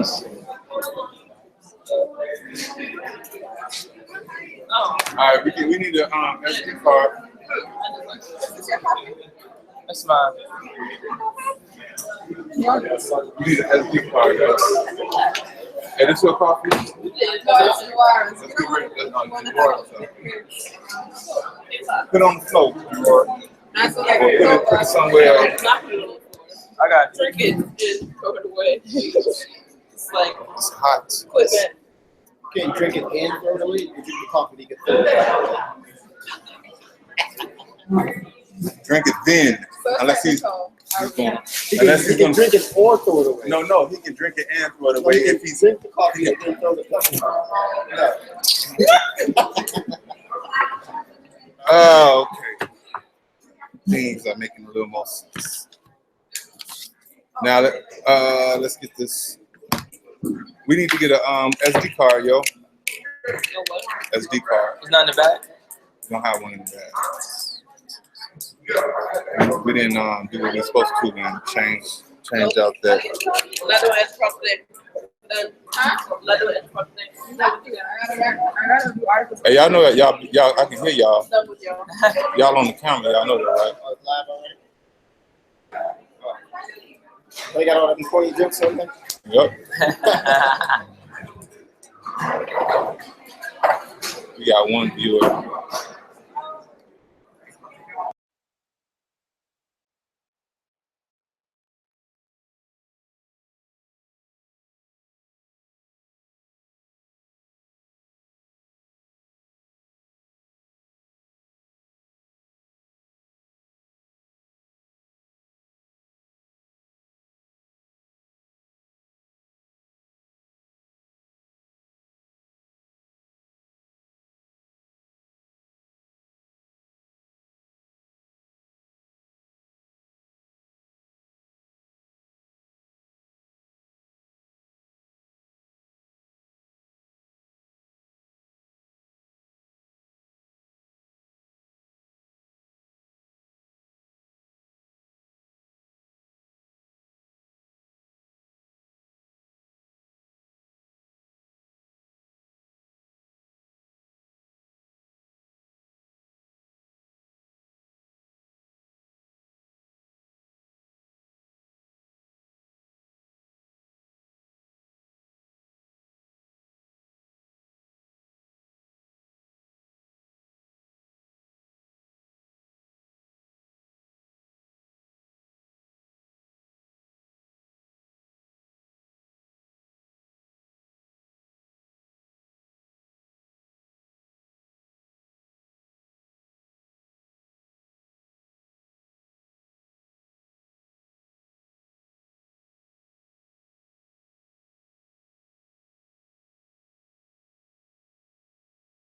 us. Alright, we need a SD card. That's mine. We need an SD card, guys. Hey, this your coffee? Let's get rid of water. Put it on the floor. Or put it somewhere else. I got it. Drink it and throw it away. It's like It's hot. equipment. You can't drink it and throw it away. You drink the coffee, you can throw it away. Drink it then. So Unless that's he's going. You Unless he's can going drink it or throw it away. No, he can drink it and throw it away You can if he's. drink the coffee and then throw the coffee. Oh, okay. Things are making a little more sense. Now, let's get this. We need to get a SD card, yo. SD card. It's not in the back? We don't have one in the bag. We didn't do what we were supposed to and change out that. Leather and something. Leather and something. Hey, y'all know that y'all I can hear y'all. Done with y'all. Y'all on the camera, y'all know that, right? They got all them corny jokes on there. Yep. We got one viewer.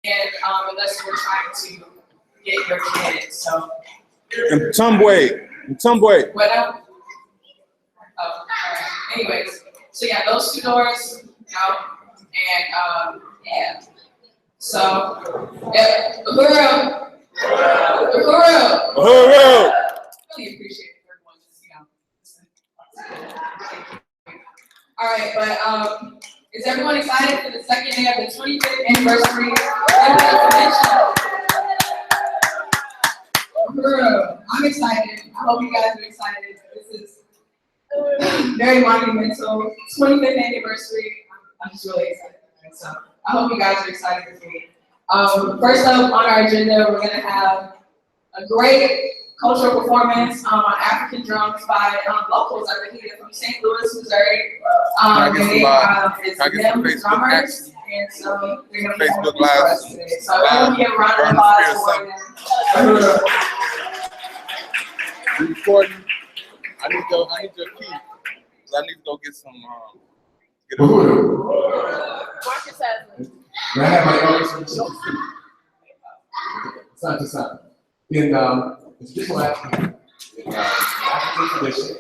And unless we're trying to get your kids, so. In some way. What up? Oh, all right. Anyways, so yeah, those two doors out, and yeah. So, yeah, Uhuru. Really appreciate everyone just, All right, but is everyone excited for the second day of the 25th anniversary of the convention? I'm excited. I hope you guys are excited. This is very monumental. 25th anniversary. I'm just really excited. So I hope you guys are excited with me. First up on our agenda, we're going to have a great cultural performance on African drums by locals over here from St. Louis, Missouri. It's them drummers, and so they're going to be Facebook for us today. So I'm going to give a round of applause for them. Recording. I need your key. I need to go get some. Get a Marcus has I have my elders from son to son. In it's just African tradition,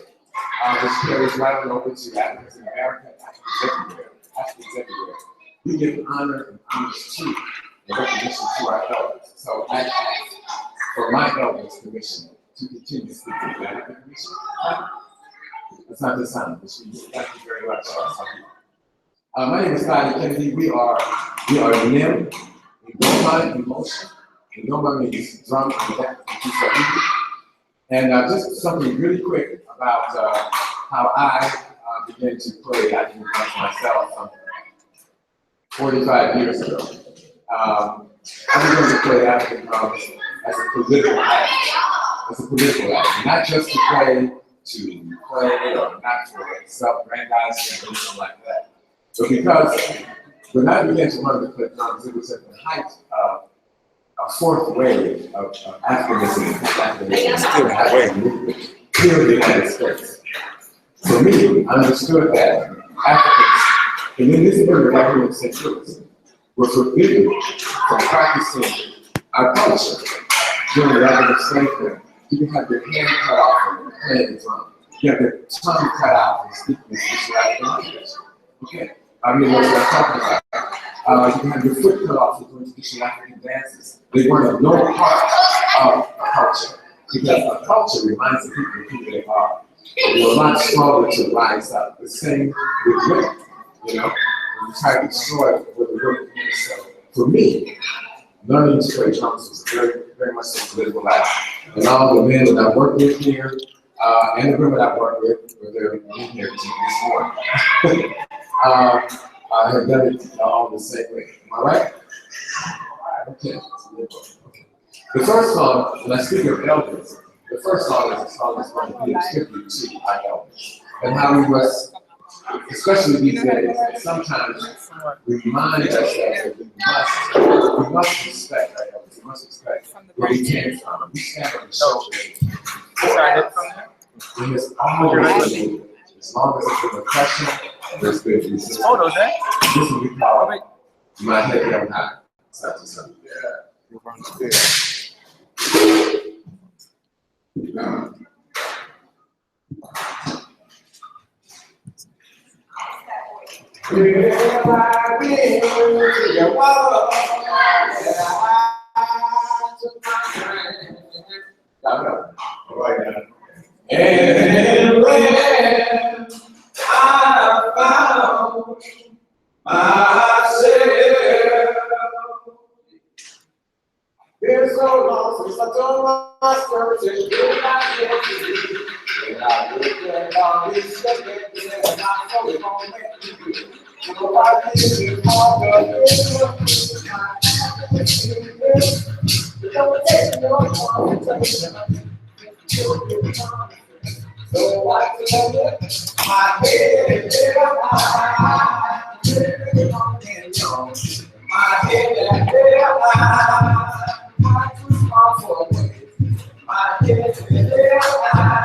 which carries right on over to Africans in America, Africans everywhere. We give honor and homage to and recognition to our elders. So I ask for my elders' permission to continue speaking to that permission. It's not the sound, which means thank you very much. My name is Scotty Kennedy. We are NIM. Noma emotion. Noma means drum and and just something really quick about how I began to play African drums myself 45 years ago. I began to play African drums as a political act. Not just to play or not for self-grandizing or anything like that. But because when I began to learn to play drums, it was at the height of a fourth wave of Africanism still in movement here in the United States. For me, I understood that Africans, and in this area right here in St. Louis, were forbidden from practicing our culture during the African slavery. You can have your hand cut off and play the drum. You have your tongue cut out and speak this African language. Okay, I mean, that's what I'm talking about. You can have your foot cut off and doing traditional African dances. They weren't no part of a culture. Because a culture reminds the people of who they are. They were a lot stronger to rise up. The same with women, you know, when you try to destroy what the women is. So for me, learning to play drums was very, very much a political act. And all the men that I work with here, and the women I work with, they're in here this morning, I have done it all the same way. Am I right? Okay. The first song, when I speak of elders, the first song is a song that's going to be a tribute to our elders. And how we must, especially these days, sometimes remind ourselves that we must respect our elders. We must respect where we came from. We stand on the shoulders. And it's always been, as long as it's been oppression, there's been resistance. This is what we call my head held high. Such and such. Yeah. And when I found myself, been so long since I told my story to you, and I looked at all these steps and I know it won't make me do. So I did it all don't take no conversation. So I tell you, my head is high. My head is high. My too small for me. My head is high.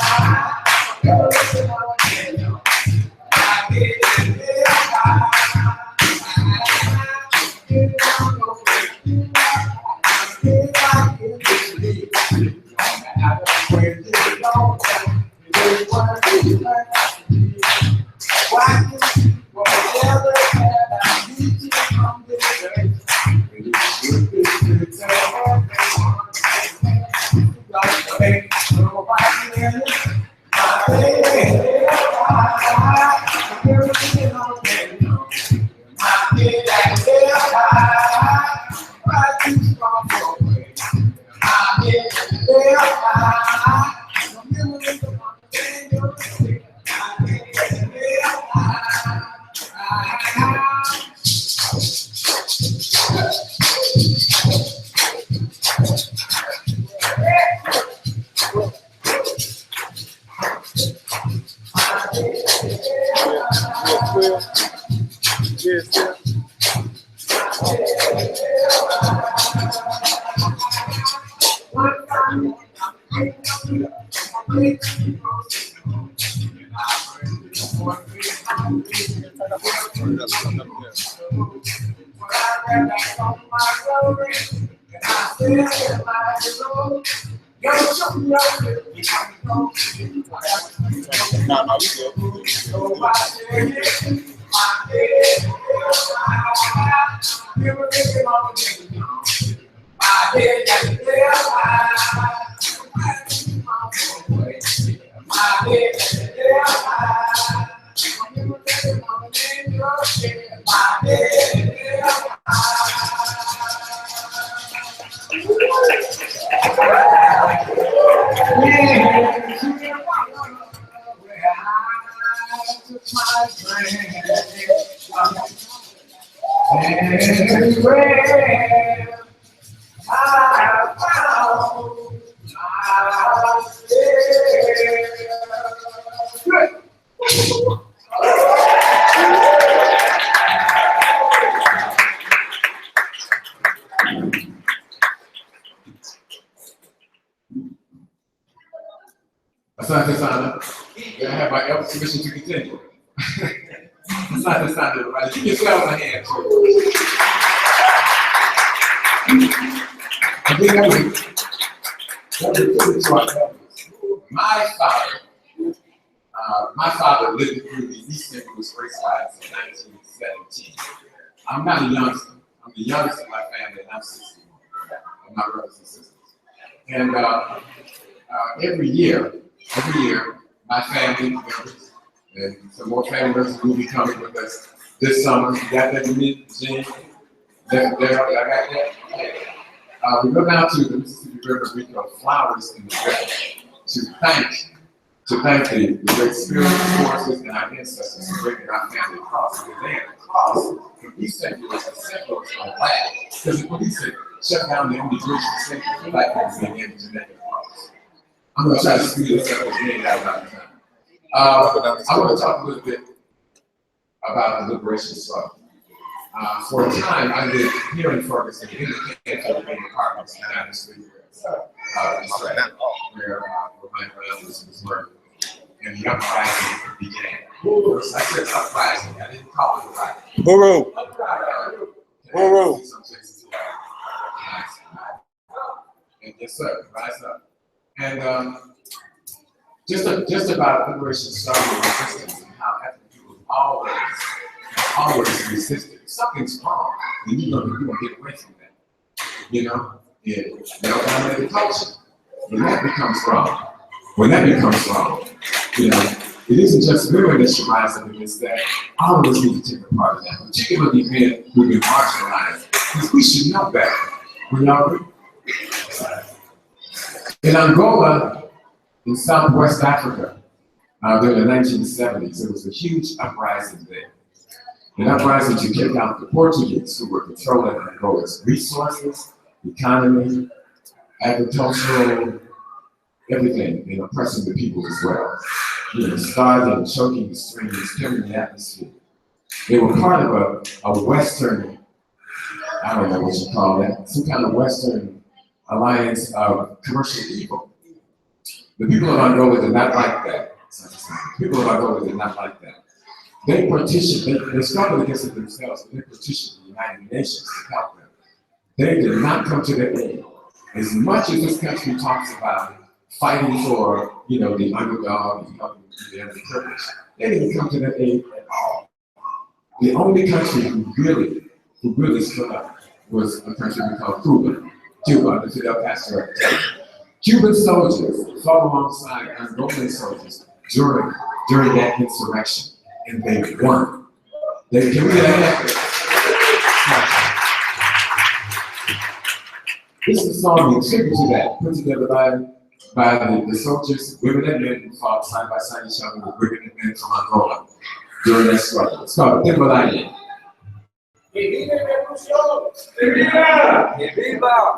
My Asante sana. May I have my elder permission to continue? Asante sana, everybody. Give yourselves a hand, too. I think that was to our elders. My father lived through the East St. Louis race riots in 1917. I'm not a youngster. I'm the youngest in my family, and I'm 61. And my brothers and sisters. And every year, my family members and some more family members will be coming with us this summer. You got that, Gene? I got that. We go down to the Mississippi River, we throw flowers in the river to thank the great spiritual forces and our ancestors who bring our family across. And they across from East St. Louis to St. Louis on land. Because the police had shut down the only bridge to St. Louis like that being able to make it across. I'm going to try to speed this up as many out of time. I want to talk a little bit about the liberation struggle. For a time, I lived here in Ferguson, in the Pennsylvania apartments, and I was where my brothers was murdered. And the uprising began. I said uprising, I didn't call it uprising. Buru. Buru. And yes, sir, rise up. And just about liberation struggle and resistance and how ethnic people always resisted. If something's wrong, then you're gonna get away from that. You know? Yeah. They'll dominate the culture. When that becomes wrong, you know, it isn't just women that should rise up against that. All of us need to take a part of that, particularly men who've been marginalized. Because we should know better. We know. In Angola, in Southwest Africa, during the 1970s, there was a huge uprising there. An uprising to kick out the Portuguese who were controlling Angola's resources, economy, agricultural, everything, and oppressing the people as well. You know, starving, choking the streams, killing the atmosphere. They were part of a Western, I don't know what you call that, some kind of Western alliance of commercial evil. The people of Angola did not like that. People of Angola did not like that. They partitioned, they struggled against it themselves, but they petitioned the United Nations to help them. They did not come to their aid. As much as this country talks about fighting for, you know, the underdog and helping the underprivileged, they didn't come to their aid at all. The only country who really stood up was a country we call Cuba, under Fidel Castro. Cuban soldiers fought alongside Angolan soldiers during that insurrection, and they won. Can we get that? This is a song in tribute to that, put together by the soldiers, women and men who fought side by side each other with women and men from Angola during that struggle. It's called Timberline. ¡Que viva la revolución! ¡Que viva! ¡Que viva!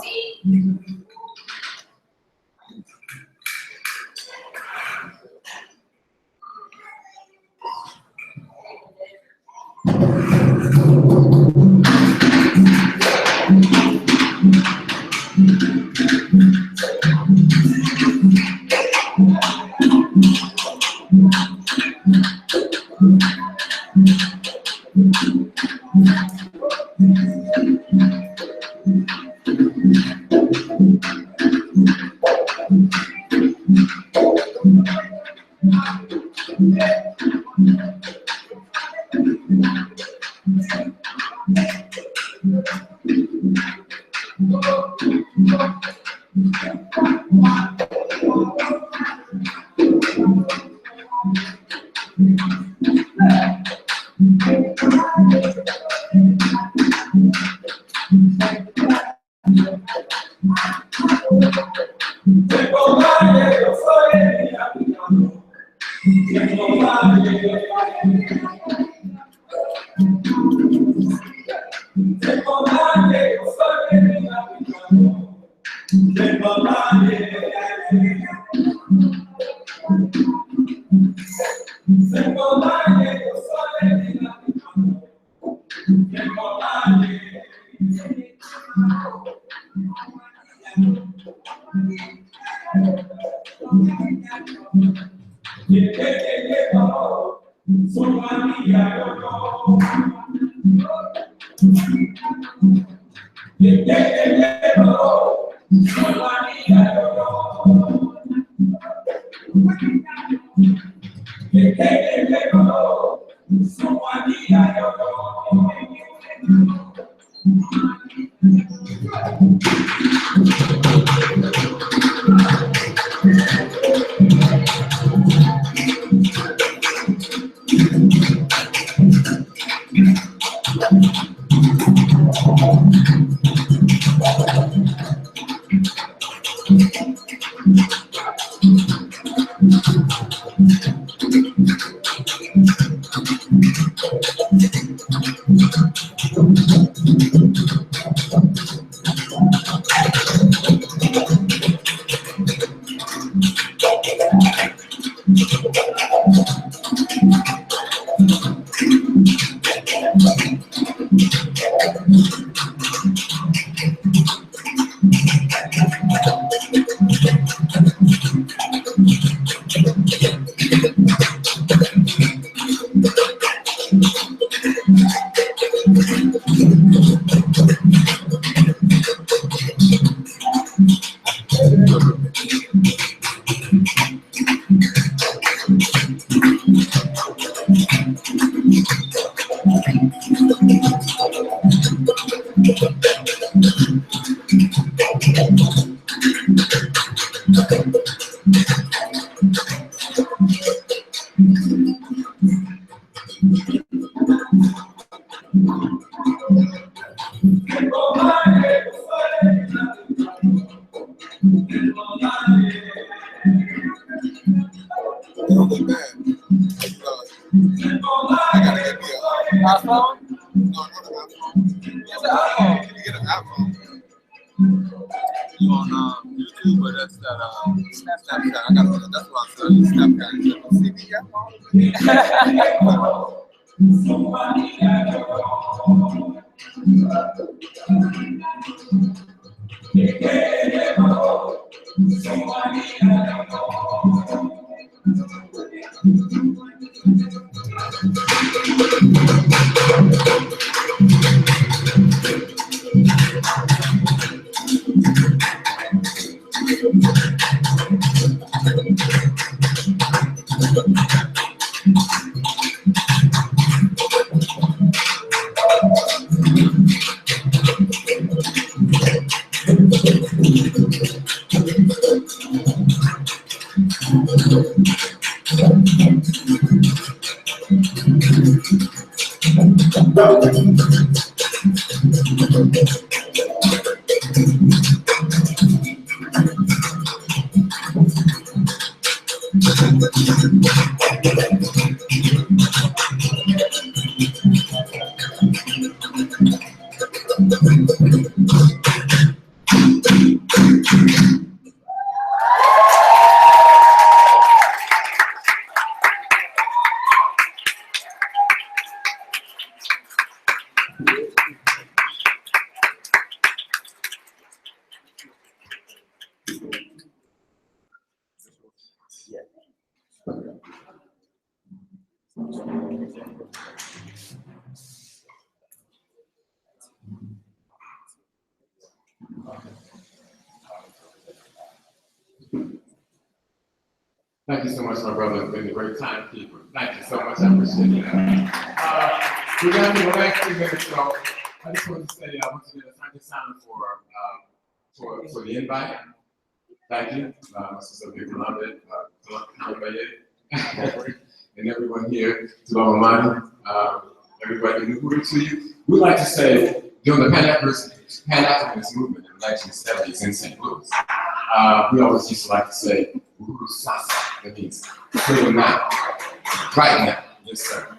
Thank you so much, my brother. It's been a great timekeeper. Thank you so much. I appreciate that. We're down to the last 3 minutes, so I just want to say once again, thank you, Simon, for the invite. Thank you, Mr. Columbia, and everyone here, to Almighty, everybody who to you. We like to say during the Pan-Africanist movement in the 1970s in St. Louis, we always used to like to say, that means freedom now. right now. Yes, sir.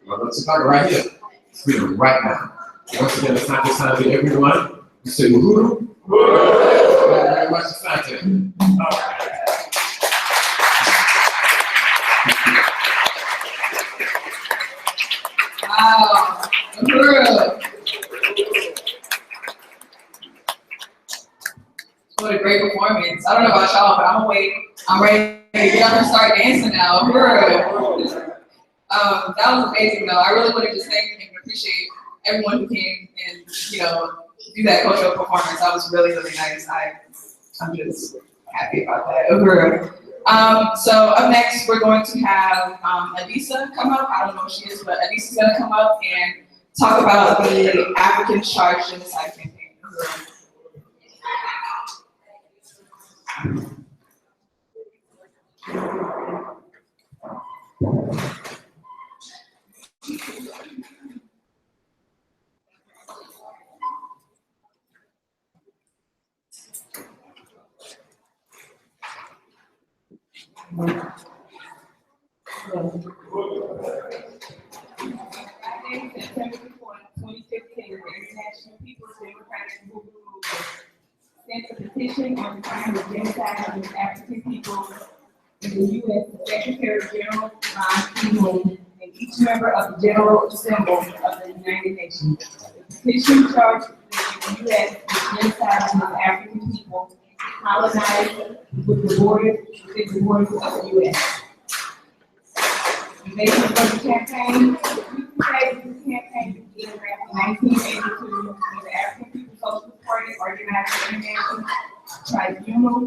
Let's start right here. Freedom right now. Once again, it's not just time to everyone. You say woohoo. Thank you very much, Asante. Wow, girl. What a great performance. I don't know about y'all, but I'm ready to get up and start dancing now. Girl. That was amazing though. I really wanted to thank and appreciate everyone who came and, do that cultural performance. That was really, really nice. I'm just happy about that. So up next, we're going to have Elisa come up. I don't know who she is, but Elisa's gonna come up and talk about the African Charge Genocide campaign. September 2015, the International People's Democratic Movement sent a petition on the crime of genocide against African people in the U.S. to Secretary General and each member of the General Assembly of the United Nations. The petition charged the U.S. with genocide against African people colonized within the borders of the U.S. The basis of the campaign, the campaign began back in 1982 when the African People's Socialist Party organized an international tribunal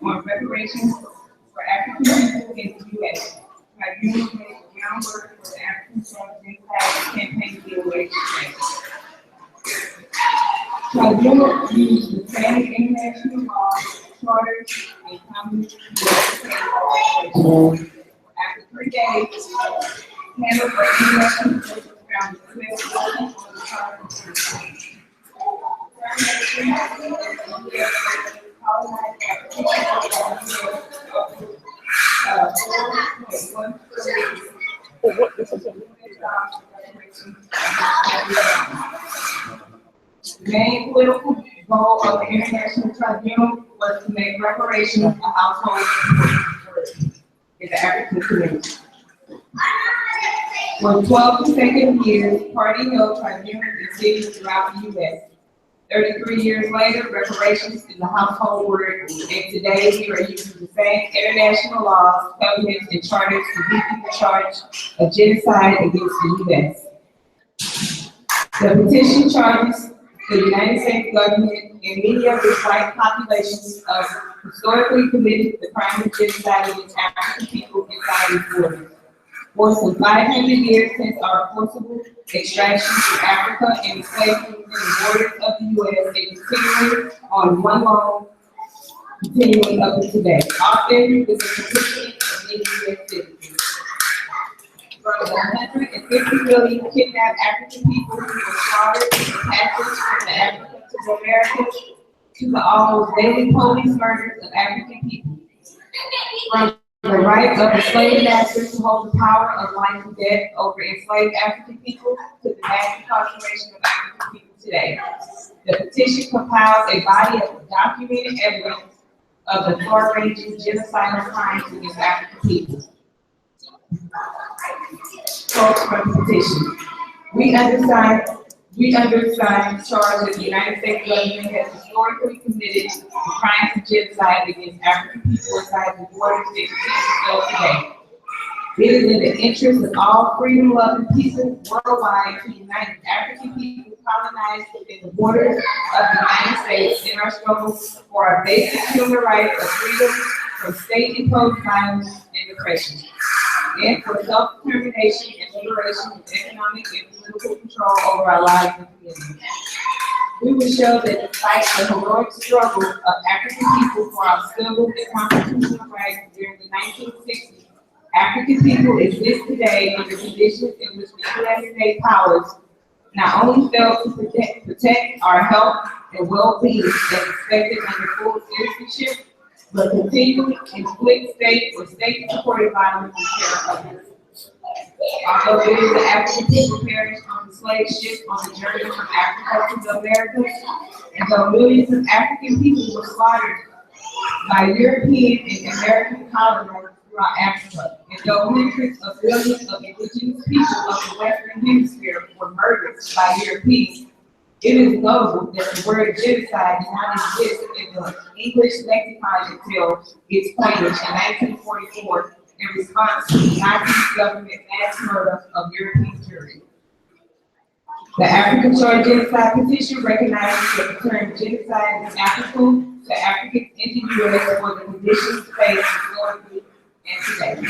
on reparations for African people in the U.S. Tribunal made the groundwork for the African Genocide campaign to be waged today. Tribunal used the same international laws, charters, and common law. After 3 days, Canada for international social found the U.S. on the charter. The main political goal of the International Tribunal was to make reparations a household in the African community. For 12 consecutive years, party-held tribunals in cities throughout the U.S. 33 years later, reparations is a household word, and today we are using the same international laws, covenants, and charters to beat people charged of genocide against the U.S. The petition charges the United States government and many of its white populations of historically committed the crime of genocide against African people inside its borders. For some 500 years since our forcible extraction from Africa and enslavement within the borders of the U.S. and continuing on one long, continuing up to today. Often with the participation of many U.S. citizens. From 150 million kidnapped African people who were slaughtered in the passage from Africa to America, to the almost daily police murders of African people. From the rights of enslaved masters to hold the power of life and death over enslaved African people to the mass incarceration of African people today. The petition compiles a body of documented evidence of the far-ranging genocidal crimes against African people. Quotes from the petition. We understand charge that the United States government has historically committed the crimes of genocide against African people inside the borders that continue today. It is in the interest of all freedom-loving people worldwide to unite African people colonized within the borders of the United States in our struggle for our basic human rights of freedom from state-imposed violence and oppression, and for self-determination and liberation with economic and political control over our lives and communities. We will show that despite the heroic struggle of African people for our civil and constitutional rights during the 1960s, African people exist today under conditions in which the USA powers not only fail to protect our health and well-being as expected under full citizenship, but continually inflict state or state-supported violence and terror others. Although millions of African people perished on the slave ship on the journey from Africa to the Americas, and though millions of African people were slaughtered by European and American colonists throughout Africa, and though hundreds of millions of indigenous people of the Western Hemisphere were murdered by Europeans, it is notable that the word genocide did not exist in the English lexicon until its coinage in 1944 in response to the Nazi government mass murder of European Jewry. The African Shore Genocide Petition recognizes that the term genocide is applicable to Africans in the U.S. for the conditions faced historically and today.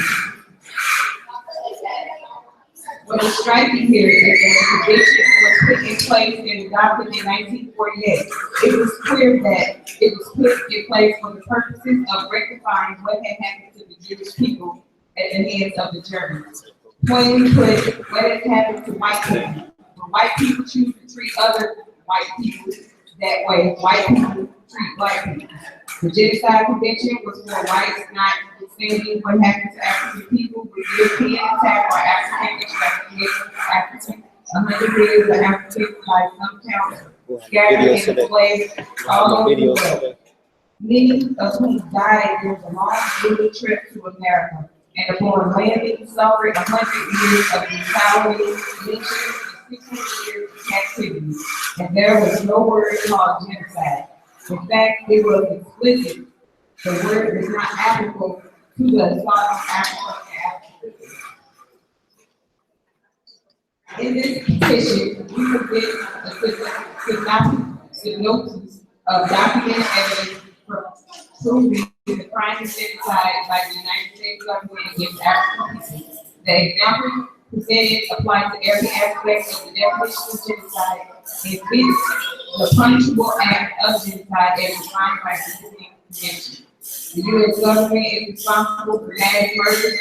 What is striking here is that the petition was put in place and adopted in 1948. It was clear that it was put in place for the purposes of rectifying what had happened to the Jewish people at the hands of the Germans. Plainly put, what has happened to white people. When white people choose to treat other white people that way, white people treat white people. The Genocide Convention was for whites, not understanding what happened to African people with European attack or African extermination of Africans. 100 million of Africans by some counts scattered and enslaved all over the world. Many of whom died during the long brutal trip to America, and upon landing suffered 100 years of brutality, lynching, and 600 years of captivity. And there was no word called genocide. In fact, it was explicit. The word is not applicable to the slaughter of Africa and Africans. In this petition, we present a synopsis of documented evidence proving the crime of genocide by the United States government against African people. The example presented applies to every aspect of the definition of genocide and fits the punishable act of genocide as defined by the European Convention. The U.S. government is responsible for mass murders,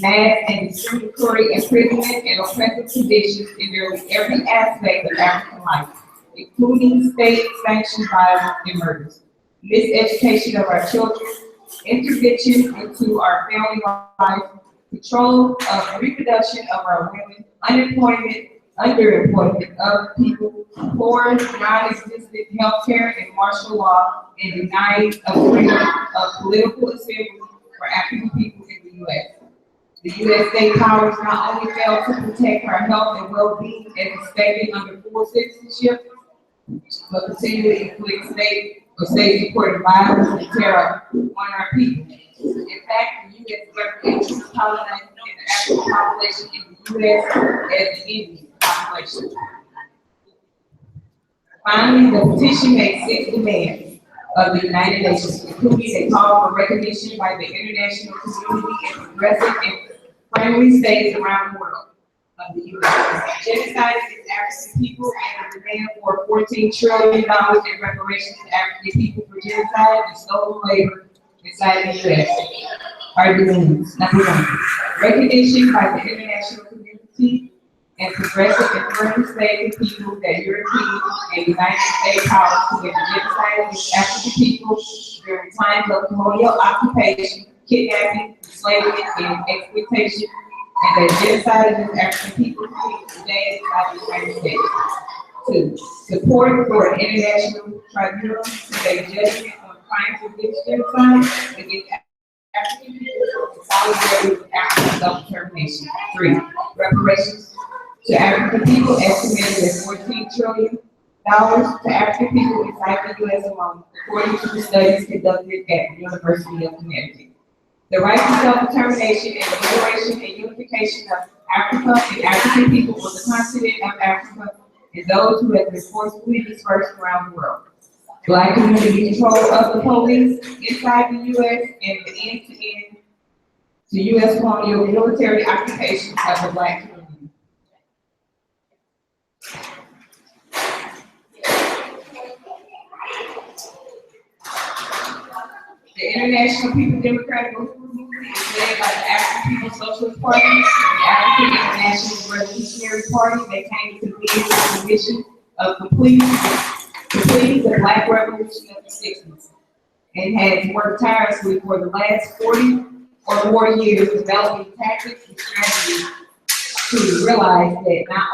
mass and discriminatory imprisonment and oppressive conditions in nearly every aspect of African life, including state-sanctioned violence and murders, miseducation of our children, intervention into our family life, control of reproduction of our women, unemployment, underemployment of people, poor, non-existent health care and martial law, and denying of freedom of political assembly for African people in the U.S. The U.S. state powers not only fail to protect our health and well-being as expected under full citizenship, but continue to inflict state or state-supported violence and terror on our people. In fact, the U.S. government is colonizing the African population in the U.S. as the Indian population. Finally, the petition makes 6 demands of the United Nations, including a call for recognition by the international community and progressive and friendly states around the world of the U.S. Genocide against African people and a demand for $14 trillion in reparations to African people for genocide and stolen labor inside the U.S. are demands. Number 1, recognition by the international community and progressive and friendly states and people that European and United States powers commit genocide against African people during times of colonial occupation, kidnapping, slavery, and exploitation, and that genocide against African people today by the United States. 2, support for an international tribunal to make judgment on crimes against genocide against African people in solidarity with African self-determination. 3, reparations to African people estimated at $14 trillion to African people inside the U.S. alone, according to the studies conducted at the University of Connecticut. The right to self-determination and the liberation and unification of Africa and African people on the continent of Africa and those who have been forcibly dispersed around the world. Black community control of the police inside the U.S. and the end-to-end to U.S. colonial military occupation of the Black community. The International People Democratic Movement is led by the African People's Socialist Party, the African International Revolutionary Party that came to be with the mission of completing the Black Revolution of the 60s, and has worked tirelessly for the last 40 or more years developing tactics and strategies to realize not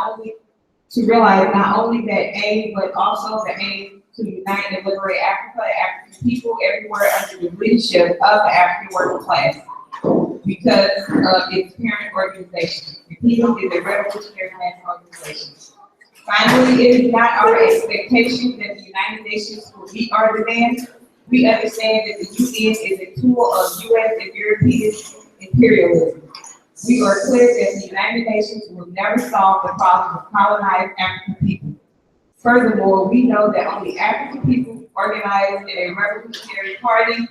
only that aim, but also the aim to unite and liberate Africa, African people everywhere under the leadership of the African working class because of its parent organization. The PDUM is a revolutionary mass organization. Finally, it is not our expectation that the United Nations will meet our demands. We understand that the UN is a tool of US and European imperialism. We are clear that the United Nations will never solve the problem of colonized African people. Furthermore, we know that only African people organized in a revolutionary party,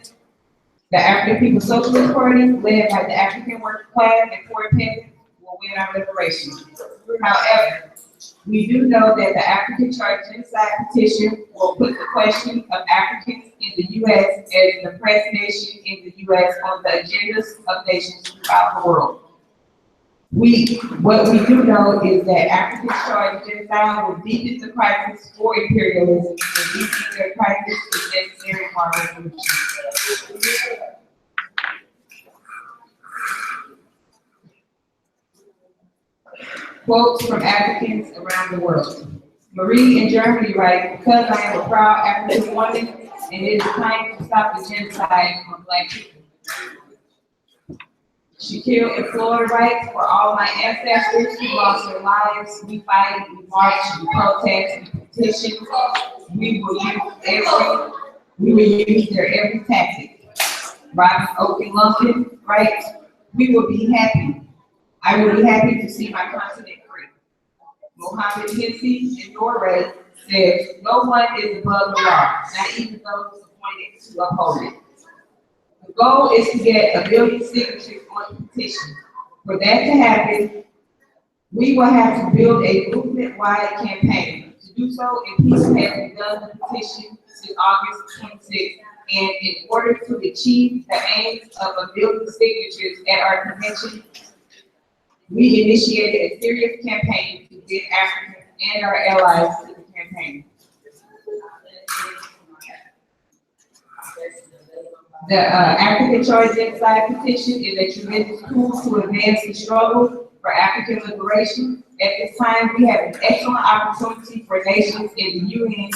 the African People's Socialist Party, led by the African working class and poor peasants, will win our liberation. However, we do know that the African Chart Genocide Petition will put the question of Africans in the U.S. as an oppressed nation in the U.S. on the agendas of nations throughout the world. What we do know is that African Chart Genocide will deepen the crisis for imperialism and deepen their crisis is necessary for our revolution. Quotes from Africans around the world. Marie in Germany writes, because I am a proud African woman, and it is time to stop the genocide on Black people. Shakil in Florida writes, for all my ancestors who lost their lives, we fight, we march, we protest, we petition, we will use their every tactic. Robin Oak in London writes, we will be happy. I will be happy to see my continent free. Mohammed Hissi in Norway says, no one is above the law, not even those appointed to uphold it. The goal is to get 1 billion signatures on the petition. For that to happen, we will have to build a movement-wide campaign. To do so, impeachment has begun the petition since August 26th, and in order to achieve the aims of 1 billion signatures at our convention, we initiated a serious campaign to get Africans and our allies to the campaign. The African Chart Genocide Petition is a tremendous tool to advance the struggle for African liberation. At this time, we have an excellent opportunity for nations in the UN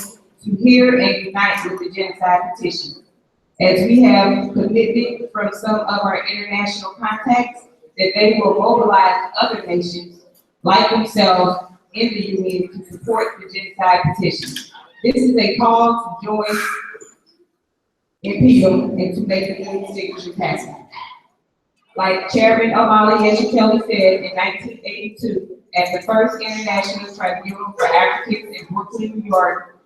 to hear and unite with the Genocide Petition. As we have commitment from some of our international contacts that they will mobilize other nations like themselves in the UN to support the Genocide Petition. This is a call to join InPDUM and to make the new signature happen. Like Chairman O'Malley Kelly said in 1982 at the first International Tribunal for Africans in Brooklyn, New York,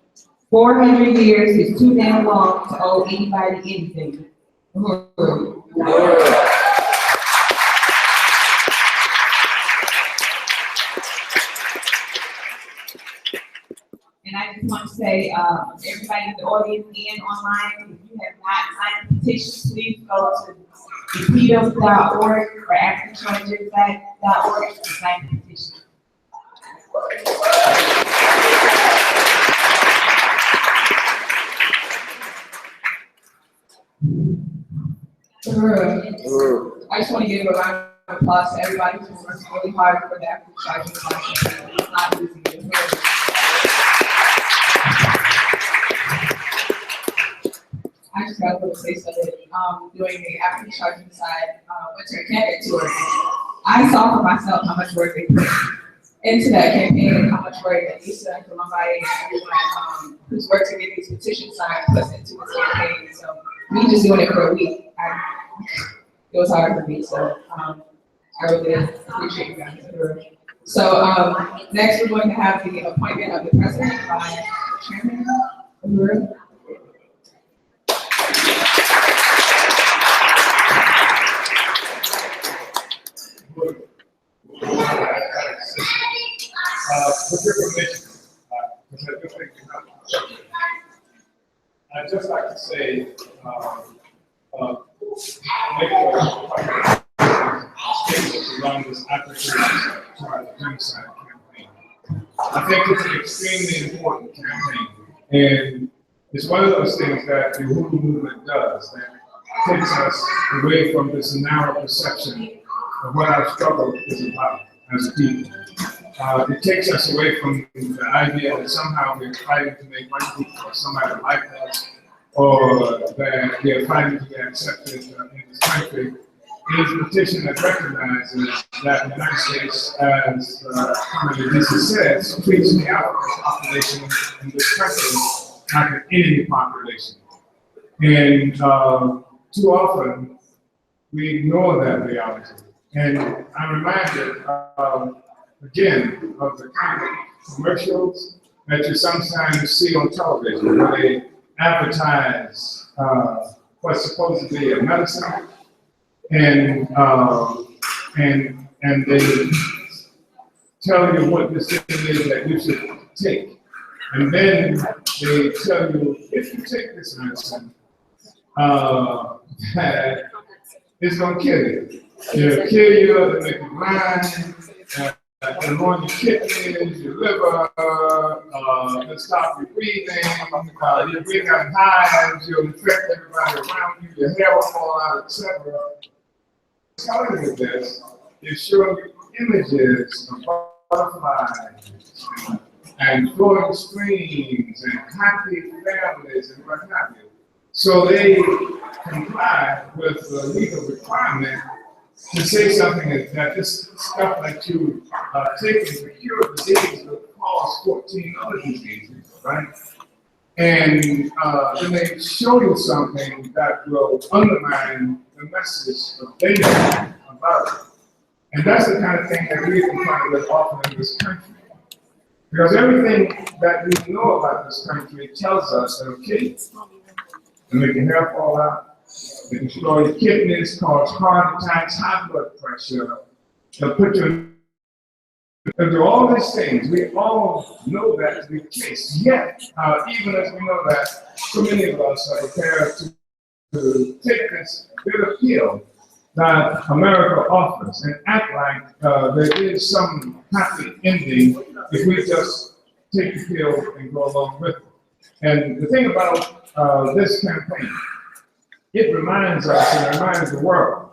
400 years is too damn long to owe anybody anything. And I just want to say, everybody in the audience and online, if you have not signed the petition, please go to impedum.org or AfricanChartGenocide.org to sign the petition. I just want to give a round of applause to everybody who works really hard for the African Chart Genocide. It's not easy. I just got a little taste of it doing the African Chart Genocide winter campaign tour. I saw for myself how much work they put into that campaign and how much work that Lisa and Columbine and everyone who's worked to get these petitions signed puts into this campaign. So me just doing it for a week, it was hard for me. So I really appreciate you guys. So next we're going to have the appointment of the president by Chairman Uhuru. With your permission, I'd just like to say, make a statement around this African Chart Genocide campaign. I think it's an extremely important campaign, and it's one of those things that the Uhuru movement does that takes us away from this narrow perception of what our struggle is about. as a people. It takes us away from the idea that somehow we're fighting to make white people or somebody like us, or that we are fighting to be accepted in this country. It is a petition that recognizes that the United States, as Commander Lisa says, treats the African population in this country like an enemy population. And too often, we ignore that reality. And I'm reminded, again, of the kind of commercials that you sometimes see on television, where they advertise what's supposed to be a medicine, and they tell you what this thing is that you should take. And then they tell you, if you take this medicine, that it's going to kill you. It'll kill you, it'll make you blind, it'll ruin your kidneys, your liver, it'll stop your breathing, you'll breathe out hives, you'll infect everybody around you, your hair will fall out, etc. Telling you this is showing you images of butterflies and glowing screens and happy families and what have you. So they comply with the legal requirement to say something that this stuff that you take to cure disease will cause 14 other diseases, right? And then they show you something that will undermine the message of danger about it. And that's the kind of thing that we're confronted with often in this country. Because everything that we know about this country tells us that, okay, they make your hair fall out, they destroy your kidneys, cause heart attacks, high blood pressure, they'll put you and do all these things. We all know that to be the case. Yet, even as we know that, so many of us are prepared to take this bitter pill that America offers and act like there is some happy ending if we just take the pill and go along with it. And the thing about this campaign, it reminds us and reminds the world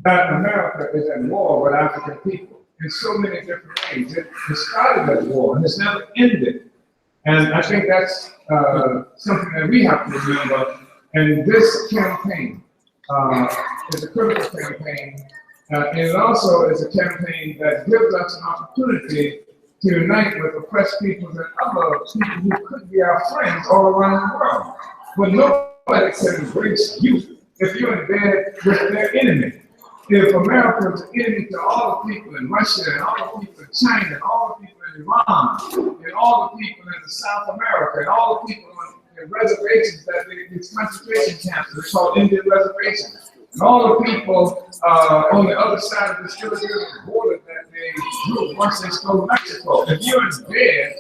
that America is at war with African people in so many different ways. It started as war and it's never ended. And I think that's something that we have to remember. And this campaign is a critical campaign. And it also is a campaign that gives us an opportunity to unite with oppressed peoples and other people who could be our friends all around the world. But nobody can embrace you if you're in bed with their enemy. If America is an enemy to all the people in Russia and all the people in China and all the people in Iran and all the people in South America and all the people in reservations that these concentration camps, they're called Indian reservations, and all the people on the other side of the Philippine border that they drew once they stole Mexico. If you're in bed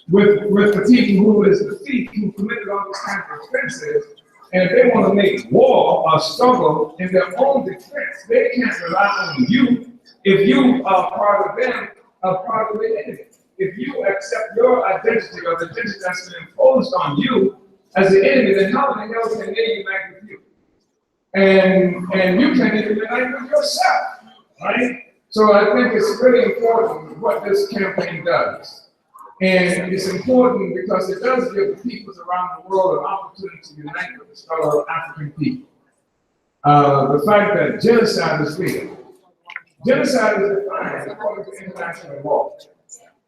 with the people who is the thief who committed all these kinds of offenses, and if they want to make war or struggle in their own defense, they can't rely on you if you are part of them, are part of the enemy. If you accept your identity or the identity that's been imposed on you as the enemy, then how in the hell can they unite with you? And you can't even unite with yourself, right? So I think it's really important what this campaign does. And it's important because it does give the peoples around the world an opportunity to unite with its fellow African people. The fact that genocide is real. Genocide is defined according to international law.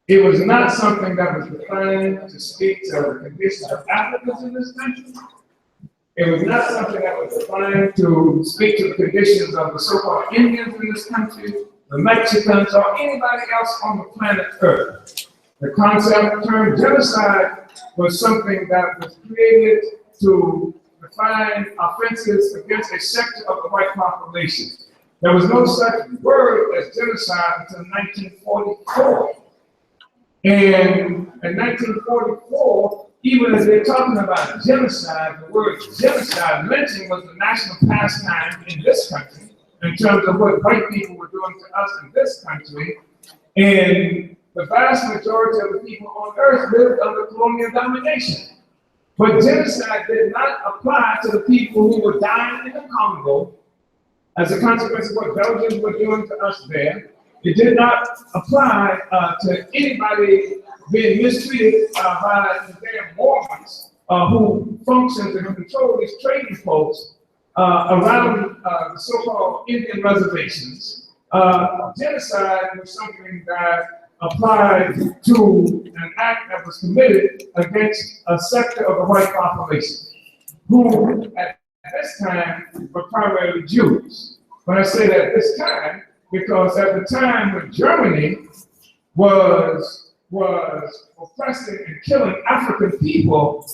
It was not something that was defined to speak to the conditions of Africans in this country. It was not something that was defined to speak to the conditions of the so-called Indians in this country, the Mexicans, or anybody else on the planet Earth. The concept term genocide was something that was created to define offenses against a sector of the white population. There was no such word as genocide until 1944. And in 1944, even as they're talking about genocide, the word genocide mentioned was the national pastime in this country in terms of what white people were doing to us in this country. And the vast majority of the people on earth lived under colonial domination. But genocide did not apply to the people who were dying in the Congo as a consequence of what Belgians were doing to us there. It did not apply to anybody being mistreated by the damn Mormons who functioned and control these trading posts around the so-called Indian reservations. Genocide was something that applied to an act that was committed against a sector of the white population, who at this time were primarily Jews. When I say that at this time, because at the time when Germany was oppressing and killing African people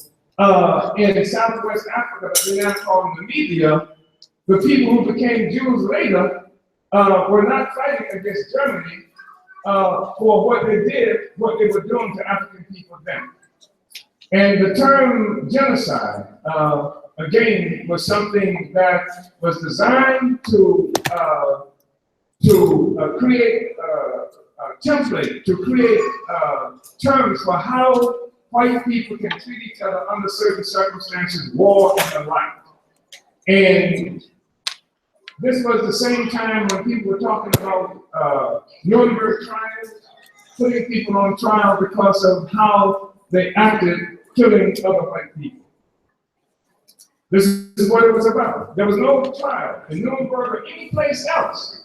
in Southwest Africa, that we now call Namibia, the people who became Jews later were not fighting against Germany for what they did, what they were doing to African people then. And the term genocide, again, was something that was designed to create a template, to create terms for how white people can treat each other under certain circumstances, war and the like. And this was the same time when people were talking about Nuremberg trials, putting people on trial because of how they acted, killing other white people. This is what it was about. There was no trial in Nuremberg or any place else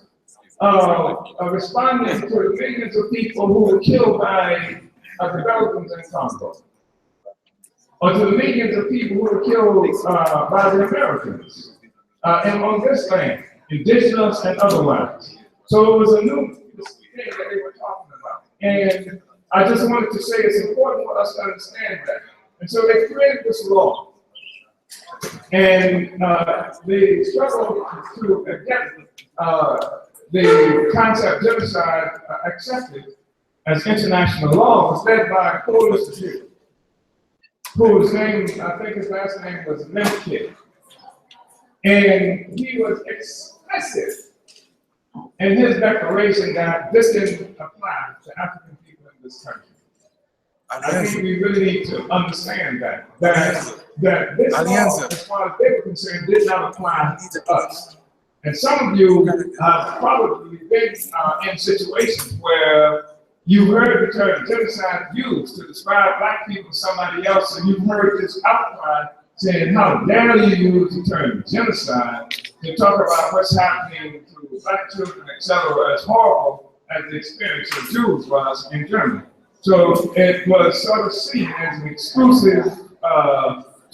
responding to the millions of people who were killed by the Belgians in Congo, or to the millions of people who were killed by the Americans and on this land, indigenous and otherwise. So it was a new thing that they were talking about. And I just wanted to say it's important for us to understand that. And so they created this law. And the struggle to get the concept of genocide accepted as international law was led by a coalition leader, whose name, I think his last name was Lemke. And he was explicit in his declaration that this didn't apply to African people in this country. I think we really need to understand that this law, as far as they were concerned, did not apply to us. And some of you have probably been in situations where you heard the term genocide used to describe black people to somebody else, and you've heard this outcry saying, how dare you use the term genocide to talk about what's happening to black children, etc., as horrible as the experience of Jews was in Germany. So it was sort of seen as an exclusive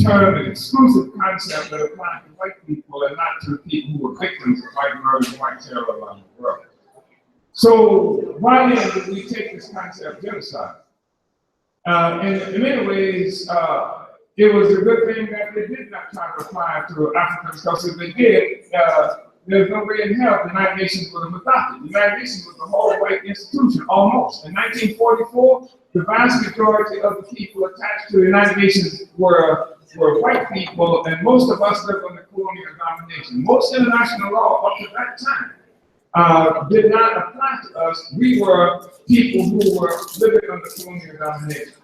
term, an exclusive concept that applied to white people and not to people who were victims of white murder and white terror around the world. So why then did we take this concept of genocide? In many ways, it was a good thing that they did not try to apply to Africans, because if they did, there's no way in hell the United Nations would have adopted. The United Nations was a whole white institution, almost. In 1944, the vast majority of the people attached to the United Nations were white people, and most of us lived under colonial domination. Most international law up to that time did not apply to us. We were people who were living under colonial domination.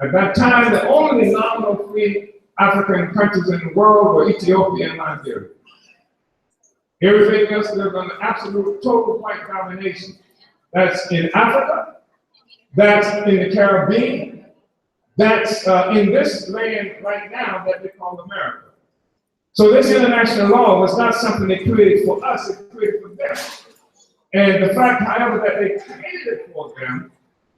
At that time, the only nominal free African countries in the world were Ethiopia and Nigeria. Everything else lived under absolute total white domination. That's in Africa, that's in the Caribbean, that's in this land right now that they call America. So this international law was not something they created for us, it created for them. And the fact, however, that they created it for them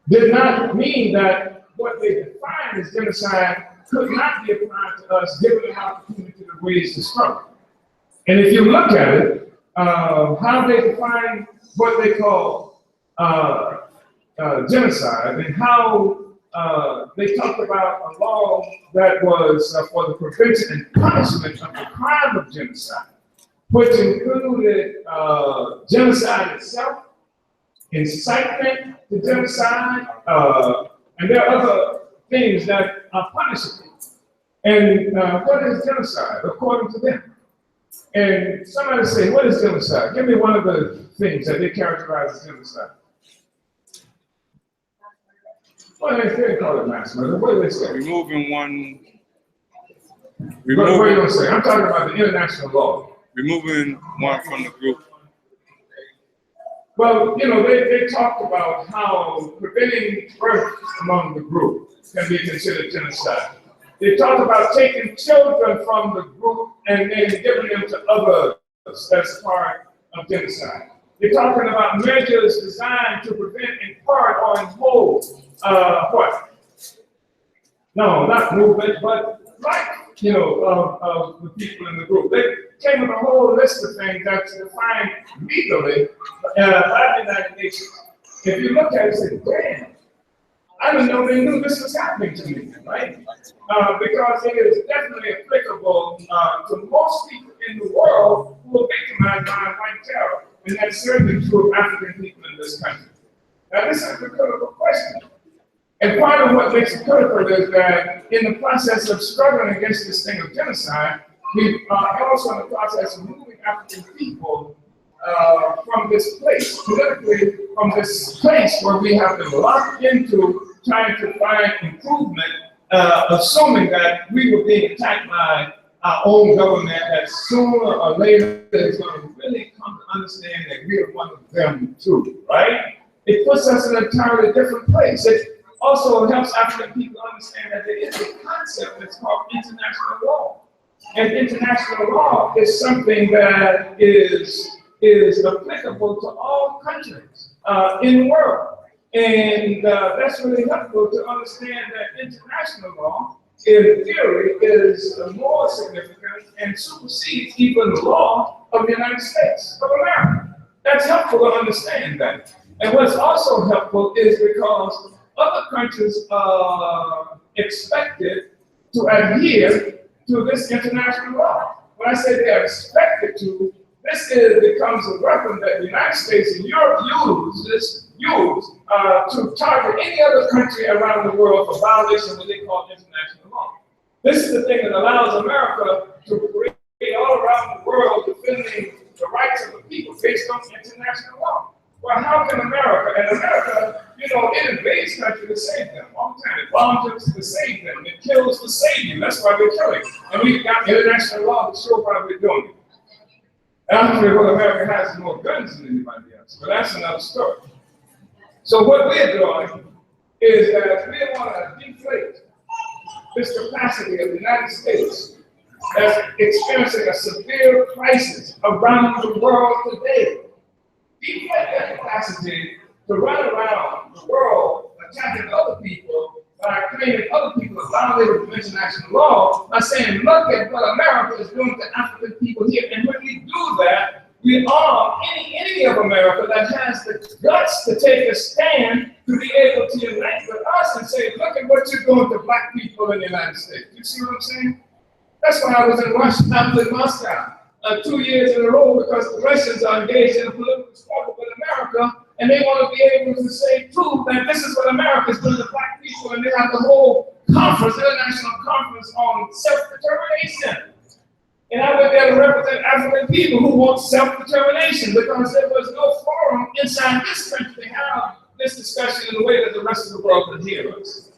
did not mean that what they defined as genocide could not be applied to us, given an opportunity to wage the struggle. And if you look at it, how they define what they call genocide, and how they talked about a law that was for the prevention and punishment of the crime of genocide, which included genocide itself, incitement to genocide, and there are other things that are punishable. And what is genocide, according to them? And somebody say, what is genocide? Give me one of the things that they characterize as genocide. Well, they call it mass murder. What do they say? Removing one. What are you going to say? I'm talking about the international law. Removing one from the group. Well, you know, they talked about how preventing birth among the group can be considered genocide. They talked about taking children from the group and then giving them to others as part of genocide. They're talking about measures designed to prevent in part or in whole, what? No, not movement, but life, you know, of the people in the group. They came with a whole list of things that's defined legally by the United Nations. If you look at it, you say, damn, I didn't know they knew this was happening to me, right? Because it is definitely applicable to most people in the world who are victimized by white terror. And that's certainly true of African people in this country. Now, this is a critical question. And part of what makes it critical is that in the process of struggling against this thing of genocide, we are also in the process of moving African people from this place, politically, from this place where we have been locked into trying to find improvement, assuming that we were being attacked by our own government, that sooner or later is going to really come to understand that we are one of them too, right? It puts us in an entirely different place. It also helps African people understand that there is a concept that's called international law. And international law is something that is applicable to all countries in the world. And that's really helpful to understand that international law, in theory, is more significant and supersedes even the law of the United States of America. That's helpful to understand that. And what's also helpful is because other countries are expected to adhere to this international law. When I say they are expected to, this becomes a weapon that the United States and Europe use to target any other country around the world for violation of what they call international law. This is the thing that allows America to create all around the world defending the rights of the people based on international law. Well, how can America, and America, you know, it invades countries to save them all the time. It bombs them to save them. It kills to save you. That's why we're killing. And we've got international law to show why we're doing it. Actually, what America has is more guns than anybody else, but that's another story. So what we're doing is that we want to deflate this capacity of the United States that's experiencing a severe crisis around the world today. Deflate that capacity to run around the world attacking other people by claiming other people are violating international law by saying, look at what America is doing to African people here. And when we do that, we are any enemy of America that has the guts to take a stand to be able to unite with us and say, look at what you're doing to black people in the United States. You see what I'm saying? That's why I was in Russia, I was in Moscow 2 years in a row because the Russians are engaged in a political struggle with America, and they want to be able to say, too, that this is what America is doing to black people, and they have the whole conference, international conference on self-determination. And I went there to represent African people who want self-determination because there was no forum inside this country to have this discussion in a way that the rest of the world could hear us.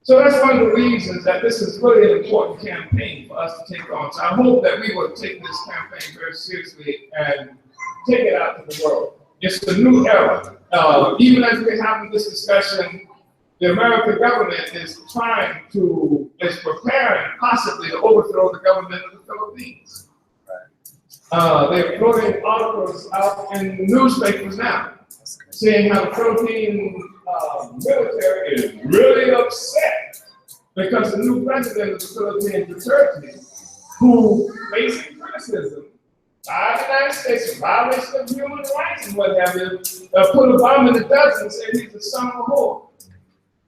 So that's one of the reasons that this is really an important campaign for us to take on. So I hope that we will take this campaign very seriously and take it out to the world. It's a new era. Even as we're having this discussion, the American government is preparing possibly to overthrow the government of the Philippines. They're putting articles out in newspapers now, saying how the Philippine military is really upset because the new president of the Philippines, Resurgence, who facing criticism by the United States for violation of human rights and what have you, put a bomb in the dozen and said he's the son of a whore.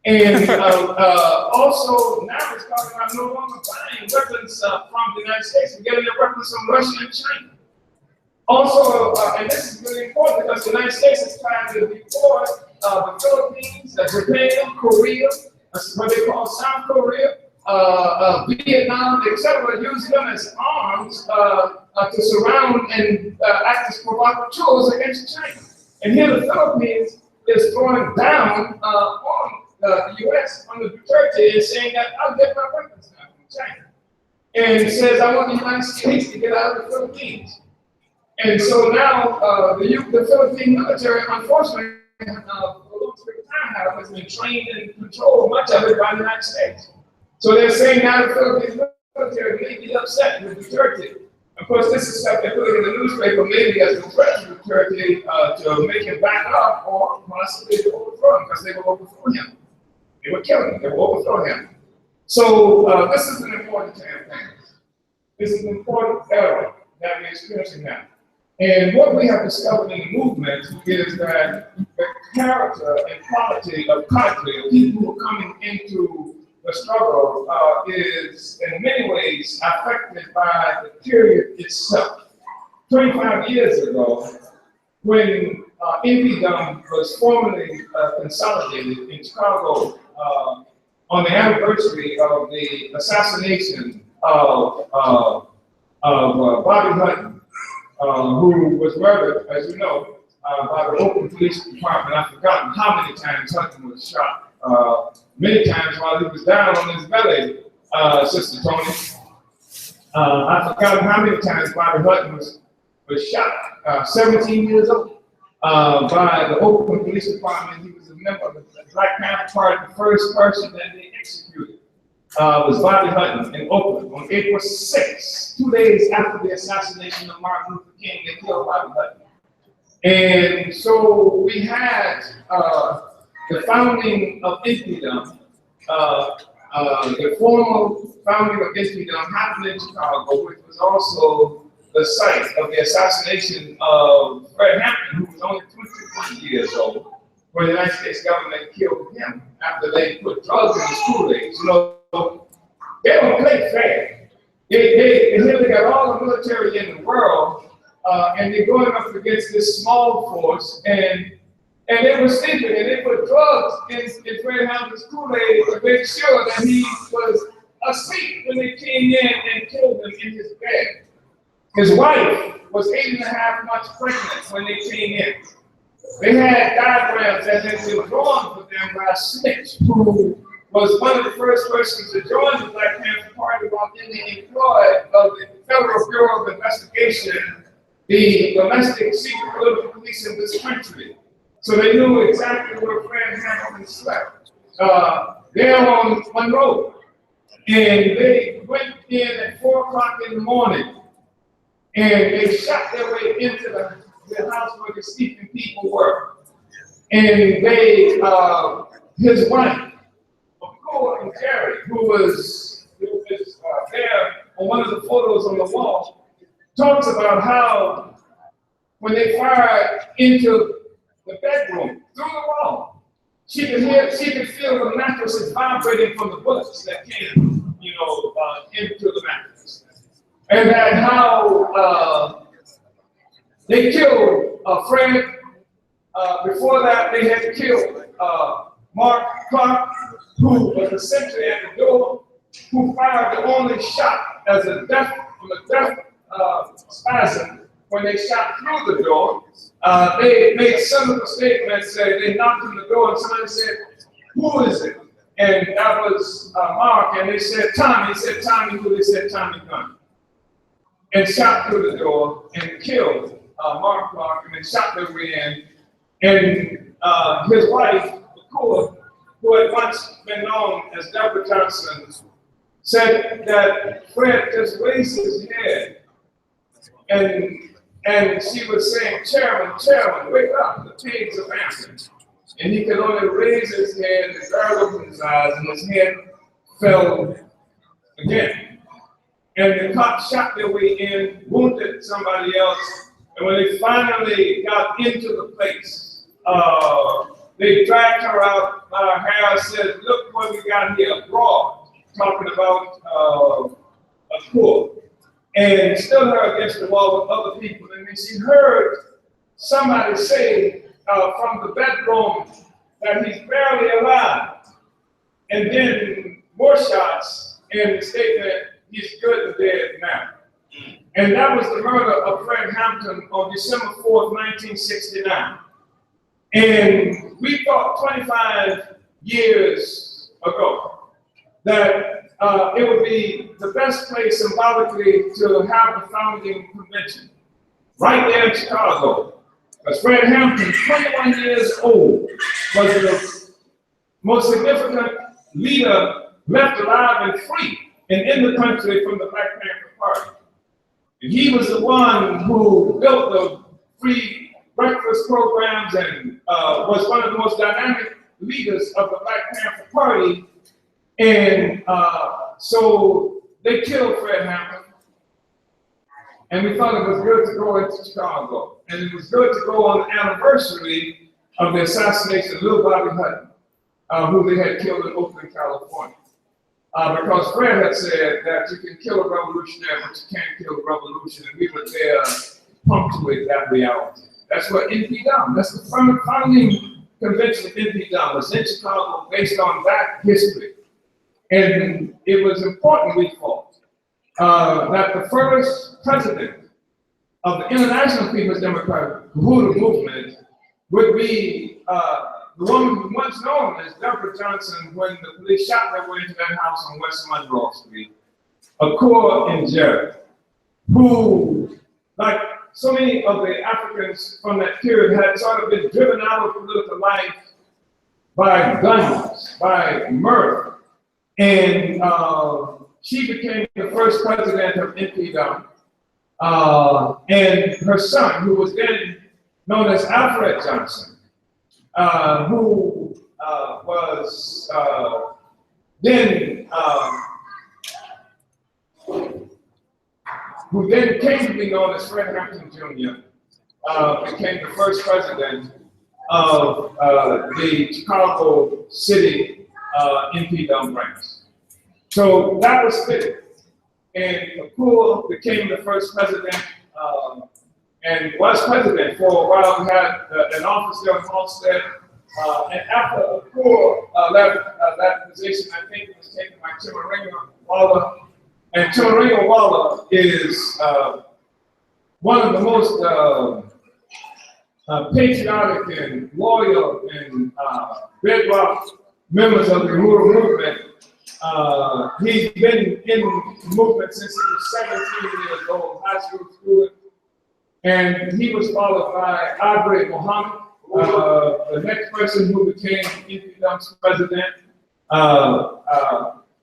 And also now it's talking about no longer buying weapons from the United States, we're getting their weapons from Russia and China. Also, and this is really important because the United States is trying to deploy the Philippines, Japan, Korea, what they call South Korea, Vietnam, etc., use them as arms to surround and act as provocateurs against China. And here the Philippines is throwing down on the U.S. under Duterte and saying that I'll get my weapons now from China. And it says I want the United States to get out of the Philippines. And so now the Philippine military, unfortunately, for a long period of time now, has been trained and controlled much of it by the United States. So they're saying now the Philippine military may be upset with Duterte. Of course, this is stuff they put in the newspaper, maybe as a threat to Duterte to make him back up or possibly to overthrow him, because they will overthrow him. They would kill him, they will overthrow him. So this is an important campaign. This is an important era that we're experiencing now. And what we have discovered in the movement is that the character and quality of country, of people who are coming into the struggle, is in many ways affected by the period itself. 25 years ago, when InPDUM was formally consolidated in Chicago on the anniversary of the assassination of Bobby Hutton, who was murdered, as you know, by the Oakland Police Department. I've forgotten how many times Hutton was shot. Many times while he was down on his belly, Sister Tony. I've forgotten how many times Bobby Hutton was shot, 17 years old, by the Oakland Police Department. He was a member of the Black Panther Party. The first person that they executed was Bobby Hutton in Oakland on April 6th, 2 days after the assassination of Martin Luther King. They killed Bobby Hutton. And so we had the founding of InPDUM, the formal founding of InPDUM happened in Chicago, which was also the site of the assassination of Fred Hampton, who was only 21 years old, when the United States government killed him after they put drugs in his Kool-Aid. You know, they don't play fair. They got all the military in the world, and they're going up against this small force, and they were sleeping, and they put drugs in Fred Hampton's Kool-Aid to make sure that he was asleep when they came in and killed him in his bed. His wife was 8.5 months pregnant when they came in. They had diagrams that had been drawn for them by a snitch, who was one of the first persons to join the Black Panther Party while in the employ of the Federal Bureau of Investigation, the domestic secret political police in this country. So they knew exactly where Fred Hampton slept. There on Monroe. And they went in at 4 o'clock in the morning, and they shot their way into the house where the sleeping people were. And they, his wife, and Jerry, who was there on one of the photos on the wall, talks about how when they fired into the bedroom through the wall, she could feel the mattresses vibrating from the bullets that came, into the mattress. And that how they killed Fred. Before that, they had killed Mark Clark, who was essentially at the door, who fired the only shot as a death from a death spasm when they shot through the door. They made some of the statements, they knocked on the door and somebody said, "Who is it?" And that was Mark, and they said, "Tommy." He said, "Tommy who?" They said, "Tommy Gunn." And shot through the door and killed Mark Clark, and then shot their way in. And his wife, McCoy, who had once been known as Deborah Johnson, said that Fred just raised his head and she was saying, Chairman, wake up, the pigs are answering." And he could only raise his head, the guard opened his eyes, and his head fell again. And the cops shot their way in, wounded somebody else, and when they finally got into the place, they dragged her out by her hair and said, "Look what we got here, a broad," talking about a court. And stood her against the wall with other people. And then she heard somebody say from the bedroom that he's barely alive. And then more shots in the statement, "He's good and dead now." And that was the murder of Fred Hampton on December 4th, 1969. And we thought 25 years ago that it would be the best place symbolically to have the founding convention. right there in Chicago. Because Fred Hampton, 21 years old, was the most significant leader left alive and free and in the country from the Black Panther Party. And he was the one who built the free breakfast programs and was one of the most dynamic leaders of the Black Panther Party. And so they killed Fred Hampton. And we thought it was good to go into Chicago. And it was good to go on the anniversary of the assassination of Little Bobby Hutton, who they had killed in Oakland, California. Because Fred had said that you can kill a revolutionary, but you can't kill a revolution. And we were there to punctuate that reality. That's what InPDUM, that's the founding convention of InPDUM, was in Chicago based on that history. And it was important, we thought, that the first president of the International People's Democratic movement would be the woman who once known as Deborah Johnson when the police shot their way into that house on West Monroe Street, a core in Jerry, who, like so many of the Africans from that period, had sort of been driven out of political life by guns, by murder. And she became the first president of InPDUM. And her son, who was then known as Alfred Johnson, who was then who then came to be known as Fred Hampton Jr., became the first president of the Chicago City InPDUM branch. So that was fitting. And Akul became the first president and was president for a while. We had an office there in Halstead. And after Akul left that position, I think it was taken by Chimaringa Waller. And Chimaringa Waller is one of the most patriotic and loyal and bedrock members of the rural movement. He's been in the movement since he was 17 years old, high school student. And he was followed by Aubrey Muhammad, the next person who became InPDUM's president.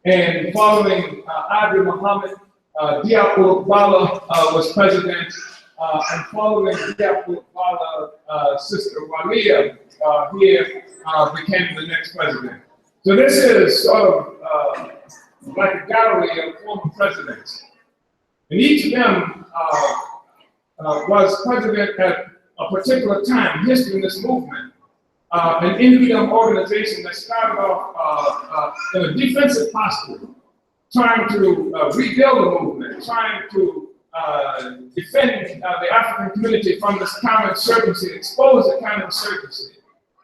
And following Aubrey Muhammad, Diapo Bala was president. And following Diapo Bala, Sister Walia here became the next president. So this is sort of like a gallery of former presidents. And each of them was president at a particular time, history in this movement. An InPDUM organization that started off in a defensive posture, trying to rebuild the movement, trying to defend the African community from this counterinsurgency, expose the counterinsurgency,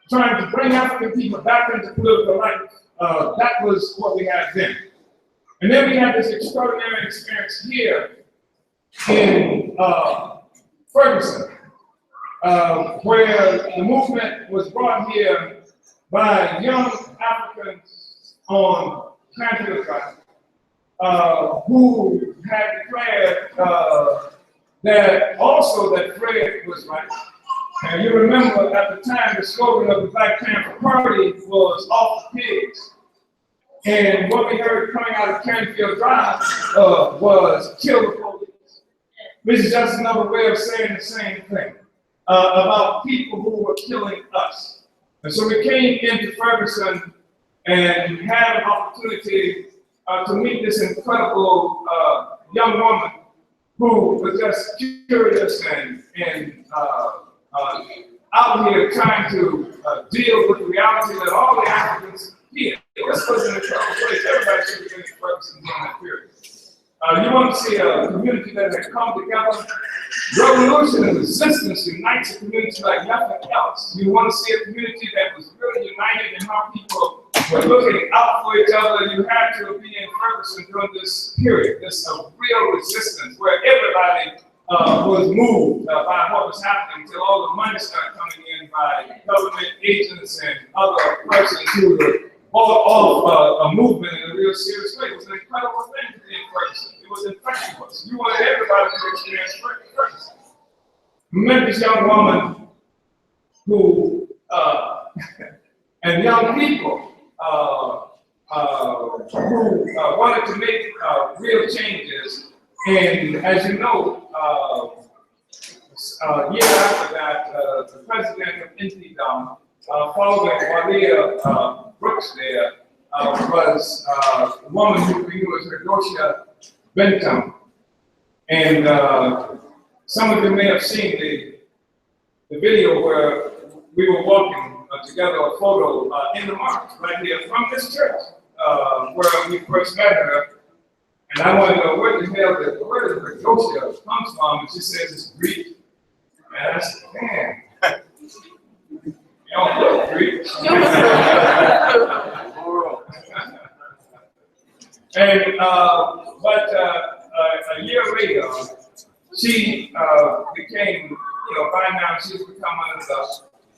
trying to bring African people back into political life. That was what we had then. And then we had this extraordinary experience here in Ferguson, where the movement was brought here by young Africans on Canada Drive, who had declared that Fred was right. And you remember at the time the slogan of the Black Panther Party was "Off the Pigs." And what we heard coming out of Canfield Drive was "Kill the police," which is just another way of saying the same thing about people who were killing us. And so we came into Ferguson and had an opportunity to meet this incredible young woman who was just curious and out here trying to deal with the reality that all the Africans here, this was an incredible place. Everybody should have been in Ferguson during that period. You want to see a community that had come together. Revolution and resistance unites a community like nothing else. You want to see a community that was really united in how people were looking out for each other. You had to be in Ferguson during this period, this real resistance where everybody was moved by what was happening until all the money started coming in by government agents and other persons who were bought off a movement in a real serious way. It was an incredible thing to be in Ferguson. It was infectious. You wanted everybody to experience Ferguson. met this young woman who, and young people who wanted to make real changes. And as you know, a year after that, the president of InPDUM, following Walia Brooks there, was a woman who we knew as Resurgence Bentham. And some of you may have seen the video where we were walking together, a photo in the march right here from this church where we first met her. And I wanted to know where the hell where does Resurgence comes from? And she says it's Greek. And I said, man, you don't look Greek. And but a year later, she became, by now she's become one of the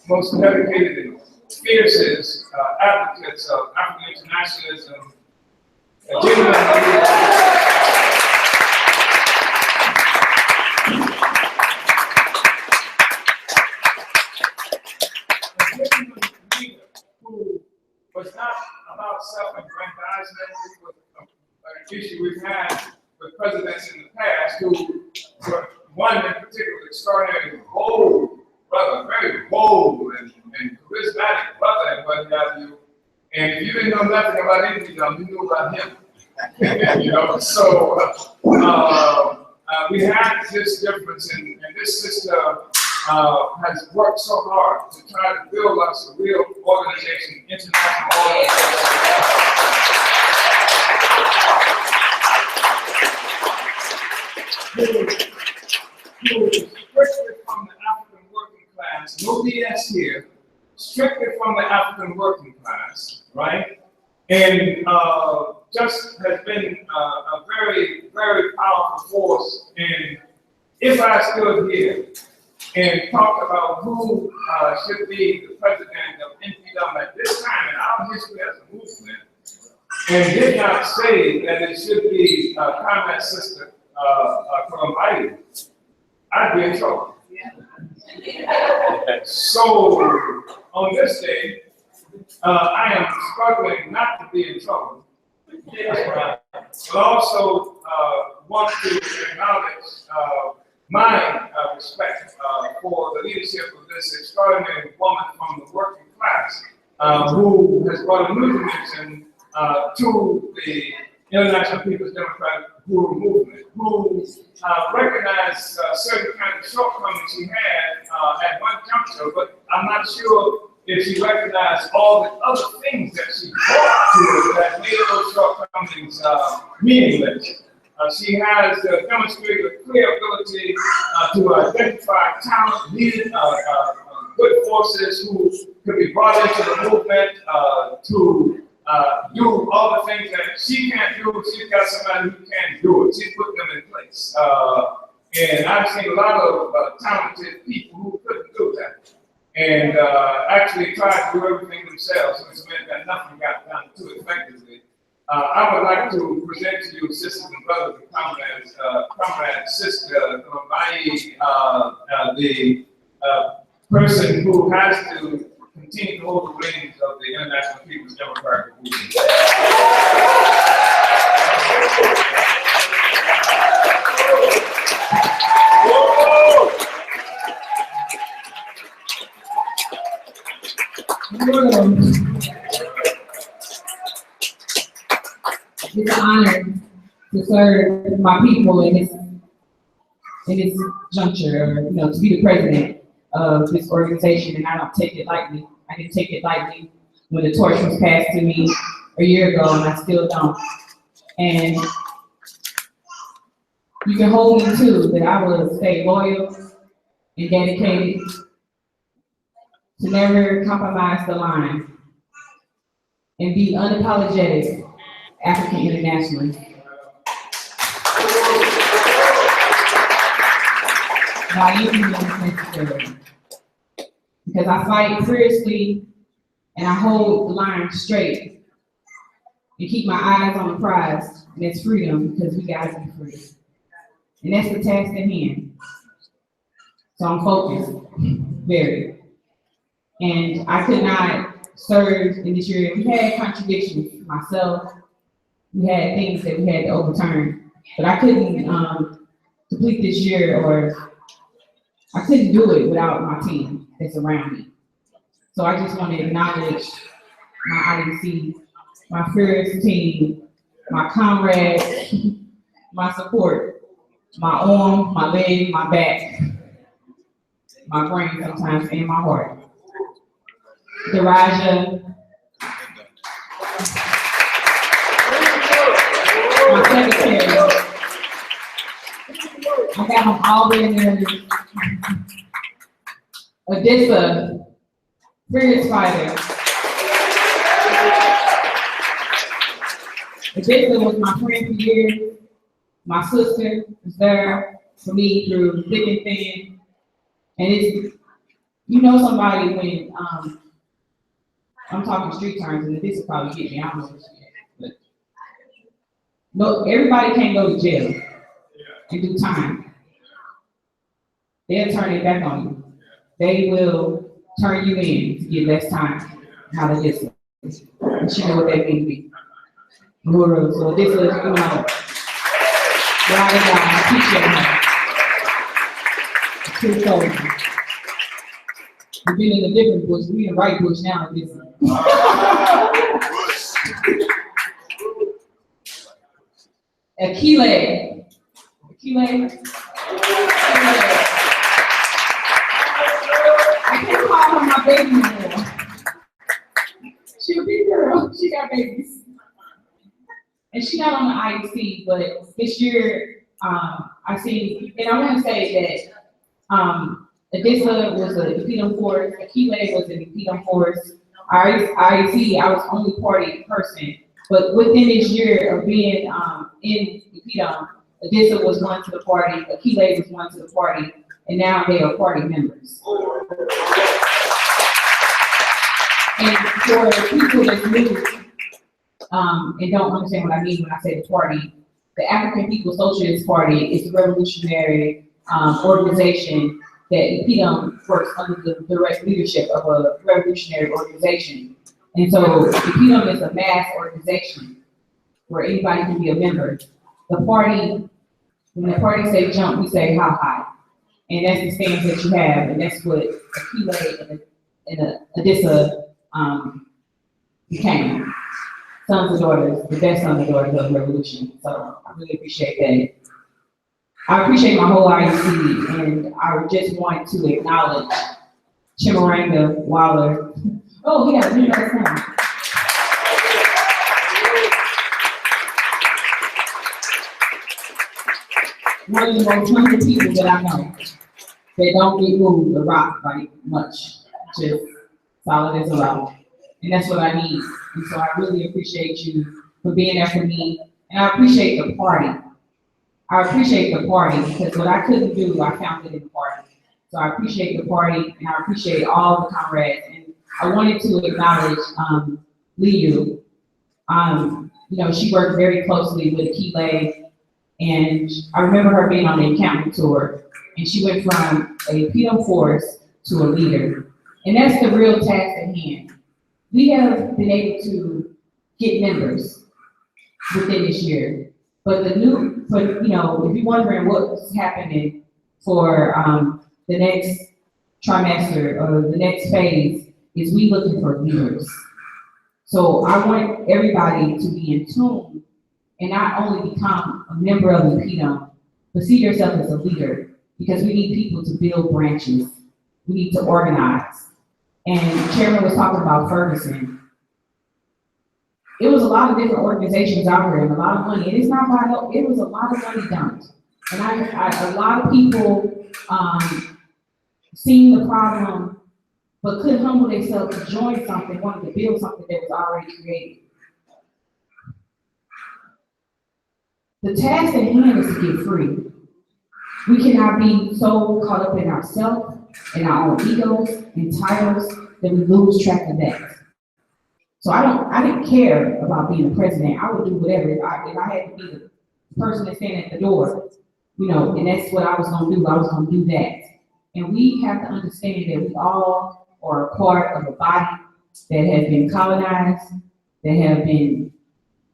most dedicated and fiercest advocates of African internationalism. Who was not about self-aggrandizement, which was an issue we've had with presidents in the past who were one in particular extraordinarily bold brother, very bold and charismatic brother and what have you. And if you didn't know nothing about InPDUM, you knew about him. So we had this difference, and this sister has worked so hard to try to build us a real organization, international organization. Who strictly from the African working class, no BS here, strictly from the African working class, right? And just has been a very, very powerful force. And if I stood here and talked about who should be the president of InPDUM at this time in our history as a movement, and did not say that it should be Comrade Sister Columbine, I'd be in trouble. So on this day, I am struggling not to be in trouble, but also want to acknowledge my respect for the leadership of this extraordinary woman from the working class, who has brought a new dimension to the International People's Democratic movement, who recognized certain kind of shortcomings she had at one juncture, but I'm not sure if she recognized all the other things that she brought to it that made those shortcomings meaningless. She has demonstrated a clear ability to identify talent, lead good forces who could be brought into the movement to do all the things that she can't do. She's got somebody who can do it. She's put them in place. And I've seen a lot of talented people who couldn't do that. And actually tried to do everything themselves, which meant that nothing got done too effectively. I would like to present to you, sisters and brothers and comrades, comrade sister Columbine, the person who has to continue to hold the reins of the International People's Democratic Movement. It's an honor to serve my people in this juncture, to be the president of this organization, and I don't take it lightly. I didn't take it lightly when the torch was passed to me a year ago, and I still don't. And you can hold me too that I will stay loyal and dedicated to never compromise the line and be unapologetic African internationalist. By any means necessary. Because I fight fiercely and I hold the line straight and keep my eyes on the prize, and that's freedom, because we gotta be free. And that's the task at hand. So I'm focused, very. And I could not serve in this year. We had contradictions myself. We had things that we had to overturn, but I couldn't complete this year, or I couldn't do it without my team that's around me. So I just want to acknowledge my IEC, my fearless team, my comrades, my support, my arm, my leg, my back, my brain sometimes, and my heart. Daraja, my secretary. I got them all in there. Odessa, fearless fighter. Odessa was my friend for years. My sister was there for me through thick and thin. And it's, you know somebody when, I'm talking street terms, and this will probably get me, I don't know what she is, but no, everybody can't go to jail and do time. They'll turn it back on you. They will turn you in to get less time out of this. And she know what that means to me. So this is, you know, I appreciate her. True soldier. We've been in a different bush. We in the right bush now. This Akile. I can't call her my baby anymore. She a big girl. She got babies. And she's not on the IEC, but this year, I see, and I want to say that Odessa was a impedum force, Akile was an impedum force. IEC, I was only party person, but within this year of being in impedum, Odessa was one to the party, Akile was one to the party, and now they are party members. And for people that's new, and don't understand what I mean when I say the party, the African People's Socialist Party is a revolutionary organization that InPDUM works under the direct leadership of a revolutionary organization. And so InPDUM is a mass organization where anybody can be a member. The party, when the party say jump, we say how high. And that's the stance that you have, and that's what Akile and Odessa became. Sons and daughters, the best sons and daughters of the revolution. So I really appreciate that. I appreciate my whole IEC, and I just want to acknowledge Chimaranga Waller. Oh, yeah, you know his name. One of the most humble people that I know. They don't get moved or rocked by much, just solid as a rock. And that's what I need. And so I really appreciate you for being there for me. And I appreciate the party. I appreciate the party because what I couldn't do, I found it in the party. So I appreciate the party and I appreciate all the comrades. And I wanted to acknowledge Liu. You know, she worked very closely with Akile, and I remember her being on the encampment tour, and she went from a PO force to a leader. And that's the real task at hand. We have been able to get members within this year, but you know, if you're wondering what's happening for the next trimester or the next phase, is we looking for leaders. So I want everybody to be in tune and not only become a member of the InPDUM, but see yourself as a leader, because we need people to build branches. We need to organize. And the chairman was talking about Ferguson. It was a lot of different organizations out there and a lot of money. And it's not by help, it was a lot of money dumped. And a lot of people seen the problem, but couldn't humble themselves to join something, wanted to build something that was already created. The task at hand is to get free. We cannot be so caught up in ourselves and our own egos and titles that we lose track of that. So I didn't care about being the president. I would do whatever. If I had to be the person that's standing at the door, you know, and that's what I was gonna do. I was gonna do that. And we have to understand that we all are a part of a body that has been colonized, that have been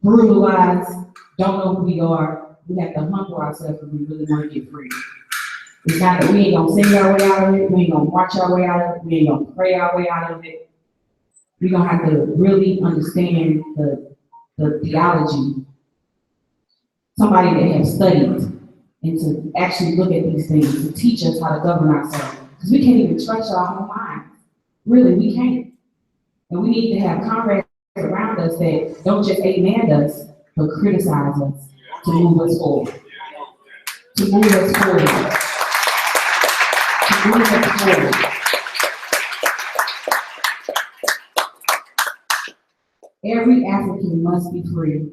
brutalized, don't know who we are. We have to humble ourselves if we really want to get free. It's not that we ain't gonna sing our way out of it, we ain't gonna march our way out of it, we ain't gonna pray our way out of it. We're gonna have to really understand the theology. Somebody that has studied and to actually look at these things, to teach us how to govern ourselves. Because we can't even trust our own minds. Really, we can't. And we need to have comrades around us that don't just amen us, but criticize us to move us forward. To move us forward. To move us forward. Every African must be free.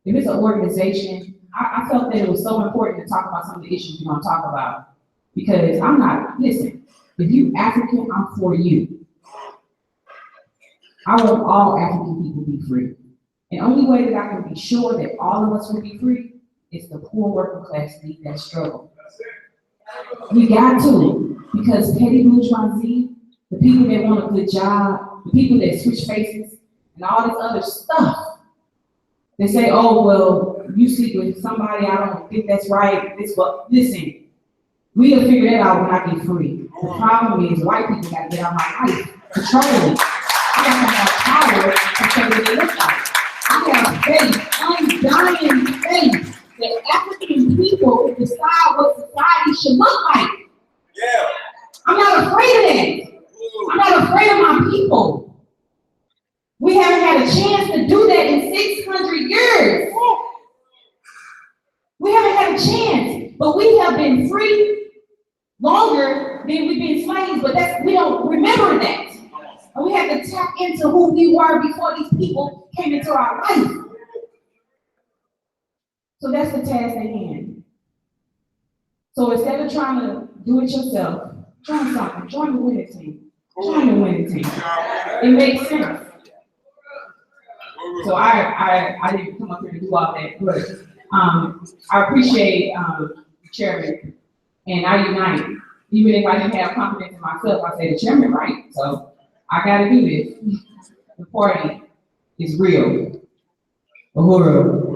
If it's an organization, I felt that it was so important to talk about some of the issues we're gonna talk about. Because I'm not, listen, if you African, I'm for you. I want all African people to be free. And the only way that I can be sure that all of us will be free is the poor working class lead that struggle. We got to, because petty bourgeoisie, the people that want a good job, the people that switch faces, and all this other stuff, they say, oh, well, you sleep with somebody, I don't think that's right. Listen, we'll figure that out when I get free. The problem is white people got to get out of my life, control me. I got to have power to say what it looks like. I have faith, undying faith, that African people decide what society should look like. Yeah. I'm not afraid of that. I'm not afraid of my people. We haven't had a chance to do that in 600 years. We haven't had a chance, but we have been free longer than we've been slaves, but we don't remember that. And we have to tap into who we were before these people came into our life. So that's the task at hand. So instead of trying to do it yourself, join something, join the winning team. Join the winning team. It makes sense. So I didn't come up here to do all that, but I appreciate the chairman, and I unite. Even if I didn't have confidence in myself, I say the chairman right, so I gotta do this. The party is real. Uhuru.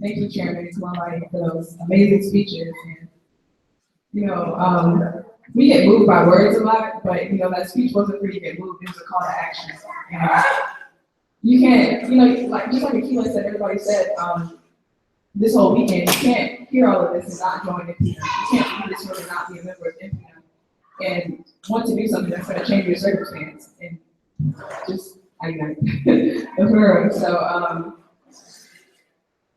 Thank you, Chairman Mustafa, for those amazing speeches. And, we get moved by words a lot, but that speech wasn't for you to get moved. It was a call to action. You can't, like just like Akila said, everybody said this whole weekend, you can't hear all of this and not join InPDUM. You can't do this room and not be a member of InPDUM and want to do something that's going to change your circumstance. And just So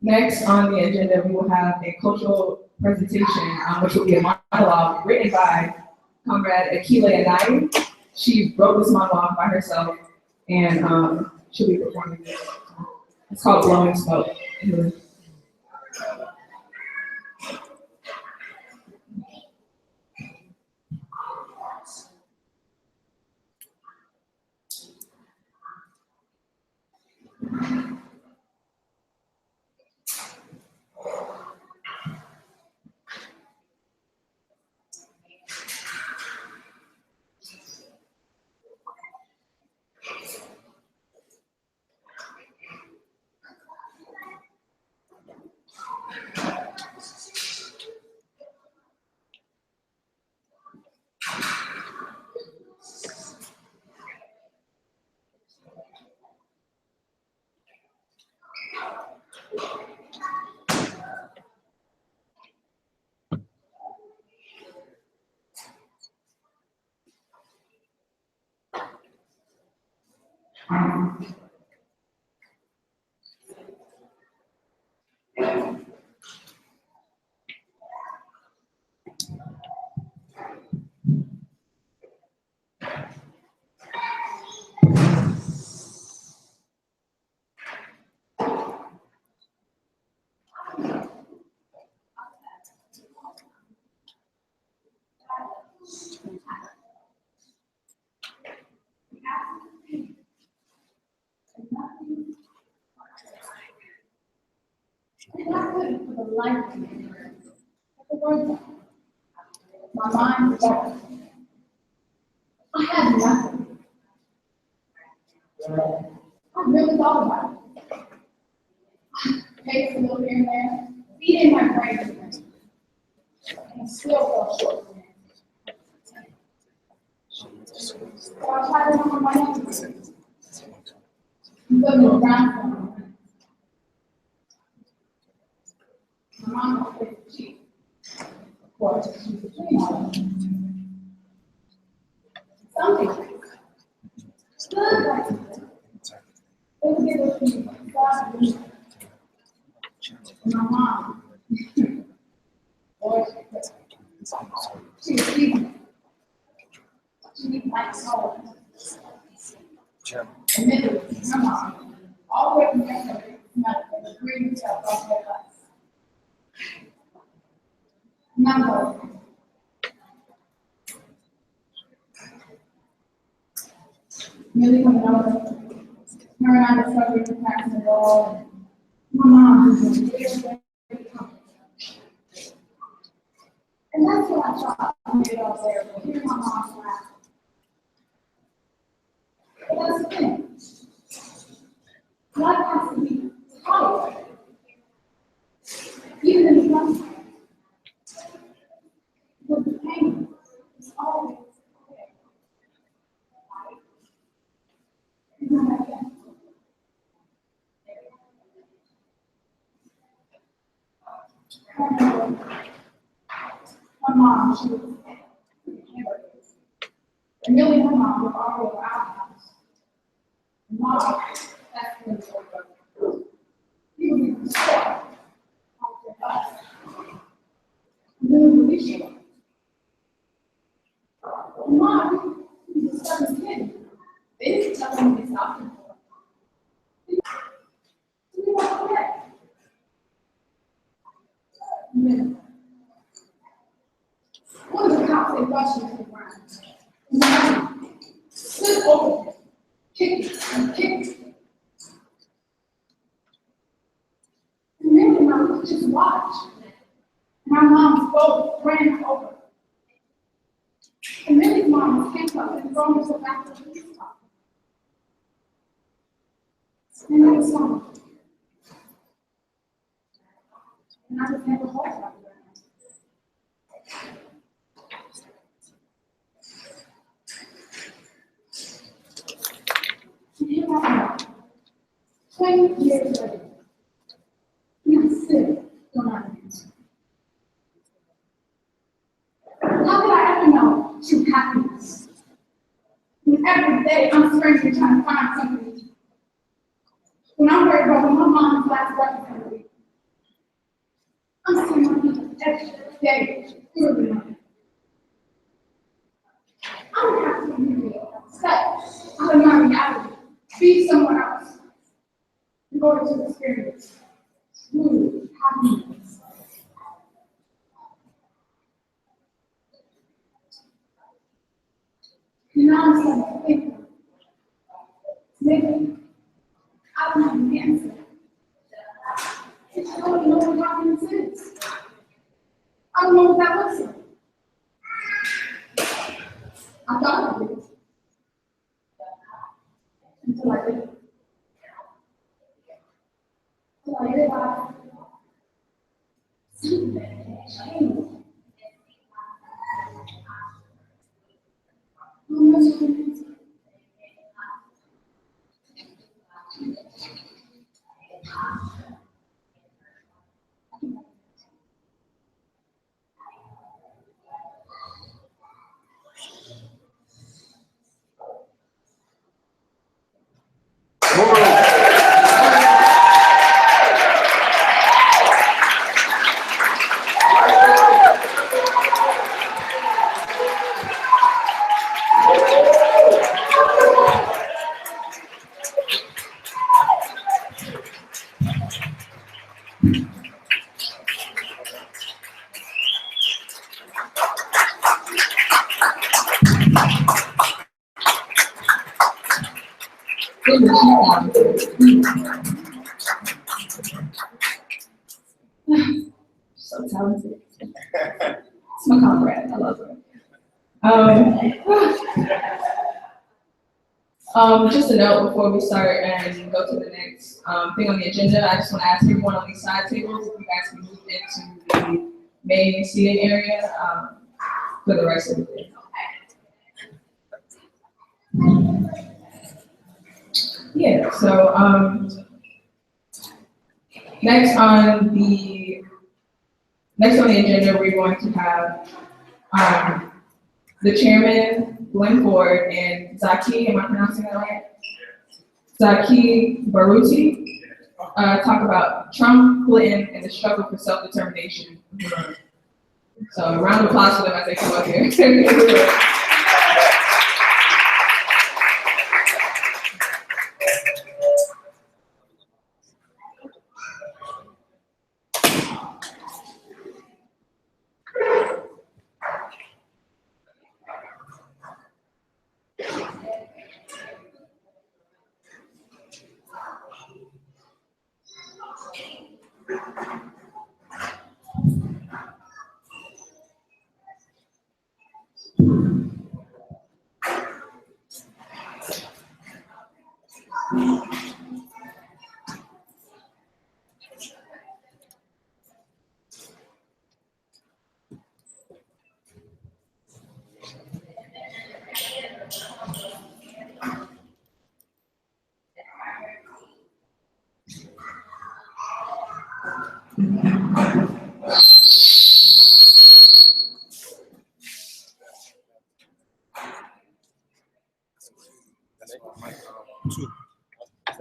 next on the agenda, we will have a cultural presentation, which will be a monologue written by Comrade Akila Anayi. She wrote this monologue by herself, and she'll be performing this. It's called Blowing Smoke. couldn't for the life of me get the words out. My mind was dark. I had nothing. I really thought about it. I paced a little here and there, feeding my brain with things, and still fell short from it. So I tried to remember my own. Put me around for me. My mom was pretty cheap. Of course, she was between all of them. Something good like that. They would give us me God and my mom. Boy, she was sleeping. She didn't like salt. And then it was my mom. All the way from there, the green stuff off their glass. Number. Really coming over. Her and I discovered the cracks in the wall. My mom was very, very comfortable. And that's what I thought I made out there, but hearing my mom laugh. But that's the thing. Life has to be tolerable. Even in the sunshine. But the pain is always there. Isn't that right? My mom, she was and really her mom was all over our house. Mom, that's when it's over. You would be stuck after us. And then we would issue. Mom, he was 17. They didn't tell him to stop him. We walked away. Yeah. One of the cops, they rushed into the ground. And stood over him, kicked and kicked. And Mary and I could just watch. And our moms both ran over. And Mary's mom was handcuffed and thrown into the back of the police car. And I was gone. And I just never heard about it. And here I am, 20 years later, and I still don't understand. How could I ever know true happiness? When every day I'm scrambling trying to find something to do. When I'm worried about when my mom's last breakfast in the week. I'm seeing my people every day through the night. I don't have to be step out of my reality, be someone else, in order to experience true happiness. And now I'm starting to think, maybe I don't have the answer. I don't know what happiness is. I don't know what that looks like. I thought I did. Until I did. Until I realized something had changed. talented. It's my comrade, I love her. Just a note before we start and go to the next thing on the agenda, I just want to ask everyone on these side tables if you guys can move into the main seating area for the rest of the day. Yeah, so next on the agenda, we're going to have the chairman, Glenn Ford, and Zaki, am I pronouncing that right? Zaki Baruti, talk about Trump, Clinton, and the struggle for self-determination. So a round of applause for them as they come up here.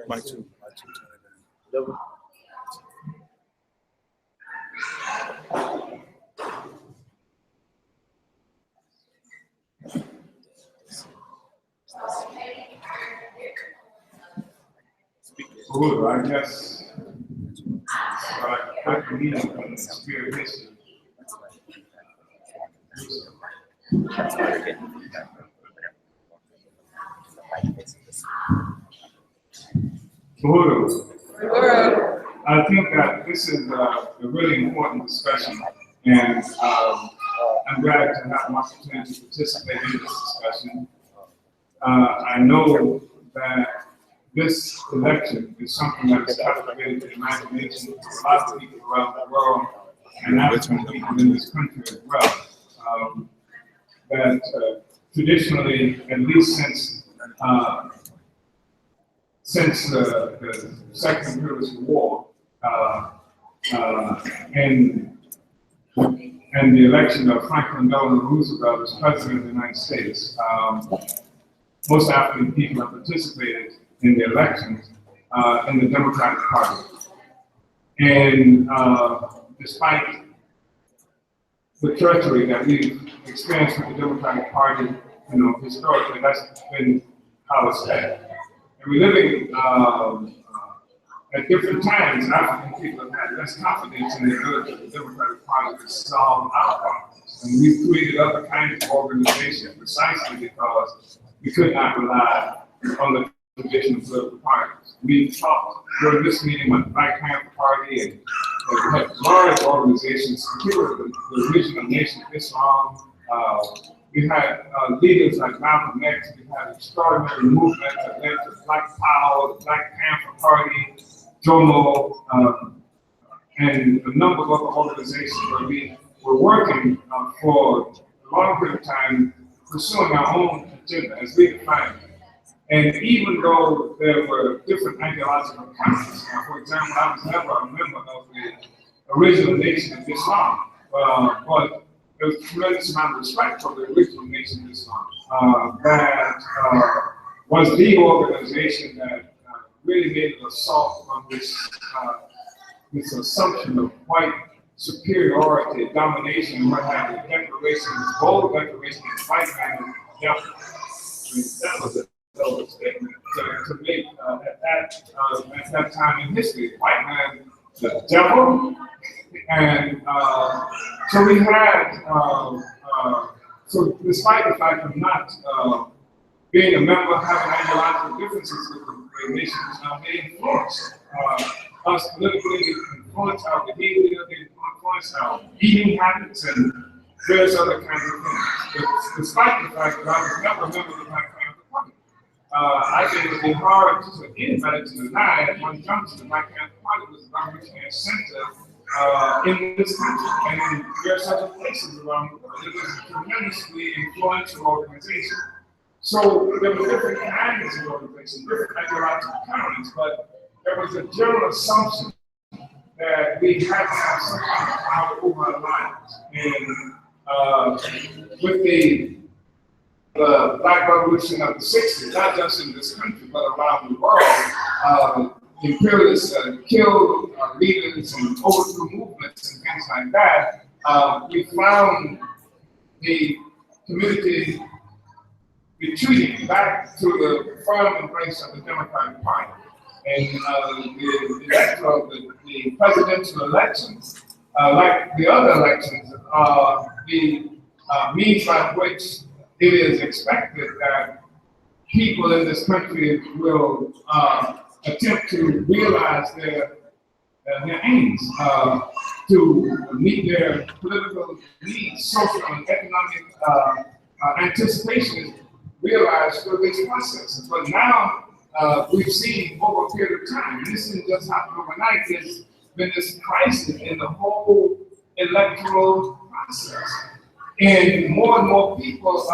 Mic two. Well, I guess I believe in the spirit of history. I think that this is a really important discussion, and I'm glad to have an opportunity to participate in this discussion. I know that this election is something that has captivated the imagination of a lot of people around the world, and African people in this country as well. That traditionally, at least since the Second Imperialist War and the election of Franklin Delano Roosevelt as President of the United States, most African people have participated in the elections in the Democratic Party. And despite the treachery that we've experienced with the Democratic Party, historically, that's been how it's been. And we're living at different times, African people have had less confidence in the ability of the Democratic Party to solve our problems. And we've created other kinds of organizations precisely because we could not rely on the traditional political parties. We talked during this meeting with the Black Panther Party, and we had large organizations, particularly the Regional Nation of Islam. We had leaders like Malcolm X. We had extraordinary movements that led to Black Power, the Black Panther Party, JOMO, and a number of other organizations where we were working for a long period of time, pursuing our own agenda as we defined it. And even though there were different ideological camps, for example, I was never a member of the Original Nation of Islam, but there was a tremendous amount of respect for the Original Nation of Islam. That was the organization that really made an assault on this assumption of white superiority, domination, and what have you. Declarations, bold declarations, white man is the devil. I mean, that was a double statement to make at that time in history. White man, the devil. And so we had, so despite the fact of not being a member, having ideological differences with the nations, they influenced us politically, they influenced our behavior, they influenced influence our eating habits and various other kinds of things. Despite the fact that I was never a member of the Black Panther Party. I think it would be hard for anybody to deny at one juncture the Black Panther Party was the revolutionary center in this country and in various other places around the world. It was a tremendously influential organization. So there were different kinds of organizations, different ideological currents, but there was a general assumption that we had to have some kind of power over our lives. And with the Black Revolution of the 60s, not just in this country, but around the world, imperialists killed leaders and overthrew movements and things like that. We found the community retreating back to the firm embrace of the Democratic Party. And the electoral, the presidential elections, like the other elections, are the means by which it is expected that people in this country will attempt to realize their aims, to meet their political needs, social and economic anticipation is realized through these processes. But now we've seen over a period of time, and this didn't just happen overnight, there's been this crisis in the whole electoral process. And more people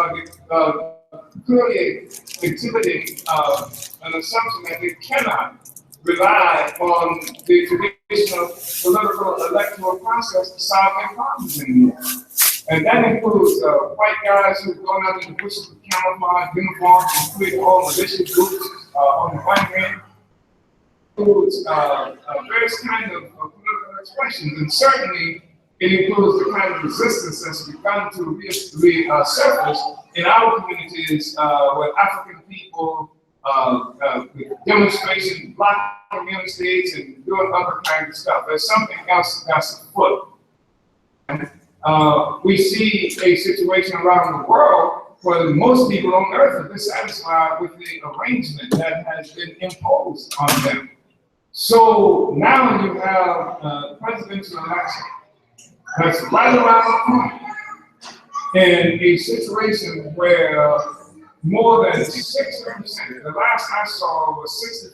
are clearly exhibiting an assumption that they cannot rely on the traditional political electoral process to solve their problems anymore. And that includes white guys who've gone out in the bushes with camouflage uniforms and create all militia groups on the one hand. It includes various kinds of political expressions, and certainly it includes the kind of resistance that's begun to resurface in our communities with African people, with demonstrations, blocking the United States, and doing other kinds of stuff. There's something else that's afoot. We see a situation around the world where most people on earth are dissatisfied with the arrangement that has been imposed on them. So now you have a presidential election that's right around the corner, and a situation where more than 60%, the last I saw was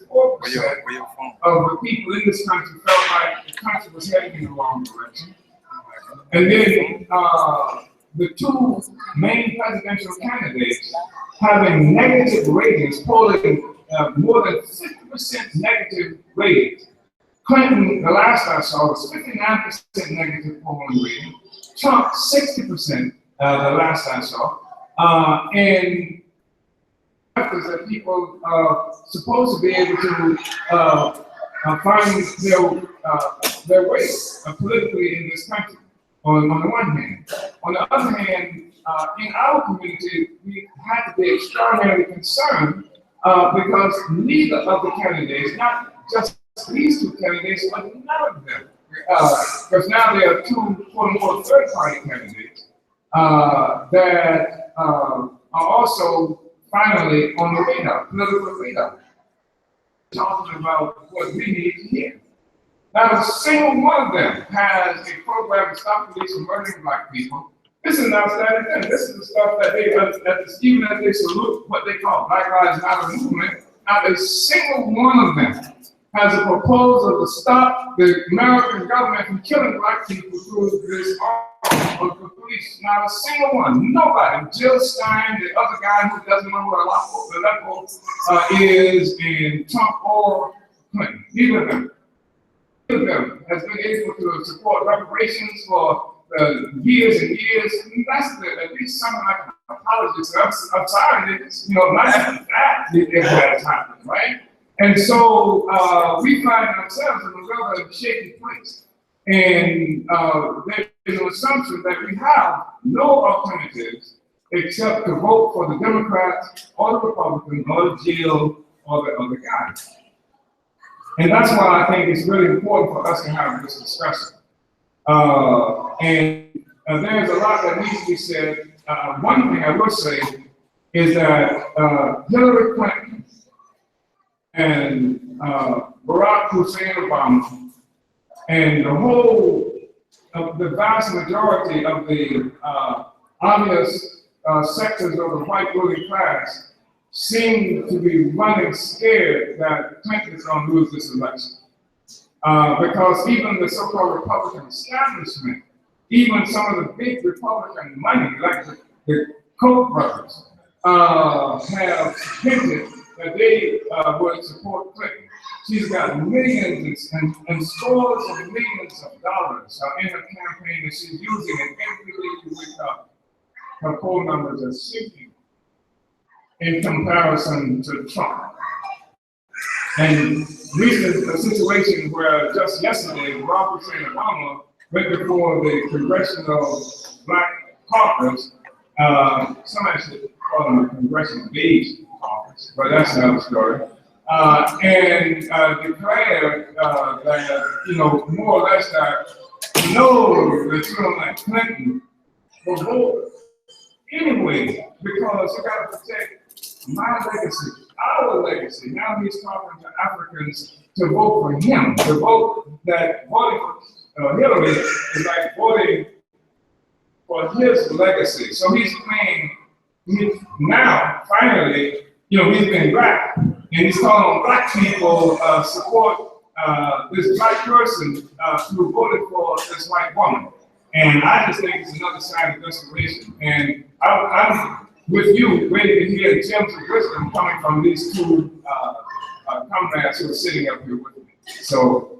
64% of the people in this country felt like the country was heading in the wrong direction. And then the two main presidential candidates having negative ratings, polling more than 50% negative ratings. Clinton, the last I saw, was 59% negative polling rating. Trump, 60%, the last I saw. And that people are supposed to be able to find their way politically in this country, on the one hand. On the other hand, in our community, we have to be extraordinarily concerned because neither of the candidates, not just these two candidates, but none of them, because now there are two quote-unquote third-party candidates that are also finally on the radar, political radar, talking about what we need to hear. Not a single one of them has a program to stop police from murdering Black people. This is an outstanding thing. This is the stuff that they, even as they salute what they call Black Lives Matter movement, not a single one of them has a proposal to stop the American government from killing Black people through this arm of the police. Not a single one. Nobody. Jill Stein, the other guy who doesn't know what Electoral is, and Trump or Clinton. Neither of them. Neither of them has been able to support reparations for years and years. That's at least something like an apology. So I'm sorry, not even that it has happened, right? And so we find ourselves in a rather shaky place. And there's an assumption that we have no alternatives except to vote for the Democrats or the Republicans or Jill or the other guys. And that's why I think it's really important for us to have this discussion. And there's a lot that needs to be said. One thing I will say is that Hillary Clinton and Barack Hussein Obama and the whole the vast majority of the obvious sectors of the white ruling class seem to be running scared that Clinton is going to lose this election. Because even the so-called Republican establishment, even some of the big Republican money, like the Koch brothers, have hinted that they would support Clinton. She's got millions and scores of millions of dollars in her campaign that she's using, and every day you wake up, her poll numbers are sinking in comparison to Trump. And recently, a situation where just yesterday, Barack Hussein Obama went before the Congressional Black Caucus, some actually call them the Congressional Beige Caucus, but that's another story, and declared that, you know, more or less that no, that someone like Clinton will vote anyway, because you got to protect my legacy, our legacy. Now he's talking to Africans to vote for him, to vote that voting for Hillary is like voting for his legacy. So he's playing, now, finally, you know, he's been black, and he's calling on black people support this black person who voted for this white woman. And I just think it's another sign of desperation. And I'm with you, ready to hear gems of wisdom coming from these two comrades who are sitting up here with me. So,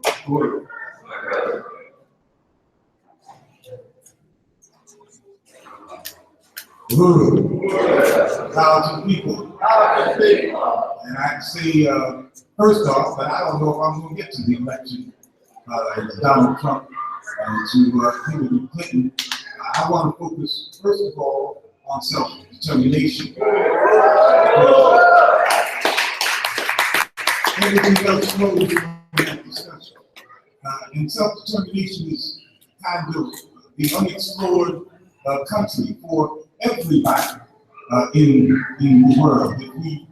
Powerful people. And I can say, first off, that I don't know if I'm going to get to the election, Donald Trump to Hillary Clinton. I want to focus, first of all, on self-determination. Everything else flows from that discussion. And self-determination is kind of the unexplored country for everybody in the world. If we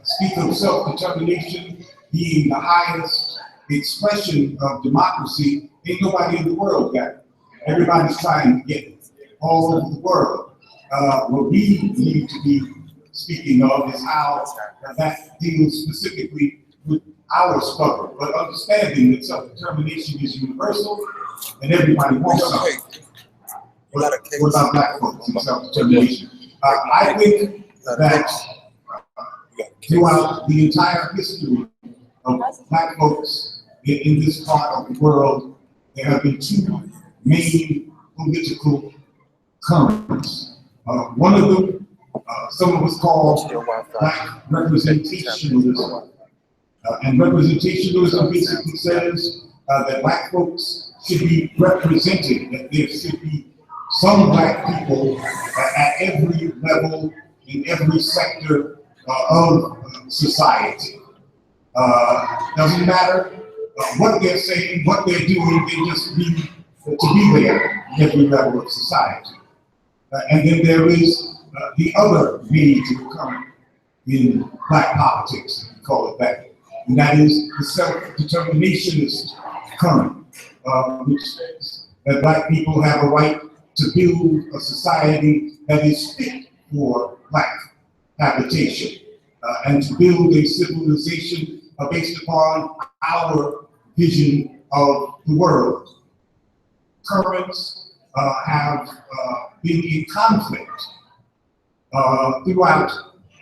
speak of self-determination being the highest expression of democracy, ain't nobody in the world got it. Everybody's trying to get it all over the world. What we need to be speaking of is how that deals specifically with our struggle, but understanding that self-determination is universal and everybody wants something. What about black folks and self-determination? I think that throughout the entire history of black folks in this part of the world, there have been two main political currents. One of them, some of us call black representationalism. And representationalism basically says that black folks should be represented, that there should be some black people at every level, in every sector of society. Doesn't matter what they're saying, what they're doing, they just need to be there at every level of society. And then there is the other major current in black politics, we call it that, and that is the self-determinationist current, which says that black people have a right to build a society that is fit for black habitation, and to build a civilization based upon our vision of the world. Currents have been in conflict throughout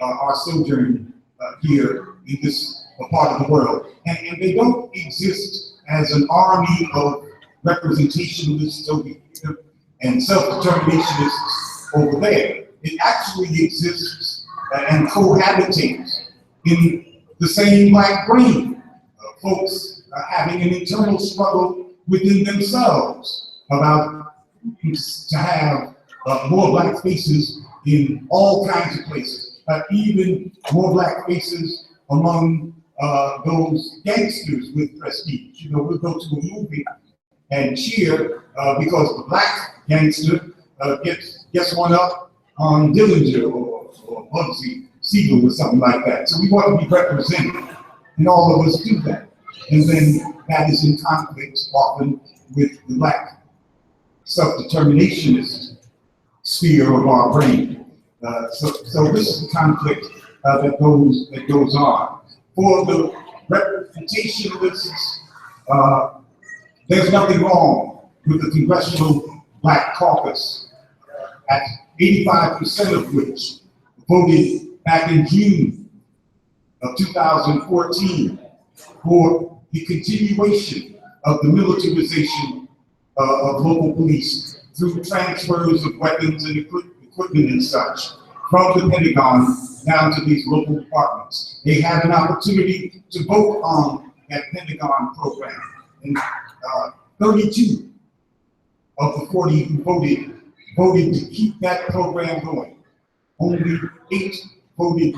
our sojourn here in this part of the world. And they don't exist as an army of representationalists over here and self-determinationists over there. It actually exists and cohabitates in the same black brain. Folks having an internal struggle within themselves about to have more black faces in all kinds of places, even more black faces among those gangsters with prestige. You know, we'll go to a movie and cheer because the black gangster gets one up on Dillinger or Bugsy Siegel or something like that. So we want to be represented, and all of us do that. And then that is in conflict often with the black self-determinationist sphere of our brain. So this is the conflict that goes on. For the representationalists, there's nothing wrong with the Congressional Black Caucus, at 85% of which voted back in June of 2014 for the continuation of the militarization of local police through transfers of weapons and equipment and such from the Pentagon down to these local departments. They had an opportunity to vote on that Pentagon program, and 32 of the 40 who voted to keep that program going. Only 8 voted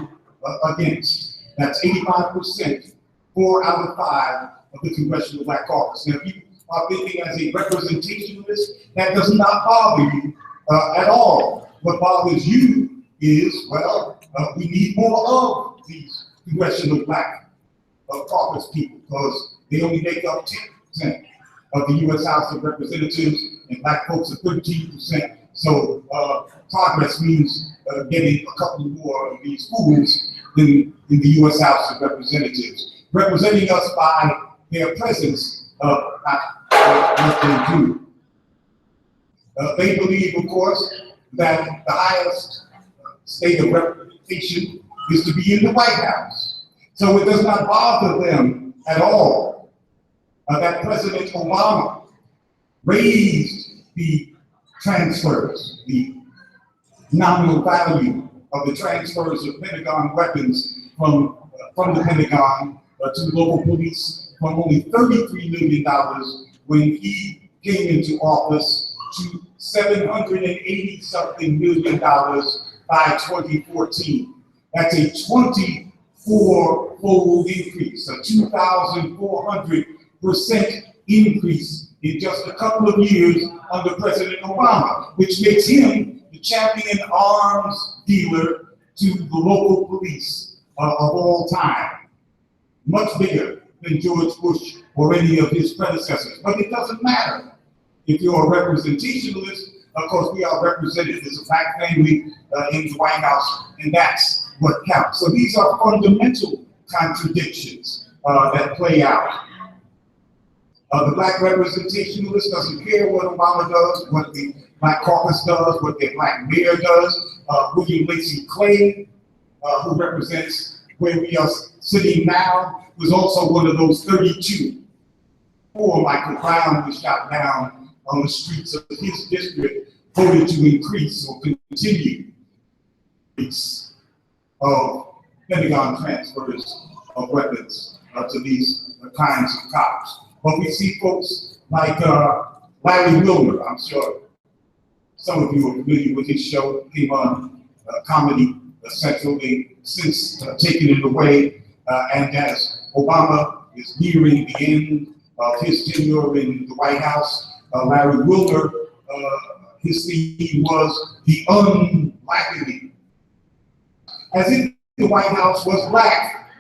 against. That's 85%, 4 out of 5 of the Congressional Black Caucus. Now, if you are thinking as a representationalist, that does not bother you at all. What bothers you is, well, we need more of these Congressional Black Caucus people, because they only make up 10% of the U.S. House of Representatives, and Black folks are 13%. So progress means getting a couple more of these fools in the U.S. House of Representatives, representing us by their presence of what they do. They believe, of course, that the highest state of representation is to be in the White House. So it does not bother them at all that President Obama raised the transfers, the nominal value of the transfers of Pentagon weapons from the Pentagon to local police from only $33 million when he came into office to $780-something million by 2014. That's a 24-fold increase, a 2,400% increase in just a couple of years under President Obama, which makes him the champion arms dealer to the local police of all time. Much bigger than George Bush or any of his predecessors. But it doesn't matter. If you're a representationalist, of course, we are represented as a Black family in the White House, and that's what counts. So these are fundamental contradictions that play out. The Black representationalist doesn't care what Obama does, what the Black Caucus does, what their Black mayor does. William Lacy Clay, who represents where we are sitting now, was also one of those 32. Before Michael Brown was shot down on the streets of his district, voted to increase or continue increase of Pentagon transfers of weapons to these kinds of cops. But we see folks like Larry Wilmer. I'm sure some of you are familiar with his show. Came on Comedy Central. They've since taken it away. And as Obama is nearing the end of his tenure in the White House, Larry Wilmer, his theme was the unblackening. As if the White House was black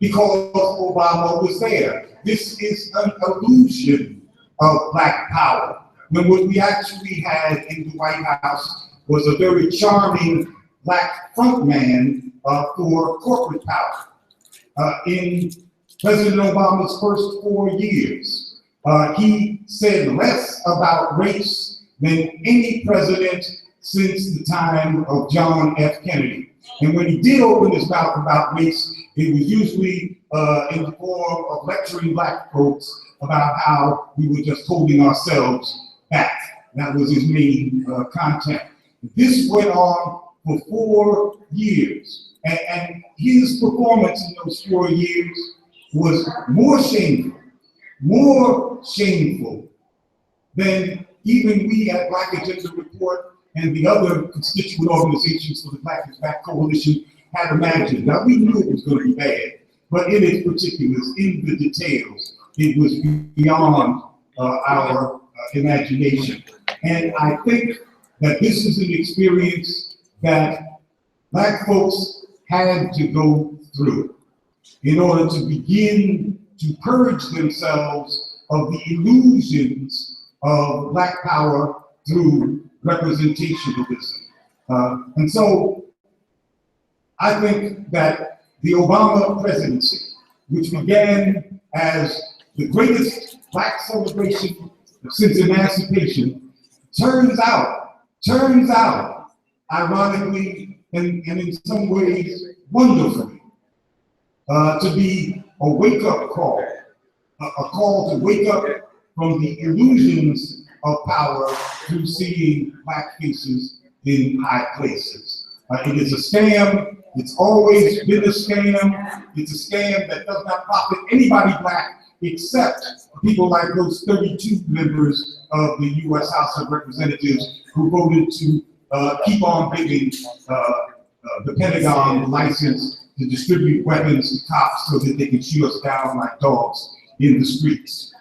because Obama was there. This is an illusion of Black power, when what we actually had in the White House was a very charming Black frontman for corporate power. In President Obama's first 4 years, he said less about race than any president since the time of John F. Kennedy. And when he did open his mouth about race, it was usually in the form of lecturing Black folks about how we were just holding ourselves back. That was his main content. This went on for 4 years. And his performance in those 4 years was more shameful than even we at Black Agenda Report and the other constituent organizations for the Black is Back Coalition had imagined. Now, we knew it was going to be bad, but in its particulars, in the details, it was beyond our imagination. And I think that this is an experience that Black folks had to go through in order to begin to purge themselves of the illusions of Black power through representationalism. And so I think that the Obama presidency, which began as the greatest Black celebration since emancipation, turns out, ironically and in some ways wonderfully, to be a wake-up call, a call to wake up from the illusions of power through seeing Black faces in high places. It is a scam. It's always been a scam. It's a scam that does not profit anybody Black except people like those 32 members of the U.S. House of Representatives who voted to keep on giving the Pentagon the license to distribute weapons to cops so that they can shoot us down like dogs in the streets.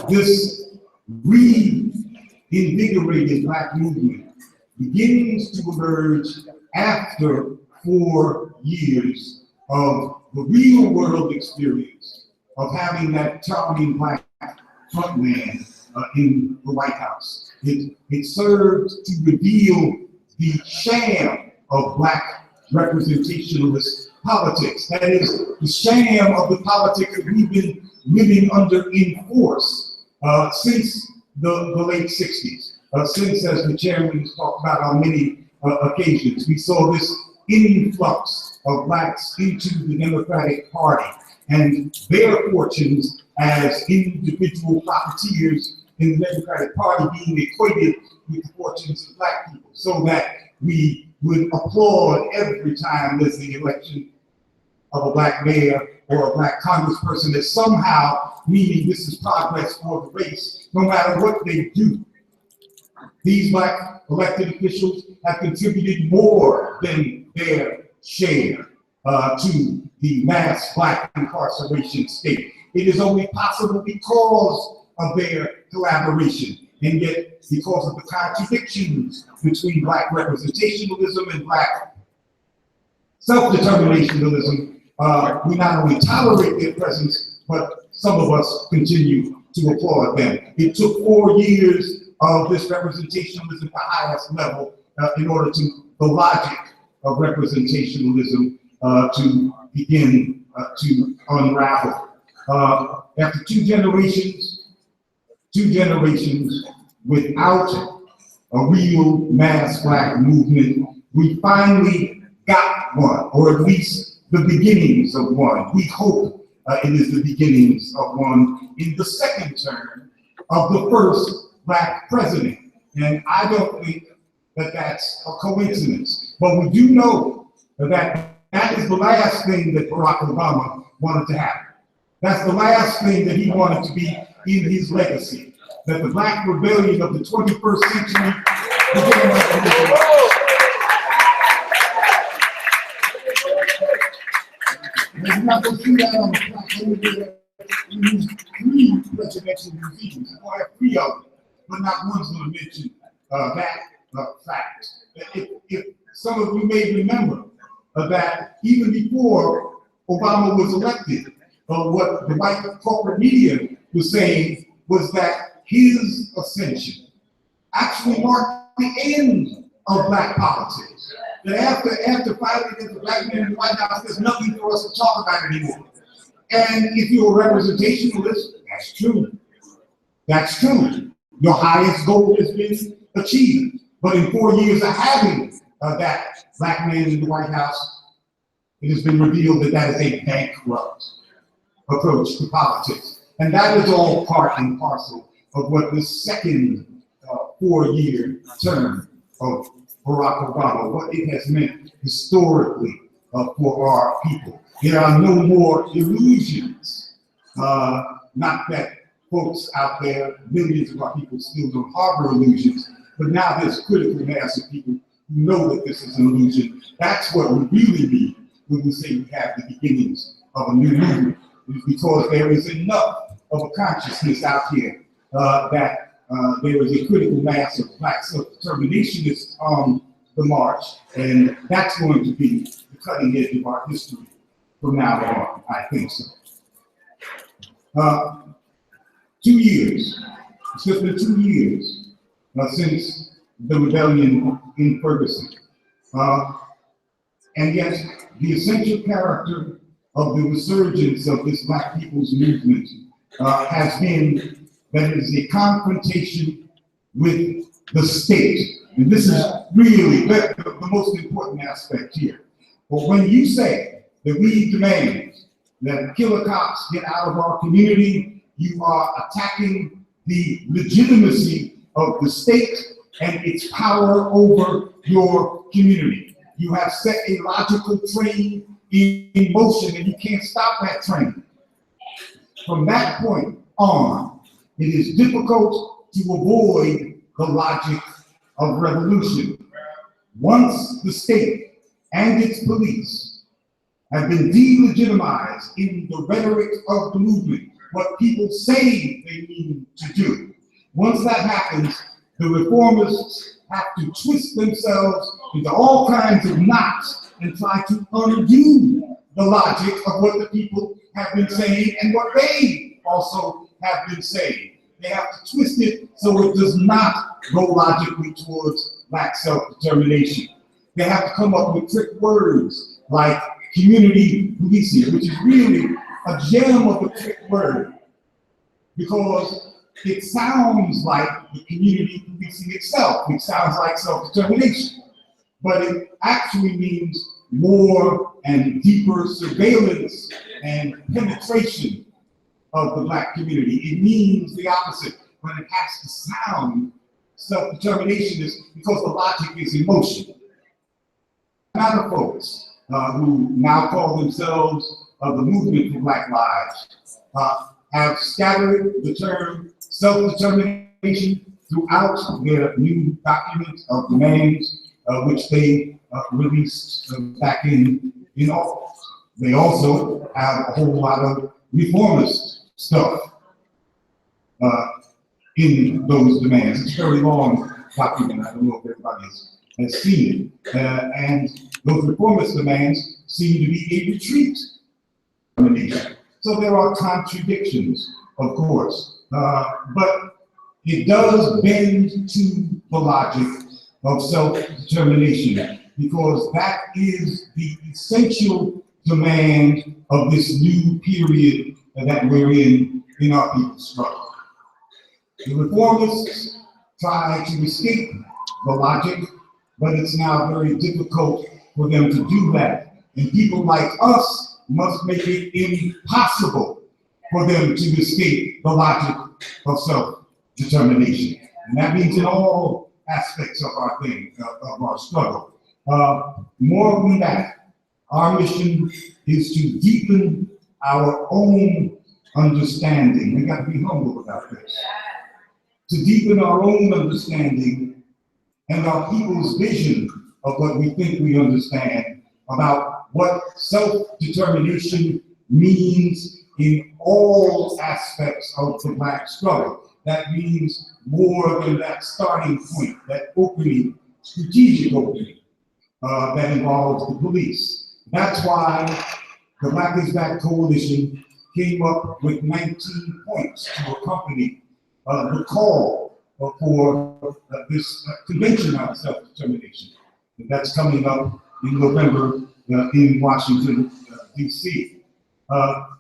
This reinvigorated Black movement begins to emerge after 4 years of the real world experience of having that charming Black frontman in the White House. It served to reveal the sham of Black representationalist politics. That is, the sham of the politics that we've been living under in force since the late 60s. Since, as the chairman has talked about on many occasions, we saw this influx of Blacks into the Democratic Party and their fortunes as individual profiteers in the Democratic Party being equated with the fortunes of Black people, so that we would applaud every time there's the election of a Black mayor or a Black congressperson as somehow meaning this is progress for the race, no matter what they do. These Black elected officials have contributed more than their share to the mass Black incarceration state. It is only possible because of their collaboration, and yet because of the contradictions between Black representationalism and Black self-determinationalism, we not only tolerate their presence, but some of us continue to applaud them. It took 4 years of this representationalism at the highest level in order to the logic of representationalism to begin to unravel. After two generations without a real mass Black movement, we finally got one, or at least the beginnings of one. We hope it is the beginnings of one in the second term of the first Black president. And I don't think that that's a coincidence, but we do know that that is the last thing that Barack Obama wanted to happen. That's the last thing that he wanted to be in his legacy, that the Black rebellion of the 21st century began we're not going to see that on the Black movement. We use 3 presidential museums. We'll have 3 of them, but not one's going to mention that fact. If some of you may remember that even before Obama was elected, what the white corporate media was saying was that his ascension actually marked the end of Black politics. That after fighting against the Black men in the White House, there's nothing for us to talk about anymore. And if you're a representationalist, that's true. That's true. Your highest goal has been achieved. But in 4 years of having that Black man in the White House, it has been revealed that that is a bankrupt approach to politics. And that is all part and parcel of what the second 4-year term of Barack Obama, what it has meant historically for our people. There are no more illusions. Not that folks out there, millions of our people still don't harbor illusions, but now there's a critical mass of people who know that this is an illusion. That's what we really mean when we say we have the beginnings of a new movement. It's because there is enough of a consciousness out here that there is a critical mass of Black self-determinationists on the march, and that's going to be the cutting edge of our history from now on, I think so. 2 years, it's just been 2 years, since the rebellion in Ferguson. And yet, the essential character of the resurgence of this Black people's movement has been that it is a confrontation with the state. And this is really the most important aspect here. But when you say that we demand that killer cops get out of our community, you are attacking the legitimacy of the state and its power over your community. You have set a logical train in motion and you can't stop that train. From that point on, it is difficult to avoid the logic of revolution. Once the state and its police have been delegitimized in the rhetoric of the movement, what people say they need to do, once that happens, the reformists have to twist themselves into all kinds of knots and try to undo the logic of what the people have been saying and what they also have been saying. They have to twist it so it does not go logically towards Black self-determination. They have to come up with trick words like community policing, which is really a gem of a trick word, because it sounds like the community policing itself. It sounds like self-determination, but it actually means more and deeper surveillance and penetration of the Black community. It means the opposite, but it has to sound self-determination because the logic is emotion. Other folks who now call themselves the movement for Black Lives have scattered the term self-determination throughout their new document of demands, which they released back in August. They also have a whole lot of reformist stuff in those demands. It's a very long document. I don't know if everybody has seen it. And those reformist demands seem to be a retreat. So there are contradictions, of course, but it does bend to the logic of self-determination, because that is the essential demand of this new period that we're in our people's struggle. The reformists try to escape the logic, but it's now very difficult for them to do that. And people like us must make it impossible for them to escape the logic of self-determination. And that means in all aspects of our thing, of our struggle. More than that, our mission is to deepen our own understanding. We got to be humble about this. To deepen our own understanding and our people's vision of what we think we understand about what self-determination means in all aspects of the Black struggle. That means more than that starting point, that opening, strategic opening that involves the police. That's why the Black is Back Coalition came up with 19 points to accompany the call for this convention on self-determination. That's coming up in November in Washington, D.C.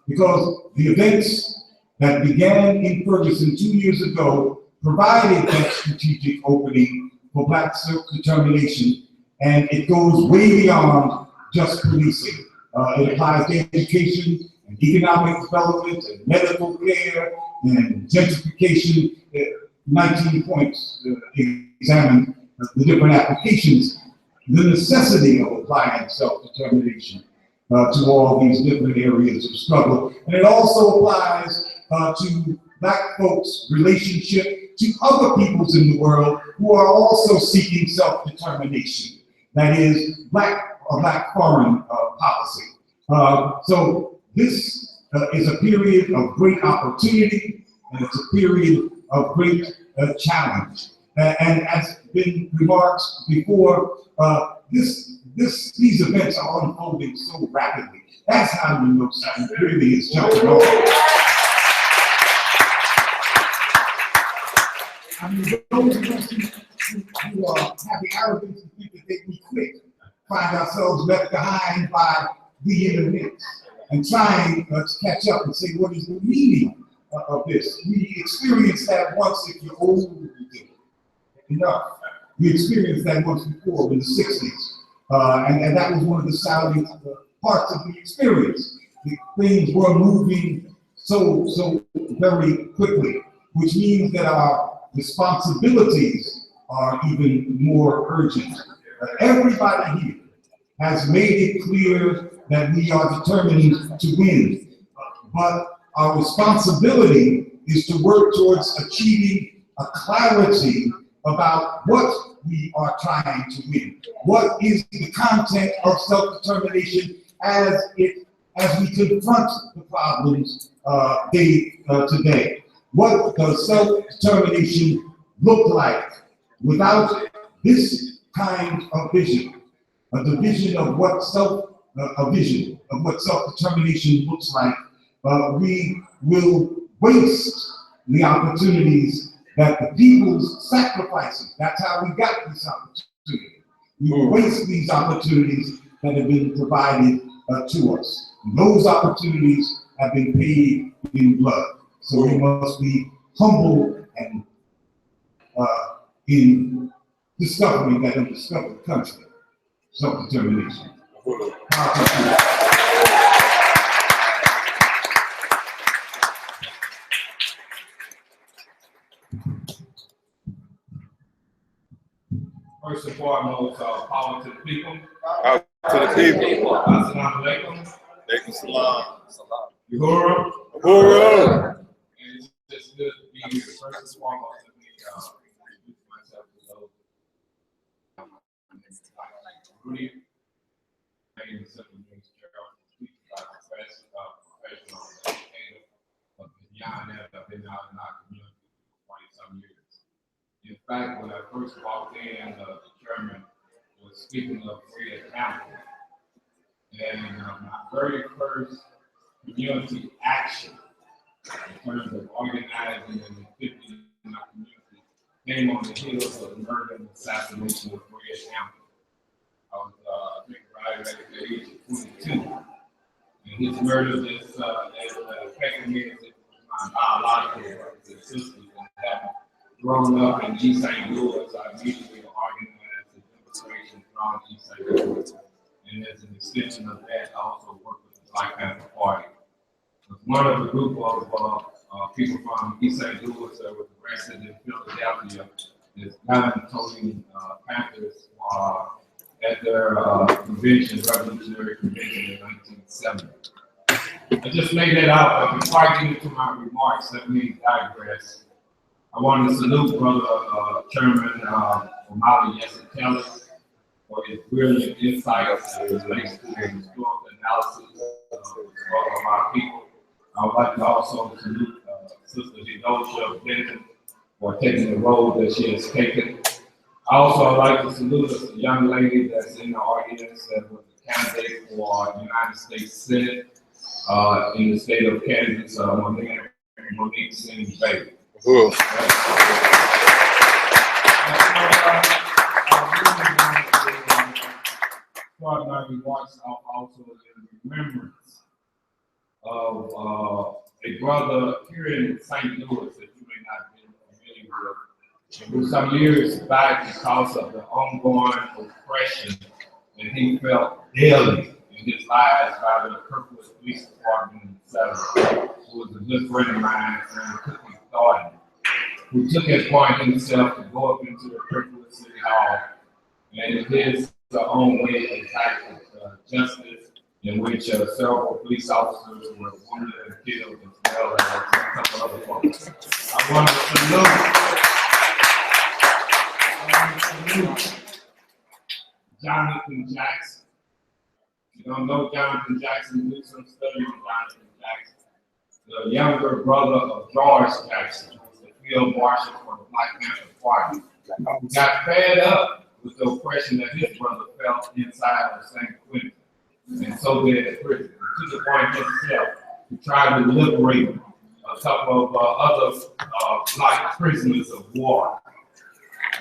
Because the events that began in Ferguson 2 years ago provided that strategic opening for Black self-determination, and it goes way beyond just policing. It applies to education and economic development and medical care and gentrification. 19 points examine the different applications, the necessity of applying self-determination to all these different areas of struggle. And it also applies to Black folks' relationship to other peoples in the world who are also seeking self-determination. That is a Black foreign policy. So this is a period of great opportunity, and it's a period of great challenge. And as been remarked before, these events are unfolding so rapidly. That's how you know something really is jumping off. I mean, those of us who have the arrogance to think that they can quit find ourselves left behind by the internet and trying to catch up and say, what is the meaning of this? We experienced that once if you're old, you do. Enough. We experienced that once before in the 60s. And that was one of the salient parts of the experience. Things were moving so very quickly, which means that our responsibilities are even more urgent. Everybody here has made it clear that we are determined to win, but our responsibility is to work towards achieving a clarity about what we are trying to win. What is the content of self-determination as we confront the problems today? What does self-determination look like without this kind of vision? The vision of what self-determination looks like. We will waste the opportunities that the people's sacrifices, that's how we got this opportunity. We will waste these opportunities that have been provided to us. And those opportunities have been paid in blood. So we must be humble and in discovering that undiscovered country, self-determination. First and foremost, power to the people. Power to the people. Assalamu alaikum. Alaikum salam. Uhuru. Uhuru. And it's just good to be here. First and foremost, let me introduce myself to those. Rudy. My name is Simple James Gerald. Professional educator. But beyond that, I've been out in our community for 20-some years. In fact, when I first walked in, the chairman was speaking of free accounting. And my very first community action in terms of organizing and activity in our community came on the heels of the murder and assassination of free accounting. I was, I think, right at the age of 22. And his murder just affected me as it was my biological brothers and sisters. And growing up in East St. Louis, I immediately organized a demonstration from East St. Louis. And as an extension of that, I also worked with the Black Panther Party. One of the group of people from East St. Louis that was arrested in Philadelphia is gun-toting Panthers at their convention, Revolutionary Convention in 1970. I just laid that out, but before I get into my remarks, let me digress. I want to salute Brother Chairman Omali Yesiteli for his brilliant insights as it relates to the historical analysis of our people. I would like to also salute Sister Hidosha Benton for taking the role that she has taken. I also would like to salute a young lady that's in the audience that was a candidate for United States Senate in the state of Kansas, Monique Singh Bay. Start my remarks off also in remembrance of a brother here in St. Louis that you may not be familiar with. It was some years back because of the ongoing oppression that he felt daily in his lives by the Kirkwood Police Department in the 70s, who was a good friend of mine and Cookie Thornton, who took it upon himself to go up into the Kirkwood City Hall and in his own way exacted justice, in which several police officers were wounded and killed, as well as a couple other folks. I want to salute Jonathan Jackson. If you don't know Jonathan Jackson, do some study on Jonathan Jackson, the younger brother of George Jackson, who was the field marshal for the Black Panther Party, who got fed up with the oppression that his brother felt inside of St. Quentin, and so did the prison. To the point himself to try to liberate a couple of other black prisoners of war.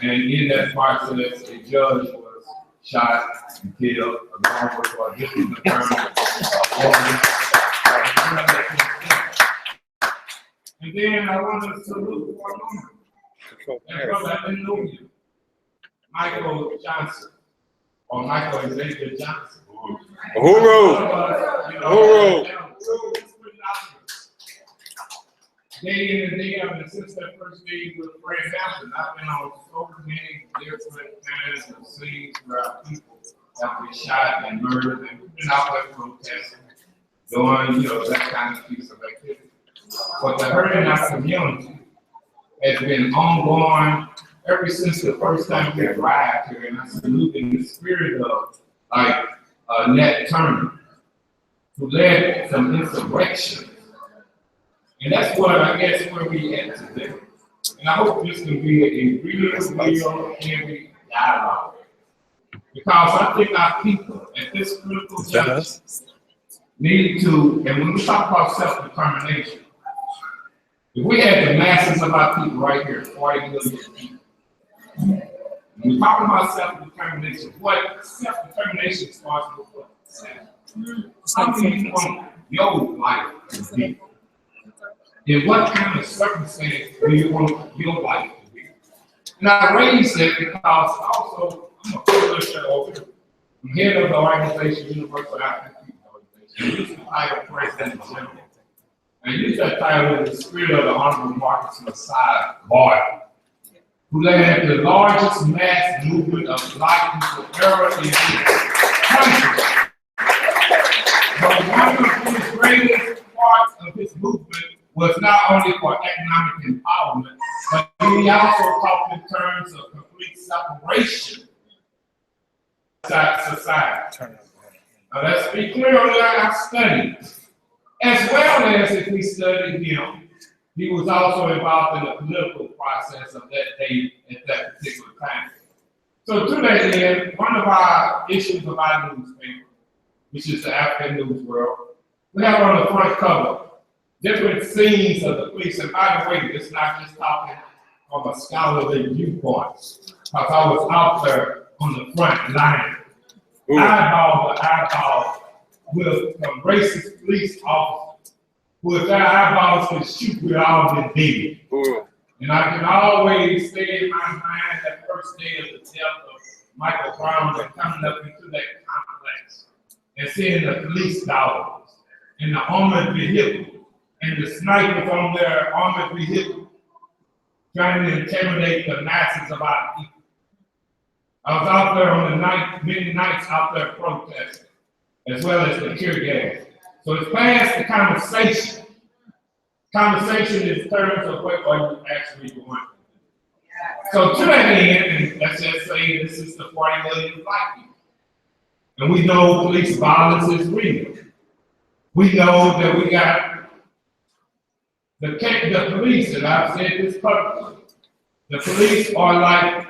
And in that process, a judge was shot and killed along with a different attorney. And then I want to salute for a moment. That brother, I didn't know you. Michael Johnson, or Michael Xavier Johnson. Hooroo! Hooroo! Day in and day out, and since that first day with Fred Hampton, I've been on so many different kinds of scenes where people have been shot and murdered, and we've been out there protesting, doing, that kind of piece of activity. But the hurt in our community has been ongoing ever since the first time we arrived here, and I salute in the spirit of, Nat Turner, who led some insurrection. And that's what I guess where we at today. And I hope this can be a real heavy dialogue. Because I think our people at this critical juncture need to, and when we talk about self-determination, if we had the masses of our people right here, 40 million people, when we talk about self-determination, what self-determination starts with what? How do you want your life to be? In what kind of circumstance do you want your life to be? And I raise it because also I'm a publisher over here. I'm head of the organization, Universal African People Organization. I use the title President General. I use that title in the spirit of the Honorable Marcus Messiah Barton, who led the largest mass movement of black people ever in this country. But one of his greatest parts of his movement was not only for economic empowerment, but he also talked in terms of complete separation of society. Now let's be clear on our studies. As well as if we studied him, he was also involved in the political process of that day at that particular time. So to that end, one of our issues of our newspaper, which is the African News World, we have on the front cover different scenes of the police. And by the way, it's not just talking from a scholarly viewpoint, because I was out there on the front line, eyeball to eyeball with some racist police officers who, if their eyeballs could shoot, we'd all been dead. And I can always stay in my mind that first day of the death of Michael Brown and coming up into that complex and seeing the police dogs and the armored vehicle and the snipers on their armored vehicle trying to intimidate the masses of our people. I was out there on the night, many nights out there protesting, as well as the tear gas. So it's past the conversation. Conversation is terms of what are you actually doing. So to that end, and let's just say this is the 40 million black people. And we know police violence is real. We know that we got the police, and I've said this publicly, the police are like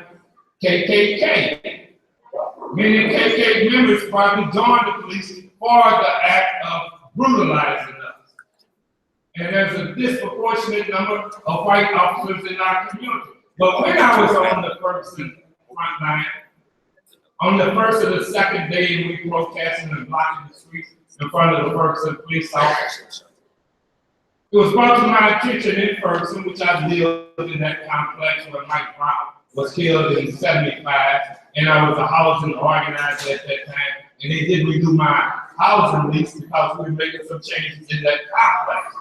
KKK. Many KKK members probably joined the police for the act of brutalizing us. And there's a disproportionate number of white officers in our community. But when I was on the first and front line, on the first or the second day, we protesting and blocking the streets in front of the Ferguson police officers. It was brought to my attention in Ferguson, which I lived in that complex where Mike Brown was killed in '75, and I was a housing organizer at that time, and they did redo my housing lease because we were making some changes in that complex.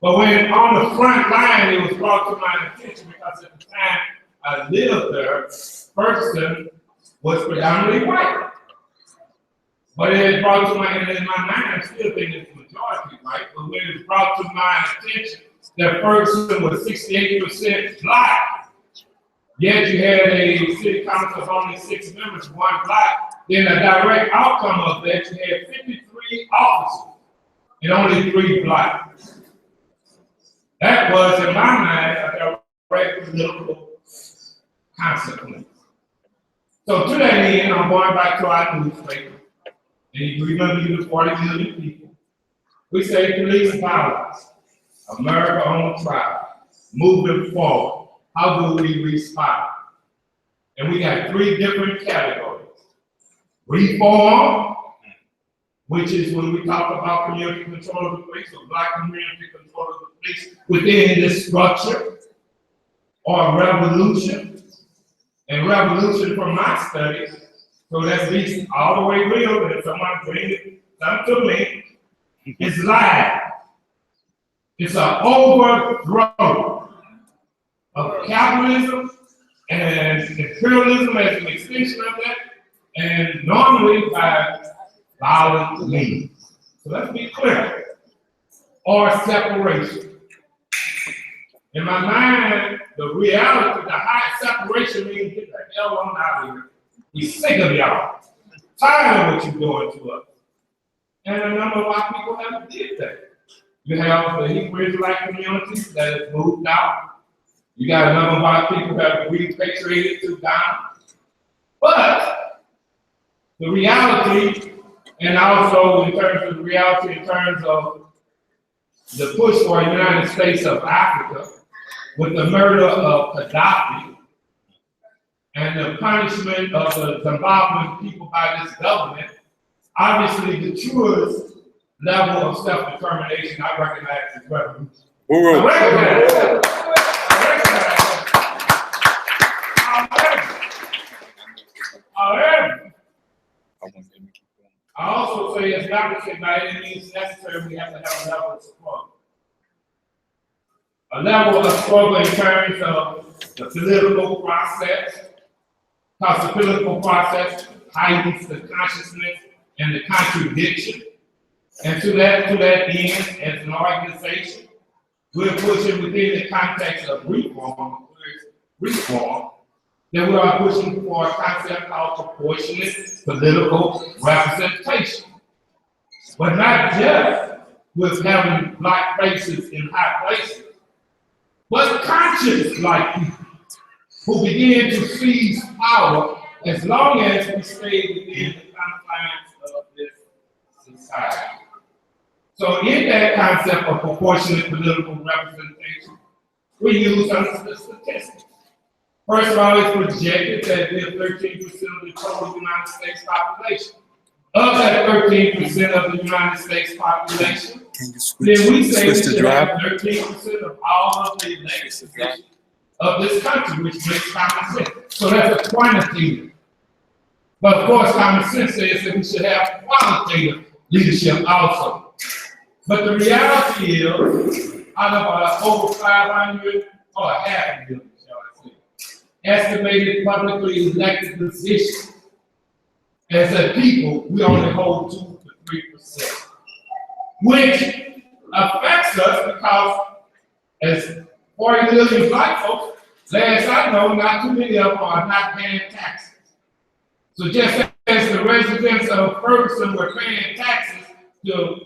But when on the front line, it was brought to my attention because at the time I lived there, Ferguson was predominantly white. But it brought to my, and in my mind, I still think it's majority white, but when it was brought to my attention that Ferguson was 68% black, yet you had a city council of only 6 members, 1 black, then a direct outcome of that, you had 53 officers and only 3 black. That was, in my mind, a direct political consequence. So to that end, I'm going back to our newspaper. And you remember you the 40 million people. We say police violence. America on trial, moving forward. How do we respond? And we got three different categories. Reform, which is when we talk about community control of the police, or black community control of the police within this structure, or revolution. And revolution from my studies, so that's least all the way real, that someone brings something to me, is lies. It's an overthrow of capitalism and imperialism as an extension of that, and normally by violent means. So let's be clear. Or separation. In my mind, the reality, the high separation means get the hell on out of here. We're sick of y'all. Tired of what you're doing to us. And a number of our people haven't did that. You have the Hebrew Israelite communities that have moved out. You got a number of our people that have repatriated to Ghana. But the reality, and also in terms of the reality, in terms of the push for a United States of Africa, with the murder of Gaddafi and the punishment of the Zimbabwean people by this government, obviously the truest level of self-determination I recognize is revolution. I recognize that. However, I also say it's not to say by any means necessary we have to have a level of support. A level of struggle in terms of the political process, because the political process heightens the consciousness and the contradiction. And to that end, as an organization, we're pushing within the context of reform, that we are pushing for a concept called proportionate political representation. But not just with having black faces in high places, but conscious black people who begin to seize power as long as we stay within the confines of this society. So in that concept of proportionate political representation, we use some statistics. First of all, it's projected that we have 13% of the total United States population. Of that 13% of the United States population, then we say we should have 13% of all of the elected positions of this country, which makes common sense. So that's a quantitative. But of course, common sense says that we should have qualitative leadership also. But the reality is, out of over 500 or half a million, shall I say, estimated publicly elected positions, as a people, we only hold 2 to 3%, which affects us because as 40 million black folks, last I know, not too many of them are not paying taxes. So just as the residents of Ferguson were paying taxes to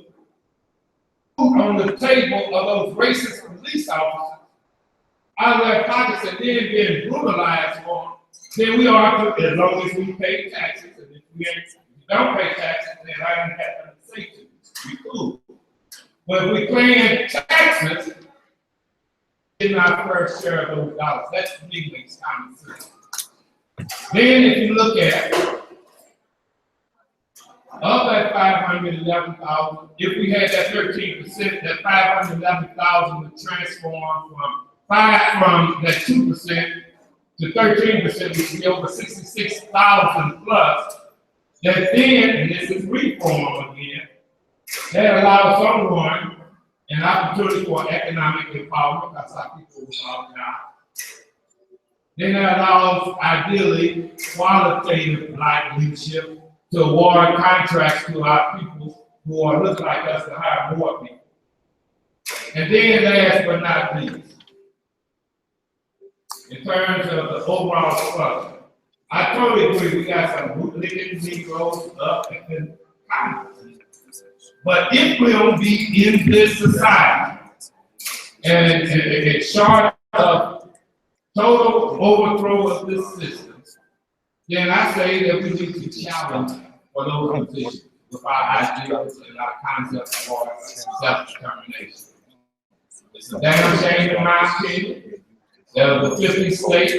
on the table of those racist police officers, out of their pockets and then being brutalized for them, then we are, as long as we pay taxes, and if we don't pay taxes, then I don't have nothing to say to you. We cool. But if we paying taxes, in our first share of those dollars, that to me makes common sense. Then if you look at of that 511,000, if we had that 13%, that 511,000 would transform from that 2% to 13%, which would be over 66,000 plus. That then, and this is reform again, that allows someone an opportunity for economic empowerment, that's how people will now. Then that allows, ideally, qualitative black leadership to award contracts to our people who are looking like us to hire more people. And then last but not least, in terms of the overall structure, I totally agree we got some bootlicking Negroes up in Congress. But if we'll be in this society and it's short of total overthrow of this system, then I say that we need to challenge for those positions with our ideals and our concepts for self-determination. It's a damn shame in my opinion. There was 50 states,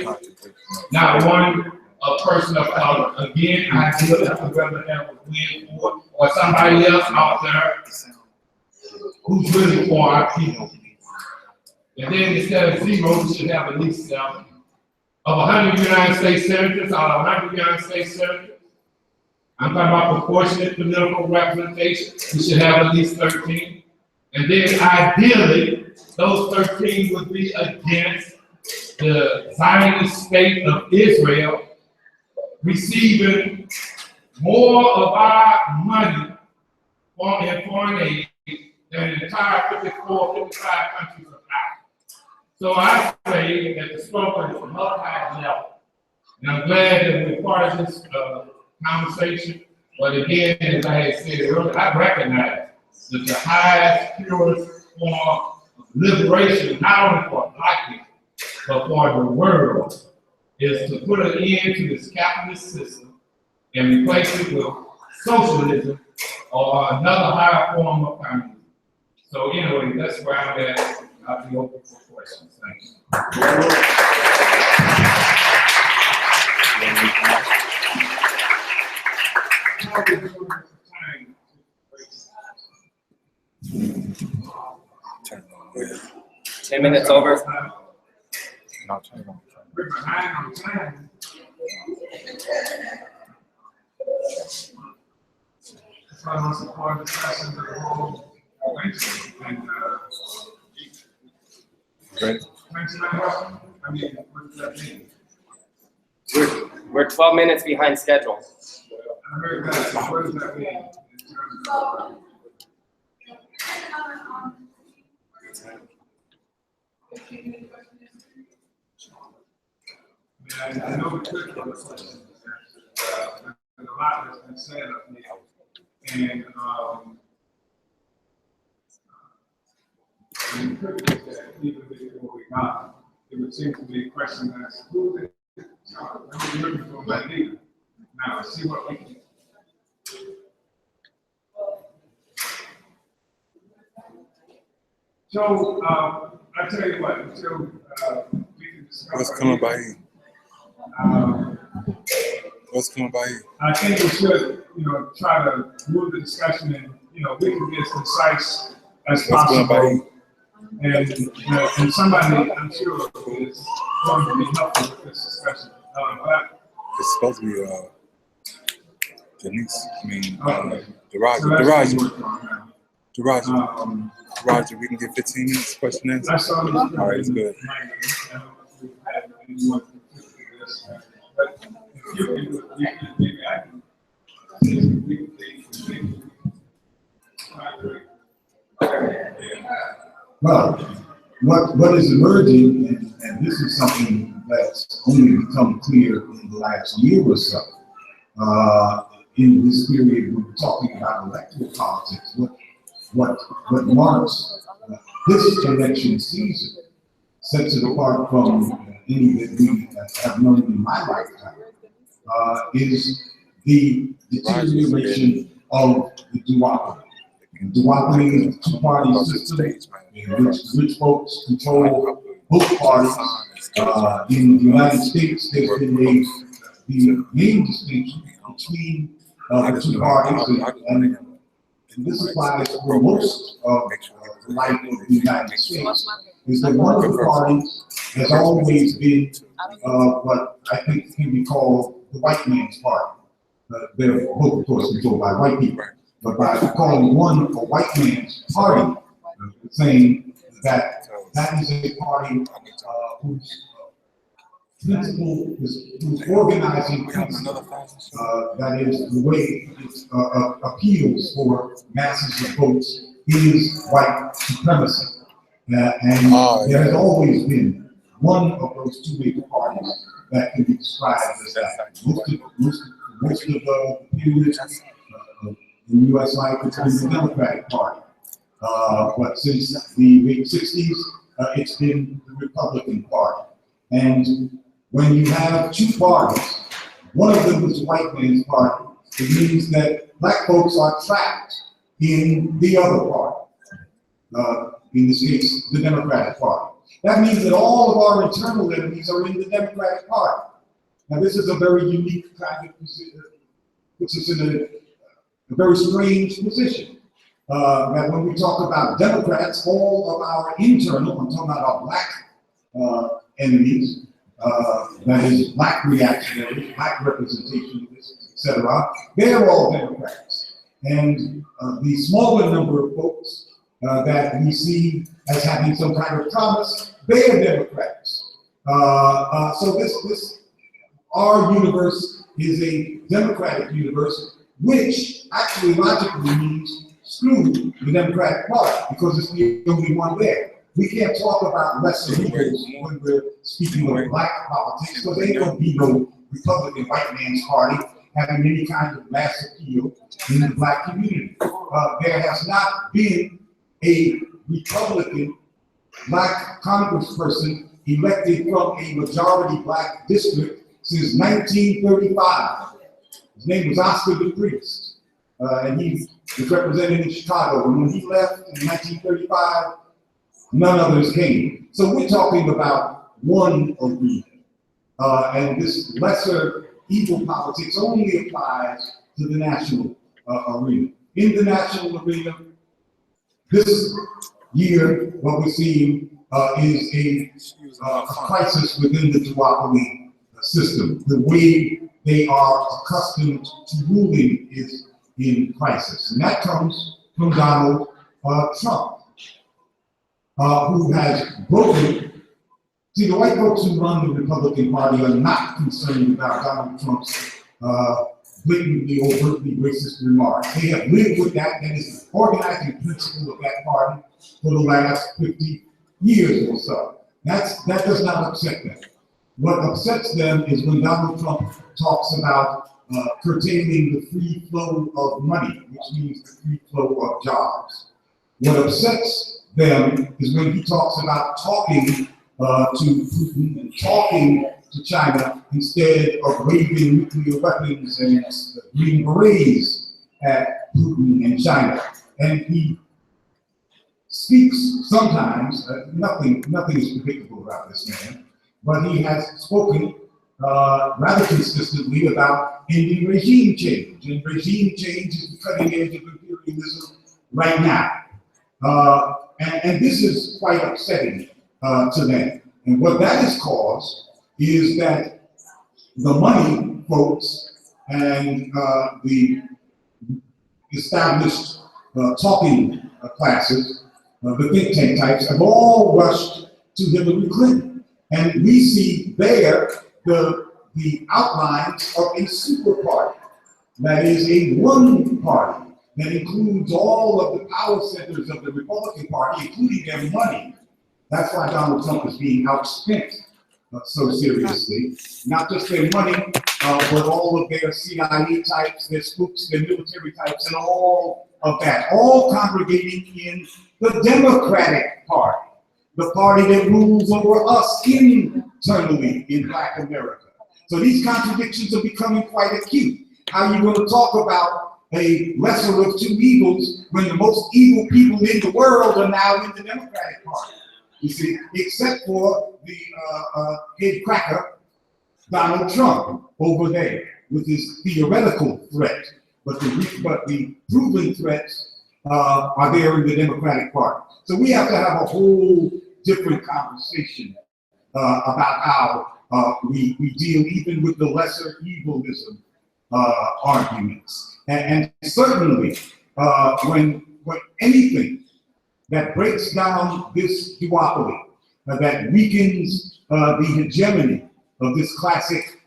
not one a person of color. Again, I deal with whether that was Win or somebody else out there who's really for our people. And then instead of 0, we should have at least 7. Of 100 United States senators, out of 100 United States senators, I'm talking about proportionate political representation, we should have at least 13. And then ideally, those 13 would be against the Zionist state of Israel receiving more of our money in foreign aid than the entire 54, 55 countries of Africa. So I say that the struggle is multi-level. And I'm glad that we're part of this conversation. But again, as I had said earlier, I recognize that the highest, purest form of liberation, not only for Black people, but for the world, is to put an end to this capitalist system and replace it with socialism or another higher form of communism. So anyway, that's where I'm at. I'll be open for questions. Thank you. How are we doing with time? 10 minutes over. We're behind on time. That's why I want to support the discussion of the whole thing. And Ready? I mean, what does that mean? We're 12 minutes behind schedule. I heard that. So what does that mean in terms of I know we could have a question. There's a lot that's been said up here. And we could get that even before we got it. It would seem to be a question as who is it? I'm looking for my leader. Now, see what we can. So, I tell you what, until we can discuss. What's coming by you? What's coming by you? I think we should, try to move the discussion and, we can be as concise as possible. And somebody, I'm sure, is going to be helpful with this discussion. It's supposed to be Denise. I mean, Roger, we can get 15 minutes question and answer. I saw this. All right, it's good. Well, what is emerging, and this is something that's only become clear in the last year or so, in this period when we're talking about electoral politics, what marks this election season sets it apart from any that we have known in my lifetime, is the deterioration of the duopoly. Duopoly is a two-party system in which rich folks control both parties. In the United States, there's been the main distinction between the two parties, and this applies for most of the life of the United States, is that one of the parties has always been what I think can be called the white man's party. They're both, of course, controlled by white people. But by calling one a white man's party, saying that that is a party whose principle whose organizing principle, that is the way it appeals for masses of votes, is white supremacy. And there has always been one of those two big parties that can be described as that. Most of the periods in U.S. life, it's been the Democratic Party. But since the late 60s, it's been the Republican Party. And when you have two parties, one of them is the white man's party, it means that black folks are trapped in the other party. in this case, the Democratic Party. That means that all of our internal enemies are in the Democratic Party. Now, this is a very unique kind of position, puts us in a very strange position. That when we talk about Democrats, all of our internal, I'm talking about our black enemies, that is black reactionaries, black representationists, etc., they're all Democrats. And the smaller number of folks that we see as having some kind of promise, they are Democrats. So our universe is a Democratic universe, which actually logically means screw the Democratic Party, because it's the only one there. We can't talk about lesser evils when we're speaking of black politics, because there ain't gonna be no Republican white man's party having any kind of mass appeal in the black community. There has not been a Republican black congressperson elected from a majority black district since 1935. His name was Oscar DePriest, and he was represented in Chicago. And when he left in 1935, none others came. So we're talking about one arena. And this lesser evil politics only applies to the national arena. In the national arena, this year, what we're seeing is a crisis within the duopoly system. The way they are accustomed to ruling is in crisis. And that comes from Donald Trump, who has broken. See, the white folks who run the Republican Party are not concerned about Donald Trump's blatantly, overtly racist remarks. They have lived with that. That is the organizing principle of that party for the last 50 years or so. That does not upset them. What upsets them is when Donald Trump talks about curtailing the free flow of money, which means the free flow of jobs. What upsets them is when he talks about talking to Putin and talking to China instead of waving nuclear weapons and green berets at Putin and China. And he speaks sometimes, nothing is predictable about this man, but he has spoken rather consistently about ending regime change. And regime change is the cutting edge of imperialism right now. And this is quite upsetting to them. And what that has caused is that the money folks and the established talking classes, the think tank types, have all rushed to Hillary Clinton. And we see there the outlines of a super party that is a one party that includes all of the power centers of the Republican Party, including their money. That's why Donald Trump is being outspent so seriously. Not just their money, but all of their CIA types, their spooks, their military types, and all of that, all congregating in the Democratic Party, the party that rules over us internally in Black America. So these contradictions are becoming quite acute. How are you going to talk about a lesser of two evils when the most evil people in the world are now in the Democratic Party? You see, except for the head cracker, Donald Trump, over there with his theoretical threat, but the proven threats are there in the Democratic Party. So we have to have a whole different conversation about how we deal even with the lesser evilism arguments. And certainly when anything that breaks down this duopoly, that weakens the hegemony of this classic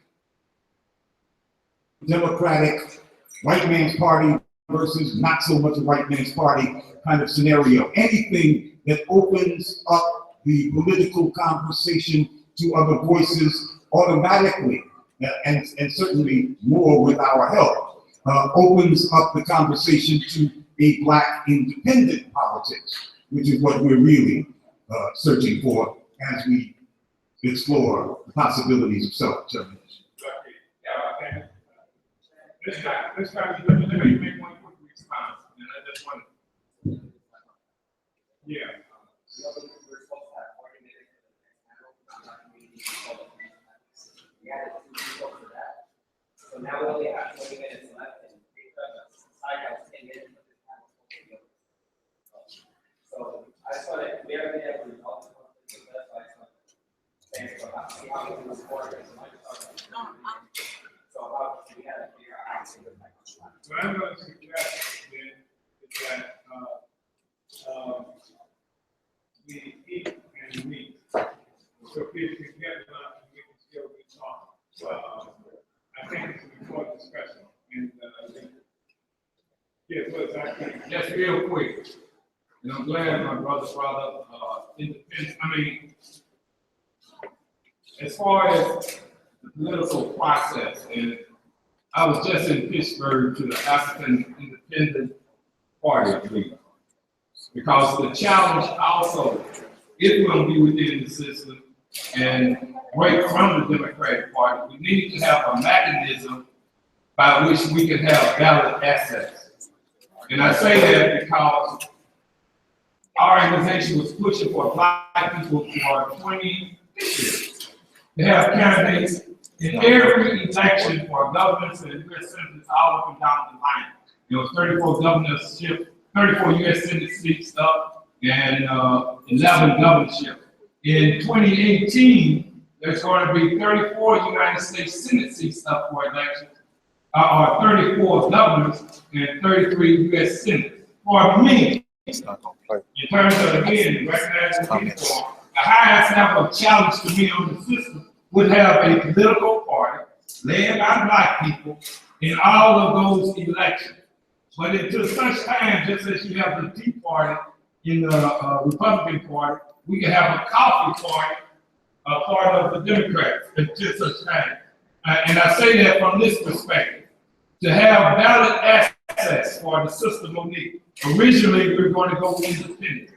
Democratic white man's party versus not so much a white man's party kind of scenario. Anything that opens up the political conversation to other voices automatically, and certainly more with our help, opens up the conversation to a Black independent politics, which is what we're really searching for as we explore the possibilities of self-determination. This time, let me make one quick response, and I just want to. Yeah. So now we only have 20 minutes left, and side has 10 minutes of this panel. So I just want to, we haven't been able to resolve the conflict with that, so I just want to say, so see how we can move forward. So how we have to figure out how to do that. What I'm going to suggest then is that we eat and meet. So people can get enough and we can still be talking. I think it's an important discussion. And yeah, so it's actually just real quick. And I'm glad my brother brought up independence. I mean, as far as the political process, and I was just in Pittsburgh to the African Independent Party meeting. Because the challenge also, if we're going to be within the system and break from the Democratic Party, we need to have a mechanism by which we can have ballot access. And I say that because our organization was pushing for Black people for 20 years to have candidates in every election for governors and U.S. senators all up and down the line. There was 34 governorships, 34 U.S. Senate seats up, and 11 governorships. In 2018, there's going to be 34 United States Senate seats up for elections, or 34 governors and 33 U.S. senators. For me, in terms of, again, recognizing people, the highest level of challenge to me on the system would have a political party led by Black people in all of those elections. But until such time, just as you have the Tea Party in the Republican Party, we can have a coffee party, a part of the Democrats until such time. And I say that from this perspective. To have ballot access for the system of need. Originally, we were going to go independent.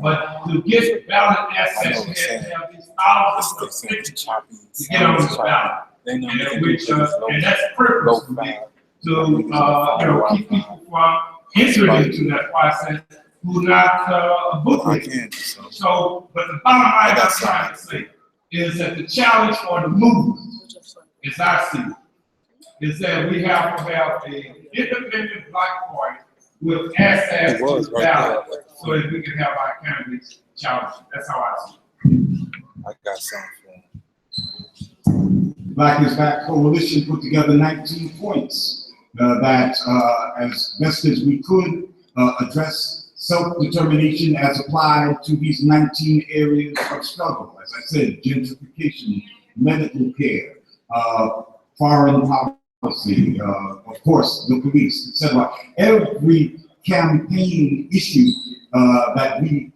But to get ballot access, you have to have these thousands of signatures to get on the ballot. And that's purpose for me, to keep people from entering into that process who are not booked. So, but the bottom line I'm trying to say is that the challenge for the movement, as I see it, is that we have to have an independent Black party with access to the ballot so that we can have our candidates challenged. That's how I see it. I got something. Black is Back Coalition put together 19 points that, as best as we could, address self-determination as applied to these 19 areas of struggle. As I said, gentrification, medical care, foreign policy, of course, the police, etc. Every campaign issue that we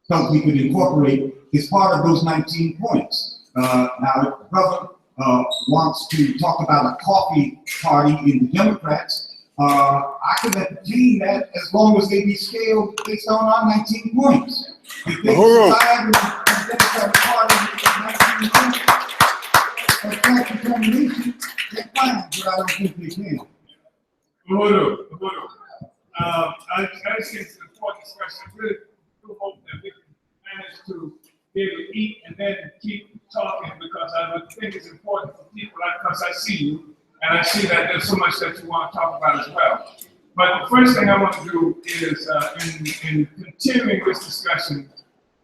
felt we could incorporate is part of those 19 points. Now, if the brother wants to talk about a coffee party in the Democrats, I can entertain that as long as they be scaled based on our 19 points. If they decide in the Democratic Party with 19 points of self-determination, they're fine, but I don't think they can. I just think it's an important discussion. I really do hope that we can manage to be able to eat and then keep talking, because I would think it's important for people, because I see you, and I see that there's so much that you want to talk about as well. But the first thing I want to do is, in continuing this discussion,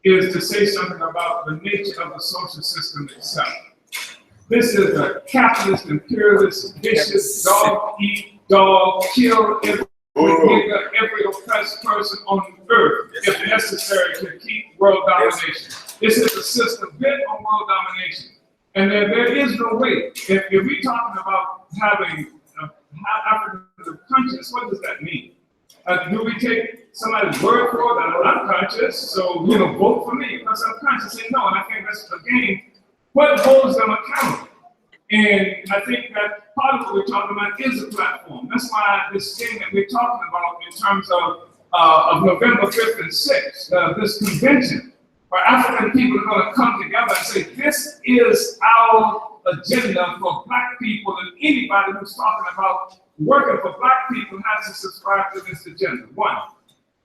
is to say something about the nature of the social system itself. This is a capitalist, imperialist, vicious, dog eat, dog kill every oppressed person on earth, if necessary, to keep world domination. This is a system built on world domination. And there is no way. If we're talking about having African conscience, what does that mean? Do we take somebody's word for it that I'm unconscious, so vote for me because I'm conscious? And no, and I think that's again what holds them accountable. And I think that part of what we're talking about is a platform. That's why this thing that we're talking about in terms of November 5th and 6th, this convention, where African people are going to come together and say, this is our agenda for Black people, and anybody who's talking about working for Black people has to subscribe to this agenda. 1.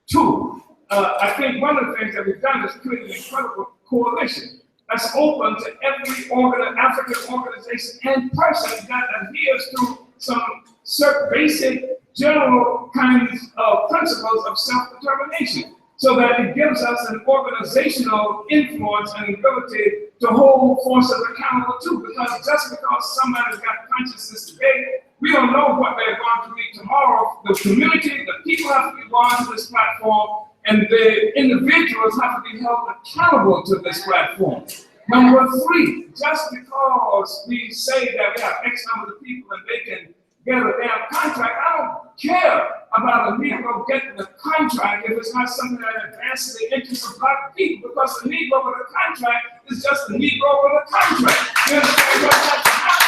2, I think one of the things that we've done is create an incredible coalition that's open to every African organization and person that adheres to some certain basic general kinds of principles of self-determination, so that it gives us an organizational influence and ability to hold forces accountable too. Because just because somebody's got consciousness today, we don't know what they're going to be tomorrow. The community, the people have to be brought to this platform, and the individuals have to be held accountable to this platform. Number three, just because we say that we have X number of people and they can get a damn contract, I don't care about a Negro getting a contract if it's not something that advances the interests of black people, because the Negro with a contract is just a Negro with a contract. You understand what has to happen?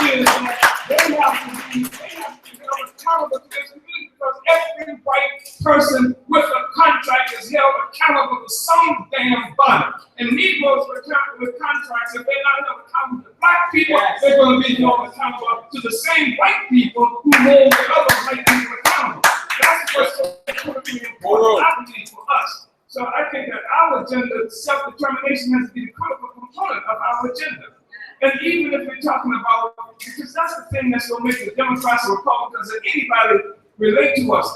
Is that they have to be held accountable to this community, because every white person with a contract is held accountable to some damn body. And Negroes with contracts, if they're not held accountable to black people, they're going to be held accountable to the same white people who hold the other white people accountable. That's what's important, I believe, for us. So I think that our agenda, self-determination, has to be the critical component of our agenda. And even if we're talking about, because that's the thing that's going to make the Democrats and Republicans and anybody relate to us.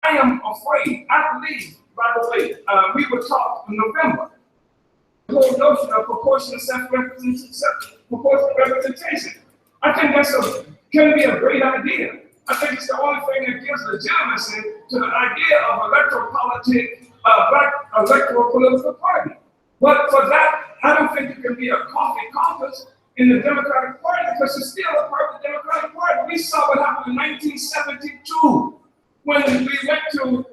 I am afraid, I believe, by the way, we were taught in November, the whole notion of proportional representation. I think can be a great idea. I think it's the only thing that gives legitimacy to the idea of electoral politics, black electoral political party. But for that, I don't think it can be a coffee caucus in the Democratic Party, because it's still a part of the Democratic Party. We saw what happened in 1972 when we went to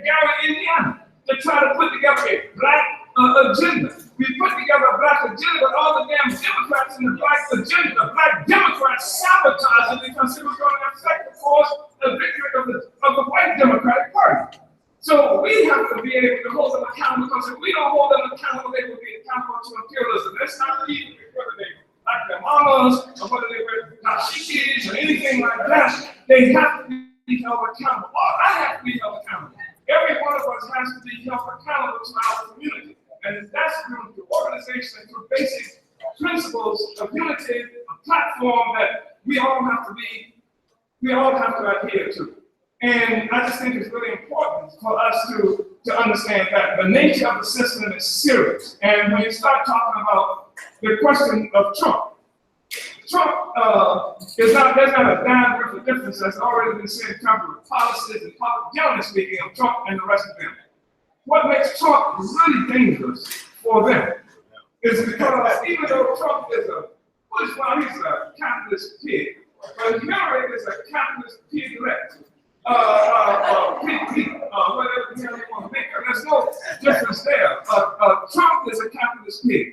Gary, Indiana, to try to put together a black agenda. We put together a black agenda, but all the damn Democrats in the black agenda, the black Democrats sabotaged it because it was going to affect, of course, the victory of the white Democratic Party. So we have to be able to hold them accountable, because if we don't hold them accountable, they will be accountable to imperialism. That's not even whether they like their mamas or whether they wear dashikis or anything like that. They have to be held accountable. I have to be held accountable. Every one of us has to be held accountable to our community. And that's through organization and through basic principles of unity, a platform that we all have to adhere to. And I just think it's really important for us to understand that the nature of the system is serious. And when you start talking about the question of Trump there's not a dime worth of difference that's already been said in terms of policies and generally speaking of Trump and the rest of them. What makes Trump really dangerous for them is because even though Trump is he's a capitalist pig, but Hillary is a capitalist piglet. Whatever the hell you want to make her. There's no difference there. Trump is a capitalist pig.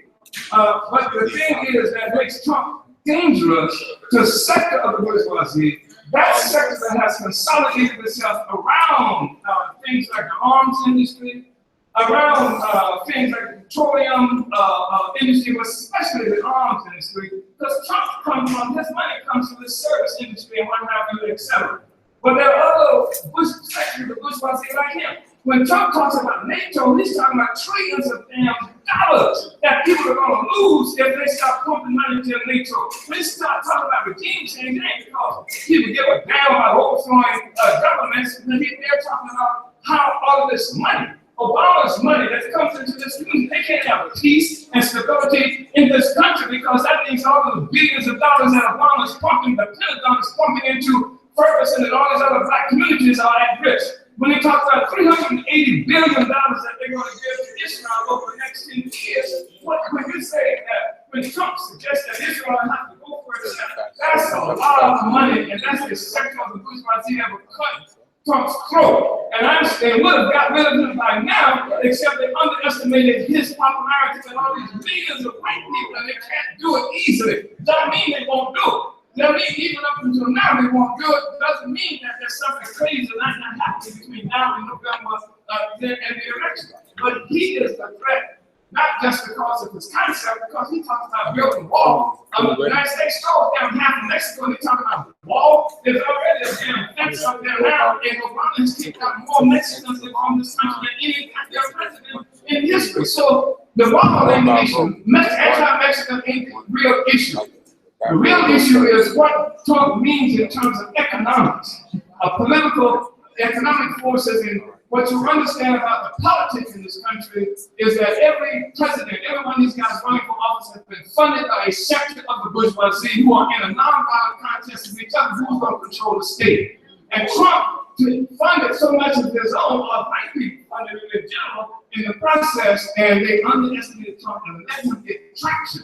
But the thing is that makes Trump dangerous to a sector of the bourgeoisie, that sector that has consolidated itself around things like the arms industry, around things like the petroleum industry, but especially the arms industry, because Trump comes from, his money comes from the service industry and what have you, etc. But there are other sectors of the bourgeoisie like him. When Trump talks about NATO, he's talking about trillions of damn dollars that people are going to lose if they start pumping money into NATO. When they start talking about regime change, it ain't because people give a damn about overthrowing governments. They're talking about how all of this money, Obama's money that comes into this community, they can't have peace and stability in this country, because that means all of the billions of dollars that Obama's pumping, the Pentagon is pumping into Ferguson and all these other black communities are at risk. When they talk about $380 billion that they're going to give to Israel over the next 10 years, when you say that, when Trump suggests that Israel has to go for itself, that's a lot of money, and that's the sector of the bourgeoisie that will cut Trump's throat. And they would have got rid of him by now, except they underestimated his popularity with all these millions of white people, and they can't do it easily. Doesn't mean they won't do it. That means even up until now they won't do it. Doesn't mean that there's something crazy that's not happening between now and November and the election. But he is the threat not just because of his concept, because he talks about building a wall. The United States goes down half of Mexico, and they talk about the wall. There's already a damn fence up there now, and Obama has kicked out more Mexicans that are in this country than any goddamn president in history. So the wall ain't the issue. Anti-Mexican ain't the real issue. The real issue is what Trump means in terms of economics, political, economic forces, and what you understand about the politics in this country is that every president, every one of these guys running for office has been funded by a section of the bourgeoisie who are in a nonviolent contest with each other who's going to control the state. And Trump funded so much of his own, white people funded it in general in the process, and they underestimated Trump and let him get traction.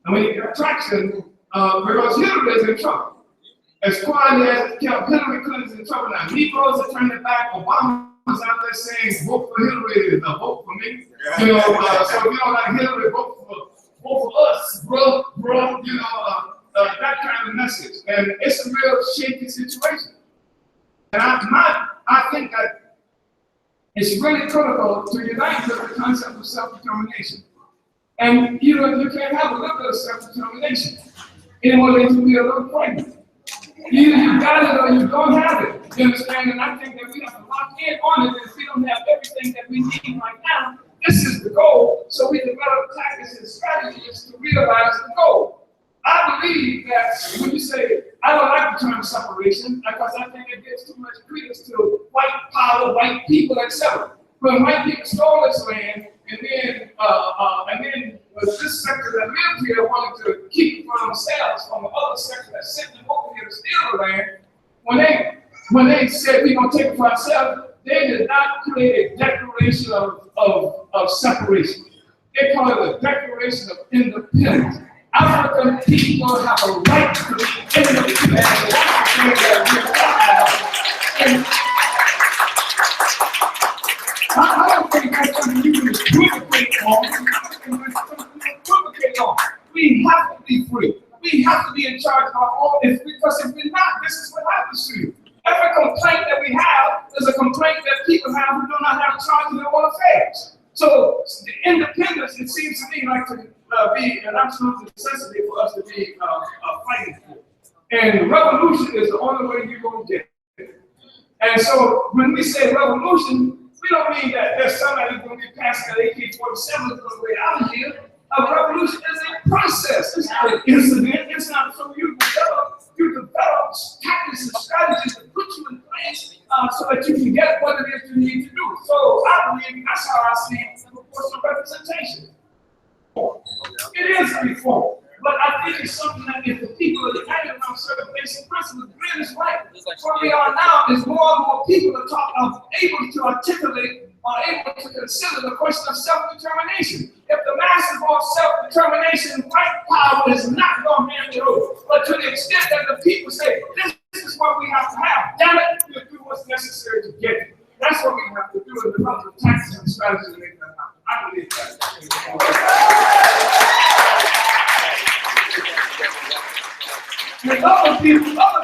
And when he got traction, because Hillary is in trouble. As quietly as Hillary Clinton's in trouble now, Negroes are turning back, Obama was out there saying, vote for Hillary is a vote for me. You know, so if you don't like Hillary, vote for us, bro, you know, that kind of message. And it's a real shaky situation. And I think that it's really critical to unite with the concept of self-determination. And you can't have a little bit of self-determination any more than you be a little pregnant. Either you got it or you don't have it. You understand? And I think that we have to lock in on it. And if we don't have everything that we need right now, this is the goal. So we develop tactics and strategies to realize the goal. I believe that when you say, I don't like the term separation because I think it gives too much credence to white power, white people, etc. When white people stole this land, and then this sector that lived here wanted to keep it for themselves from the other sector that's sitting over here to steal the land. When they said we're gonna take it for ourselves, they did not create a declaration of separation. They call it a declaration of independence. African people have a right to be independent. And I don't think that's something you can equivocate on. We have to be free. We have to be in charge of our own, because if we're not, this is what happens to you. Every complaint that we have is a complaint that people have who do not have charge of their own affairs. So the independence, it seems to me like to be an absolute necessity for us to be fighting for. And revolution is the only way you're going to get it. And so when we say revolution, we don't mean that there's somebody who's going to be passing that AK-47 going to way out of here. A revolution is a process. It's not an incident. It's not so you develop tactics and strategies to put you in place so that you can get what it is you need to do. So I believe that's how I see proportional representation. It is a reform, but I think it's something that if the people are united around certain basic principles, Glenn is right. Where we are now is more and more people are able to articulate, are able to consider the question of self-determination. If the masses want self-determination, white power is not going to hand it over. But to the extent that the people say, this is what we have to have, damn it, we'll do what's necessary to get it. That's what we have to do in develop the tactics and strategies to make that happen. I believe that. And other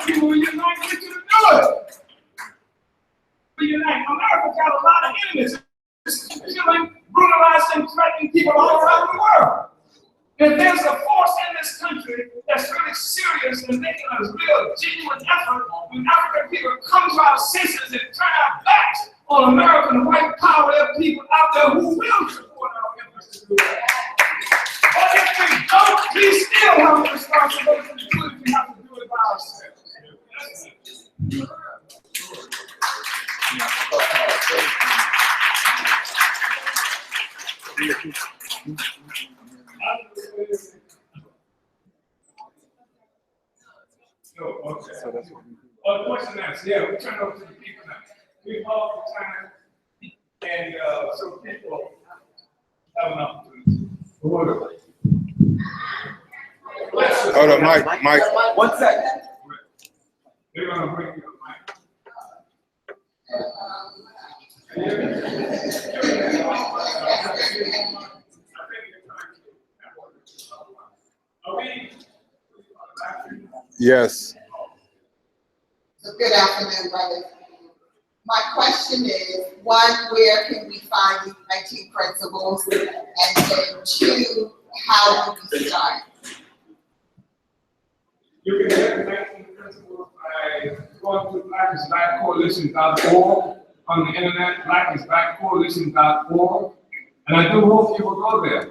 people will unite with you to do it. We unite. America got a lot of enemies. It's killing, brutalizing, threatening people all around the world. If there's a force in this country that's really serious and making a real, genuine effort, when African people come to our senses and turn our backs on American white power, there are people out there who will support our efforts to do that. But if we don't, we still have a responsibility to do it. We have to do it by ourselves. Okay. So that's what we do. Oh, the question is, yeah, we turn over to the people now. We hold the time, and so people have an opportunity. Hold on, Mike. 1 second. They're gonna bring you a mic. Yes. So good afternoon, brothers. My question is, one, where can we find these 19 principles? And then two, how do we start? You can get the 19 principles by going to blackisblackcoalition.org on the internet, blackisblackcoalition.org. And I do hope you will go there.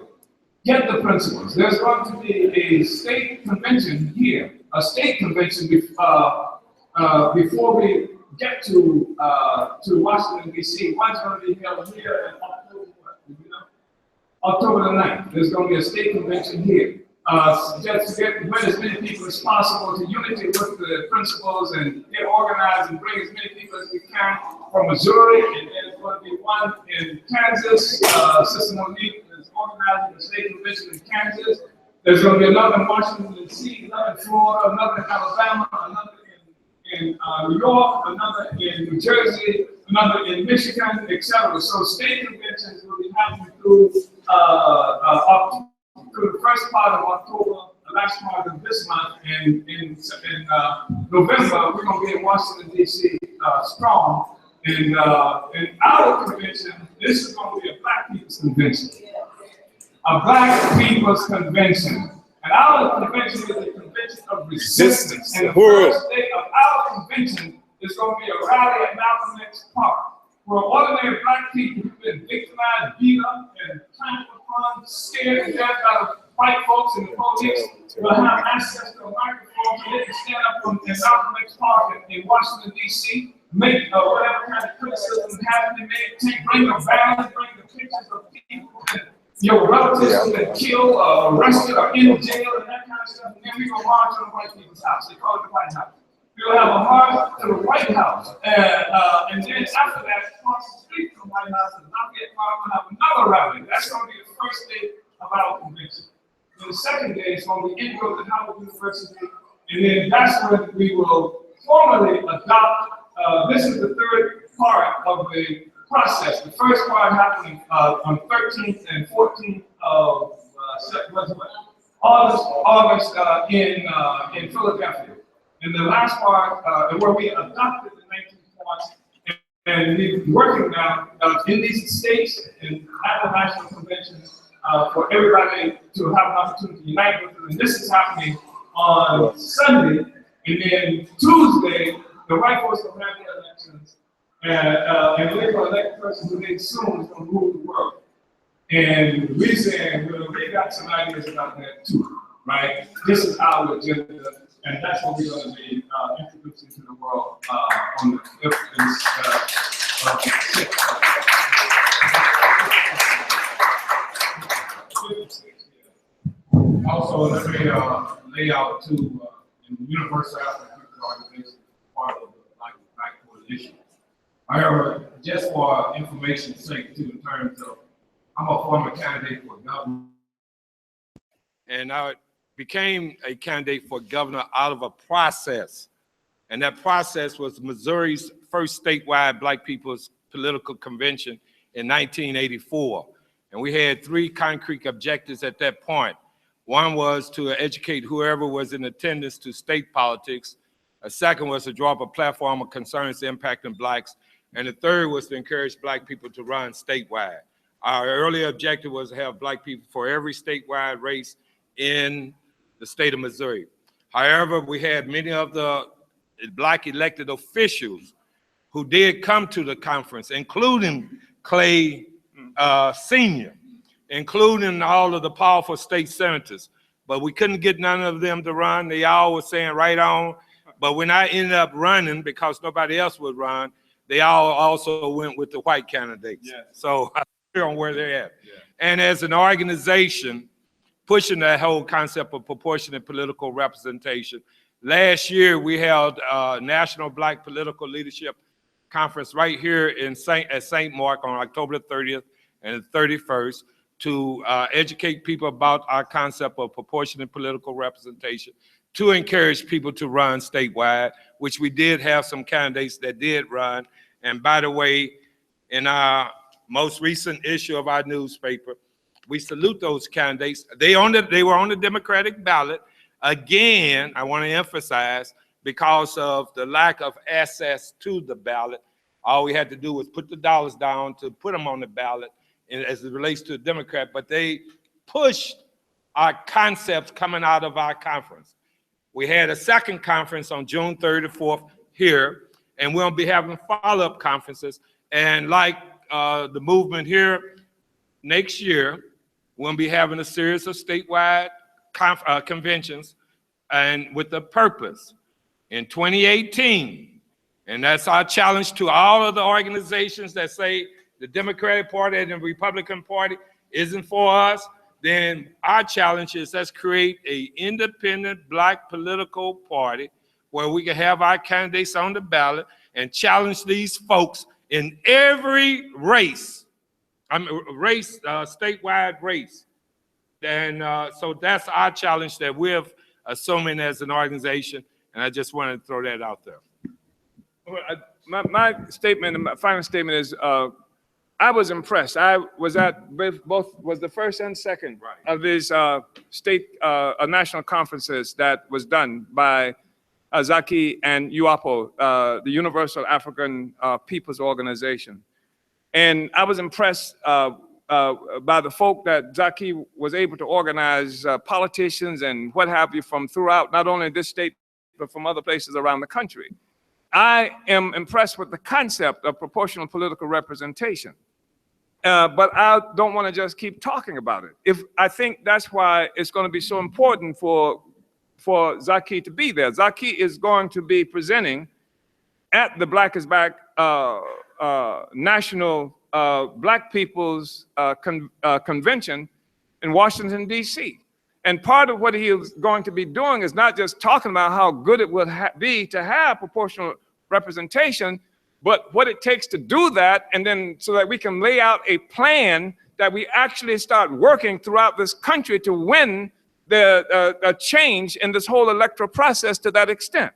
Get the principles. There's going to be a state convention here, a state convention before we get to Washington, D.C. One's going to be held here in October, October the 9th. There's going to be a state convention here. Just to get as many people as possible to unity with the principles and get organized and bring as many people as we can from Missouri. And there's going to be one in Kansas. Sister Monique is organizing the state convention in Kansas. There's going to be another in Washington, D.C., another in Florida, another in Alabama, another in New York, another in New Jersey, another in Michigan, etc. So state conventions will be happening through the first part of October, the last part of this month, and in November, we're going to be in Washington, D.C. Strong. And our convention, this is going to be a Black People's Convention. A Black People's Convention. And our convention is a convention of resistance. And the first day of our convention is going to be a rally at Malcolm X Park, where ordinary Black people who've been victimized, beat up, and trampled upon, scared to death by the white folks and the police will have access to a microphone so they can stand up in Malcolm X Park in Washington, D.C., make whatever kind of criticism has been made, bring the banners, bring the pictures of people and your relatives who have been killed, arrested, or in jail, and that kind of stuff, and then we go march to the white people's house. They call it the White House. We'll have a march to the White House, and then after that, across the street from the White House, and Lafayette Park, we'll have another rally. That's going to be the first day of our convention. And the second day is when we enter the Howard University, and then that's when we will formally adopt. This is the third part of the process. The first part happening on 13th and 14th of August in Philadelphia. And the last part, where we adopted the 19 points, and we're working now in these states and at the national conventions for everybody to have an opportunity to unite with them. And this is happening on Sunday, and then Tuesday, the white folks will have their elections, and we're going to elect the person who they soon is going to rule the world. And we saying, well, we got some ideas about that too, right? This is our agenda. And that's what we're going to be introducing to the world on the 5th and 6th. Also, let me lay out two universal African organizations part of the Black Coalition. However, just for information's sake, too, in terms of, I'm a former candidate for governor. And I became a candidate for governor out of a process. And that process was Missouri's first statewide Black People's Political Convention in 1984. And we had three concrete objectives at that point. One was to educate whoever was in attendance to state politics. A second was to draw up a platform of concerns impacting Blacks. And the third was to encourage Black people to run statewide. Our earlier objective was to have Black people for every statewide race in the state of Missouri. However, we had many of the Black elected officials who did come to the conference, including Clay Sr., including all of the powerful state senators. But we couldn't get none of them to run. They all were saying right on. But when I ended up running, because nobody else would run, they all also went with the white candidates. Yeah. So I'm clear on where they're at. Yeah. And as an organization, pushing that whole concept of proportionate political representation. Last year, we held a National Black Political Leadership Conference right here at St. Mark on October the 30th and the 31st to educate people about our concept of proportionate political representation, to encourage people to run statewide, which we did have some candidates that did run. And by the way, in our most recent issue of our newspaper, we salute those candidates. They were on the Democratic ballot. Again, I want to emphasize, because of the lack of access to the ballot, All we had to do was put the dollars down to put them on the ballot as it relates to the Democrat, but they pushed our concepts coming out of our conference. We had a second conference on June 3rd and 4th here, and we'll be having follow-up conferences. And like the movement here, next year, we'll be having a series of statewide conventions, and with a purpose. In 2018, and that's our challenge to all of the organizations that say the Democratic Party and the Republican Party isn't for us, then our challenge is let's create an independent Black political party where we can have our candidates on the ballot and challenge these folks in every race, statewide race. And so that's our challenge that we're assuming as an organization, and I just wanted to throw that out there. My statement, my final statement is, I was impressed. I was at both, was the first and second of these national conferences that was done by Zaki and UAPO, the Universal African People's Organization. And I was impressed by the folk that Zaki was able to organize politicians and what have you from throughout, not only this state, but from other places around the country. I am impressed with the concept of proportional political representation, but I don't want to just keep talking about it. I think that's why it's going to be so important for Zaki to be there. Zaki is going to be presenting at the Black is Back National Black People's Convention in Washington, D.C. And part of what he is going to be doing is not just talking about how good it will be to have proportional representation, but what it takes to do that, and then so that we can lay out a plan that we actually start working throughout this country to win the change in this whole electoral process to that extent.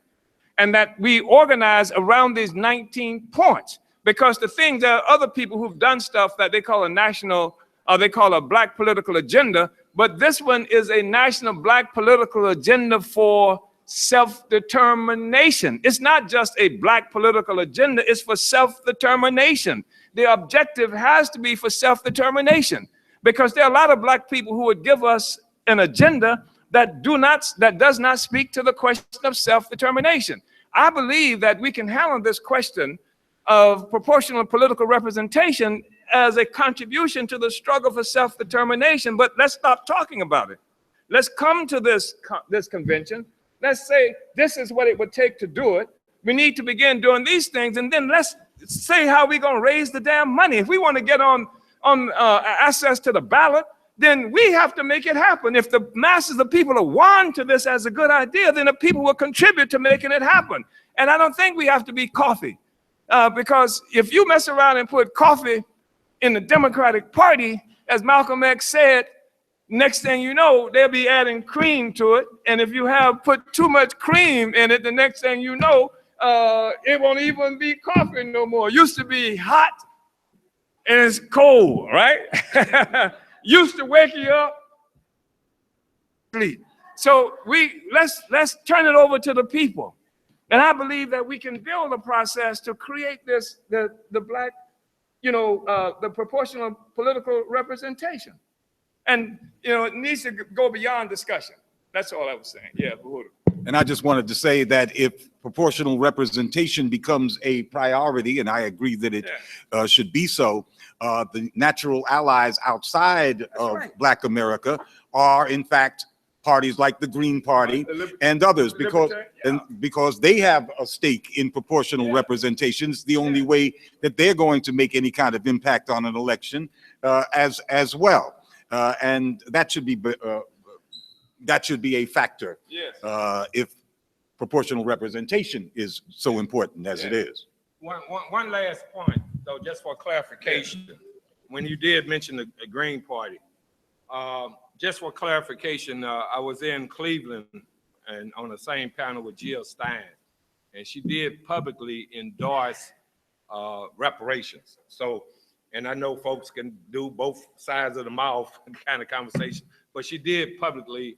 And that we organize around these 19 points. Because the thing, there are other people who've done stuff that they call a national, or they call a Black political agenda, but this one is a national Black political agenda for self-determination. It's not just a Black political agenda, it's for self-determination. The objective has to be for self-determination, because there are a lot of Black people who would give us an agenda that does not speak to the question of self-determination. I believe that we can handle this question of proportional political representation as a contribution to the struggle for self-determination, but let's stop talking about it. Let's come to this convention. Let's say this is what it would take to do it. We need to begin doing these things, and then let's say how we're going to raise the damn money. If we want to get on access to the ballot, then we have to make it happen. If the masses of people are won to this as a good idea, then the people will contribute to making it happen. And I don't think we have to be coffee, because if you mess around and put coffee in the Democratic Party, as Malcolm X said, next thing you know, they'll be adding cream to it. And if you have put too much cream in it, the next thing you know, it won't even be coffee no more. It used to be hot and it's cold, right? Used to wake you up, sleep. So let's turn it over to the people. And I believe that we can build a process to create this, the Black, the proportional political representation. And, it needs to go beyond discussion. That's all I was saying. Yeah, Buhudu. And I just wanted to say that if proportional representation becomes a priority, and I agree that it should be so, the natural allies outside of Black America are, in fact, parties like the Green Party and others, because they have a stake in proportional representation. It's the only way that they're going to make any kind of impact on an election as well. And that should be a factor if proportional representation is so important as it is. One last point, though, just for clarification. When you did mention the Green Party, just for clarification, I was in Cleveland and on the same panel with Jill Stein, and she did publicly endorse reparations. So, and I know folks can do both sides of the mouth kind of conversation, but she did publicly,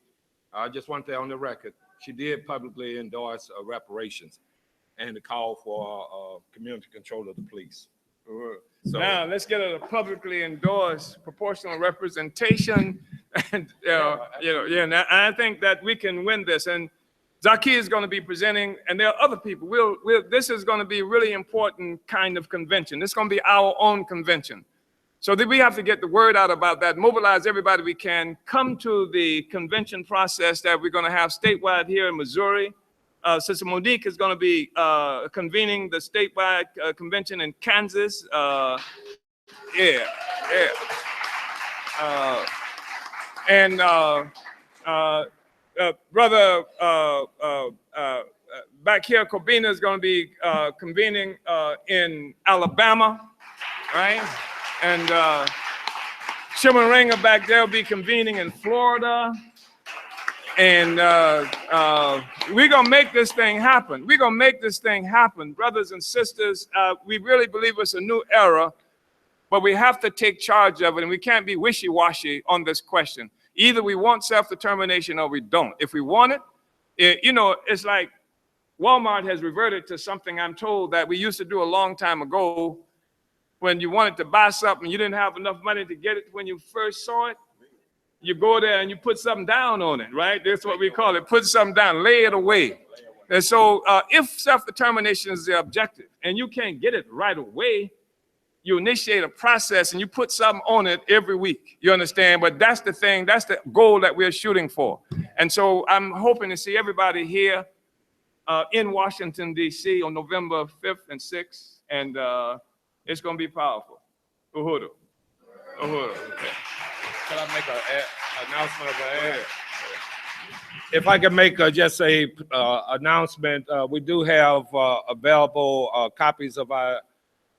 I just want that on the record, she did publicly endorse reparations. and the call for community control of the police. So, now let's get a publicly endorsed proportional representation, and and I think that we can win this. And Zaki is going to be presenting, and there are other people. This is going to be a really important kind of convention. This is going to be our own convention. So that we have to get the word out about that, mobilize everybody we can, come to the convention process that we're going to have statewide here in Missouri. Sister Monique is going to be convening the statewide convention in Kansas. And Brother back here, Corbina is going to be convening in Alabama, right? And Shimon Ringer back there will be convening in Florida. And we're going to make this thing happen. We're going to make this thing happen. Brothers and sisters, we really believe it's a new era, but we have to take charge of it, and we can't be wishy-washy on this question. Either we want self-determination or we don't. If we want it, it's like Walmart has reverted to something I'm told that we used to do a long time ago. When you wanted to buy something, you didn't have enough money to get it when you first saw it. You go there and you put something down on it, right? That's what we call it, put something down, lay it away. And so if self-determination is the objective and you can't get it right away, you initiate a process and you put something on it every week, you understand? But that's the thing, that's the goal that we're shooting for. And so I'm hoping to see everybody here in Washington, D.C. on November 5th and 6th, and it's going to be powerful. Uhuru. Uhuru. Okay. can I make an announcement of an ad? If I can make just a announcement, we do have available copies of our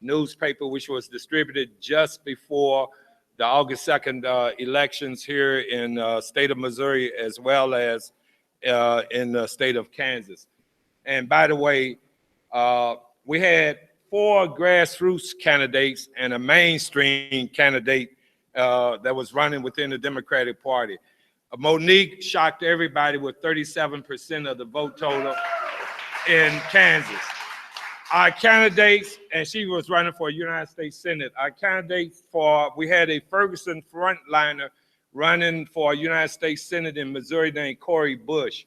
newspaper, which was distributed just before the August 2nd elections here in state of Missouri, as well as in the state of Kansas. And by the way, we had 4 grassroots candidates and a mainstream candidate that was running within the Democratic Party. Monique shocked everybody with 37% of the vote total in Kansas. Our candidates, and she was running for United States Senate, our candidates we had a Ferguson frontliner running for United States Senate in Missouri named Cori Bush.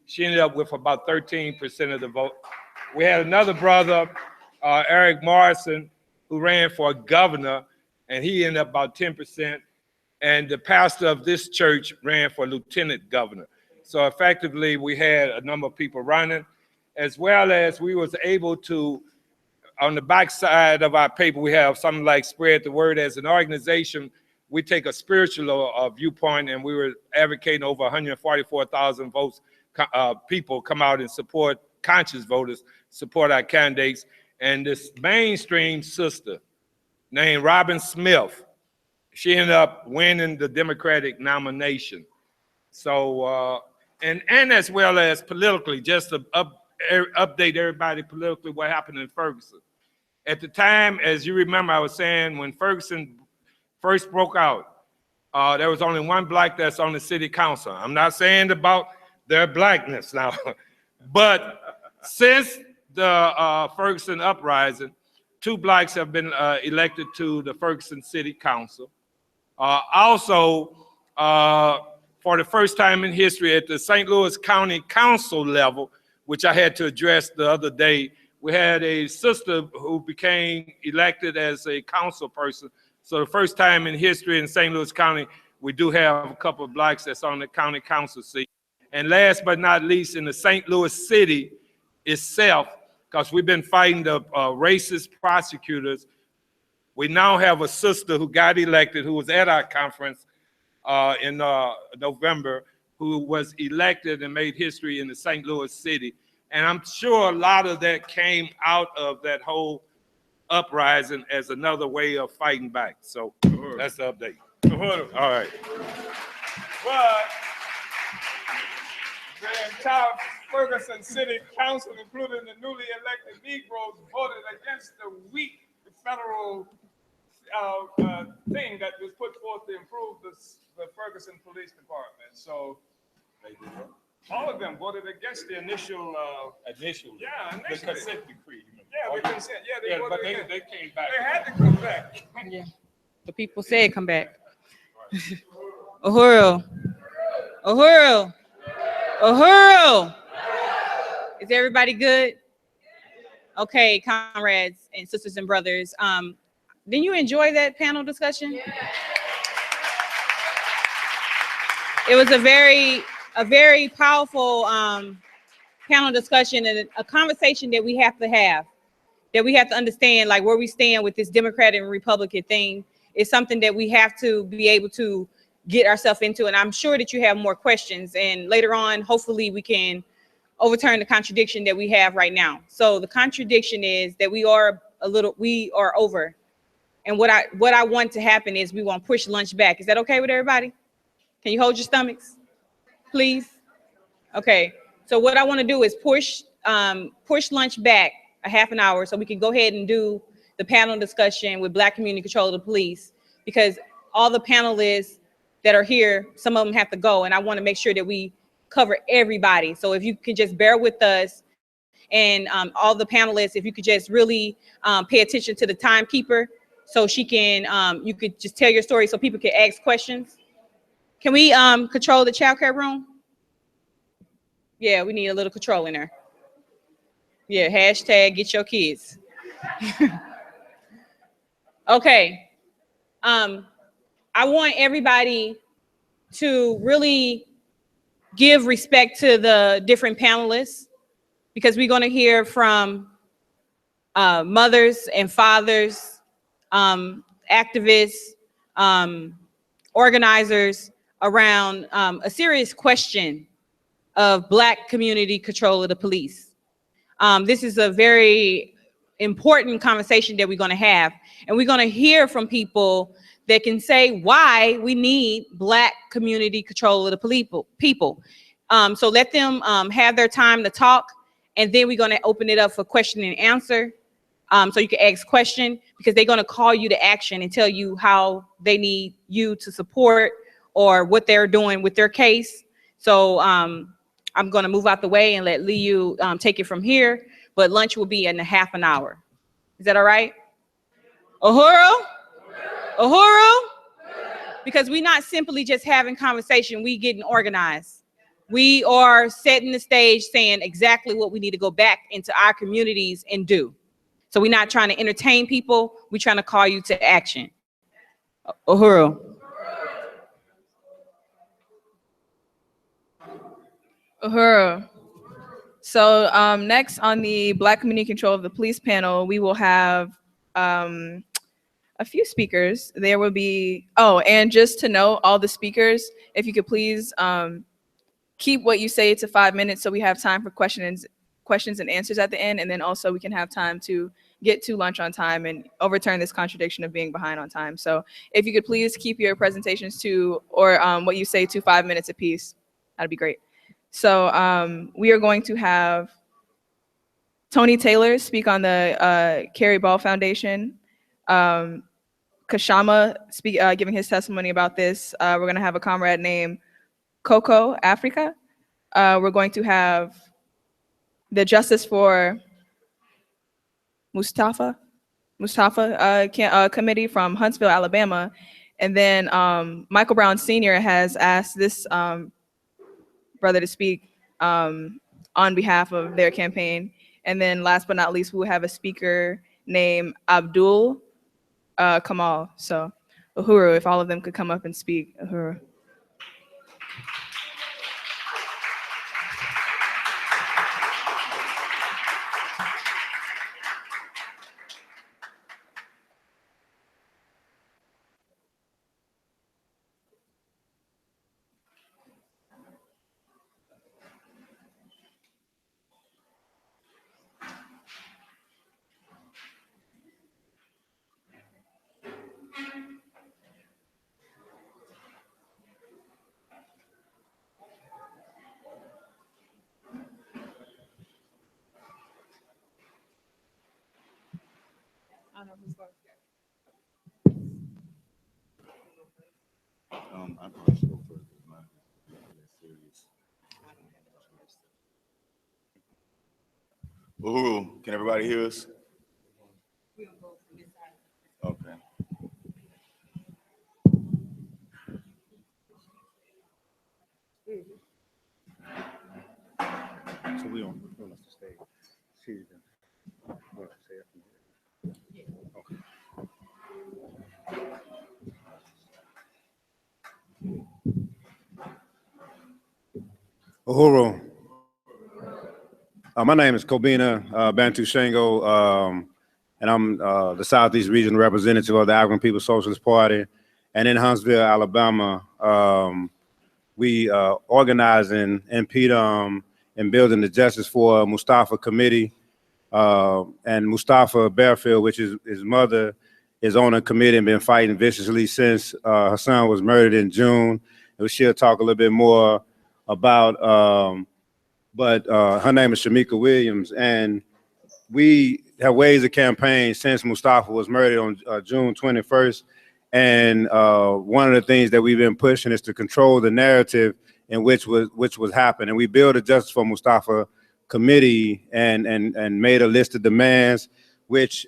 She ended up with about 13% of the vote. We had another brother, Eric Morrison, who ran for governor, and he ended up about 10%. And the pastor of this church ran for lieutenant governor. So effectively, we had a number of people running, as well as we was able to, on the back side of our paper, we have something like Spread the Word. As an organization, we take a spiritual viewpoint, and we were advocating over 144,000 votes. People come out and support, conscious voters, support our candidates. And this mainstream sister named Robin Smith, she ended up winning the Democratic nomination. So, and as well as politically, just to update everybody politically what happened in Ferguson. At the time, as you remember, I was saying when Ferguson first broke out, there was only one black that's on the city council. I'm not saying about their blackness now, but since the Ferguson uprising, 2 blacks have been elected to the Ferguson City Council. Also, for the first time in history at the St. Louis County Council level, which I had to address the other day, we had a sister who became elected as a council person. So the first time in history in St. Louis County, we do have a couple of blacks that's on the county council seat. And last but not least, in the St. Louis city itself, because we've been fighting the racist prosecutors, we now have a sister who got elected, who was at our conference in November, who was elected and made history in the St. Louis city. And I'm sure a lot of that came out of that whole uprising as another way of fighting back. So that's the update. All right. But the entire Ferguson City Council, including the newly elected Negroes, voted against the weak federal thing that was put forth to improve the Ferguson Police Department. So All of them voted against the initial, yeah, The initially. consent decree. You mean. Yeah, the consent, yeah, they But voted they against. they came back. They had to come back. Yeah. The people said come back. Uhuru. Uhuru. Uhuru. Is everybody good? Okay, comrades and sisters and brothers. Didn't you enjoy that panel discussion? Yeah. It was a very powerful panel discussion and a conversation that we have to understand, like where we stand with this Democratic and Republican thing is something that we have to be able to get ourselves into. And I'm sure that you have more questions, and later on, hopefully we can overturn the contradiction that we have right now. So the contradiction is that we are over. And what I want to happen is we want to push lunch back. Is that okay with everybody? Can you hold your stomachs, please? Okay. So what I want to do is push lunch back a half an hour so we can go ahead and do the panel discussion with Black Community Control of the Police, because all the panelists that are here, some of them have to go, and I want to make sure that we cover everybody. So if you can just bear with us, and all the panelists, if you could just really pay attention to the timekeeper, so she can, you could just tell your story so people can ask questions. Can we control the childcare room? Yeah, we need a little control in there. Yeah, hashtag get your kids. Okay. I want everybody to really give respect to the different panelists, because we're going to hear from mothers and fathers, activists, organizers around a serious question of Black community control of the police. This is a very important conversation that we're going to have, and we're going to hear from people that can say why we need Black community control of the people. So let them have their time to talk, and then we're going to open it up for question and answer. So you can ask question, because they're going to call you to action and tell you how they need you to support or what they're doing with their case. So I'm going to move out the way and let Liu take it from here, but lunch will be in a half an hour. Is that all right? Uhuru? Uhuru? Because we're not simply just having conversation, we getting organized. We are setting the stage, saying exactly what we need to go back into our communities and do. So we're not trying to entertain people, we're trying to call you to action. Uhuru. Uhuru. So next on the Black Community Control of the Police panel, we will have a few speakers. There will be, oh, and just to note, all the speakers, if you could please keep what you say to 5 minutes so we have time for questions and answers at the end, and then also we can have time to get to lunch on time and overturn this contradiction of being behind on time. So if you could please keep your presentations to, or what you say to 5 minutes apiece, that'd be great. So we are going to have Tony Taylor speak on the Carrie Ball Foundation. Kashama giving his testimony about this. We're going to have a comrade named Coco Africa. We're going to have the Justice for Mustafa committee from Huntsville, Alabama. And then Michael Brown Sr. has asked this brother to speak on behalf of their campaign. And then last but not least, we'll have a speaker named Abdul Kamal. So Uhuru, if all of them could come up and speak. Uhuru. I probably should go first. It's not that serious. Uhuru, can everybody hear us? Okay. So we on the stage. See them. What I say after that. Okay. Uhuru. My name is Kobina Bantu Shango, and I'm the Southeast Region representative of the African People's Socialist Party. And in Huntsville, Alabama, we organize in InPDUM and building the Justice for Mustafa Committee. And Mustafa Bearfield, which is his mother, is on a committee and been fighting viciously since her son was murdered in June. And she'll talk a little bit more about, but her name is Shamika Williams. And we have waged a campaign since Mustafa was murdered on June 21st. And one of the things that we've been pushing is to control the narrative in which was happening. And we built a Justice for Mustafa committee and made a list of demands, which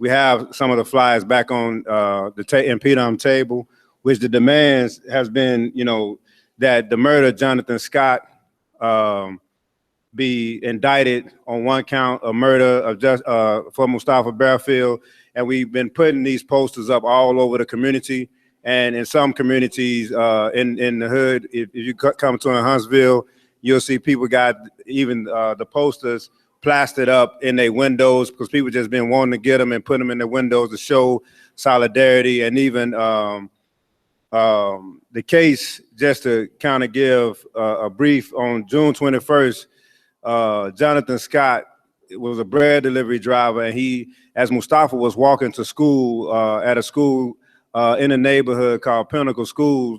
we have some of the flyers back on the InPDUM table, which the demands has been, you know, that the murder of Jonathan Scott be indicted on one count of murder of for Mustafa Bearfield. And we've been putting these posters up all over the community. And in some communities in the hood, if you come to Huntsville, you'll see people got even the posters plastered up in their windows because people just been wanting to get them and put them in their windows to show solidarity. And even the case, just to kind of give a brief, on June 21st, Jonathan Scott was a bread delivery driver, and he, as Mustafa was walking to school at a school in a neighborhood called Pinnacle School,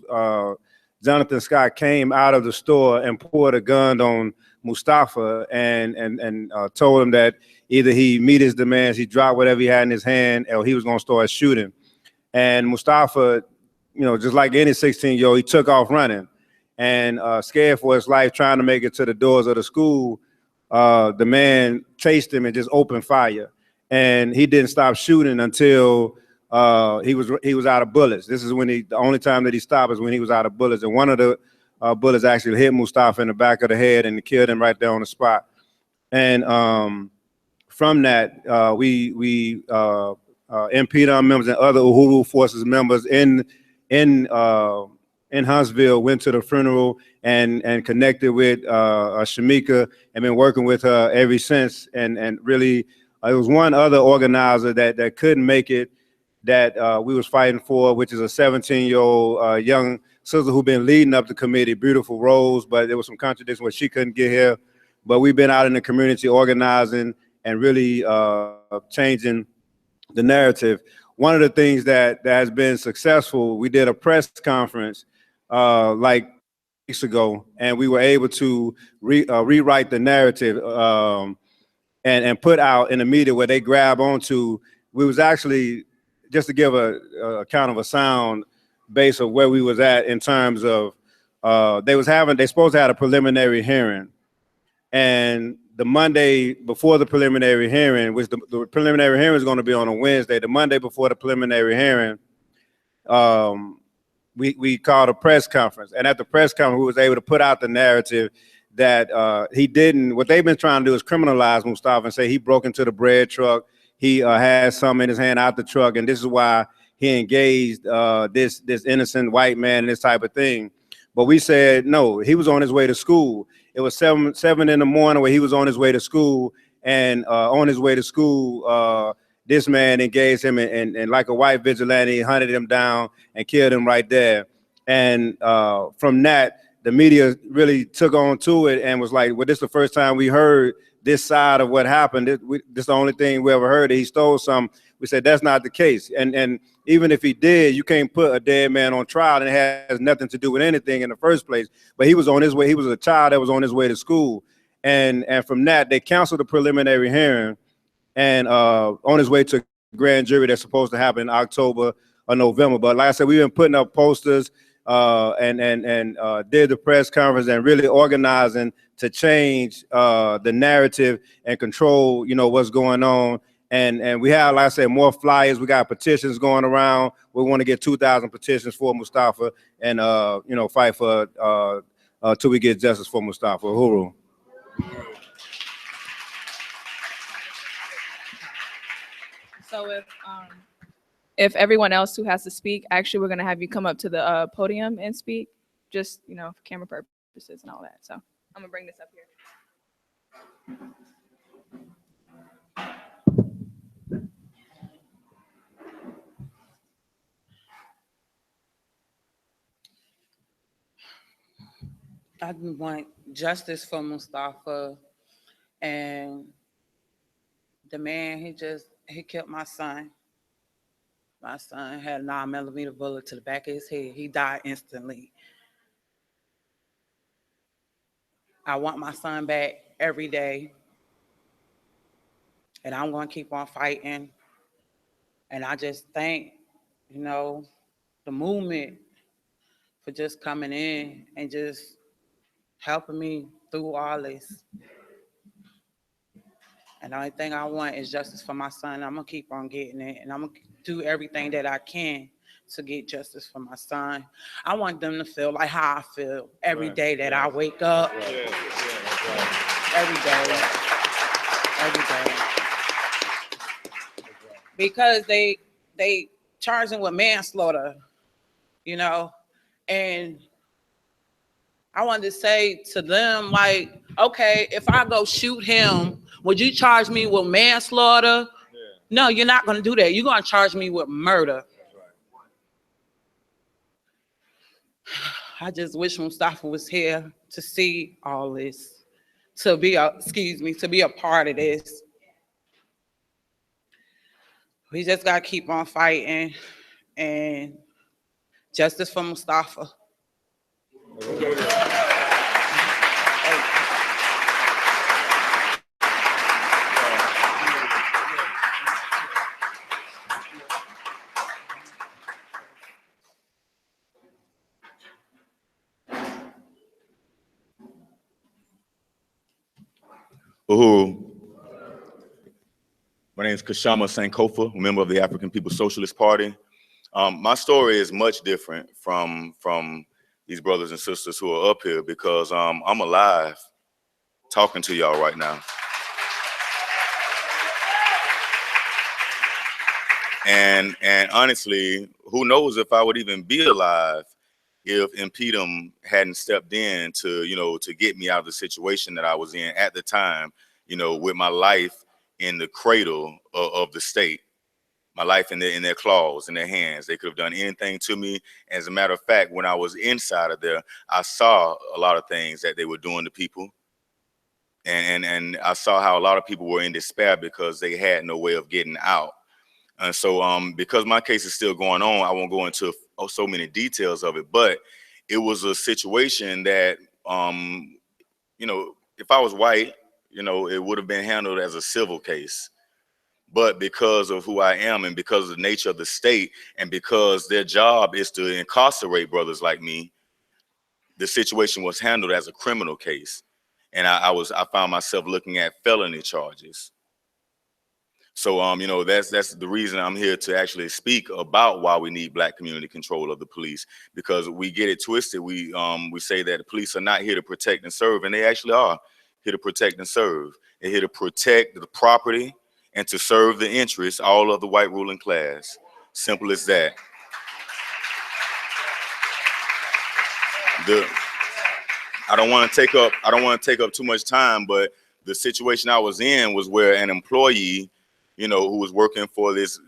Jonathan Scott came out of the store and poured a gun on Mustafa and told him that either he meet his demands, he dropped whatever he had in his hand, or he was going to start shooting. And Mustafa, you know, just like any 16-year-old, he took off running and scared for his life, trying to make it to the doors of the school. The man chased him and just opened fire, and he didn't stop shooting until he was out of bullets. This is when the only time that he stopped is when he was out of bullets, and one of the bullets actually hit Mustafa in the back of the head and killed him right there on the spot. And from that, we InPDUM members and other Uhuru Forces members in Huntsville went to the funeral and connected with Shamika and been working with her ever since. And really, it was one other organizer that couldn't make it that we was fighting for, which is a 17-year-old young sister who been leading up the committee, Beautiful Rose, but there was some contradiction where she couldn't get here. But we've been out in the community organizing and really changing the narrative. One of the things that has been successful, we did a press conference like weeks ago, and we were able to rewrite the narrative and put out in the media where they grab onto. We was actually, just to give a kind of a sound base of where we was at in terms of they supposed to have a preliminary hearing, and the Monday before the preliminary hearing, which the preliminary hearing is going to be on a Wednesday, the Monday before the preliminary hearing, we called a press conference. And at the press conference, we was able to put out the narrative that he didn't, what they've been trying to do is criminalize Mustafa and say he broke into the bread truck, he had something in his hand out the truck, and this is why he engaged this innocent white man and this type of thing. But we said, no, he was on his way to school. It was 7 in the morning where he was on his way to school, and on his way to school, this man engaged him and like a white vigilante, hunted him down and killed him right there. And from that, the media really took on to it and was like, well, this is the first time we heard this side of what happened. This is the only thing we ever heard that he stole something. We said that's not the case. And even if he did, you can't put a dead man on trial, and it has nothing to do with anything in the first place. But he was on his way. He was a child that was on his way to school. And from that, they canceled the preliminary hearing and on his way to grand jury that's supposed to happen in October or November. But like I said, we've been putting up posters. and did the press conference and really organizing to change the narrative and control, you know, what's going on. And we have, like I said, more flyers. We got petitions going around. We want to get 2,000 petitions for Mustafa and, you know, fight for till we get justice for Mustafa. Uhuru. So if everyone else who has to speak, actually, we're going to have you come up to the podium and speak, just, you know, for camera purposes and all that. So I'm going to bring this up here. I want justice for Mustafa, and the man, he killed my son. My son had a 9mm bullet to the back of his head. He died instantly. I want my son back every day, and I'm going to keep on fighting. And I just thank, you know, the movement for just coming in and just helping me through all this. And the only thing I want is justice for my son. I'm gonna keep on getting it, and I'm gonna do everything that I can to get justice for my son. I want them to feel like how I feel every day that I wake up. Every day. Because they charge him with manslaughter, you know, and I wanted to say to them, like, okay, if I go shoot him, would you charge me with manslaughter? Yeah. No, you're not going to do that. You're going to charge me with murder. I just wish Mustafa was here to see all this, to be a part of this. We just got to keep on fighting, and justice for Mustafa. Uhuru. My name is Kashama Sankofa, a member of the African People's Socialist Party. My story is much different from these brothers and sisters who are up here because I'm alive talking to y'all right now. And honestly, who knows if I would even be alive if InPDUM hadn't stepped in to, you know, to get me out of the situation that I was in at the time, you know, with my life in the cradle of the state, my life in their claws, in their hands. They could have done anything to me. As a matter of fact, when I was inside of there, I saw a lot of things that they were doing to people. And I saw how a lot of people were in despair because they had no way of getting out. And so because my case is still going on, I won't go into so many details of it, but it was a situation that, you know, if I was white, you know, it would have been handled as a civil case. But because of who I am and because of the nature of the state and because their job is to incarcerate brothers like me, the situation was handled as a criminal case. And I found myself looking at felony charges. So, you know, that's the reason I'm here to actually speak about why we need Black community control of the police, because we get it twisted. We say that the police are not here to protect and serve, and they actually are here to protect and serve. They're here to protect the property and to serve the interests all of the white ruling class. Simple as that. I don't want to take up too much time, but the situation I was in was where an employee, you know, who was working for this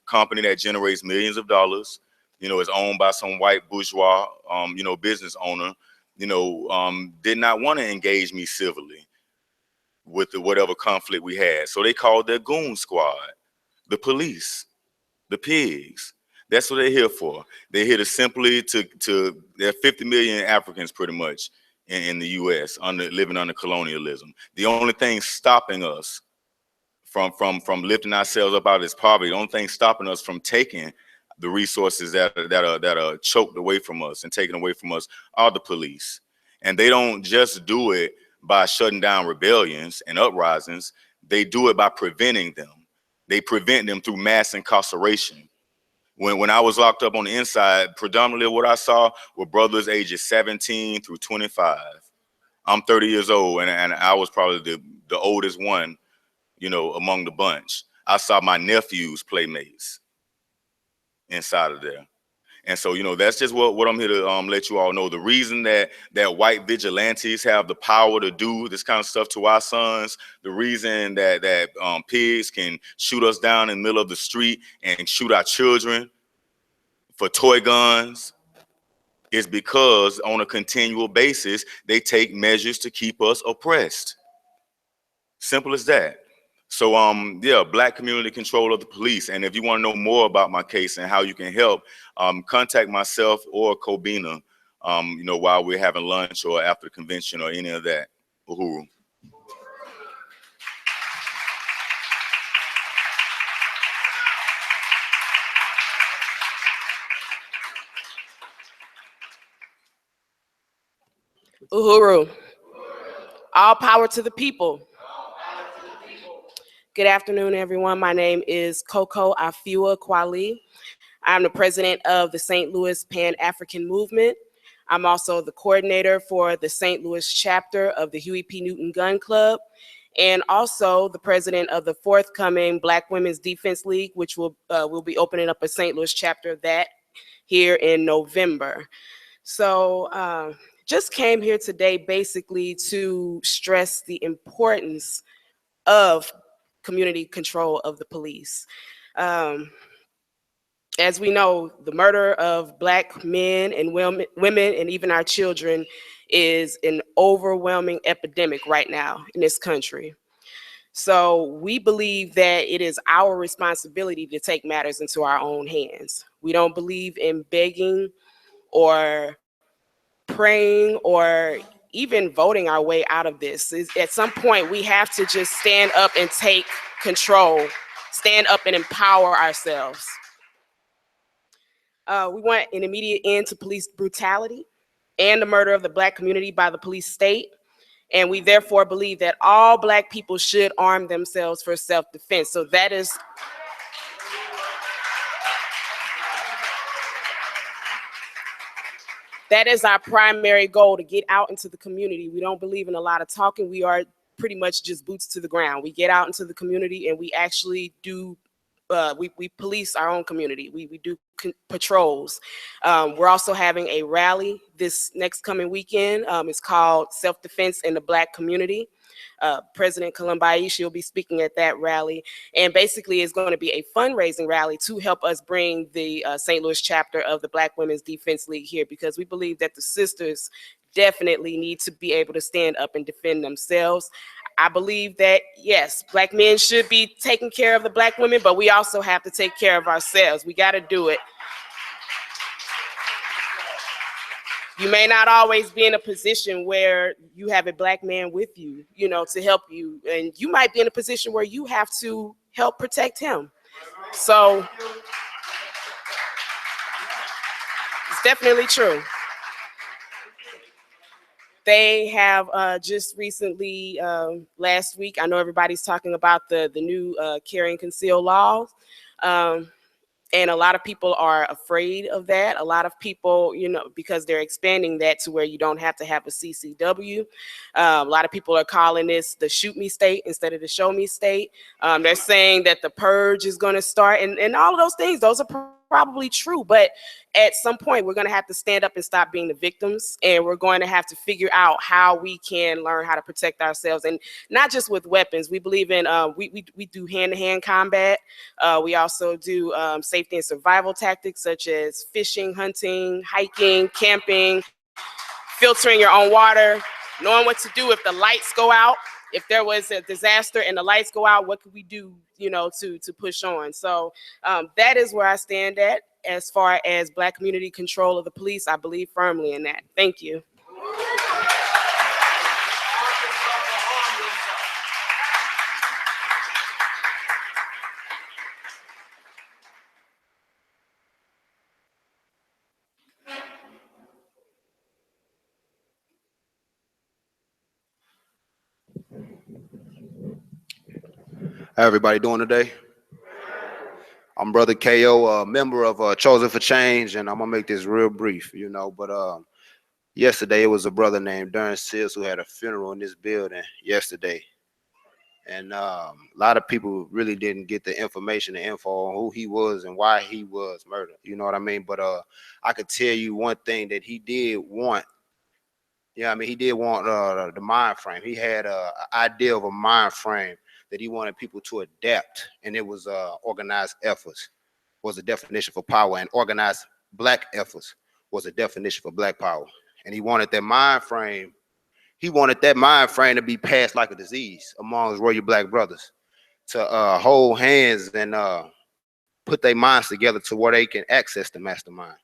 company that generates millions of dollars, you know, is owned by some white bourgeois, you know, business owner, you know, did not want to engage me civilly with whatever conflict we had. So they called their goon squad, the police, the pigs. That's what they're here for. They're here to simply there are 50 million Africans pretty much in the US living under colonialism. The only thing stopping us from lifting ourselves up out of this poverty, the only thing stopping us from taking the resources that are choked away from us and taken away from us are the police. And they don't just do it by shutting down rebellions and uprisings. They do it by preventing them. They prevent them through mass incarceration. When I was locked up on the inside, predominantly what I saw were brothers ages 17 through 25. I'm 30 years old, and I was probably the oldest one, you know, among the bunch. I saw my nephews' playmates inside of there. And so, you know, that's just what I'm here to let you all know. The reason that white vigilantes have the power to do this kind of stuff to our sons, the reason that pigs can shoot us down in the middle of the street and shoot our children for toy guns, is because on a continual basis, they take measures to keep us oppressed. Simple as that. So, yeah, Black community control of the police. And if you want to know more about my case and how you can help, contact myself or Kobina, you know, while we're having lunch or after the convention or any of that. Uhuru. Uhuru. All power to the people. Good afternoon, everyone. My name is Coco Afiwa Kwali. I'm the president of the St. Louis Pan-African Movement. I'm also the coordinator for the St. Louis chapter of the Huey P. Newton Gun Club, and also the president of the forthcoming Black Women's Defense League, which will be opening up a St. Louis chapter of that here in November. So just came here today basically to stress the importance of community control of the police. As we know, the murder of Black men and women and even our children is an overwhelming epidemic right now in this country. So we believe that it is our responsibility to take matters into our own hands. We don't believe in begging or praying or even voting our way out of this. At some point, we have to just stand up and take control, stand up and empower ourselves. We want an immediate end to police brutality and the murder of the Black community by the police state. And we therefore believe that all Black people should arm themselves for self-defense. So that is our primary goal, to get out into the community. We don't believe in a lot of talking. We are pretty much just boots to the ground. We get out into the community and we actually do, we police our own community. We do patrols. We're also having a rally this next coming weekend. It's called Self-Defense in the Black Community. President Kalumbayishi will be speaking at that rally. And basically it's going to be a fundraising rally to help us bring the St. Louis chapter of the Black Women's Defense League here, because we believe that the sisters definitely need to be able to stand up and defend themselves. I believe that, yes, Black men should be taking care of the Black women, but we also have to take care of ourselves. We got to do it. You may not always be in a position where you have a Black man with you, you know, to help you. And you might be in a position where you have to help protect him. So it's definitely true. They have just recently, last week, I know everybody's talking about the new carry and conceal laws. And a lot of people are afraid of that. A lot of people, you know, because they're expanding that to where you don't have to have a CCW. A lot of people are calling this the shoot me state instead of the show me state. They're saying that the purge is going to start, and all of those things, those are probably true. But at some point, we're going to have to stand up and stop being the victims. And we're going to have to figure out how we can learn how to protect ourselves, and not just with weapons. We believe in, we do hand-to-hand combat. We also do safety and survival tactics such as fishing, hunting, hiking, camping, filtering your own water, knowing what to do if the lights go out. If there was a disaster and the lights go out, what could we do, you know, to push on? So that is where I stand at as far as Black community control of the police. I believe firmly in that. Thank you. How everybody doing today? I'm Brother KO, a member of Chosen for Change, and I'm gonna make this real brief, you know. But yesterday it was a brother named Darren Seals who had a funeral in this building yesterday, and a lot of people really didn't get the information, the info on who he was and why he was murdered. You know what I mean? But I could tell you one thing that he did want. Yeah, I mean, he did want the mind frame. He had an idea of a mind frame that he wanted people to adapt, and it was organized efforts was a definition for power, and organized black efforts was a definition for black power. And he wanted that mind frame. He wanted that mind frame to be passed like a disease among his royal black brothers, to hold hands and put their minds together to where they can access the mastermind.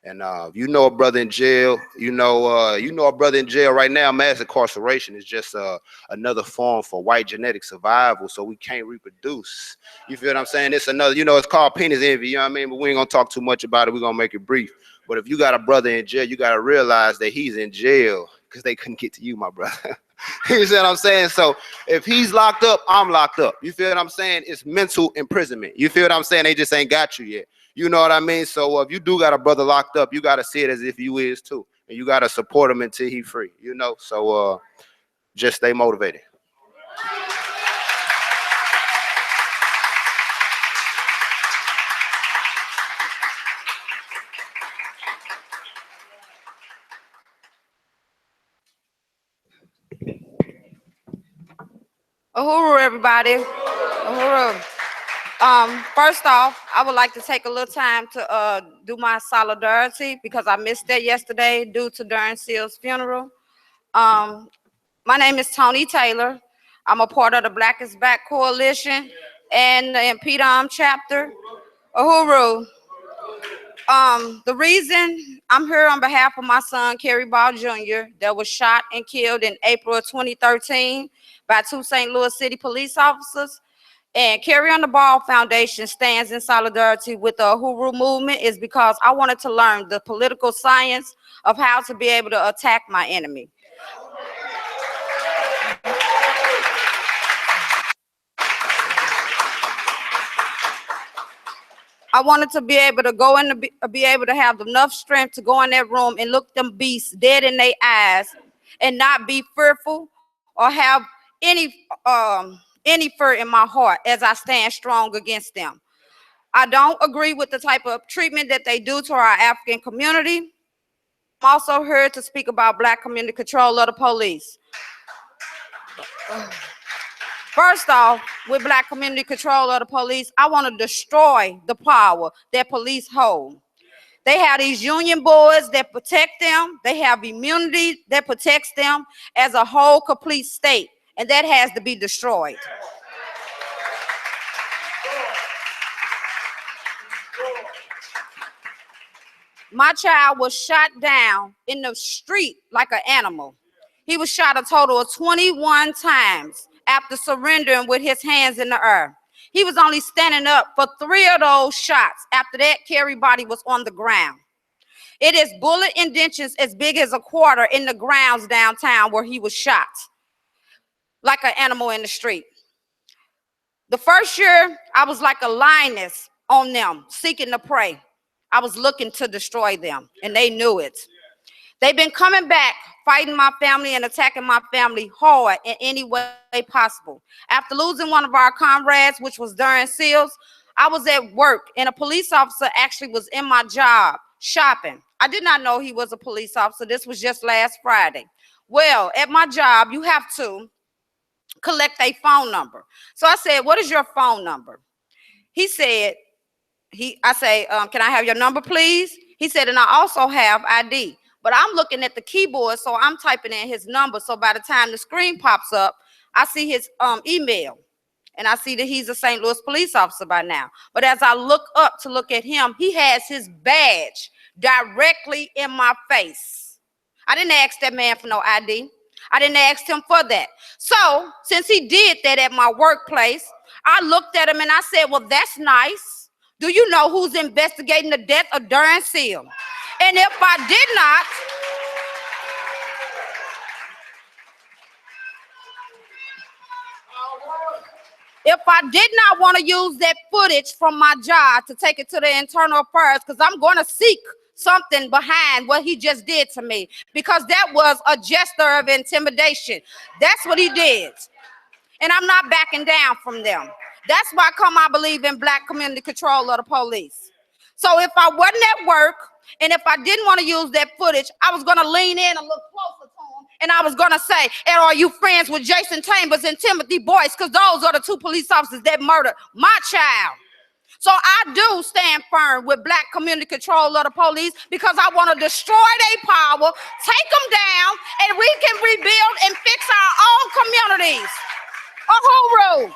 And you know a brother in jail, you know a brother in jail right now. Mass incarceration is just another form for white genetic survival, so we can't reproduce. You feel what I'm saying? It's another, you know, it's called penis envy, you know what I mean? But we ain't gonna talk too much about it. We're gonna make it brief. But if you got a brother in jail, you gotta realize that he's in jail because they couldn't get to you, my brother. You see what I'm saying? So if he's locked up, I'm locked up. You feel what I'm saying? It's mental imprisonment. You feel what I'm saying? They just ain't got you yet. You know what I mean? So if you do got a brother locked up, you got to see it as if you is too. And you got to support him until he free, you know? So just stay motivated. Uhuru, everybody. Uhuru. First off, I would like to take a little time to do my solidarity because I missed that yesterday due to Darren Seals' funeral. My name is Tony Taylor. I'm a part of the Black is Back Coalition and the InPDUM chapter. Uhuru. The reason I'm here on behalf of my son, Kerry Ball Jr., that was shot and killed in April of 2013 by 2 St. Louis City police officers. And Carry on the Ball Foundation stands in solidarity with the Uhuru movement is because I wanted to learn the political science of how to be able to attack my enemy. I wanted to be able to go in, be able to have enough strength to go in that room and look them beasts dead in their eyes and not be fearful or have any fear in my heart as I stand strong against them. I don't agree with the type of treatment that they do to our African community. I'm also here to speak about Black community control of the police. First off, with Black community control of the police, I want to destroy the power that police hold. They have these union boards that protect them. They have immunity that protects them as a whole complete state, and that has to be destroyed. My child was shot down in the street like an animal. He was shot a total of 21 times after surrendering with his hands in the air. He was only standing up for 3 of those shots. After that, Kerry's body was on the ground. It is bullet indentions as big as a quarter in the grounds downtown where he was shot like an animal in the street. The first year, I was like a lioness on them, seeking to prey. I was looking to destroy them, and they knew it. They've been coming back, fighting my family and attacking my family hard in any way possible. After losing one of our comrades, which was Darren Seals, I was at work, and a police officer actually was in my job shopping. I did not know he was a police officer. This was just last Friday. Well, at my job, you have to collect a phone number. So I said, what is your phone number? He said, I say, can I have your number, please? He said, and I also have ID. But I'm looking at the keyboard, so I'm typing in his number. So by the time the screen pops up, I see his email. And I see that he's a St. Louis police officer by now. But as I look up to look at him, he has his badge directly in my face. I didn't ask that man for no ID. I didn't ask him for that. So since he did that at my workplace, I looked at him and I said, well, that's nice. Do you know who's investigating the death of Darren Seals? And if I did not, if I did not want to use that footage from my job to take it to the internal affairs, because I'm going to seek something behind what he just did to me, because that was a gesture of intimidation. That's what he did. And I'm not backing down from them. That's why I believe in black community control of the police. So if I wasn't at work, and if I didn't want to use that footage, I was going to lean in and look closer to him, and I was going to say, and are you friends with Jason Chambers and Timothy Boyce? Because those are the two police officers that murdered my child. So I do stand firm with black community control of the police, because I want to destroy their power, take them down, and we can rebuild and fix our own communities. Uhuru.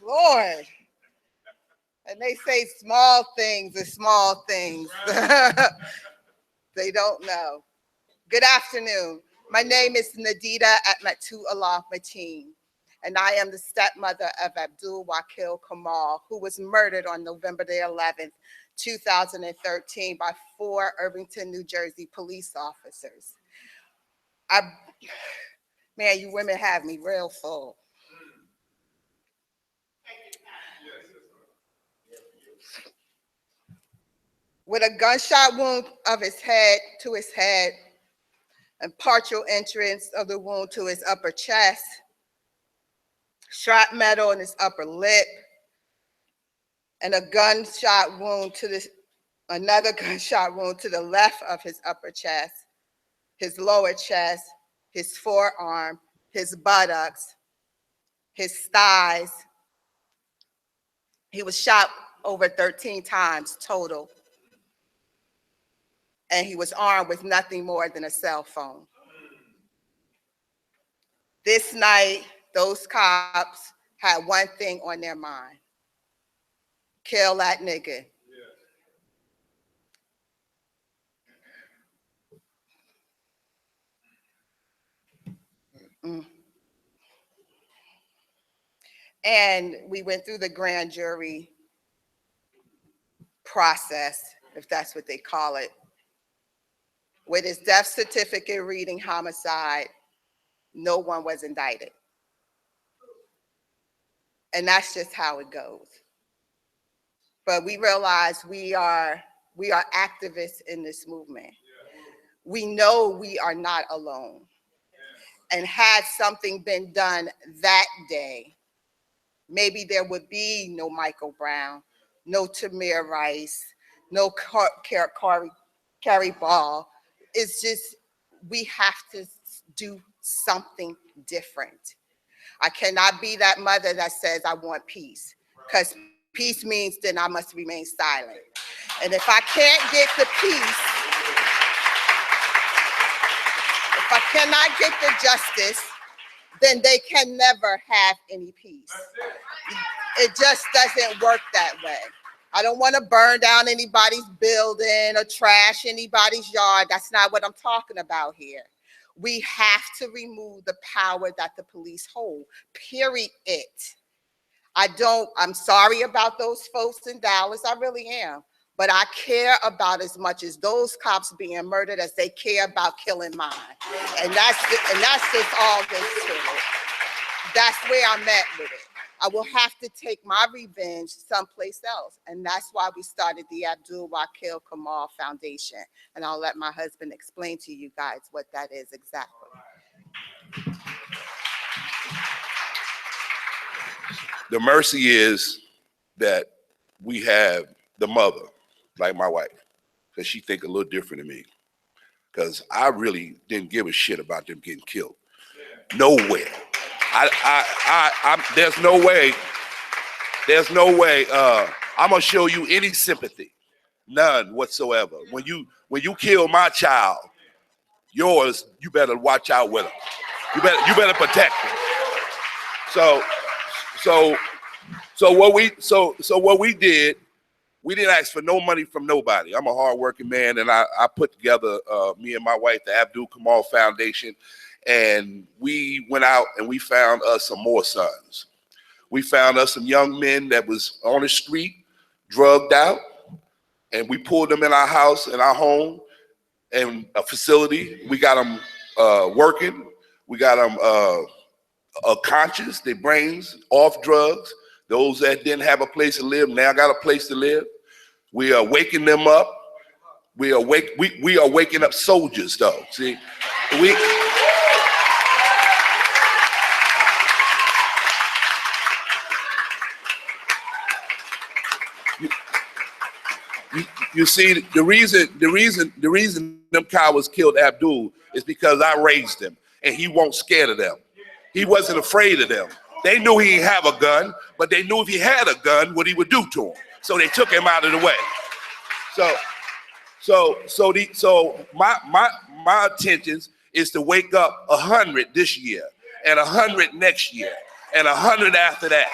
Lord. And they say small things are small things. They don't know. Good afternoon. My name is Nadida Atmatu Allah Mateen, and I am the stepmother of Abdul Wakil Kamal, who was murdered on November the 11th, 2013 by 4 Irvington, New Jersey police officers. Man, you women have me real full. With a gunshot wound of his head to his head and partial entrance of the wound to his upper chest, shrapnel in his upper lip, and a gunshot wound to another gunshot wound to the left of his upper chest, his lower chest, his forearm, his buttocks, his thighs. He was shot over 13 times total. And he was armed with nothing more than a cell phone. This night, those cops had one thing on their mind: kill that nigga. And we went through the grand jury process, if that's what they call it. With his death certificate reading homicide, no one was indicted. And that's just how it goes. But we realize we are activists in this movement. We know we are not alone. And had something been done that day, maybe there would be no Michael Brown, no Tamir Rice, no Carrie Ball. It's just, we have to do something different. I cannot be that mother that says I want peace, because peace means then I must remain silent. And if I can't get the peace, if I cannot get the justice, then they can never have any peace. It just doesn't work that way. I don't want to burn down anybody's building or trash anybody's yard. That's not what I'm talking about here. We have to remove the power that the police hold, period. I'm sorry about those folks in Dallas, I really am. But I care about as much as those cops being murdered as they care about killing mine. And that's just all there is to it. That's where I'm at with it. I will have to take my revenge someplace else. And that's why we started the Abdul Wakil Kamal Foundation. And I'll let my husband explain to you guys what that is exactly. The mercy is that we have the mother, like my wife, because she think a little different than me. Because I really didn't give a shit about them getting killed. Nowhere. There's no way I'm gonna show you any sympathy, none whatsoever. When you kill my child, yours, you better watch out with them. You better protect them. So what we did We didn't ask for no money from nobody. I'm a hardworking man, and I put together, me and my wife, the Abdul Kamal Foundation, and we went out and we found us some more sons. We found us some young men that was on the street, drugged out, and we pulled them in our house, in our home, and a facility. We got them working. We got them conscious, their brains off drugs. Those that didn't have a place to live now got a place to live. We are waking them up. We are waking up soldiers, though. See, you see, the reason them cowards killed Abdul is because I raised him, and he wasn't scared of them. He wasn't afraid of them. They knew he didn't have a gun, but they knew if he had a gun, what he would do to him. So they took him out of the way. So my intentions is to wake up 100 this year, and 100 next year, and 100 after that.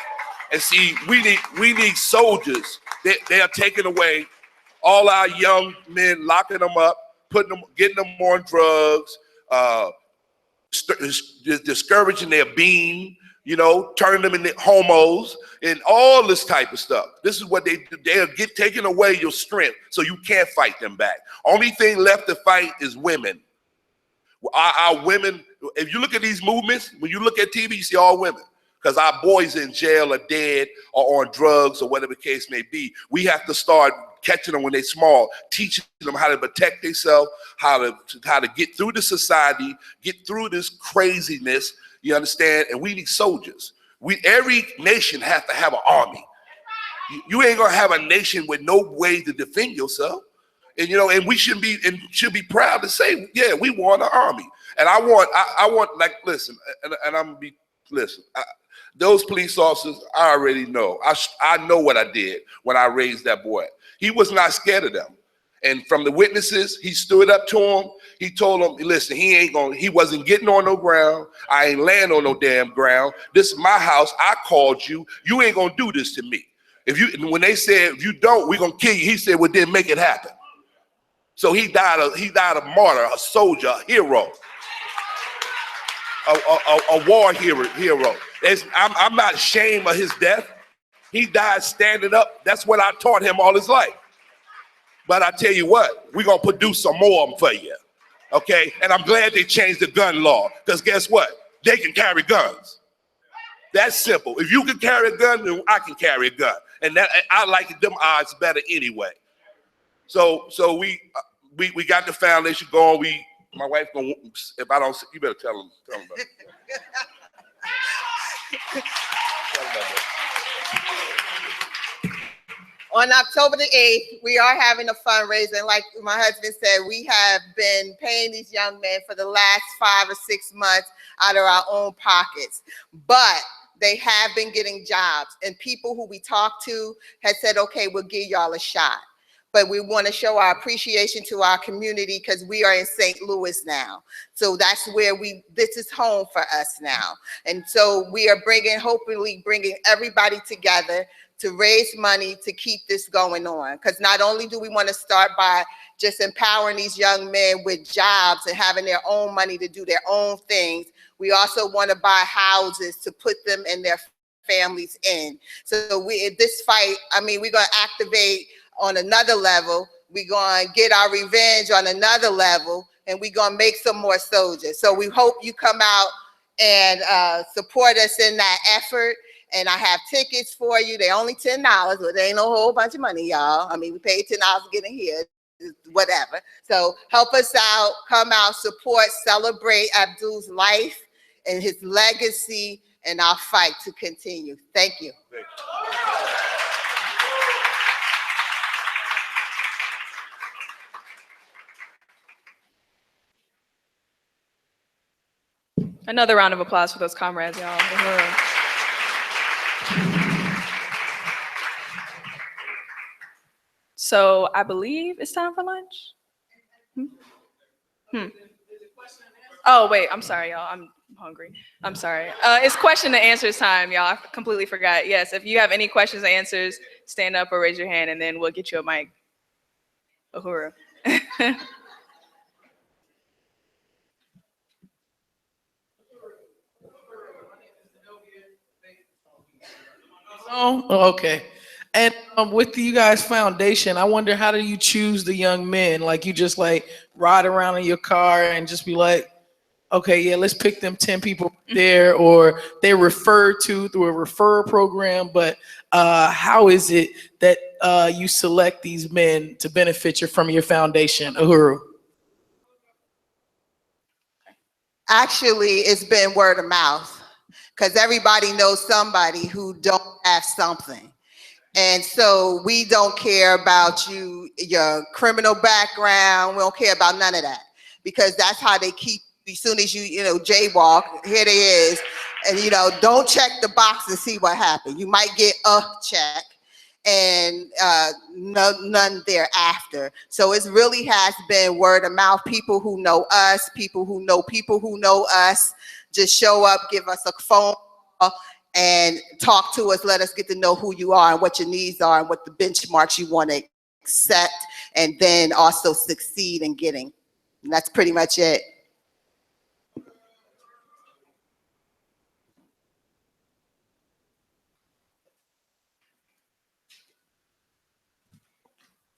And see, we need soldiers. They are taking away all our young men, locking them up, getting them on drugs, discouraging their being, turning them into homos and all this type of stuff. This is what they do. They'll get taking away your strength so you can't fight them back. Only thing left to fight is women. Our women, if you look at these movements, when you look at TV, you see all women. Because our boys in jail are dead or on drugs or whatever the case may be. We have to start catching them when they're small, teaching them how to protect themselves, how to get through the society, get through this craziness, you understand? And we need soldiers. Every nation has to have an army. You ain't gonna have a nation with no way to defend yourself. And and we should be proud to say, yeah, we want an army. And I want like, listen, and I'm gonna be, listen, those police officers, I already know. I know what I did when I raised that boy. He was not scared of them. And from the witnesses, he stood up to him. He told them, listen, he wasn't getting on no ground. I ain't laying on no damn ground. This is my house. I called you. You ain't gonna do this to me. When they said, if you don't, we're gonna kill you. He said, well, then make it happen. So he died a martyr, a soldier, a hero, a war hero. I'm not ashamed of his death. He died standing up. That's what I taught him all his life. But I tell you what, we're going to produce some more of them for you, okay? And I'm glad they changed the gun law, because guess what? They can carry guns. That's simple. If you can carry a gun, then I can carry a gun. And I like them odds better anyway. So we got the foundation going. My wife gonna, if I don't, you better tell them about it. On October the 8th, we are having a fundraiser. Like my husband said, we have been paying these young men for the last 5 or 6 months out of our own pockets. But they have been getting jobs. And people who we talked to had said, okay, we'll give y'all a shot. But we want to show our appreciation to our community because we are in St. Louis now. So that's where this is home for us now. And so we are hopefully bringing everybody together to raise money to keep this going on. Because not only do we want to start by just empowering these young men with jobs and having their own money to do their own things, we also want to buy houses to put them and their families in. So this fight, we're going to activate on another level. We're going to get our revenge on another level, and we're going to make some more soldiers. So we hope you come out and support us in that effort. And I have tickets for you. They're only $10, but they ain't no whole bunch of money, y'all. We paid $10 to get in here, whatever. So help us out, come out, support, celebrate Abdul's life and his legacy and our fight to continue. Thank you. Thank you. Another round of applause for those comrades, y'all. So I believe it's time for lunch. Oh, wait, I'm sorry, y'all. hungry. I'm sorry. It's question and answers time, y'all. I completely forgot. Yes, if you have any questions or answers, stand up or raise your hand, and then we'll get you a mic. Uhuru. Oh, okay. And with the you guys foundation, I wonder, how do you choose the young men? Like, you just like ride around in your car and just be like, okay, yeah, let's pick them 10 people there, or they're referred to through a referral program. But how is it that you select these men to benefit you from your foundation, Uhuru? Actually, it's been word of mouth, because everybody knows somebody who don't have something. And so we don't care about your criminal background. We don't care about none of that, because that's how they keep, as soon as you jaywalk, here they is. And, don't check the box and see what happened. You might get a check and none thereafter. So it really has been word of mouth. People who know us, people who know us, just show up, give us a phone call, and talk to us, let us get to know who you are and what your needs are and what the benchmarks you want to accept, and then also succeed in getting. And that's pretty much it.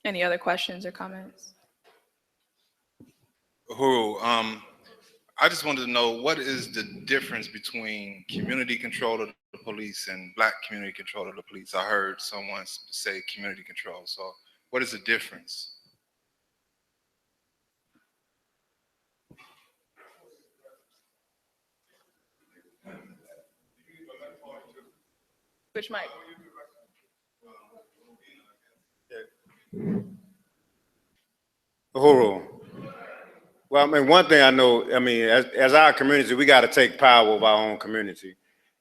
Any other questions or comments? Uhuru, I just wanted to know, what is the difference between community control of the police and Black community control of the police? I heard someone say community control. So what is the difference? Which mic? Uhuru. Well, I mean, one thing I know, as our community, we got to take power of our own community.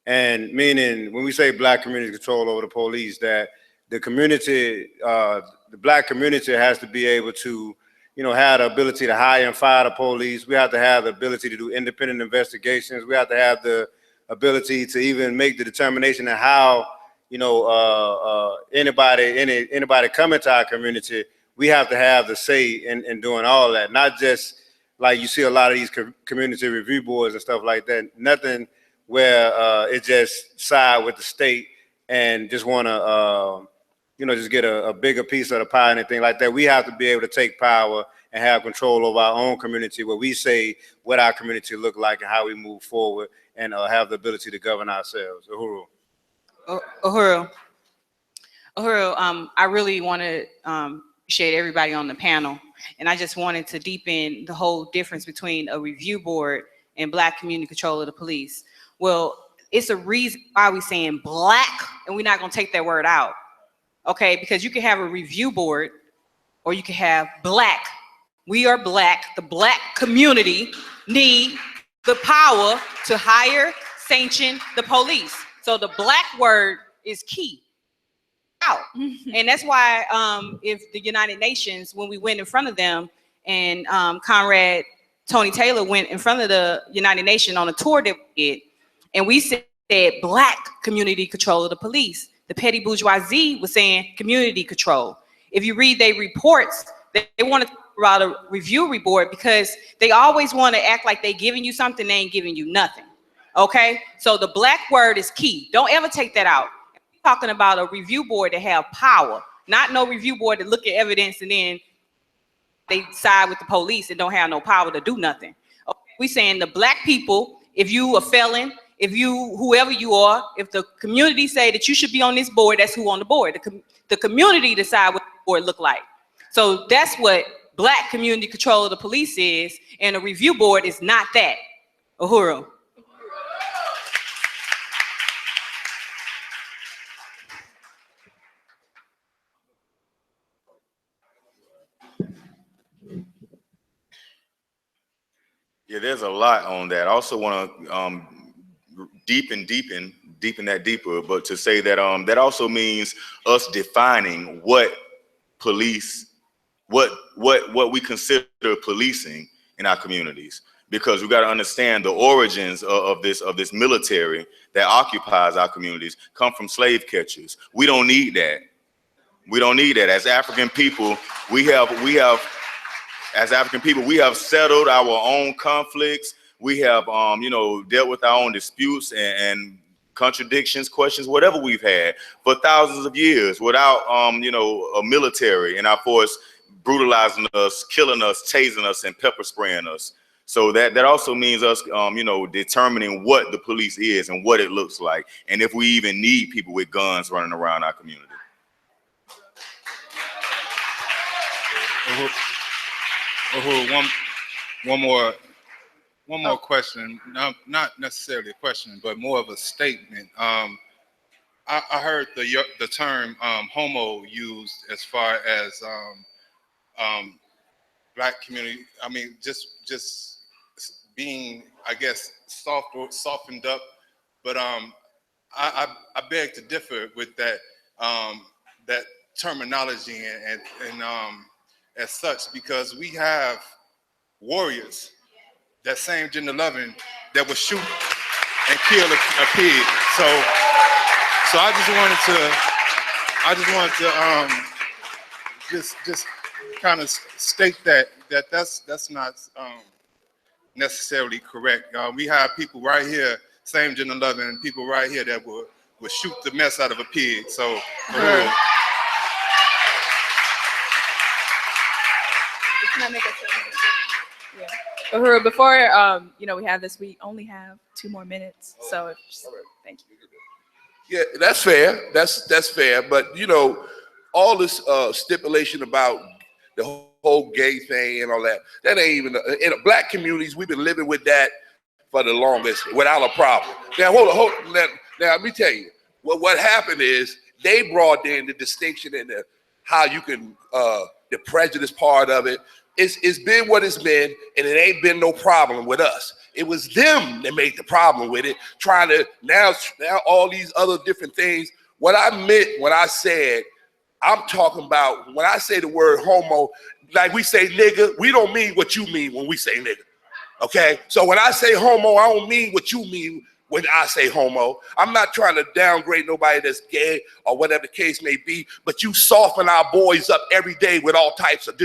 And meaning, when we say Black community control over the police, that the community, the Black community has to be able to, have the ability to hire and fire the police. We have to have the ability to do independent investigations. We have to have the ability to even make the determination of how, anybody coming to our community, we have to have the say in doing all that. Not just like you see a lot of these community review boards and stuff like that. Nothing where it just side with the state and just want to, just get a bigger piece of the pie and anything like that. We have to be able to take power and have control over our own community, where we say what our community look like and how we move forward, and have the ability to govern ourselves. Uhuru. Uhuru, I really want to appreciate everybody on the panel, and I just wanted to deepen the whole difference between a review board and Black community control of the police. Well, it's a reason why we're saying Black, and we're not going to take that word out, okay? Because you can have a review board, or you can have Black. We are Black. The Black community need the power to hire, sanction the police. So the Black word is key. Out. And that's why if the United Nations, when we went in front of them, and Comrade Tony Taylor went in front of the United Nations on a tour that we did, and we said Black community control of the police. The petty bourgeoisie was saying community control. If you read their reports, they want to talk about a review report, because they always want to act like they giving you something, they ain't giving you nothing. Okay, so the Black word is key. Don't ever take that out. We're talking about a review board that have power, not no review board that look at evidence and then they side with the police and don't have no power to do nothing. Okay? We saying the Black people, if you a felon, if you, whoever you are, if the community say that you should be on this board, that's who on the board. The community decide what the board look like. So that's what Black community control of the police is, and a review board is not that. Uhuru. Yeah, there's a lot on that. I also want to deepen that deeper, but to say that that also means us defining what police, what we consider policing in our communities. because we got to understand the origins of this military that occupies our communities come from slave catchers. We don't need that. We don't need that. As African people, we have settled our own conflicts. We have, dealt with our own disputes and contradictions, questions, whatever we've had for thousands of years without, a military in our force brutalizing us, killing us, tasing us, and pepper spraying us. So that also means us, determining what the police is and what it looks like, and if we even need people with guns running around our community. One more question. Not necessarily a question, but more of a statement. I heard the term homo used as far as Black community. I mean, just being, I guess, softened up. But I beg to differ with that that terminology and as such, because we have warriors, that same gender loving, that would shoot and kill a pig. So I just wanted to just kind of state that's not necessarily correct. We have people right here, same gender loving, and people right here that would shoot the mess out of a pig. So. Can I make a statement? Yeah. Uhuru, before we have this, we only have 2 more minutes. So thank you. Yeah, that's fair. That's fair. But all this stipulation about the whole gay thing and all that ain't even in Black communities. We've been living with that for the longest without a problem. Now hold on. Now let me tell you what happened is they brought in the distinction and how you can the prejudice part of it. It's been what it's been, and it ain't been no problem with us. It was them that made the problem with it, trying to now all these other different things. What I meant when I said, I'm talking about, when I say the word homo, like we say nigga, we don't mean what you mean when we say nigga, okay? So when I say homo, I don't mean what you mean when I say homo. I'm not trying to downgrade nobody that's gay or whatever the case may be, but you soften our boys up every day with all types of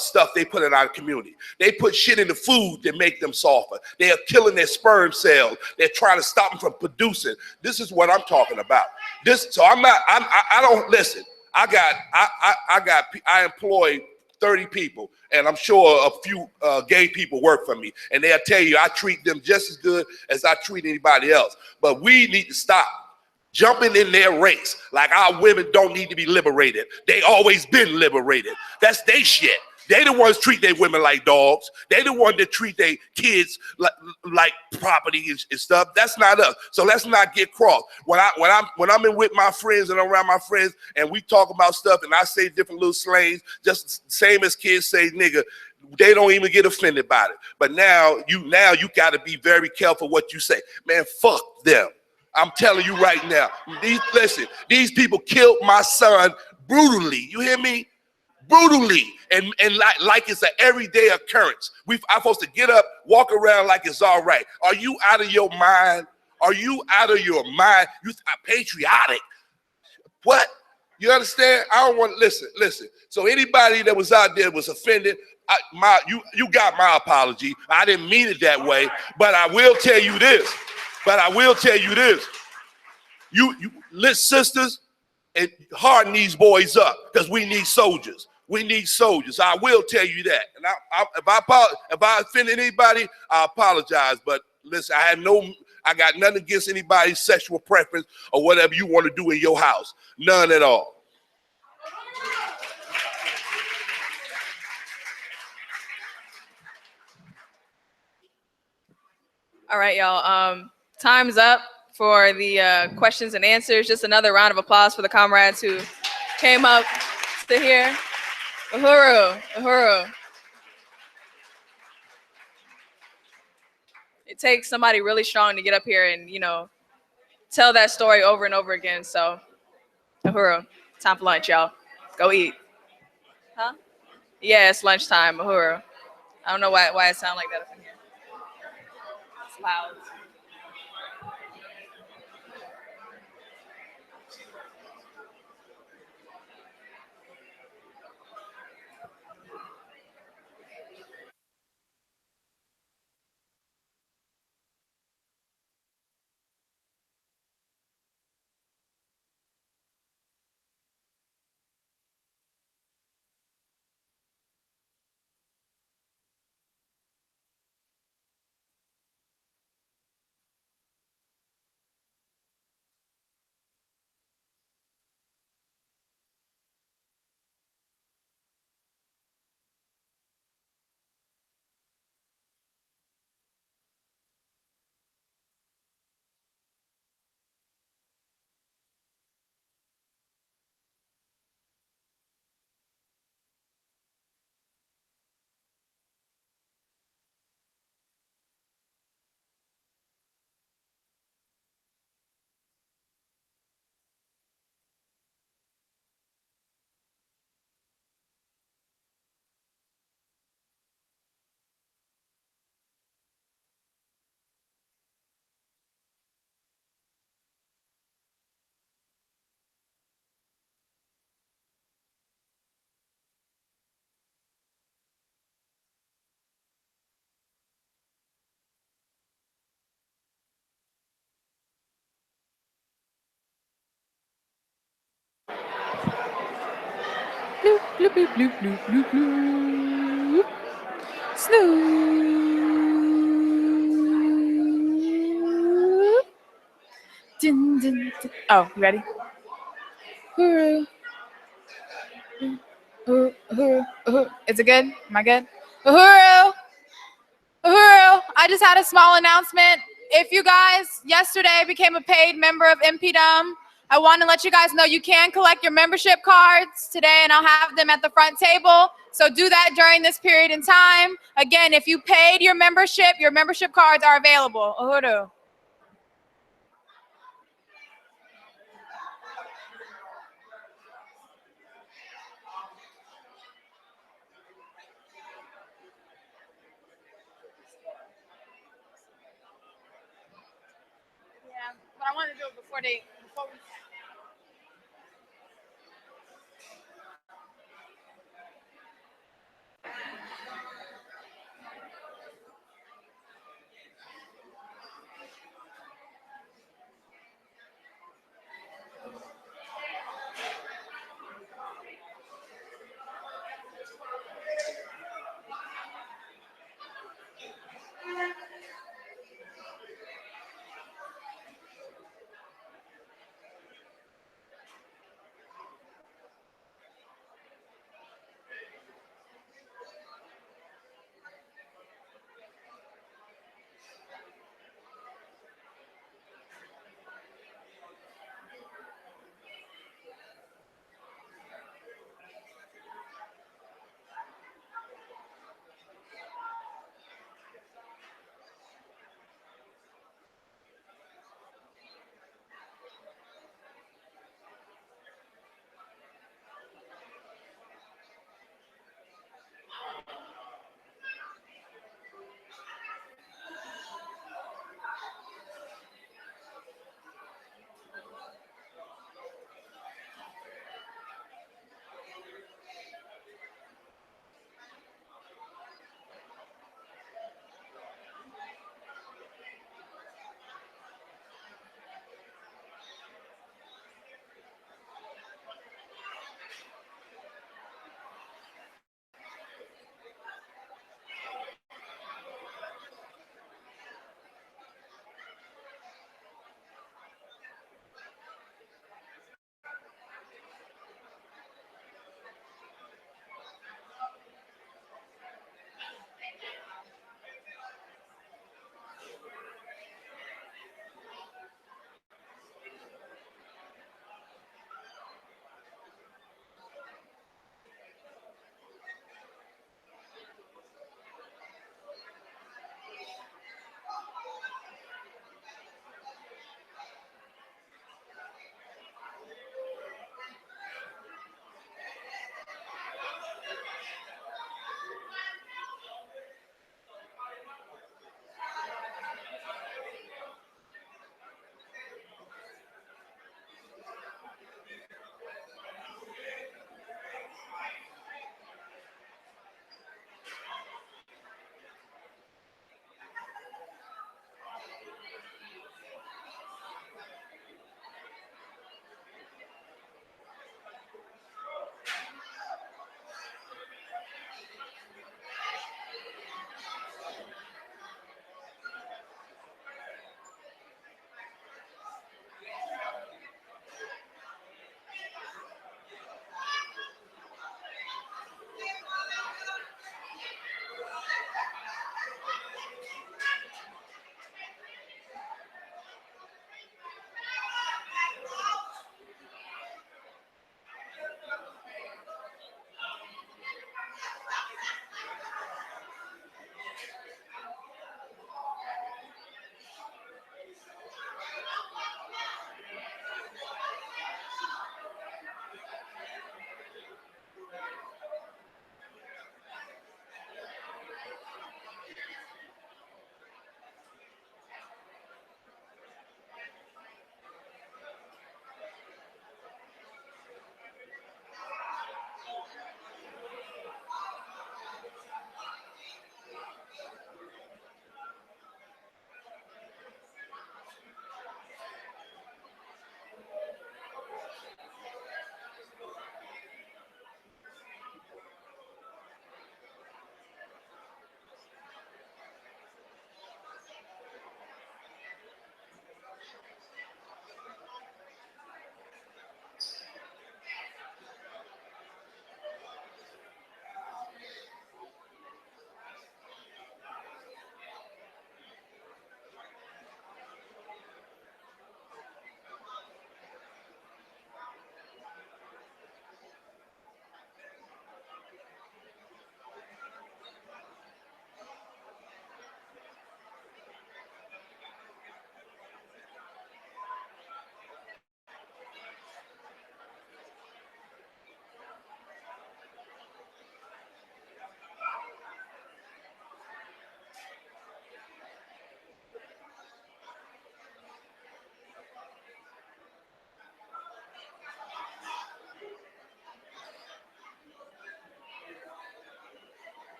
stuff they put in our community. They put shit in the food that make them softer. They are killing their sperm cells. They're trying to stop them from producing. This is what I'm talking about. I don't listen. I employ 30 people, and I'm sure a few gay people work for me, and they'll tell you I treat them just as good as I treat anybody else. But we need to stop jumping in their race like our women don't need to be liberated. They always been liberated. That's their shit. They the ones treat their women like dogs. They the ones that treat their kids like property and stuff. That's not us. So let's not get crossed. When I'm in with my friends and around my friends and we talk about stuff and I say different little slangs, just same as kids say nigga, they don't even get offended by it. But now you got to be very careful what you say. Man, fuck them. I'm telling you right now. These people killed my son brutally. You hear me? Brutally, and like it's an everyday occurrence. I'm supposed to get up, walk around like it's all right. Are you out of your mind? Are you out of your mind? You are patriotic. What? You understand? I don't want to listen. So anybody that was out there was offended, you got my apology. I didn't mean it that way, but I will tell you this. You sisters, and harden these boys up because we need soldiers. We need soldiers. I will tell you that. And if I offended anybody, I apologize. But listen, I got nothing against anybody's sexual preference or whatever you want to do in your house. None at all. All right, y'all. Time's up for the questions and answers. Just another round of applause for the comrades who came up to here. Uhuru. It takes somebody really strong to get up here and, tell that story over and over again. So, Uhuru, time for lunch, y'all. Go eat. Huh? Yeah, it's lunchtime, Uhuru. I don't know why it sounds like that up in here. loud. Bloop, bloop, bloop, bloop, bloop, bloop, bloop. Snoop. Dun, dun, dun. Oh, you ready? Hooroo. Is it good? Am I good? Uhuru! Uhuru! I just had a small announcement. If you guys yesterday became a paid member of InPDUM, I want to let you guys know you can collect your membership cards today, and I'll have them at the front table. So do that during this period in time. Again, if you paid your membership cards are available. Uhuru. Yeah, but I want to do it before we.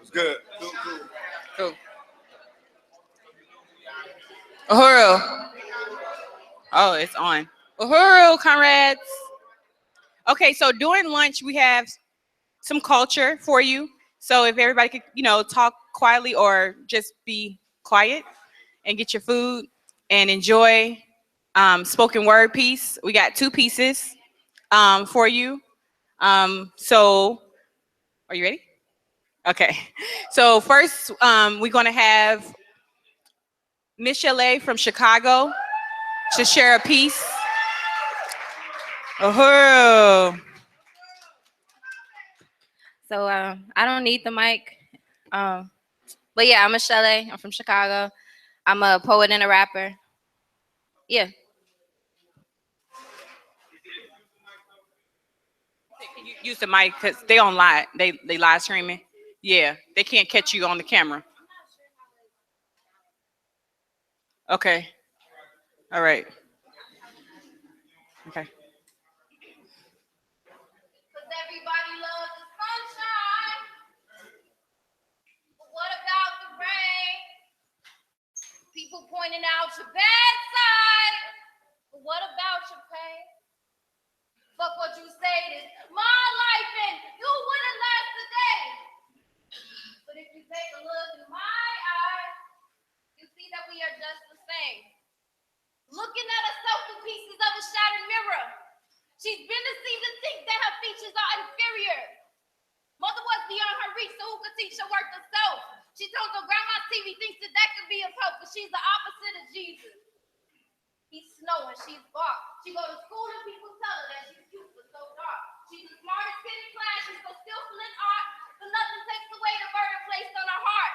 It's good. Cool. Uhuru. Oh, it's on. Uhuru, comrades. Okay, so during lunch, we have some culture for you. So if everybody could, talk quietly or just be quiet and get your food and enjoy spoken word piece. We got 2 pieces for you. So are you ready? Okay. So first, we're going to have Miss Chalet from Chicago to share a piece. Uhuru. So I don't need the mic. But yeah, I'm Michelle. I'm from Chicago. I'm a poet and a rapper. Yeah. Can you use the mic because they on live. They live streaming. Yeah, they can't catch you on the camera. Okay. All right. Okay. Everybody loves the sunshine. But what about the rain? People pointing out your bad side. But what about your pain? Fuck what you say is my life and you wouldn't last a day. But if you take a look in my eyes, you see that we are just the same. Looking at herself through pieces of a shattered mirror. She's been deceived to think that her features are inferior. Mother was beyond her reach, so who could teach her worth herself? She told her grandma TV thinks that could be a pope, but she's the opposite of Jesus. He's snowing, she's bark. She go to school and people tell her that she's cute but so dark. She's the smartest kid in class, she's so skillful in art, but nothing takes away the burden placed on her heart.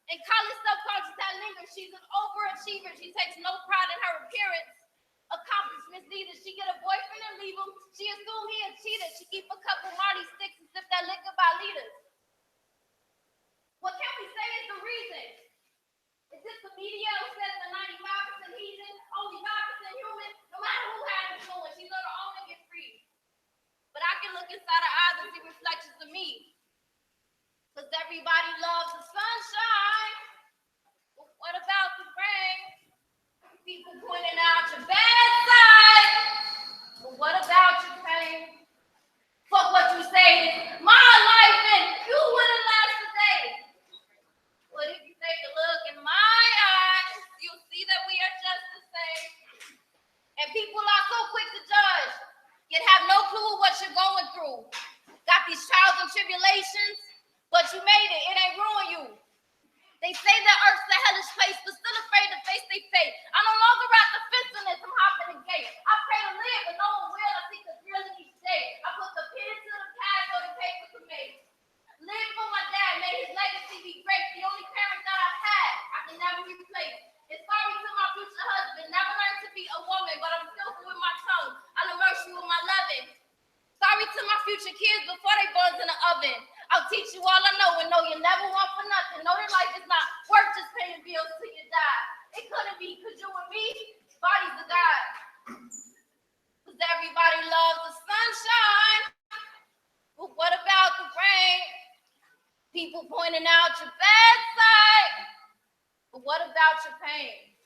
In college subconscious that lingers, she's an overachiever. She takes no pride in her appearance. Accomplishments needed. She get a boyfriend and leave him. She assume he a cheater. She keep a couple Marty sticks and sip that liquor by liters. What can we say is the reason? Is this the media who says the 95% heathen, only 5% human? No matter who has influence, she's on her own and get free. But I can look inside her eyes and see reflections of me. Because everybody loves the sunshine. But what about the rain? People pointing out your bad side. But what about your pain? Fuck what you say is my life and you wouldn't last a day. But if you take a look in my eyes, you'll see that we are just the same. And people are so quick to judge, yet have no clue what you're going through. Got these trials and tribulations, but you made it. It ain't ruined you. They say that earth's a hellish place, but still afraid to face their fate. I no longer wrap the fence in this, I'm hopping the gate. I pray to live, but no one will. I seek the thrill in each day. I put the pen to the pad so the paper can make. Live for my dad, may his legacy be great. The only parent that I've had, I can never replace. And sorry to my future husband, never learned to be a woman, but I'm skillful with my tongue. I'll immerse you with my loving. Sorry to my future kids before they buzz in the oven. I'll teach you all I know and know you never want for nothing. Know that life is not worth just paying bills till you die. It couldn't be, cause you and me, body's the God. Cause everybody loves the sunshine. But what about the rain? People pointing out your bad side. But what about your pain?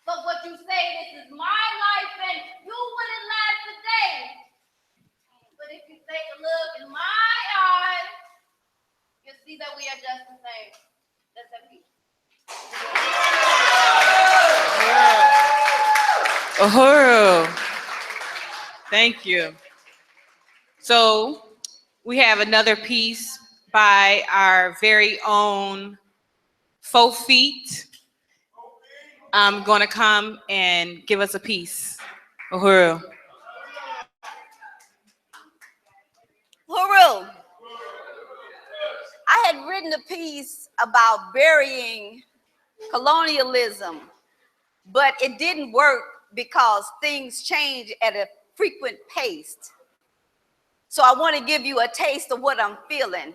But what you say, this is my life and you wouldn't last a day. But if you take a look in my eyes, see that we are just the same. Let's have peace. Uhuru. Thank you. So we have another piece by our very own 4 Feet. I'm going to come and give us a piece. Uhuru. Huru, I had written a piece about burying colonialism, but it didn't work because things change at a frequent pace. So I want to give you a taste of what I'm feeling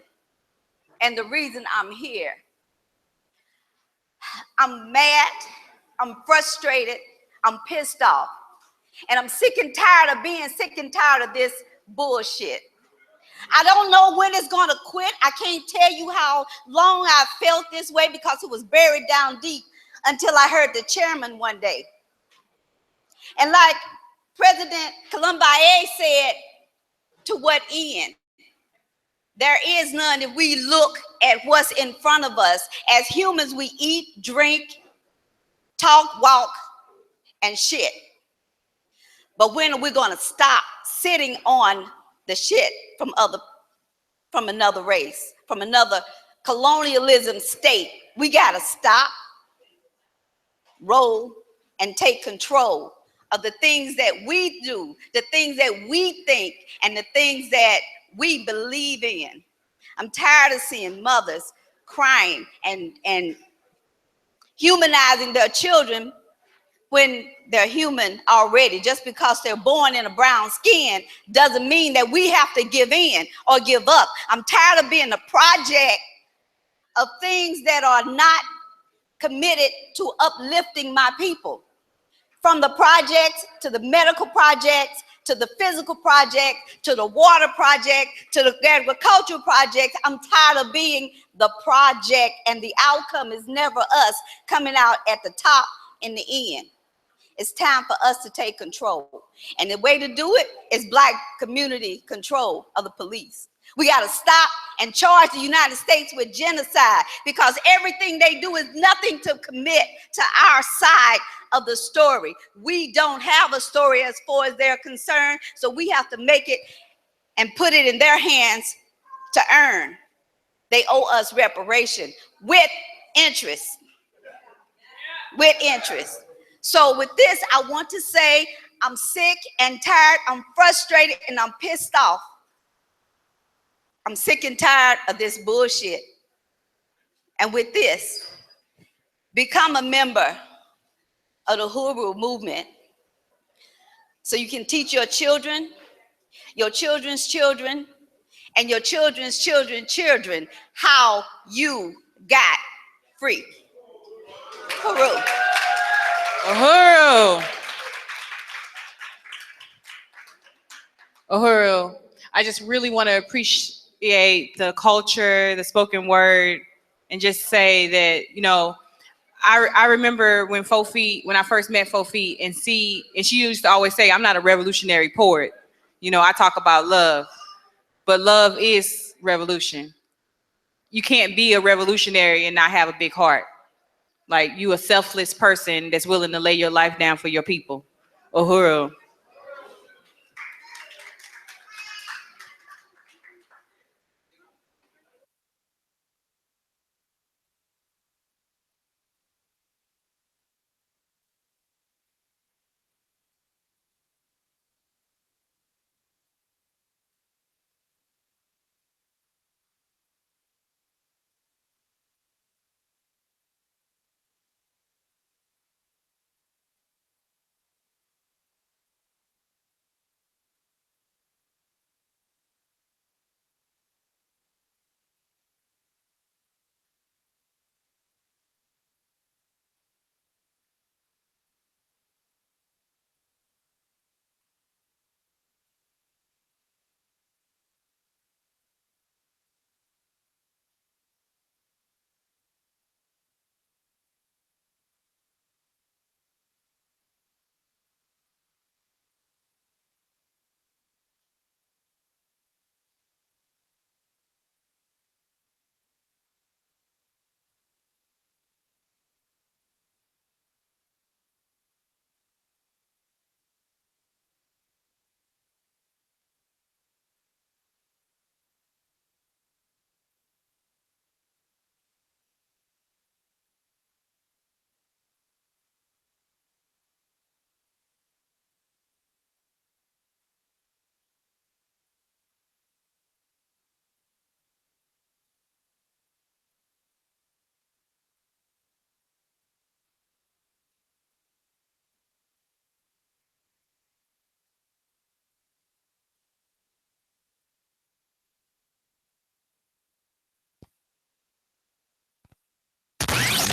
and the reason I'm here. I'm mad, I'm frustrated, I'm pissed off, and I'm sick and tired of being sick and tired of this bullshit. I don't know when it's gonna quit. I can't tell you how long I felt this way because it was buried down deep until I heard the chairman one day. And like President Columbaye said to what end? There is none if we look at what's in front of us. As humans, we eat, drink, talk, walk, and shit. But when are we gonna stop sitting on the shit from another race, from another colonialism state? We gotta stop, roll, and take control of the things that we do, the things that we think, and the things that we believe in. I'm tired of seeing mothers crying and humanizing their children when they're human already. Just because they're born in a brown skin doesn't mean that we have to give in or give up. I'm tired of being a project of things that are not committed to uplifting my people. From the projects to the medical projects, to the physical project, to the water project, to the agricultural project. I'm tired of being the project, and the outcome is never us coming out at the top in the end. It's time for us to take control. And the way to do it is Black community control of the police. We got to stop and charge the United States with genocide, because everything they do is nothing to commit to our side of the story. We don't have a story as far as they're concerned, so we have to make it and put it in their hands to earn. They owe us reparation with interest. With interest. So with this, I want to say I'm sick and tired, I'm frustrated, and I'm pissed off. I'm sick and tired of this bullshit. And with this, become a member of the Huru movement so you can teach your children, your children's children, and your children's children how you got free. Huru. Uhuru. Uhuru. I just really want to appreciate the culture, the spoken word, and just say that, you know, I remember when 4 Feet, when I first met 4 Feet, and she used to always say, I'm not a revolutionary poet. You know, I talk about love, but love is revolution. You can't be a revolutionary and not have a big heart. Like, you a selfless person that's willing to lay your life down for your people. Uhuru.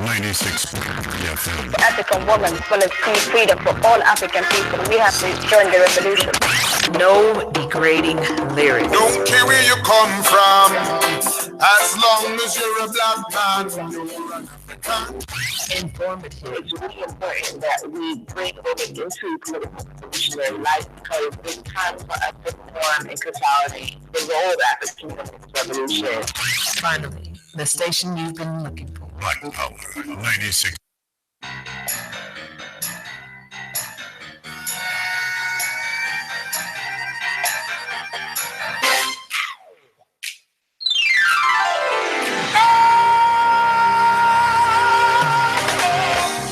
96 FM. African woman will achieve freedom for all African people. We have to join the revolution. No degrading lyrics. Don't care where you come from, as long as you're a black man. Informative. It's really important that we bring women into political revolutionary life because it's time for us to form and consolidate the role of African women in revolution. Finally, the station you've been looking for. Black Power 96.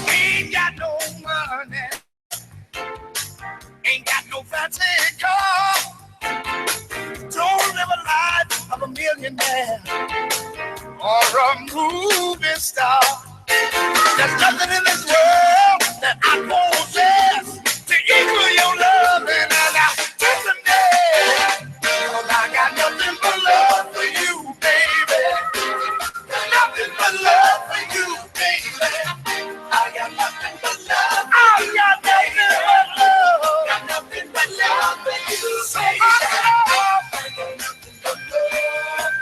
Ain't got no money, ain't got no fancy car, don't live a life of a millionaire or a movie star. There's nothing in this world that I possess to equal your love, and I listen there, 'cause I got nothing but love for you, baby. Nothing but love for you, baby. I got nothing but love. I got nothing but love. Got nothing but love for you, baby.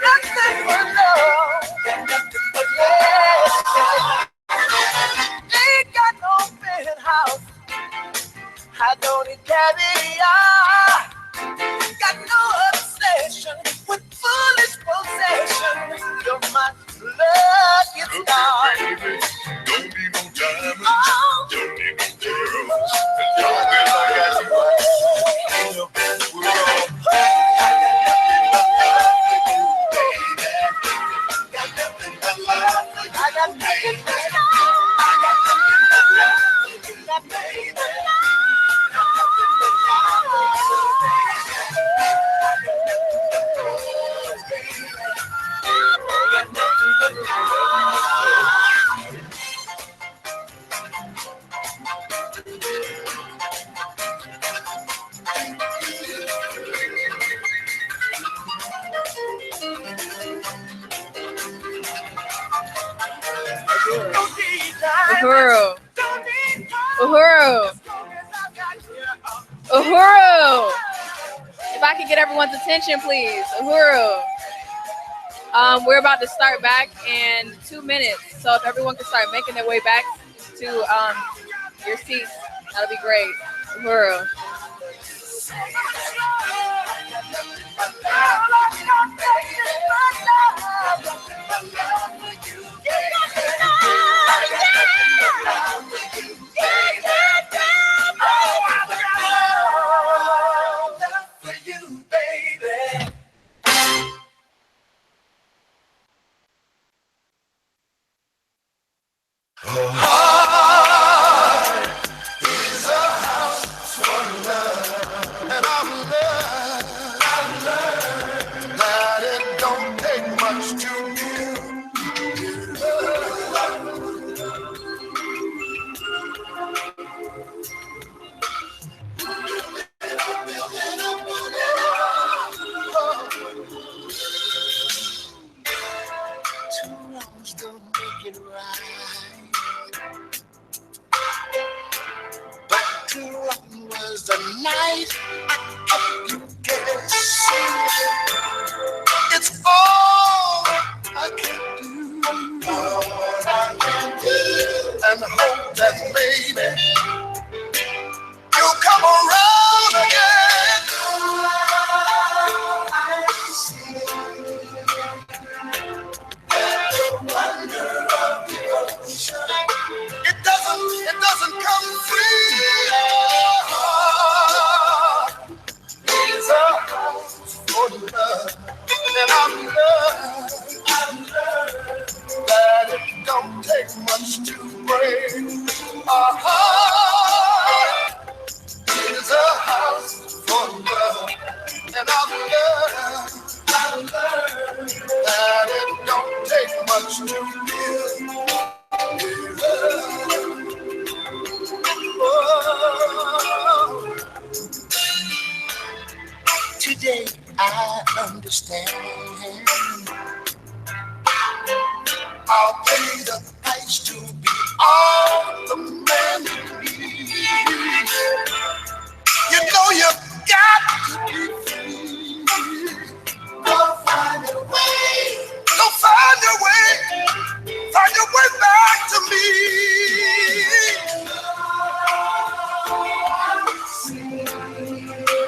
Nothing but love. Got nothing but love. Ain't got no penthouse. I don't need caviar. Got no obsession with foolish possession. You're my lucky star. Don't need no diamonds, don't need no girls. As long as I got you, we're all. I got nothing but love. I got nothing but love. I got nothing but love, baby. Uhuru. Uhuru. Uhuru. If I could get everyone's attention, please. Uhuru. We're about to start back in 2 minutes. So if everyone can start making their way back to your seats, that'll be great. Uhuru. It's all I can do, and hope that maybe you'll come around again. The wonder of devotion. It doesn't come free. It's a house for love. And I've learned that it don't take much to break a heart. It's a house for love. And I've learned that it don't take much to give. Oh. Today I understand. I'll pay the price rights to be all the man you need. You know you got to be free. Go find a way. Go find a way. Find your way back to me.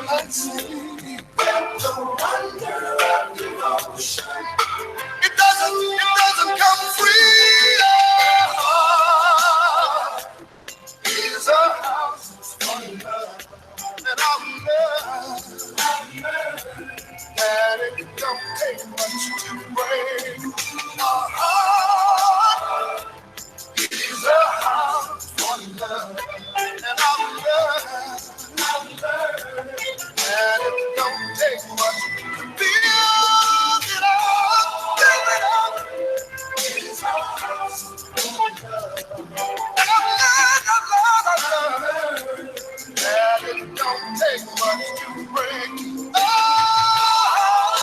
Unseen, the wonder of devotion. It doesn't come free. It's a house of love, and I'm love. And it don't take much to break a heart. It's a house of love, and I'm love. And it don't take much to build it up, build it up. It's a house of love, and I love. And it don't take much to break. Oh.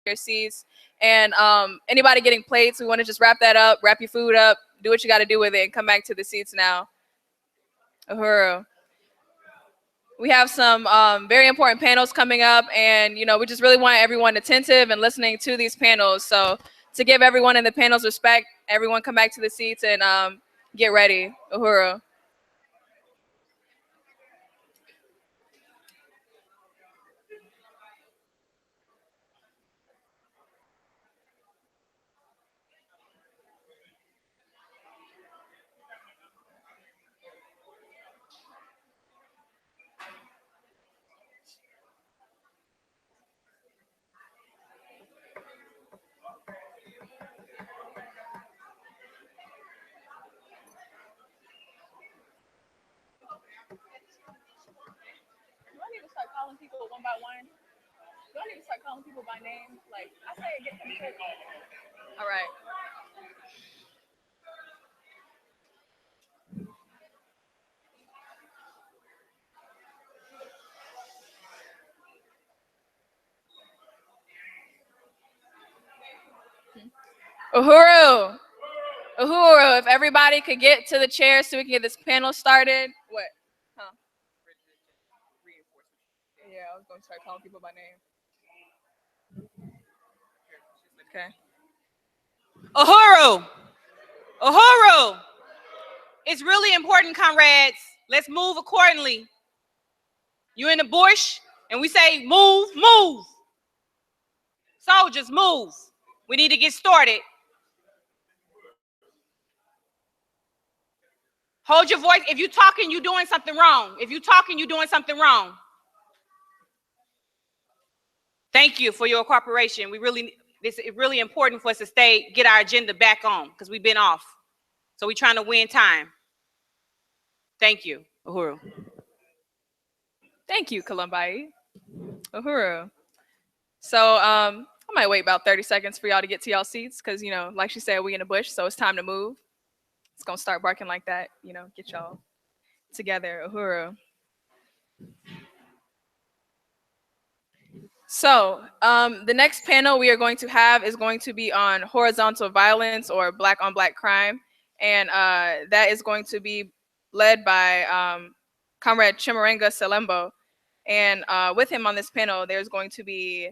Your seats. And anybody getting plates, we want to just wrap that up, wrap your food up, do what you got to do with it, and come back to the seats now. Uhuru. We have some very important panels coming up, and we just really want everyone attentive and listening to these panels. So to give everyone in the panels respect, everyone come back to the seats and get ready. Uhuru. Calling people one by one? Do I need to start calling people by name? Like, I say get to the church. All right. Uhuru. Uhuru, if everybody could get to the chair so we can get this panel started. What? Huh? Yeah, I was going to start calling people by name. Okay. Uhuru. Uhuru. It's really important, comrades. Let's move accordingly. You in the bush, and we say move, move. Soldiers, move. We need to get started. Hold your voice. If you're talking, you're doing something wrong. If you're talking, you're doing something wrong. Thank you for your cooperation. It's really important for us to get our agenda back on because we've been off. So we're trying to win time. Thank you, Uhuru. Thank you, Kalumbai. Uhuru. So I might wait about 30 seconds for y'all to get to y'all seats because, like she said, we in the bush, so it's time to move. It's going to start barking like that, get y'all together. Uhuru. So the next panel we are going to have is going to be on horizontal violence or black on black crime. And that is going to be led by Comrade Chimurenga Salembo. And with him on this panel, there's going to be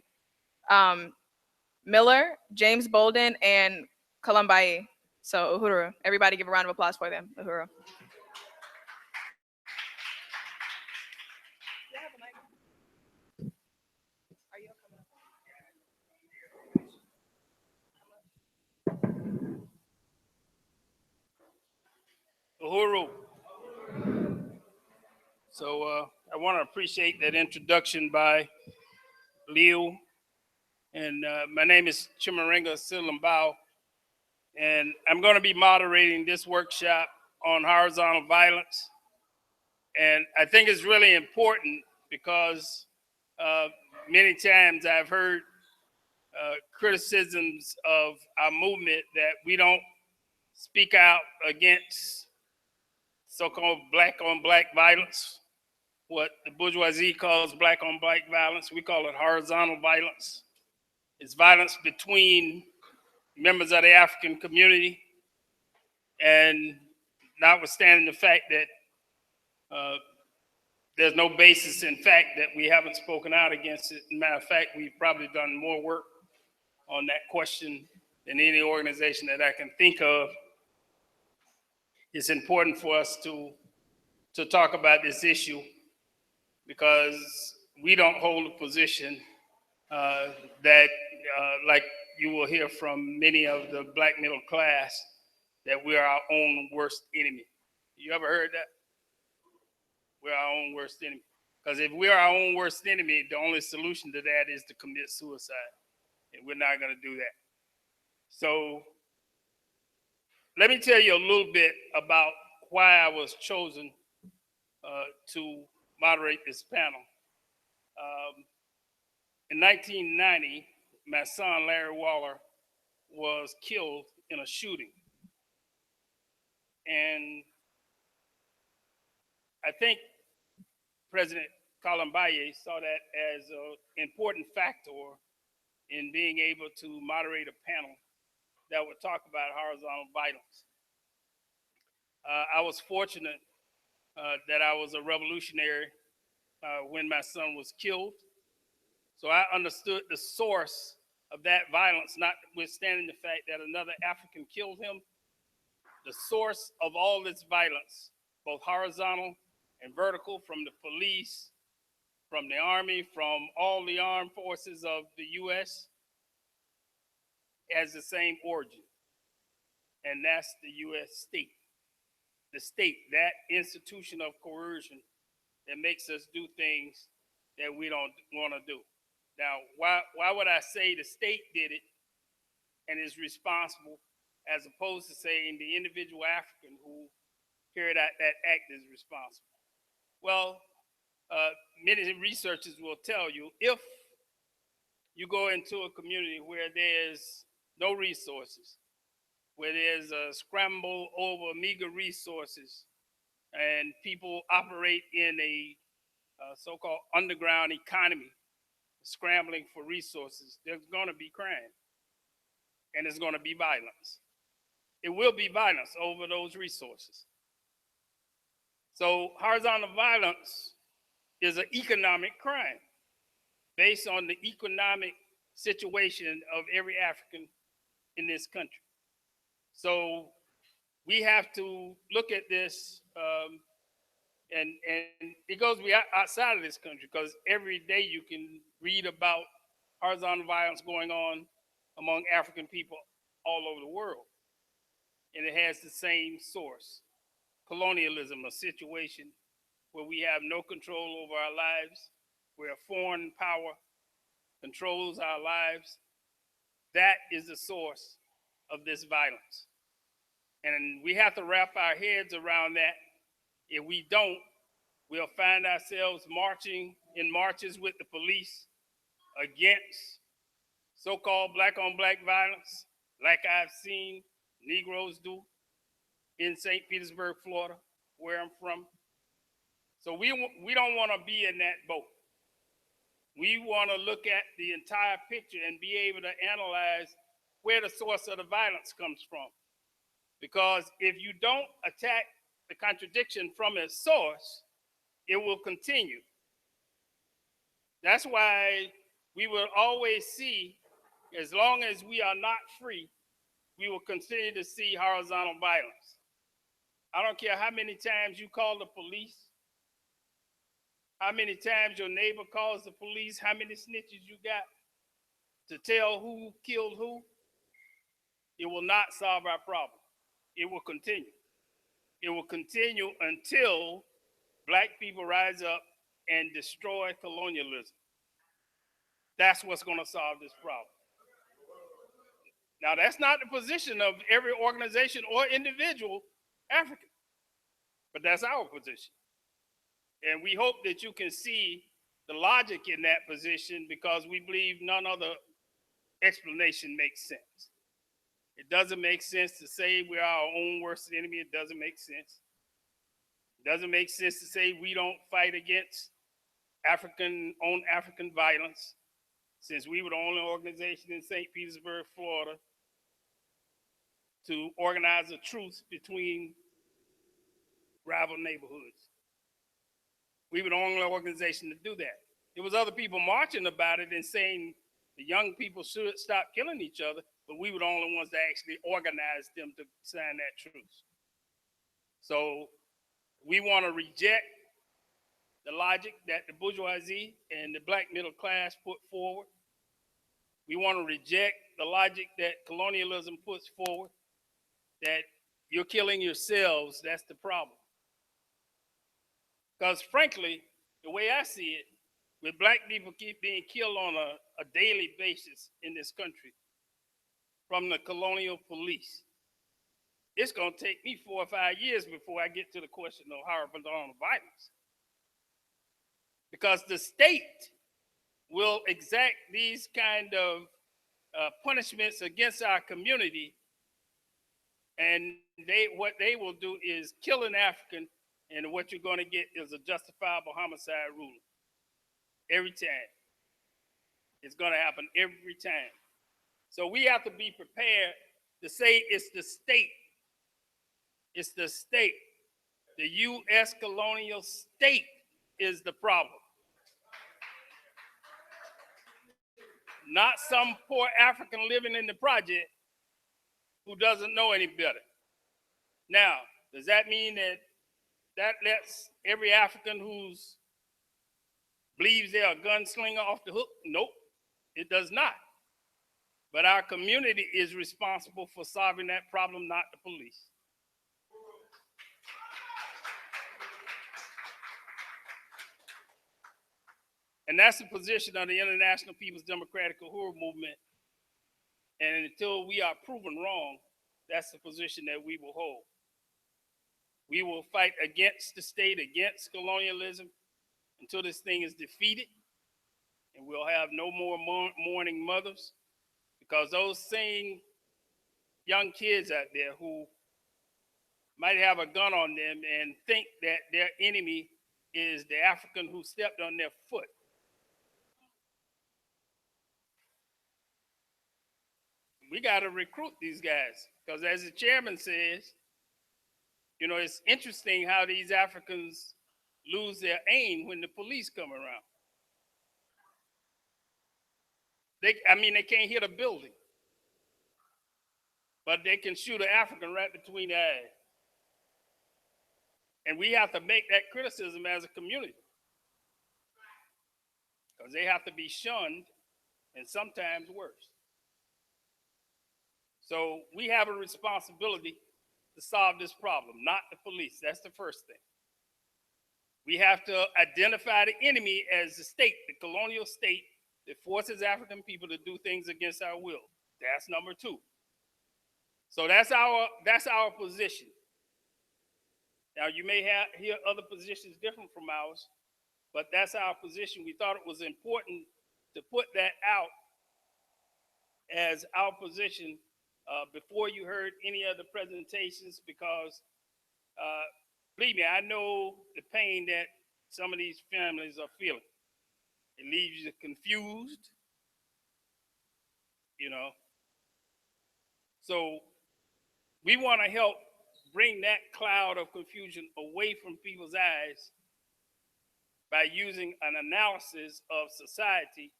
Miller, James Bolden, and Kalumbai. So Uhuru, everybody give a round of applause for them. Uhuru. Uhuru. So I want to appreciate that introduction by Leo. And my name is Chimurenga Silambao. And I'm going to be moderating this workshop on horizontal violence. And I think it's really important because many times I've heard criticisms of our movement that we don't speak out against so-called black on black violence, what the bourgeoisie calls black on black violence. We call it horizontal violence. It's violence between members of the African community, and notwithstanding the fact that there's no basis in fact that we haven't spoken out against it. Matter of fact, we've probably done more work on that question than any organization that I can think of. It's important for us to talk about this issue because we don't hold a position that, like you will hear from many of the black middle class, that we're our own worst enemy. You ever heard that? We're our own worst enemy. Because if we're our own worst enemy, the only solution to that is to commit suicide. And we're not going to do that. So let me tell you a little bit about why I was chosen to moderate this panel. In 1990, my son, Larry Waller, was killed in a shooting. And I think President Kalumbai saw that as an important factor in being able to moderate a panel that would talk about horizontal violence. I was fortunate that I was a revolutionary when my son was killed. So I understood the source of that violence, notwithstanding the fact that another African killed him. The source of all this violence, both horizontal and vertical, from the police, from the army, from all the armed forces of the US, has the same origin, and that's the US state. The state, that institution of coercion that makes us do things that we don't want to do. Now, why would I say the state did it and is responsible, as opposed to saying the individual African who carried out that act is responsible? Well, many researchers will tell you, if you go into a community where there's no resources, where there's a scramble over meager resources, and people operate in a so-called underground economy, scrambling for resources, there's going to be crime, and there's going to be violence. It will be violence over those resources. So horizontal violence is an economic crime based on the economic situation of every African in this country. So we have to look at this, and it goes outside of this country, because every day you can read about horizontal violence going on among African people all over the world. And it has the same source: colonialism, a situation where we have no control over our lives, where a foreign power controls our lives. That is the source of this violence. And we have to wrap our heads around that. If we don't, we'll find ourselves marching in marches with the police against so-called black on black violence, like I've seen Negroes do in St. Petersburg, Florida, where I'm from. So we don't want to be in that boat. We want to look at the entire picture and be able to analyze where the source of the violence comes from. Because if you don't attack the contradiction from its source, it will continue. That's why we will always see, as long as we are not free, we will continue to see horizontal violence. I don't care how many times you call the police, how many times your neighbor calls the police, how many snitches you got to tell who killed who, it will not solve our problem. It will continue. It will continue until black people rise up and destroy colonialism. That's what's going to solve this problem. Now, that's not the position of every organization or individual African, but that's our position. And we hope that you can see the logic in that position, because we believe none other explanation makes sense. It doesn't make sense to say we're our own worst enemy. It doesn't make sense. It doesn't make sense to say we don't fight against African violence, since we were the only organization in St. Petersburg, Florida, to organize a truce between rival neighborhoods. We were the only organization to do that. There was other people marching about it and saying the young people should stop killing each other, but we were the only ones that actually organized them to sign that truce. So we want to reject the logic that the bourgeoisie and the black middle class put forward. We want to reject the logic that colonialism puts forward, that you're killing yourselves, that's the problem. Because frankly, the way I see it, when black people keep being killed on a daily basis in this country from the colonial police, it's going to take me 4 or 5 years before I get to the question of horizontal violence. Because the state will exact these kind of punishments against our community, and what they will do is kill an African, and what you're going to get is a justifiable homicide ruling. Every time. It's going to happen every time. So we have to be prepared to say it's the state. It's the state. The U.S. colonial state is the problem. Not some poor African living in the project who doesn't know any better. Now, does that mean that lets every African who's believes they're a gunslinger off the hook? Nope, it does not. But our community is responsible for solving that problem, not the police. And that's the position of the International People's Democratic Uhuru Movement. And until we are proven wrong, that's the position that we will hold. We will fight against the state, against colonialism, until this thing is defeated, and we'll have no more mourning mothers, because those same young kids out there who might have a gun on them and think that their enemy is the African who stepped on their foot. We got to recruit these guys, because as the chairman says, you know, it's interesting how these Africans lose their aim when the police come around. They can't hit a building. but they can shoot an African right between the eyes. And we have to make that criticism as a community, because they have to be shunned and sometimes worse. So we have a responsibility to solve this problem, not the police. That's the first thing. We have to identify the enemy as the state, the colonial state that forces African people to do things against our will. That's number two. So that's our position. Now you may hear other positions different from ours, but that's our position. We thought it was important to put that out as our position before you heard any of the presentations, because believe me, I know the pain that some of these families are feeling. It leaves you confused, you know. So we want to help bring that cloud of confusion away from people's eyes by using an analysis of society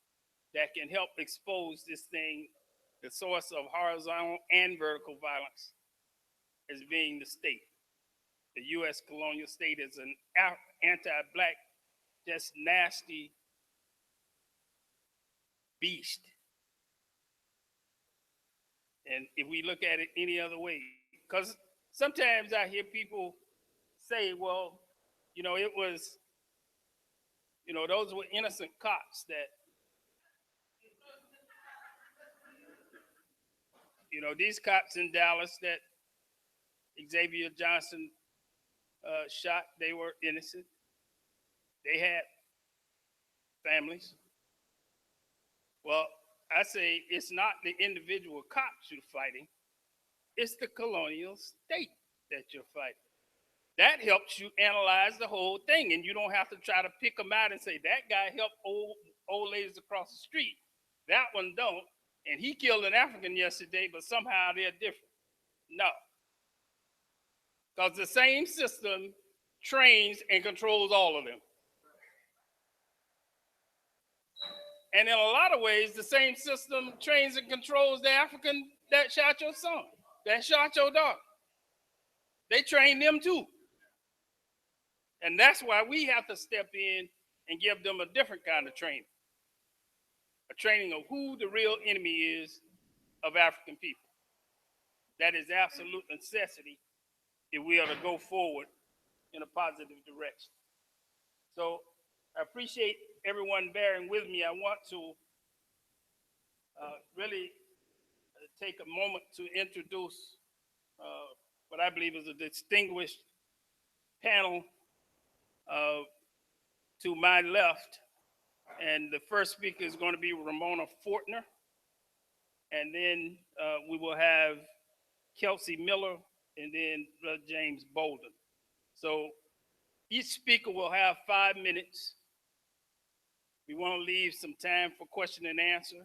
that can help expose this thing, the source of horizontal and vertical violence, as being the state. The U.S. colonial state is an anti-Black, just nasty beast. And if we look at it any other way, because sometimes I hear people say, well, you know, it was, you know, those were innocent cops that, you know, these cops in Dallas that Xavier Johnson shot, they were innocent. They had families. Well, I say it's not the individual cops you're fighting, it's the colonial state that you're fighting. That helps you analyze the whole thing, and you don't have to try to pick them out and say, that guy helped old ladies across the street, that one don't, and he killed an African yesterday, but somehow they're different. No. Because the same system trains and controls all of them. And in a lot of ways, the same system trains and controls the African that shot your son, that shot your daughter. They train them too. And that's why we have to step in and give them a different kind of training. A training of who the real enemy is of African people. That is absolute necessity if we are to go forward in a positive direction. So I appreciate everyone bearing with me. I want to really take a moment to introduce what I believe is a distinguished panel to my left. And the first speaker is going to be Ramona Fortner. And then we will have Kelsey Miller and then Brother James Bolden. So each speaker will have 5 minutes. We want to leave some time for question and answer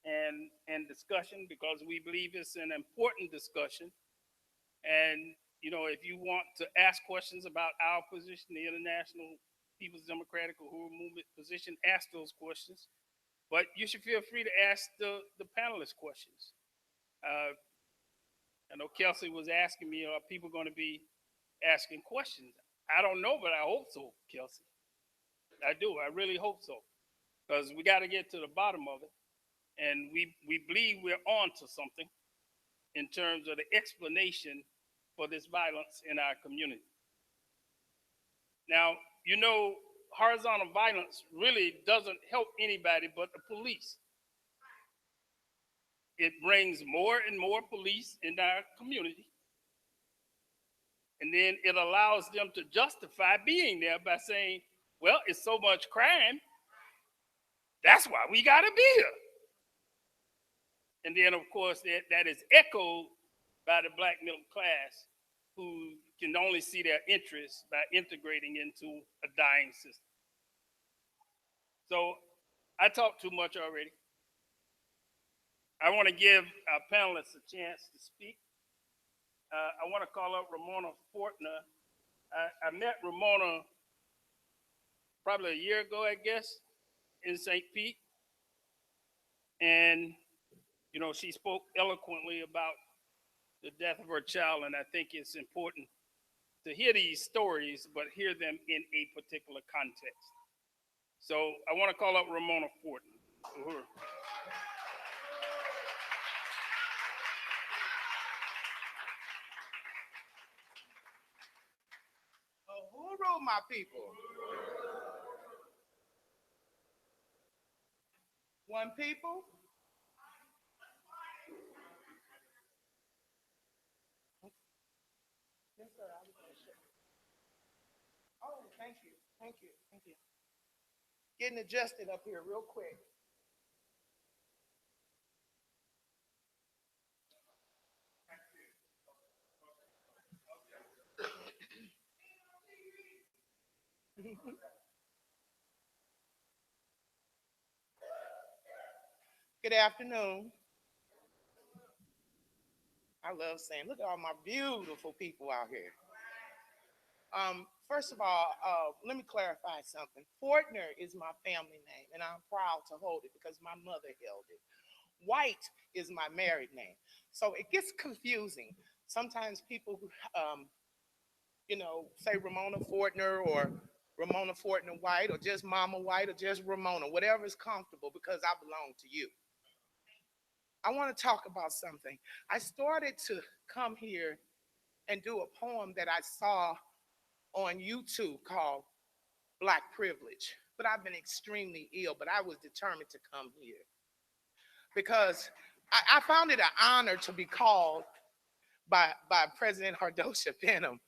and discussion, because we believe it's an important discussion. And, you know, if you want to ask questions about our position, the International People's Democratic Uhuru Movement position, ask those questions. But you should feel free to ask the panelists questions. I know Kelsey was asking me, are people going to be asking questions? I don't know, but I hope so, Kelsey. I do. I really hope so, because we got to get to the bottom of it. And we believe we're on to something in terms of the explanation for this violence in our community. Now, you know, horizontal violence really doesn't help anybody but the police. It brings more and more police in our community. And then it allows them to justify being there by saying, well, it's so much crime, that's why we got to be here. And then, of course, that is echoed by the Black middle class, who can only see their interests by integrating into a dying system. So I talked too much already. I want to give our panelists a chance to speak. I want to call up Ramona Fortner. I met Ramona probably a year ago, I guess, in St. Pete. And, you know, she spoke eloquently about the death of her child, and I think it's important to hear these stories, but hear them in a particular context. So I want to call up Ramona Fortin. Uhuru, my people. One people. Yes, sir. I was gonna share. Oh, thank you, thank you, thank you. Getting adjusted up here real quick. Good afternoon. I love saying, look at all my beautiful people out here. First of all, let me clarify something. Fortner is my family name, and I'm proud to hold it because my mother held it. White is my married name. So it gets confusing. Sometimes people, say Ramona Fortner or Ramona Fortner White or just Mama White or just Ramona, whatever is comfortable because I belong to you. I want to talk about something. I started to come here and do a poem that I saw on YouTube called Black Privilege, but I've been extremely ill, but I was determined to come here because I found it an honor to be called by President Hardosha Benham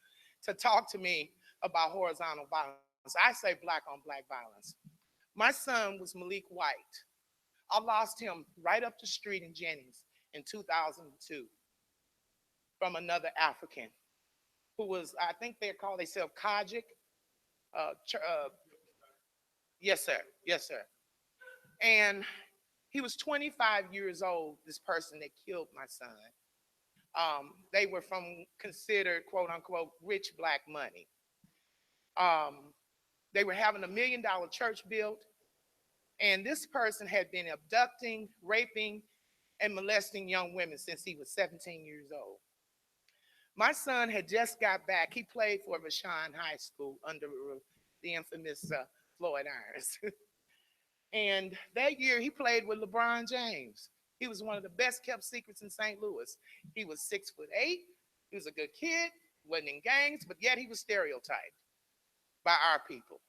to talk to me about horizontal violence. I say black on black violence. My son was Malik White. I lost him right up the street in Jennings in 2002 from another African who was, I think they call themselves Kajik. Yes, sir. Yes, sir. And he was 25 years old, this person that killed my son. They were from considered, quote unquote, rich black money. They were having $1 million church built, and this person had been abducting, raping, and molesting young women since he was 17 years old. My son had just got back. He played for Vashon High School under the infamous Floyd Irons. And that year he played with LeBron James. He was one of the best kept secrets in St. Louis. He was 6'8". He was a good kid, wasn't in gangs, but yet he was stereotyped by our people.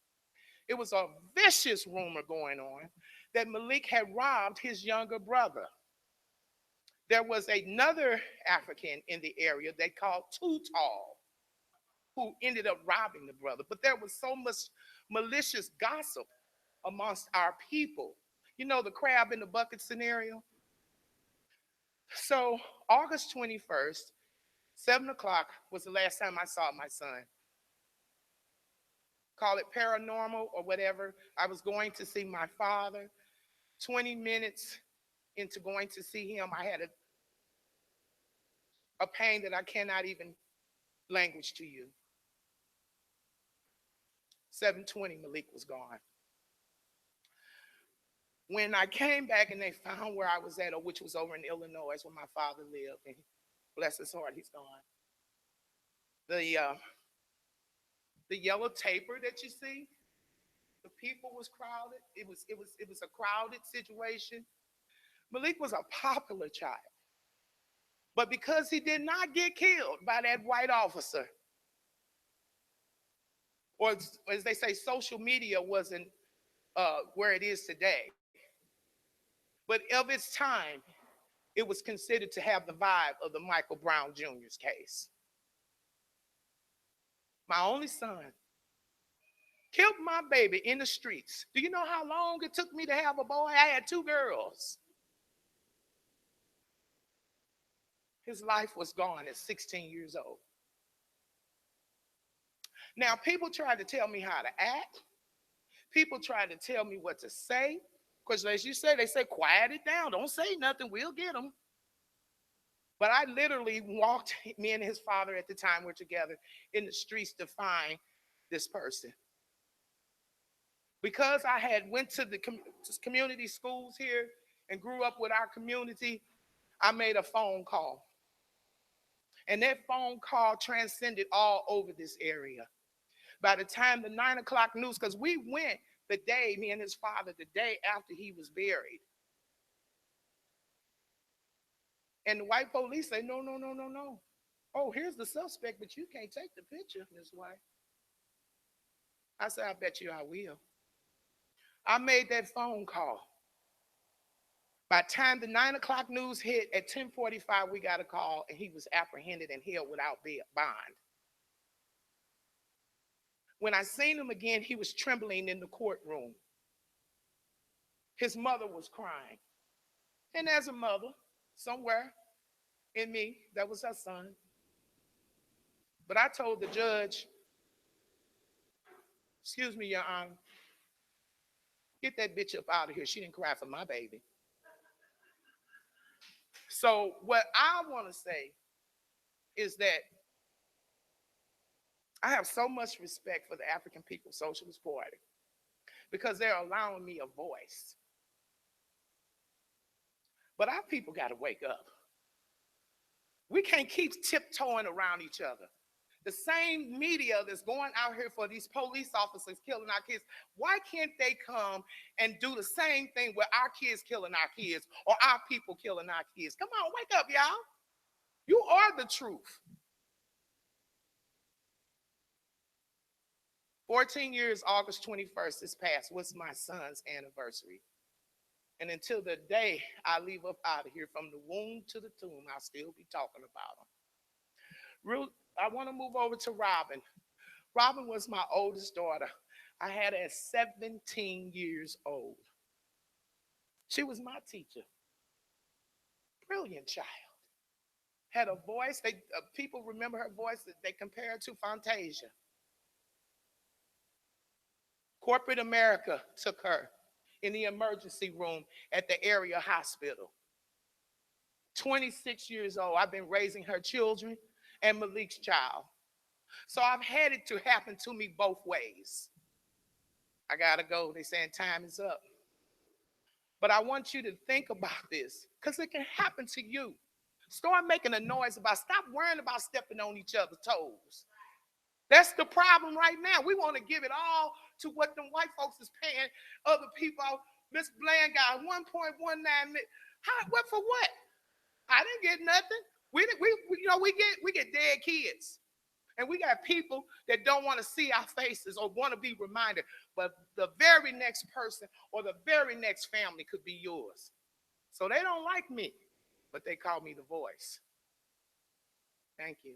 It was a vicious rumor going on that Malik had robbed his younger brother. There was another African in the area they called Too Tall, who ended up robbing the brother. But there was so much malicious gossip amongst our people. You know, the crab in the bucket scenario? So August 21st, 7 o'clock was the last time I saw my son. Call it paranormal or whatever. I was going to see my father. 20 minutes into going to see him, I had a pain that I cannot even language to you. 7:20, Malik was gone. When I came back and they found where I was at, which was over in Illinois, where my father lived, and bless his heart, he's gone. The yellow taper that you see, the people was crowded. It was a crowded situation. Malik was a popular child. But because he did not get killed by that white officer, or as they say, social media wasn't where it is today. But of its time, it was considered to have the vibe of the Michael Brown Jr.'s case. My only son killed my baby in the streets. Do you know how long it took me to have a boy? I had 2 girls. His life was gone at 16 years old. Now, people try to tell me how to act. People try to tell me what to say. Because as you say, they say, quiet it down. Don't say nothing. We'll get them. But I literally walked, me and his father at the time were together, in the streets to find this person. Because I had went to the community schools here and grew up with our community, I made a phone call. And that phone call transcended all over this area. By the time the 9 o'clock news, because we went the day, me and his father, the day after he was buried. And the white police say, no, no, no, no, no. Oh, here's the suspect, but you can't take the picture, Miss White. I said, I bet you I will. I made that phone call. By the time the 9 o'clock news hit, at 10:45, we got a call, and he was apprehended and held without bond. When I seen him again, he was trembling in the courtroom. His mother was crying. And as a mother, somewhere in me, that was her son. But I told the judge, excuse me, Your Honor, get that bitch up out of here. She didn't cry for my baby. So what I want to say is that I have so much respect for the African People's Socialist Party because they're allowing me a voice. But our people got to wake up. We can't keep tiptoeing around each other. The same media that's going out here for these police officers killing our kids, why can't they come and do the same thing with our kids killing our kids or our people killing our kids? Come on, wake up, y'all. You are the truth. 14 years, August 21st is past. What's my son's anniversary? And until the day I leave up out of here, from the womb to the tomb, I'll still be talking about him. I want to move over to Robin. Robin was my oldest daughter. I had her at 17 years old. She was my teacher. Brilliant child. Had a voice. People remember her voice. They compare her to Fantasia. Corporate America took her in the emergency room at the area hospital. 26 years old. I've been raising her children and Malik's child. So I've had it to happen to me both ways. I gotta go. They're saying time is up. But I want you to think about this because it can happen to you. Start making a noise about, stop worrying about stepping on each other's toes. That's the problem right now. We want to give it all to what them white folks is paying other people. Miss Bland got 1.19 million. What for what? I didn't get nothing. We get dead kids. And we got people that don't want to see our faces or want to be reminded. But the very next person or the very next family could be yours. So they don't like me, but they call me the voice. Thank you.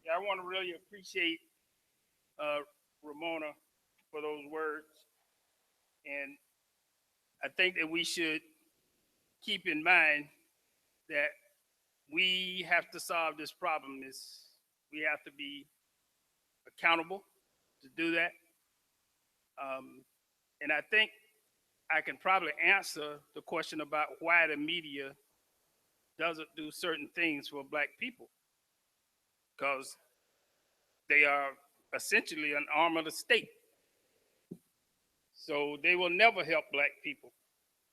Yeah, I want to really appreciate Ramona for those words. And I think that we should keep in mind that we have to solve this problem. We have to be accountable to do that. And I think I can probably answer the question about why the media doesn't do certain things for Black people. Because they are essentially an arm of the state. So they will never help Black people.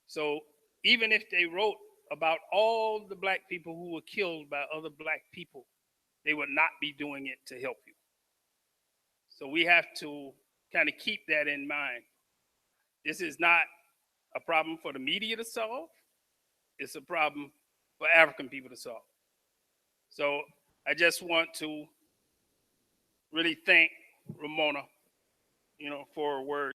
So even if they wrote about all the Black people who were killed by other Black people, they would not be doing it to help you. So we have to kind of keep that in mind. This is not a problem for the media to solve. It's a problem for African people to solve. So I just want to really thank Ramona, for her words.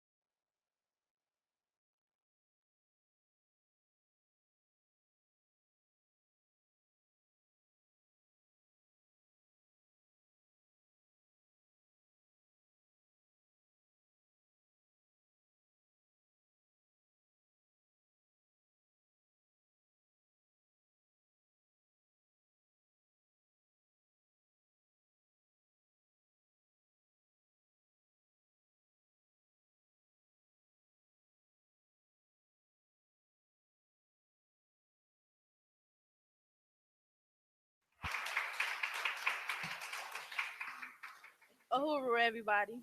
Ahuru, everybody.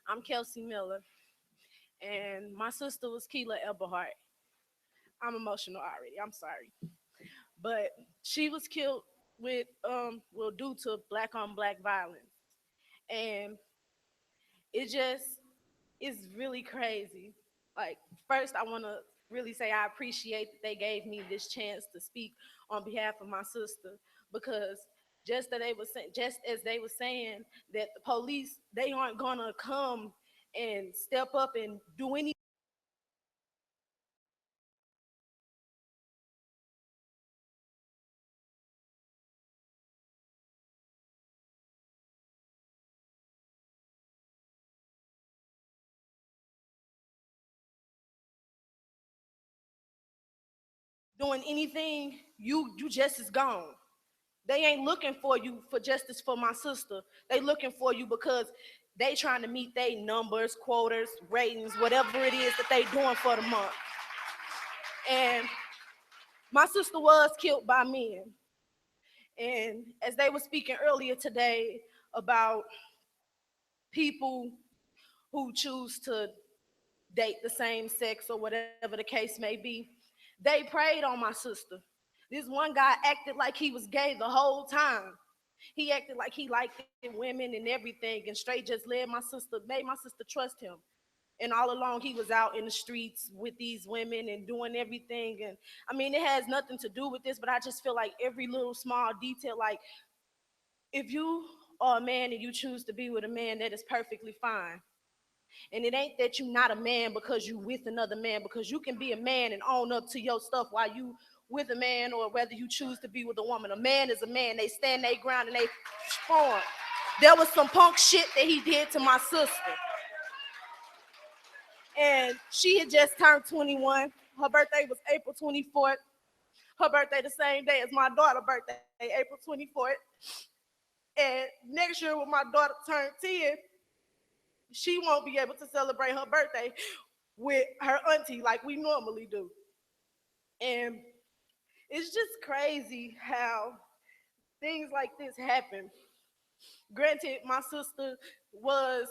I'm Kelsey Miller, and my sister was Keela Eberhart. I'm emotional already. I'm sorry, but she was killed with well due to black on black violence, and it just is really crazy. Like first, I want to really say I appreciate that they gave me this chance to speak on behalf of my sister because just as they were saying that the police they aren't gonna come and step up and do any doing anything, you just is gone. They ain't looking for you for justice for my sister. They looking for you because they trying to meet their numbers, quotas, ratings, whatever it is that they doing for the month. And my sister was killed by men. And as they were speaking earlier today about people who choose to date the same sex or whatever the case may be, they preyed on my sister. This one guy acted like he was gay the whole time. He acted like he liked women and everything, and straight just made my sister trust him. And all along, he was out in the streets with these women and doing everything. And I mean, it has nothing to do with this, but I just feel like every little small detail, like if you are a man and you choose to be with a man, that is perfectly fine. And it ain't that you not a man because you with another man, because you can be a man and own up to your stuff while you with a man or whether you choose to be with a woman. A man is a man. They stand their ground and they form. There was some punk shit that he did to my sister. And she had just turned 21. Her birthday was April 24th. Her birthday the same day as my daughter's birthday, April 24th. And next year when my daughter turned 10, she won't be able to celebrate her birthday with her auntie like we normally do. And it's just crazy how things like this happen. Granted, my sister was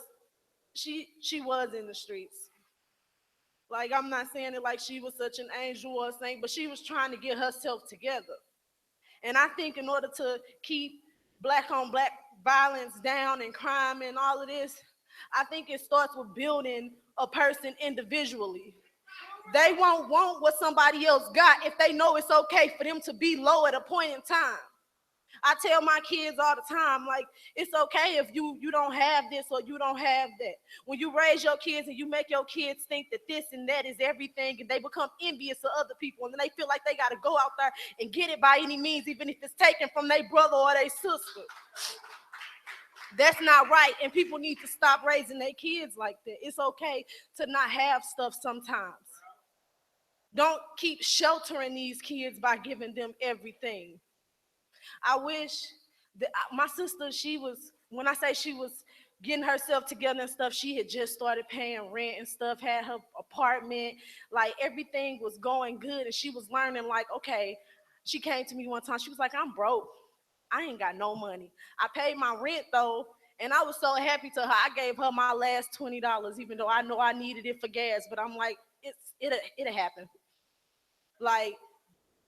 she was in the streets. Like I'm not saying it like she was such an angel or a saint, but she was trying to get herself together. And I think in order to keep black on black violence down and crime and all of this, I think it starts with building a person individually. They won't want what somebody else got if they know it's okay for them to be low at a point in time. I tell my kids all the time, like, it's okay if you don't have this or you don't have that. When you raise your kids and you make your kids think that this and that is everything and they become envious of other people and then they feel like they got to go out there and get it by any means, even if it's taken from their brother or their sister. That's not right, and people need to stop raising their kids like that. It's okay to not have stuff sometimes. Don't keep sheltering these kids by giving them everything. I wish that my sister, when I say she was getting herself together and stuff, she had just started paying rent and stuff, had her apartment, like everything was going good, and she was learning, like, okay, she came to me one time, she was like, I'm broke. I ain't got no money. I paid my rent though, and I was so happy to her. I gave her my last $20, even though I know I needed it for gas, but I'm like, it'll happen. Like,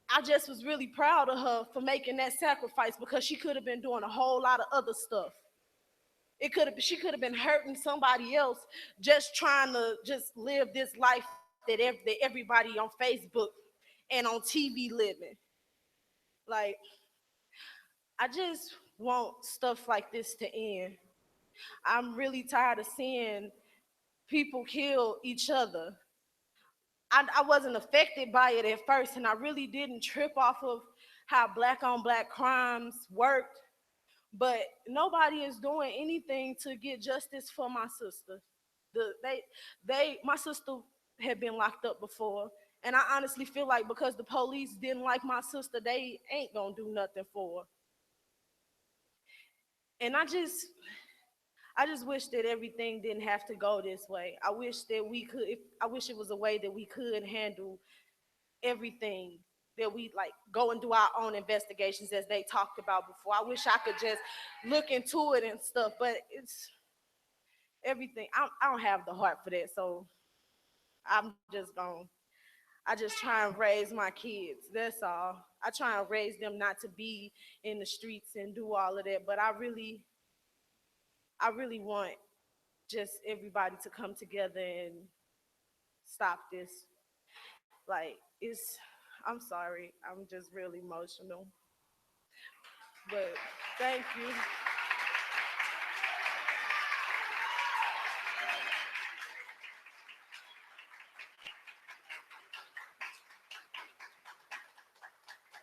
I just was really proud of her for making that sacrifice because she could have been doing a whole lot of other stuff. She could have been hurting somebody else just trying to just live this life that everybody on Facebook and on TV living. Like, I just want stuff like this to end. I'm really tired of seeing people kill each other. I wasn't affected by it at first, and I really didn't trip off of how black on black crimes worked. But nobody is doing anything to get justice for my sister. My sister had been locked up before, and I honestly feel like because the police didn't like my sister, they ain't gonna do nothing for her. And I just wish that everything didn't have to go this way. I wish that I wish it was a way that we could handle everything that we like go and do our own investigations as they talked about before. I wish I could just look into it and stuff, but it's everything. I don't have the heart for that, so I just try and raise my kids. That's all. I try and raise them not to be in the streets and do all of that, but I really want just everybody to come together and stop this. Like, I'm sorry, I'm just really emotional. But thank you.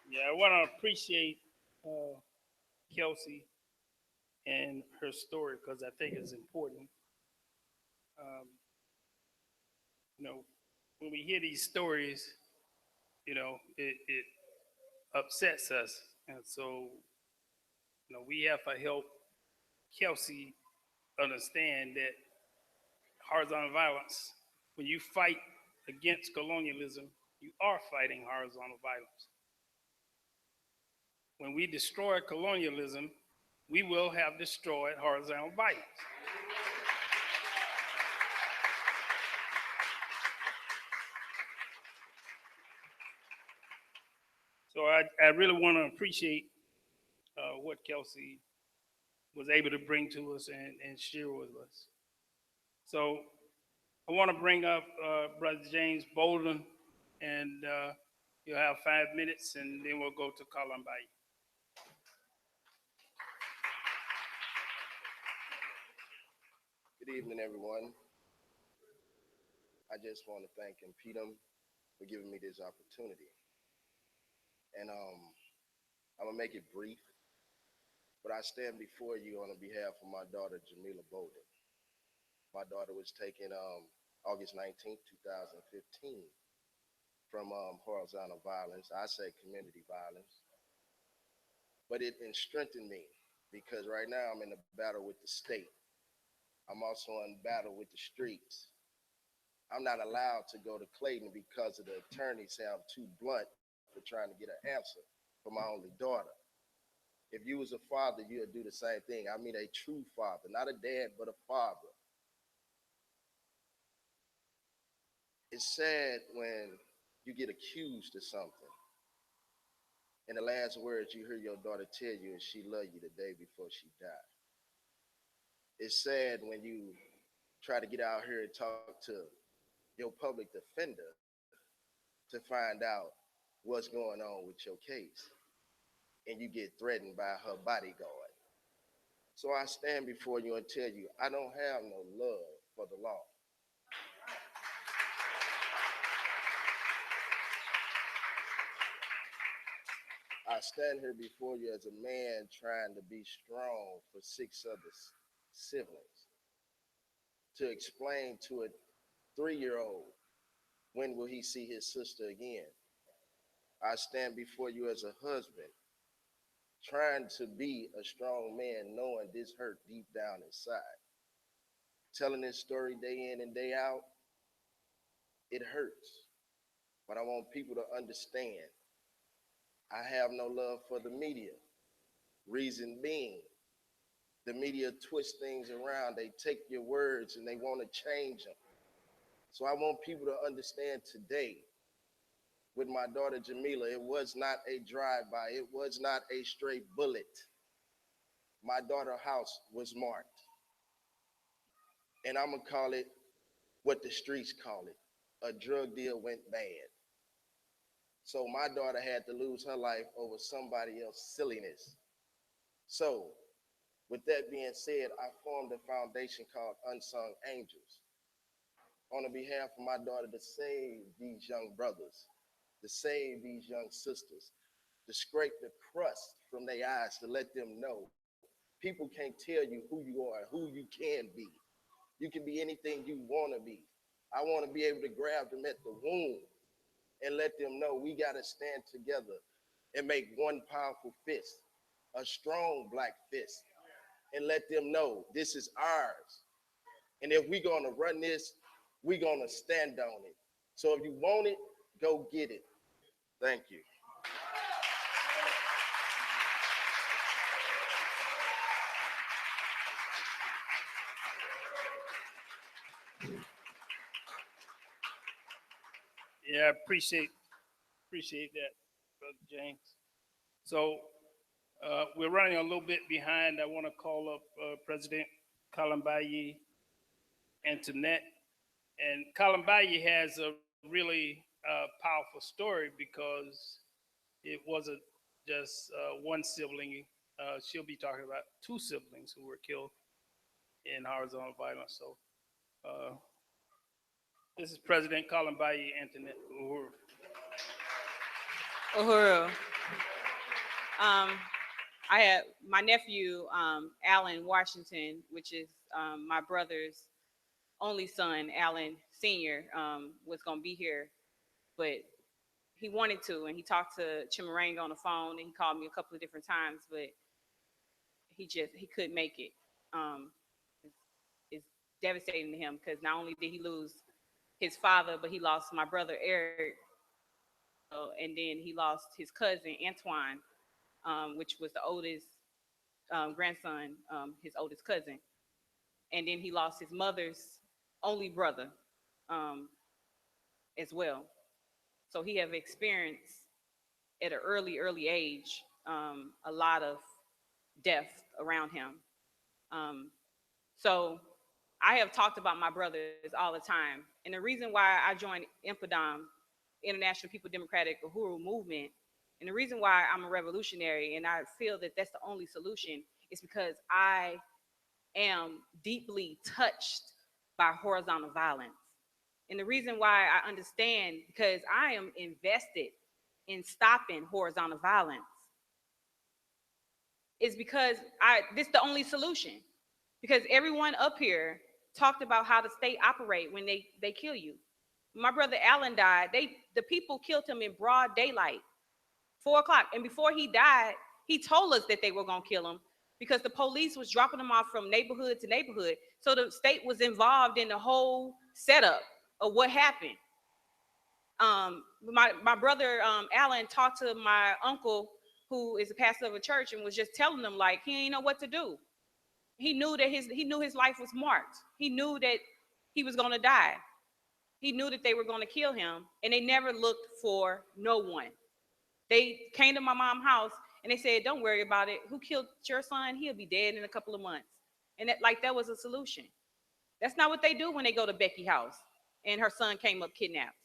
Yeah, I want to appreciate Kelsey and her story because I think it's important. You know, when we hear these stories, you know, it upsets us. And so, you know, we have to help Kelsey understand that horizontal violence, when you fight against colonialism, you are fighting horizontal violence. When we destroy colonialism, we will have destroyed horizontal violence. So I really want to appreciate what Kelsey was able to bring to us and share with us. So I want to bring up Brother James Bolden, and you'll have 5 minutes, and then we'll go to Columbine. Good evening, everyone. I just want to thank InPDUM for giving me this opportunity. And I'm gonna make it brief, but I stand before you on behalf of my daughter, Jamila Bolden. My daughter was taken August 19th, 2015 from horizontal violence. I say community violence, but it strengthened me because right now I'm in a battle with the state. I'm also in battle with the streets. I'm not allowed to go to Clayton because of the attorney say I'm too blunt for trying to get an answer for my only daughter. If you was a father, you'd do the same thing. I mean a true father, not a dad, but a father. It's sad when you get accused of something, and the last words you hear your daughter tell you is she loved you the day before she died. It's sad when you try to get out here and talk to your public defender to find out what's going on with your case, and you get threatened by her bodyguard. So I stand before you and tell you, I don't have no love for the law. I stand here before you as a man trying to be strong for 6 other siblings, to explain to a 3-year-old when will he see his sister again. I stand before you as a husband trying to be a strong man, knowing this hurt deep down inside. Telling this story day in and day out, it hurts. But I want people to understand, I have no love for the media. Reason being, the media twist things around. They take your words and they want to change them. So I want people to understand today, with my daughter Jamila, it was not a drive-by. It was not a stray bullet. My daughter's house was marked. And I'm gonna call it what the streets call it. A drug deal went bad. So my daughter had to lose her life over somebody else's silliness. So with that being said, I formed a foundation called Unsung Angels on behalf of my daughter to save these young brothers, to save these young sisters, to scrape the crust from their eyes, to let them know people can't tell you who you are, who you can be. You can be anything you want to be. I want to be able to grab them at the womb and let them know we got to stand together and make one powerful fist, a strong black fist, and let them know this is ours. And if we're going to run this, we're going to stand on it. So if you want it, go get it. Thank you. Yeah, I appreciate that, Brother James. So we're running a little bit behind. I want to call up President Kalambayi Antoinette. And Kalambayi has a really powerful story because it wasn't just one sibling. She'll be talking about two siblings who were killed in horizontal violence. So this is President Kalambayi Antoinette Uhuru. Uhuru. I have my nephew, Alan Washington, which is my brother's only son, Alan Sr., was going to be here, but he wanted to, and he talked to Chimaranga on the phone, and he called me a couple of different times, but he couldn't make it. It's devastating to him because not only did he lose his father, but he lost my brother Eric, and then he lost his cousin Antoine, which was the oldest grandson, his oldest cousin. And then he lost his mother's only brother as well. So he have experienced at an early age a lot of death around him. So I have talked about my brothers all the time. And the reason why I joined InPDUM, International People Democratic Uhuru Movement, and the reason why I'm a revolutionary and I feel that that's the only solution is because I am deeply touched by horizontal violence. And the reason why I understand, because I am invested in stopping horizontal violence, is because this is the only solution. Because everyone up here talked about how the state operate when they kill you. My brother Alan died. The people killed him in broad daylight, 4 o'clock. And before he died, he told us that they were gonna kill him because the police was dropping him off from neighborhood to neighborhood. So the state was involved in the whole setup of what happened. My brother Alan talked to my uncle, who is a pastor of a church, and was just telling them like he ain't know what to do. He knew that his life was marked. He knew that he was gonna die. He knew that they were gonna kill him, and they never looked for no one. They came to my mom's house and they said, "Don't worry about it. Who killed your son? He'll be dead in a couple of months." And that was a solution. That's not what they do when they go to Becky's house and her son came up kidnapped.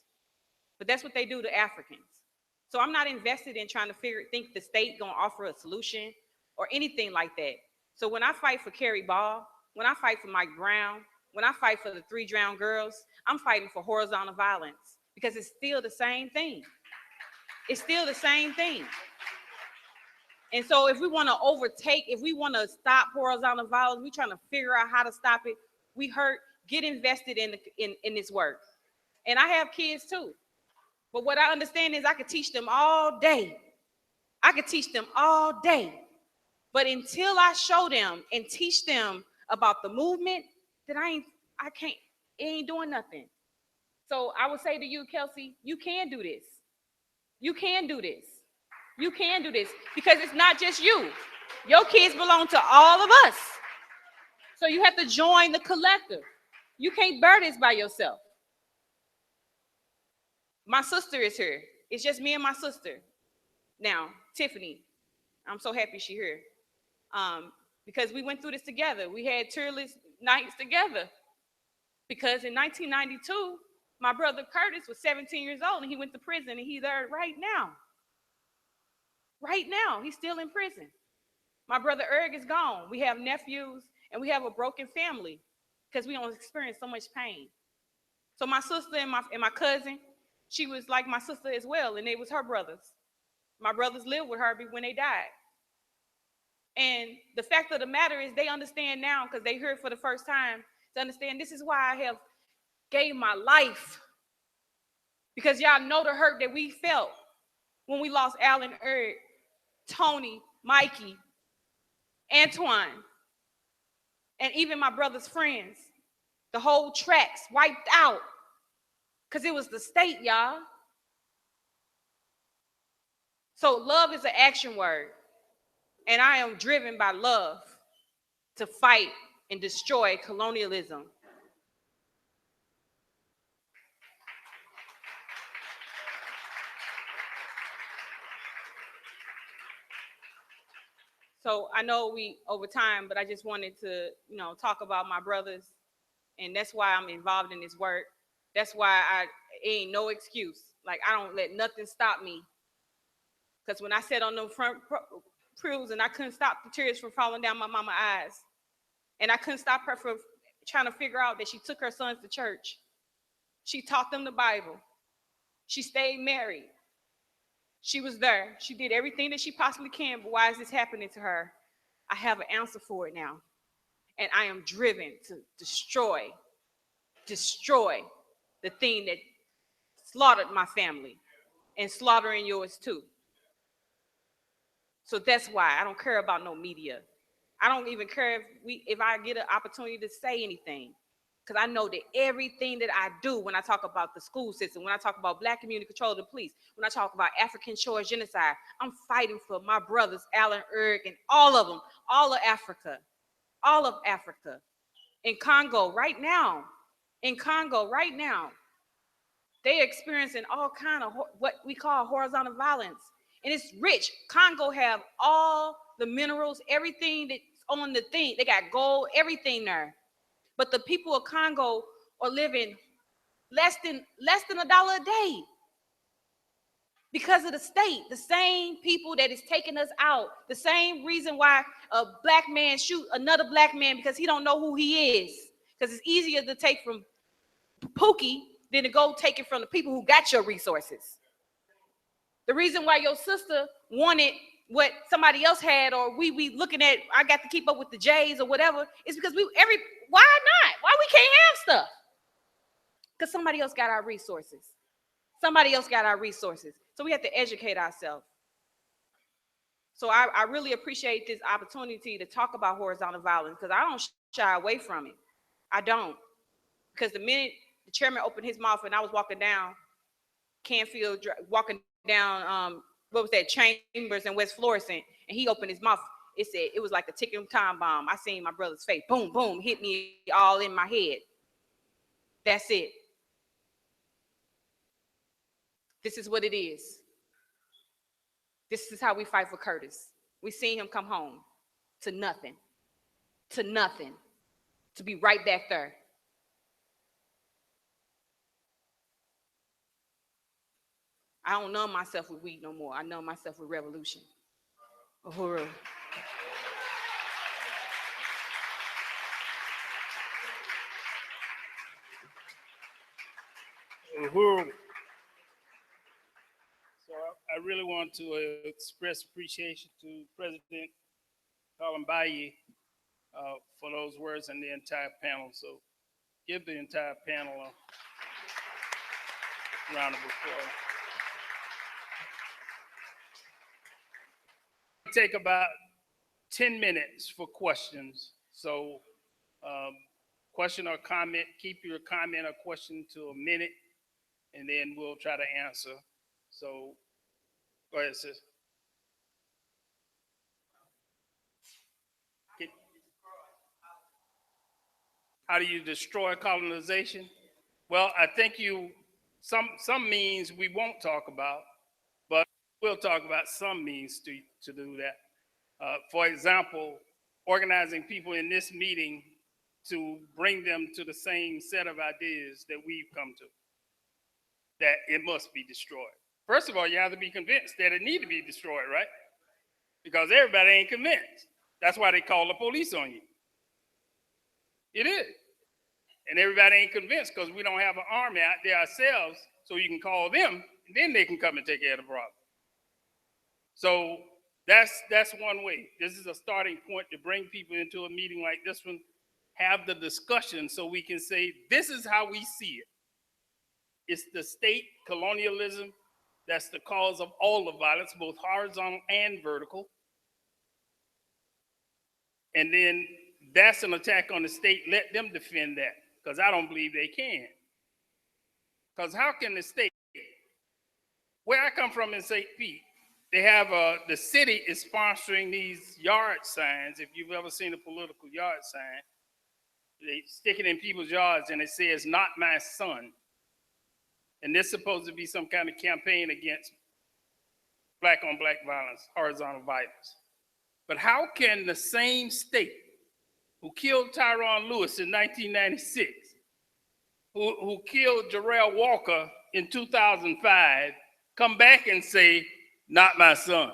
But that's what they do to Africans. So I'm not invested in trying to think the state gonna offer a solution or anything like that. So when I fight for Carrie Ball, when I fight for Mike Brown, when I fight for the 3 drowned girls, I'm fighting for horizontal violence because it's still the same thing. It's still the same thing. And so if we want to if we want to stop horizontal violence, we're trying to figure out how to stop it. Get invested in this work. And I have kids too. But what I understand is I could teach them all day. I could teach them all day. But until I show them and teach them about the movement, then it ain't doing nothing. So I would say to you, Kelsey, you can do this. You can do this. You can do this because it's not just you. Your kids belong to all of us. So you have to join the collective. You can't bear this by yourself. My sister is here. It's just me and my sister. Now, Tiffany, I'm so happy she's here. Because we went through this together. We had tearless nights together. Because in 1992, my brother Curtis was 17 years old and he went to prison and he's there right now. Right now, he's still in prison. My brother Eric is gone. We have nephews and we have a broken family because we don't experience so much pain. So my sister and my cousin, she was like my sister as well, and they was her brothers. My brothers lived with her when they died. And the fact of the matter is they understand now because they heard for the first time to understand this is why I have gave my life. Because y'all know the hurt that we felt when we lost Alan, Eric, Tony, Mikey, Antoine, and even my brother's friends. The whole tracks wiped out because it was the state, y'all. So love is an action word. And I am driven by love to fight and destroy colonialism. So I know we over time, but I just wanted to, talk about my brothers, and that's why I'm involved in this work. That's why it ain't no excuse. Like, I don't let nothing stop me. Because when I sat on the front pews and I couldn't stop the tears from falling down my mama's eyes, and I couldn't stop her from trying to figure out that she took her sons to church. She taught them the Bible. She stayed married. She was there. She did everything that she possibly can, but why is this happening to her? I have an answer for it now. And I am driven to destroy the thing that slaughtered my family and slaughtering yours too. So that's why I don't care about no media. I don't even care if I get an opportunity to say anything, because I know that everything that I do, when I talk about the school system, when I talk about Black community control of the police, when I talk about African Shores genocide, I'm fighting for my brothers, Alan, Eric, and all of them, all of Africa. In Congo right now, they're experiencing all kind of what we call horizontal violence. And it's rich. Congo have all the minerals, everything that's on the thing. They got gold, everything there. But the people of Congo are living less than $1 a day because of the state. The same people that is taking us out. The same reason why a Black man shoot another Black man, because he don't know who he is. Because it's easier to take from Pookie than to go take it from the people who got your resources. The reason why your sister wanted what somebody else had, or we looking at, I got to keep up with the J's or whatever, is because why not? Why we can't have stuff? Because somebody else got our resources. So we have to educate ourselves. So I really appreciate this opportunity to talk about horizontal violence, because I don't shy away from it. I don't. Because the minute the chairman opened his mouth and I was walking down Canfield, walking down, what was that, Chambers and West Florissant, and he opened his mouth, it was like a ticking time bomb. I seen my brother's face, boom, boom, hit me all in my head. That's it. This is what it is. This is how we fight for Curtis. We seen him come home to nothing, to be right back there. I don't numb myself with weed no more. I numb myself with revolution. Uhuru. Uhuru. So I really want to express appreciation to President Kalambayi for those words and the entire panel. So give the entire panel a round of applause. Take about 10 minutes for questions. So question or comment, keep your comment or question to a minute, and then we'll try to answer. So go ahead, sis. How do you destroy colonization? Well, I think some means we won't talk about, but we'll talk about some means to do that. For example, organizing people in this meeting to bring them to the same set of ideas that we've come to, that it must be destroyed. First of all, you have to be convinced that it need to be destroyed, right? Because everybody ain't convinced. That's why they call the police on you. It is. And everybody ain't convinced because we don't have an army out there ourselves, so you can call them, and then they can come and take care of the problem. So that's one way. This is a starting point to bring people into a meeting like this one, have the discussion so we can say, this is how we see it. It's the state colonialism that's the cause of all the violence, both horizontal and vertical. And then that's an attack on the state. Let them defend that, because I don't believe they can. Because how can the state, where I come from in St. Pete, they have the city is sponsoring these yard signs. If you've ever seen a political yard sign, they stick it in people's yards and it says, "Not my son." And this is supposed to be some kind of campaign against black on black violence, horizontal violence. But how can the same state who killed Tyrone Lewis in 1996, who killed Jarrell Walker in 2005, come back and say, "Not my son"?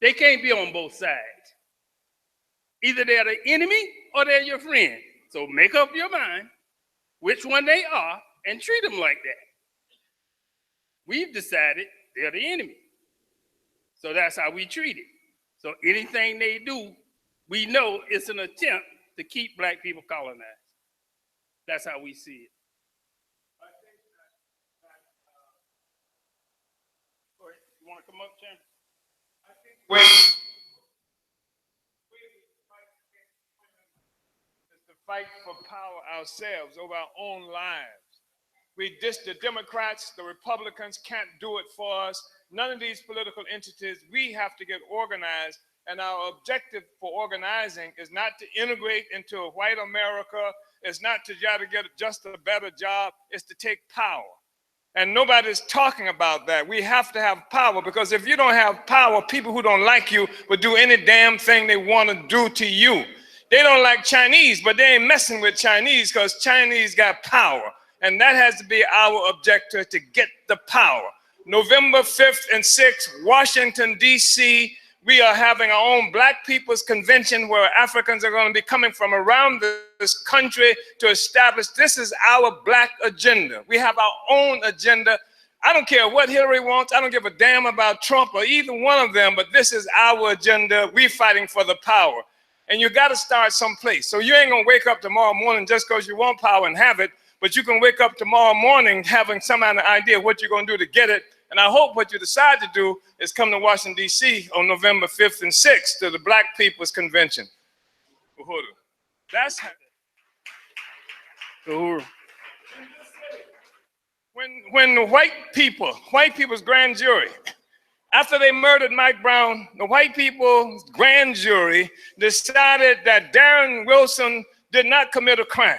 They can't be on both sides. Either they're the enemy or they're your friend. So make up your mind which one they are and treat them like that. We've decided they're the enemy. So that's how we treat it. So anything they do, we know it's an attempt to keep black people colonized. That's how we see it. You want to come up, Champ? Wait. To fight for power ourselves over our own lives. The Democrats, the Republicans can't do it for us. None of these political entities, we have to get organized. And our objective for organizing is not to integrate into a white America. It's not to try to get just a better job. It's to take power. And nobody's talking about that. We have to have power, because if you don't have power, people who don't like you will do any damn thing they want to do to you. They don't like Chinese, but they ain't messing with Chinese because Chinese got power. And that has to be our objective, to get the power. November 5th and 6th, Washington, D.C., we are having our own Black People's Convention where Africans are going to be coming from around this country to establish this is our Black agenda. We have our own agenda. I don't care what Hillary wants. I don't give a damn about Trump or either one of them, but this is our agenda. We're fighting for the power. And you got to start someplace. So you ain't going to wake up tomorrow morning just because you want power and have it, but you can wake up tomorrow morning having some kind of idea what you're going to do to get it. And I hope what you decide to do is come to Washington, D.C. on November 5th and 6th to the Black People's Convention. Uhuru. That's how. Uhuru. When the white people's grand jury, after they murdered Mike Brown, the white people's grand jury decided that Darren Wilson did not commit a crime.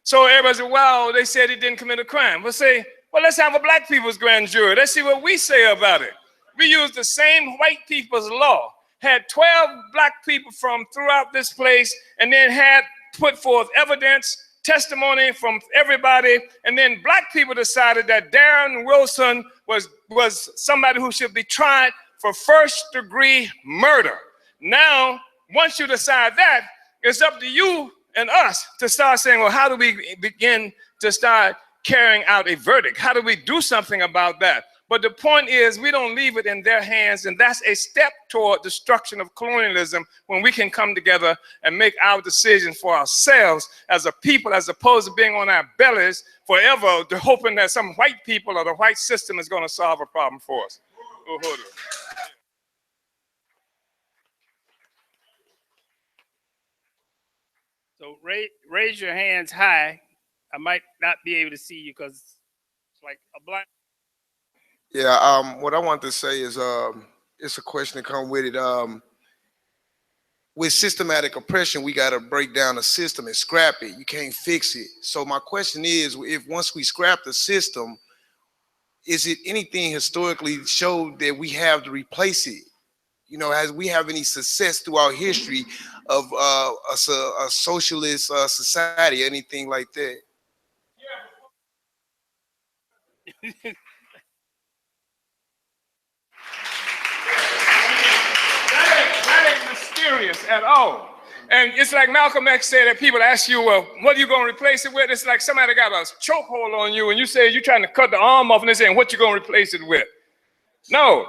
So everybody said, well, they said he didn't commit a crime. We'll say, well, let's have a black people's grand jury. Let's see what we say about it. We used the same white people's law, had 12 black people from throughout this place, and then had put forth evidence, testimony from everybody, and then black people decided that Darren Wilson was somebody who should be tried for first-degree murder. Now, once you decide that, it's up to you and us to start saying, well, how do we begin to start carrying out a verdict? How do we do something about that? But the point is, we don't leave it in their hands, and that's a step toward destruction of colonialism when we can come together and make our decisions for ourselves as a people, as opposed to being on our bellies forever, hoping that some white people or the white system is going to solve a problem for us. Uhuru. So raise your hands high. I might not be able to see you because it's like a black. Yeah, what I want to say is it's a question that comes with it. With systematic oppression, we got to break down the system and scrap it. You can't fix it. So my question is, if once we scrap the system, is it anything historically showed that we have to replace it? You know, as we have any success throughout history of a socialist society, anything like that? That ain't mysterious at all. And it's like Malcolm X said that people ask you, well, what are you going to replace it with? It's like somebody got a chokehold on you and you say you're trying to cut the arm off and they're saying, what you going to replace it with? No,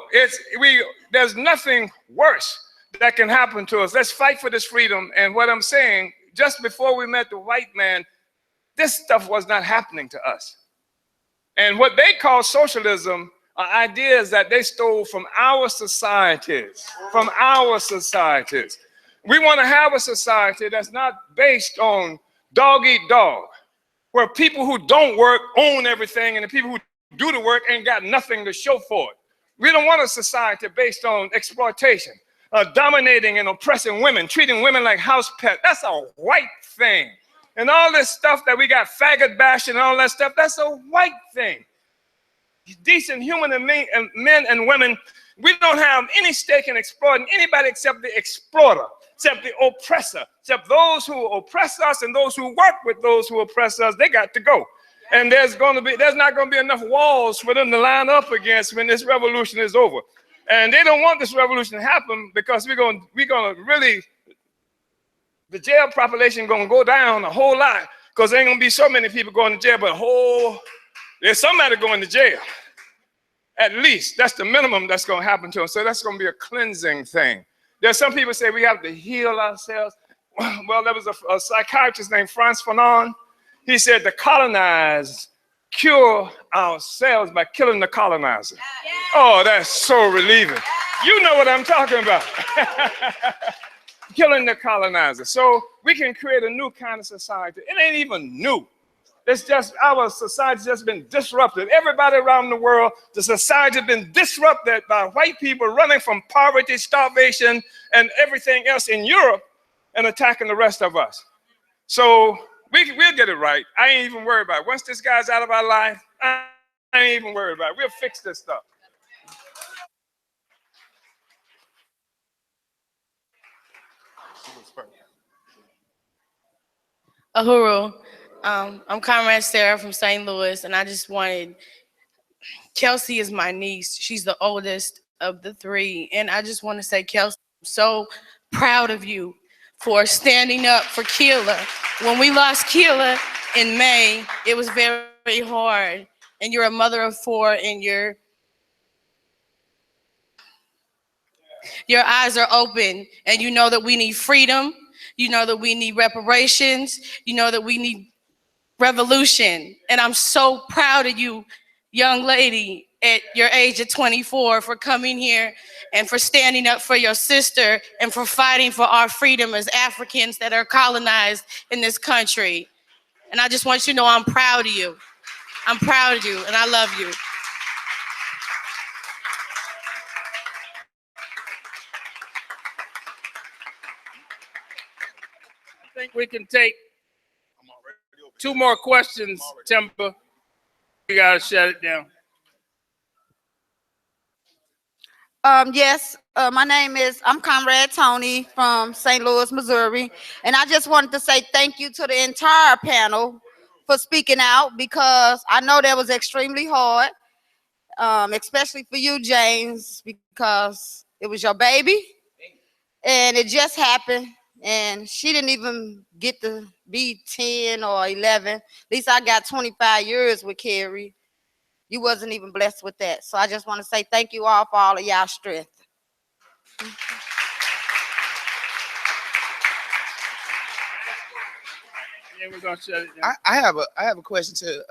there's nothing worse that can happen to us. Let's fight for this freedom. And what I'm saying, just before we met the white man, this stuff was not happening to us. And what they call socialism are ideas that they stole from our societies, We want to have a society that's not based on dog eat dog, where people who don't work own everything and the people who do the work ain't got nothing to show for it. We don't want a society based on exploitation, dominating and oppressing women, treating women like house pets. That's a white thing. And all this stuff that we got, faggot bashing and all that stuff, that's a white thing. Decent human and men and women, we don't have any stake in exploiting anybody except the exploiter, except the oppressor, except those who oppress us and those who work with those who oppress us. They got to go. And there's not going to be enough walls for them to line up against when this revolution is over. And they don't want this revolution to happen because we're going to really, the jail population going to go down a whole lot because there ain't going to be so many people going to jail, but there's somebody going to jail. At least that's the minimum that's going to happen to them. So that's going to be a cleansing thing. There's some people say we have to heal ourselves. Well, there was a psychiatrist named Frantz Fanon. He said the colonized cure ourselves by killing the colonizer. Oh, that's so relieving. You know what I'm talking about. Killing the colonizer. So we can create a new kind of society. It ain't even new. It's just our society's just been disrupted. Everybody around the world, the society has been disrupted by white people running from poverty, starvation, and everything else in Europe and attacking the rest of us. So we'll get it right. I ain't even worried about it. Once this guy's out of our life, I ain't even worried about it. We'll fix this stuff. Uhuru, I'm Comrade Sarah from St. Louis, and I just wanted, Kelsey is my niece. She's the oldest of the three, and I just want to say, Kelsey, I'm so proud of you for standing up for Keela. When we lost Keela in May, it was very, very hard, and you're a mother of four, and your eyes are open, and you know that we need freedom. You know that we need reparations. You know that we need revolution. And I'm so proud of you, young lady, at your age of 24, for coming here and for standing up for your sister and for fighting for our freedom as Africans that are colonized in this country. And I just want you to know I'm proud of you. I'm proud of you, and I love you. I think we can take 2 more questions, Timber. We gotta shut it down. Yes, I'm Comrade Tony from St. Louis, Missouri. And I just wanted to say thank you to the entire panel for speaking out, because I know that was extremely hard, especially for you, James, because it was your baby and it just happened. And she didn't even get to be 10 or 11. At least I got 25 years with Carrie. You wasn't even blessed with that. So I just want to say thank you all for all of y'all strength. Yeah, we're gonna shut it down. I have a question to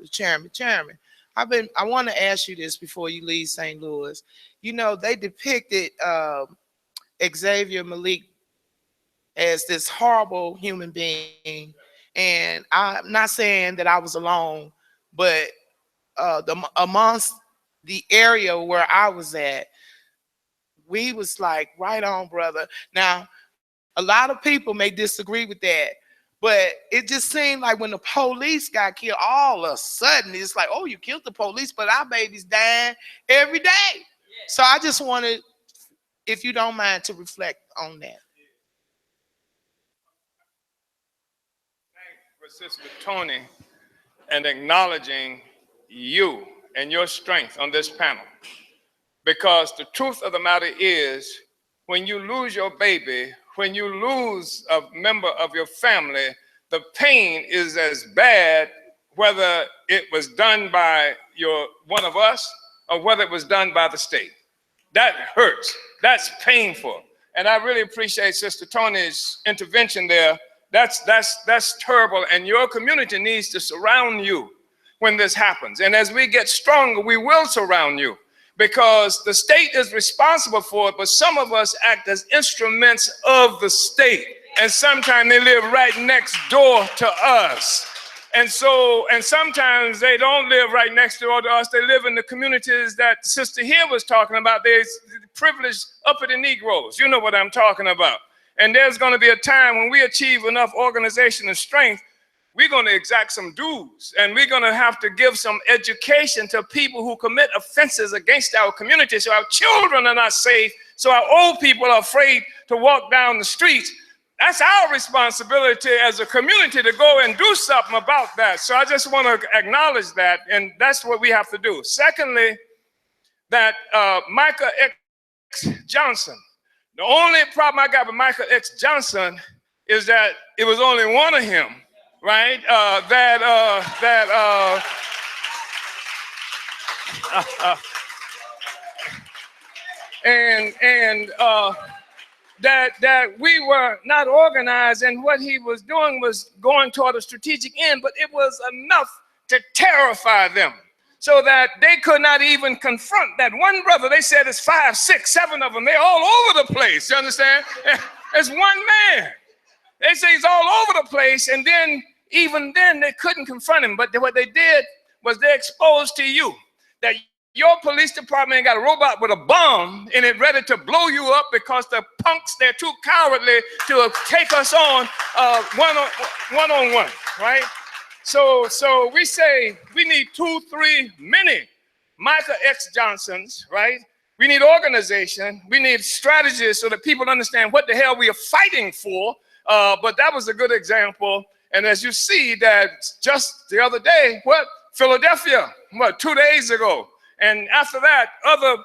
the chairman. Chairman, I want to ask you this before you leave St. Louis. You know, they depicted Xavier Malik as this horrible human being, and I'm not saying that I was alone, but amongst the area where I was at, we was like, right on, brother. Now, a lot of people may disagree with that, but it just seemed like when the police got killed, all of a sudden it's like, oh, you killed the police, but our baby's dying every day. Yeah. So I just wanted, if you don't mind, to reflect on that. For Sister Tony and acknowledging you and your strength on this panel, because the truth of the matter is, when you lose your baby, when you lose a member of your family, the pain is as bad whether it was done by one of us or whether it was done by the state. That hurts. That's painful. And I really appreciate Sister Tony's intervention there. That's terrible, and your community needs to surround you when this happens. And as we get stronger, we will surround you, because the state is responsible for it, but some of us act as instruments of the state, and sometimes they live right next door to us. And sometimes they don't live right next door to us. They live in the communities that Sister here was talking about. There's privileged uppity Negroes. You know what I'm talking about. And there's going to be a time when we achieve enough organization and strength, we're going to exact some dues, and we're going to have to give some education to people who commit offenses against our community, so our children are not safe, so our old people are afraid to walk down the streets. That's our responsibility as a community to go and do something about that. So I just want to acknowledge that, and that's what we have to do. Secondly, that Micah X. Johnson, the only problem I got with Micah X. Johnson is that it was only one of him, right? That we were not organized, and what he was doing was going toward a strategic end, but it was enough to terrify them so that they could not even confront that one brother. They said it's 5, 6, 7 of them. They're all over the place, you understand? It's one man. They say he's all over the place, and then even then they couldn't confront him. But what they did was they exposed to you that your police department got a robot with a bomb in it ready to blow you up because the punks, they're too cowardly to take us on one-on-one, right? So we say we need 2, 3 many Micah X. Johnsons, right? We need organization. We need strategies so that people understand what the hell we are fighting for. But that was a good example. And as you see that just the other day, Philadelphia, 2 days ago. And after that, other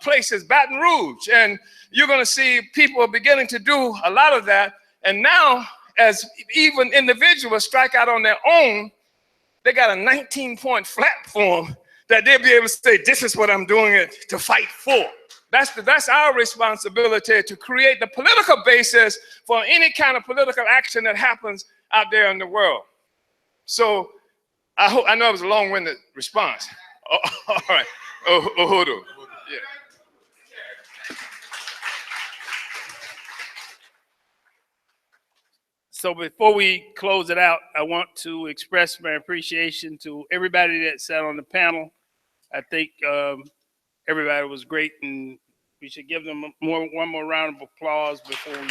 places, Baton Rouge. And you're going to see people beginning to do a lot of that. And now, as even individuals strike out on their own, they got a 19-point platform that they'll be able to say, this is what I'm doing it to fight for. That's our responsibility, to create the political basis for any kind of political action that happens out there in the world. So I know it was a long-winded response. All right. Uhuru. Yeah. So before we close it out, I want to express my appreciation to everybody that sat on the panel. I think everybody was great, and we should give them one more round of applause before we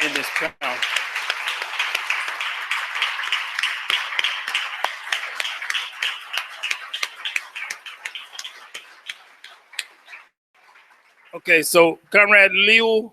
end this panel. Okay, so Comrade Liu.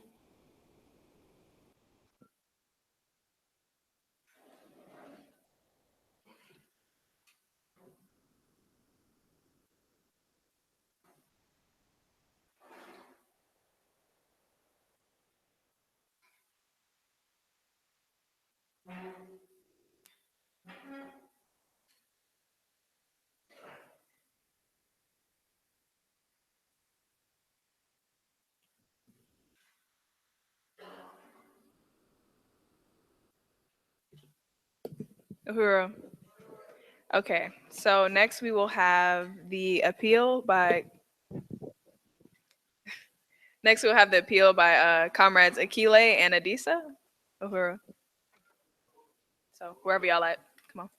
Uhuru. Okay, so next we will have the appeal by comrades Akile and Adisa. Uhuru. So wherever y'all at, come on.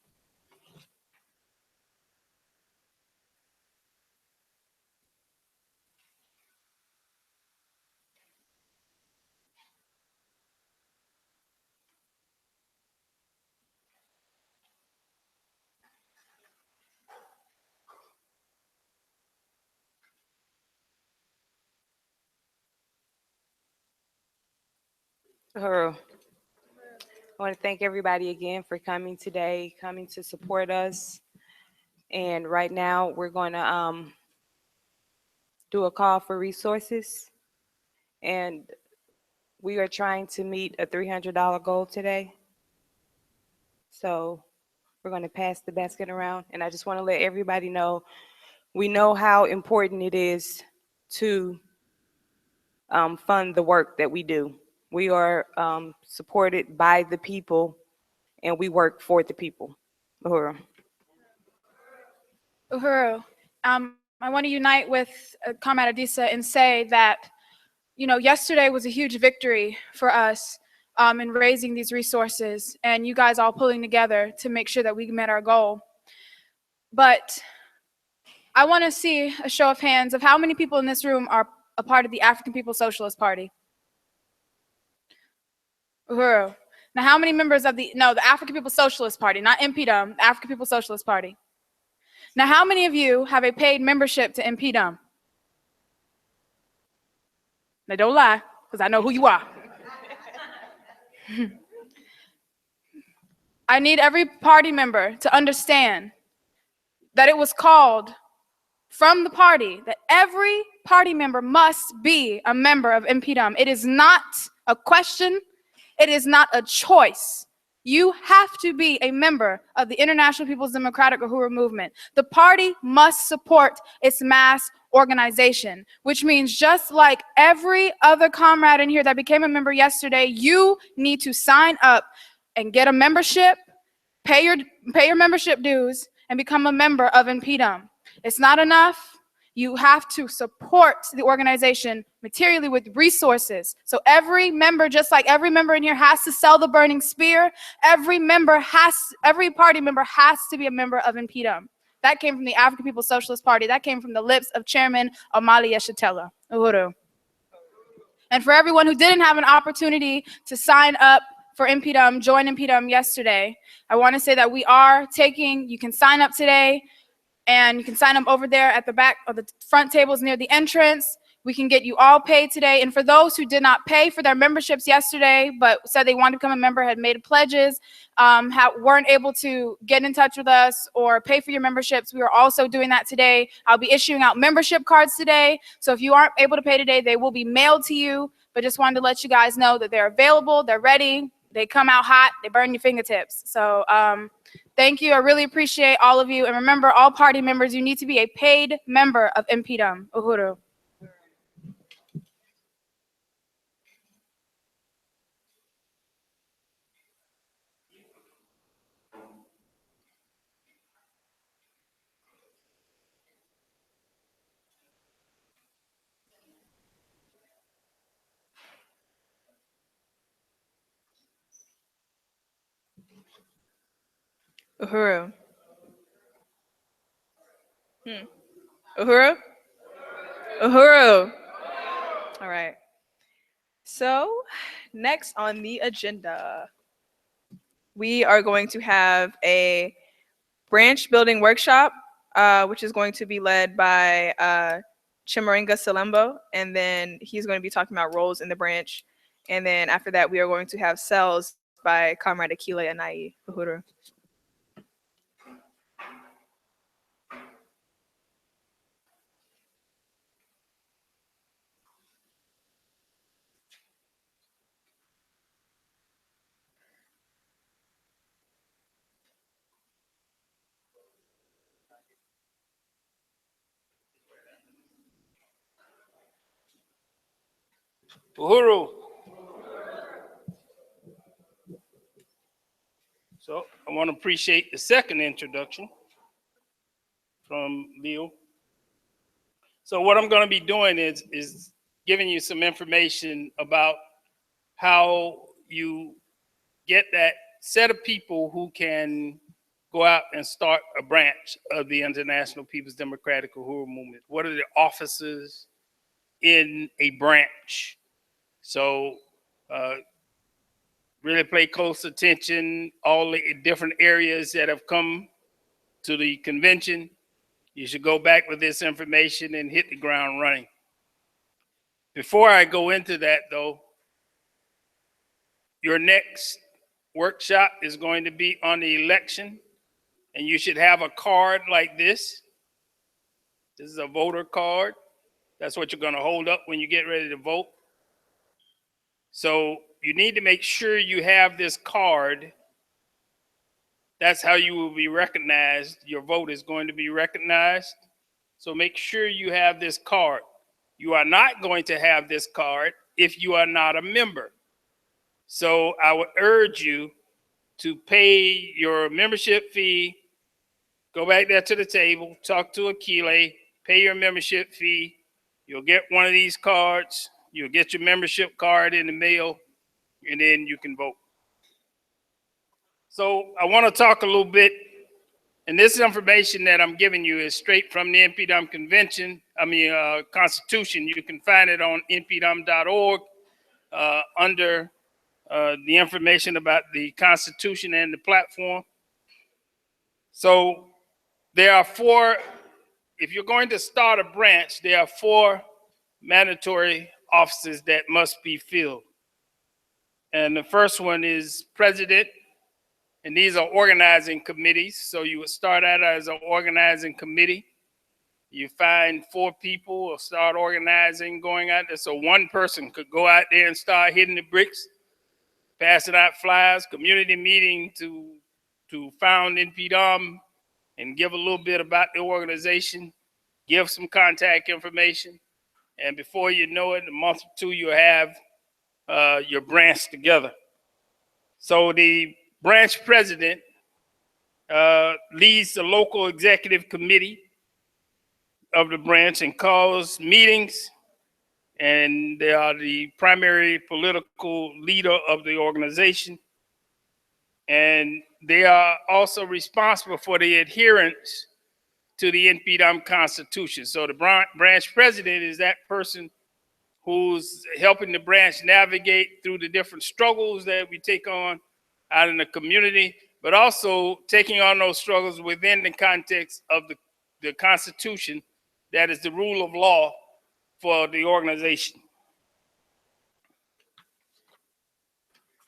Uhuru. I want to thank everybody again for coming today, coming to support us. And right now we're going to do a call for resources. And we are trying to meet a $300 goal today. So we're going to pass the basket around. And I just want to let everybody know, we know how important it is to fund the work that we do. We are supported by the people, and we work for the people. Uhuru. Uhuru, I want to unite with Comrade Adisa and say that, yesterday was a huge victory for us. in raising these resources and you guys all pulling together to make sure that we met our goal. But I want to see a show of hands of how many people in this room are a part of the African People's Socialist Party. Uhuru. Now, how many members of the African People's Socialist Party, not InPDUM, the African People's Socialist Party. Now, how many of you have a paid membership to InPDUM? Now, don't lie, because I know who you are. I need every party member to understand that it was called from the party that every party member must be a member of InPDUM. It is not a question. It is not a choice. You have to be a member of the International People's Democratic Uhuru Movement. The party must support its mass organization, which means just like every other comrade in here that became a member yesterday, you need to sign up and get a membership, pay your membership dues, and become a member of InPDUM. It's not enough. You have to support the organization materially with resources. So every member, just like every member in here has to sell the burning spear, every party member has to be a member of InPDUM. That came from the African People's Socialist Party. That came from the lips of Chairman Omali Yeshitela, Uhuru. And for everyone who didn't have an opportunity to sign up for InPDUM, join InPDUM yesterday, I want to say that you can sign up today. And you can sign up over there at the back of the front tables near the entrance. We can get you all paid today. And for those who did not pay for their memberships yesterday, but said they wanted to become a member, had made pledges, weren't able to get in touch with us or pay for your memberships, we are also doing that today. I'll be issuing out membership cards today. So if you aren't able to pay today, they will be mailed to you. But just wanted to let you guys know that they're available, they're ready, they come out hot, they burn your fingertips. So thank you. I really appreciate all of you. And remember, all party members, you need to be a paid member of InPDUM. Uhuru. Uhuru. Uhuru? Uhuru. All right. So next on the agenda, we are going to have a branch building workshop, which is going to be led by Chimaringa Salembo, and then he's going to be talking about roles in the branch. And then after that, we are going to have cells by Comrade Akile Anai. Uhuru. Uhuru. So I want to appreciate the second introduction from Leo. So what I'm going to be doing is giving you some information about how you get that set of people who can go out and start a branch of the International People's Democratic Uhuru Movement. What are the officers in a branch? So really pay close attention, all the different areas that have come to the convention. You should go back with this information and hit the ground running. Before I go into that though, your next workshop is going to be on the election, and you should have a card like this. This is a voter card. That's what you're going to hold up when you get ready to vote. So you need to make sure you have this card. That's how you will be recognized. Your vote is going to be recognized. So make sure you have this card. You are not going to have this card if you are not a member. So I would urge you to pay your membership fee, go back there to the table, talk to Akile, pay your membership fee. You'll get one of these cards. You'll get your membership card in the mail. and then you can vote. So I want to talk a little bit, and this information that I'm giving you is straight from the InPDUM Constitution. You can find it on impdum.org under the information about the Constitution and the platform. So there are four, if you're going to start a branch, there are four mandatory offices that must be filled. And the first one is president, and these are organizing committees. So you would start out as an organizing committee. You find four people or start organizing, going out there. So one person could go out there and start hitting the bricks, passing out flyers, community meeting to found InPDUM and give a little bit about the organization, give some contact information. And before you know it, in a month or two, you'll have your branch together. So the branch president leads the local executive committee of the branch and calls meetings, and they are the primary political leader of the organization. And they are also responsible for the adherence to the InPDUM Constitution. So the branch president is that person who's helping the branch navigate through the different struggles that we take on out in the community, but also taking on those struggles within the context of the Constitution that is the rule of law for the organization.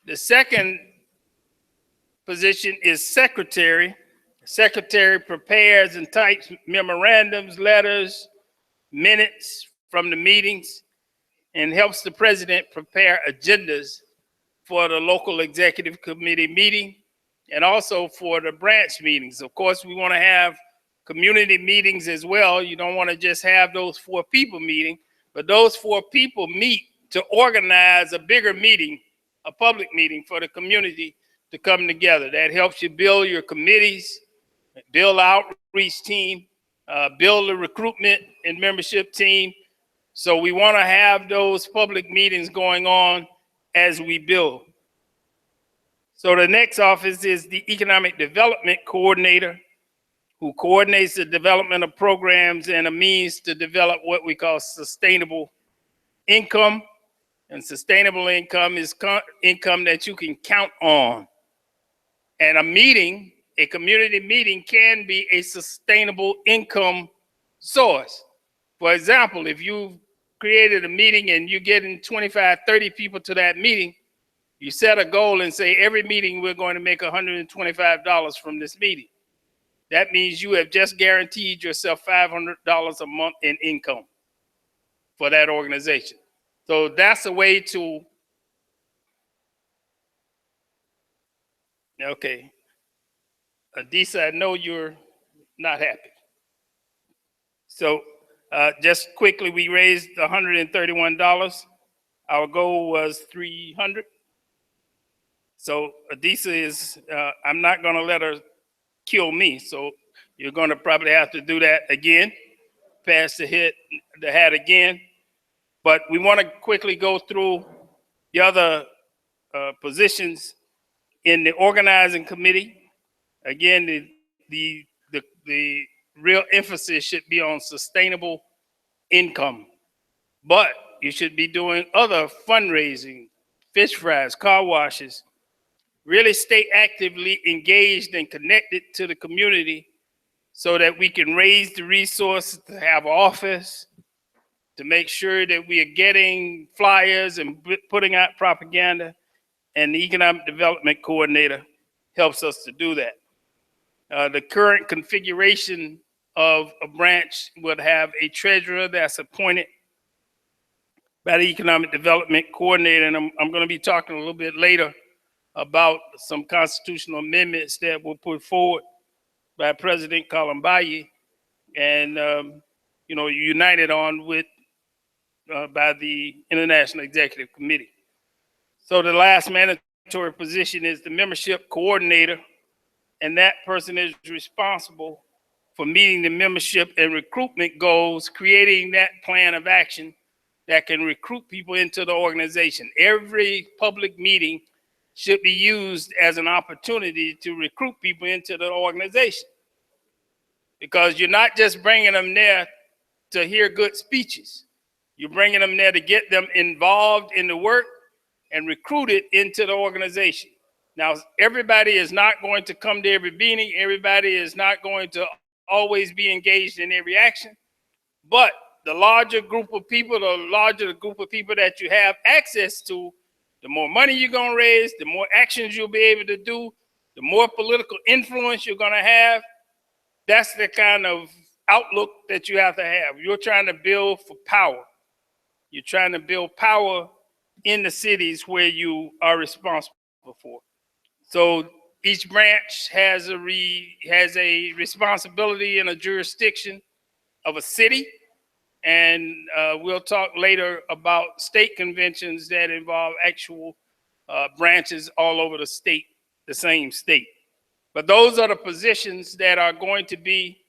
The second position is secretary. Secretary prepares and types memorandums, letters, minutes from the meetings, and helps the president prepare agendas for the local executive committee meeting and also for the branch meetings. Of course, we want to have community meetings as well. You don't want to just have those four people meeting, but those four people meet to organize a bigger meeting, a public meeting for the community to come together. That helps you build your committees, build outreach team, build a recruitment and membership team. So we want to have those public meetings going on as we build. So the next office is the Economic Development Coordinator, who coordinates the development of programs and a means to develop what we call sustainable income. And sustainable income is income that you can count on. And a meeting, a community meeting, can be a sustainable income source. For example, if you created a meeting and you're getting 25, 30 people to that meeting, you set a goal and say, every meeting we're going to make $125 from this meeting. That means you have just guaranteed yourself $500 a month in income for that organization. So that's a way to, okay. Adisa, I know you're not happy. So just quickly, we raised $131. Our goal was $300. So Adisa is, I'm not gonna let her kill me. So you're gonna probably have to do that again, pass the hat again. But we wanna quickly go through the other positions in the organizing committee. Again, the real emphasis should be on sustainable income, but you should be doing other fundraising, fish fries, car washes, really stay actively engaged and connected to the community so that we can raise the resources to have office, to make sure that we are getting flyers and putting out propaganda, and the Economic Development Coordinator helps us to do that. The current configuration of a branch would have a treasurer that's appointed by the Economic Development Coordinator, and I'm going to be talking a little bit later about some constitutional amendments that were put forward by President Kalambayi and united on with by the International Executive Committee. So the last mandatory position is the membership coordinator, and that person is responsible for meeting the membership and recruitment goals, creating that plan of action that can recruit people into the organization. Every public meeting should be used as an opportunity to recruit people into the organization, because you're not just bringing them there to hear good speeches. You're bringing them there to get them involved in the work and recruited into the organization. Now, everybody is not going to come to every meeting. Everybody is not going to always be engaged in every action. But the larger group of people, the larger the group of people that you have access to, the more money you're going to raise, the more actions you'll be able to do, the more political influence you're going to have. That's the kind of outlook that you have to have. You're trying to build for power. You're trying to build power in the cities where you are responsible for. So each branch has a responsibility and a jurisdiction of a city. And we'll talk later about state conventions that involve actual branches all over the state, the same state. But those are the positions that are going to be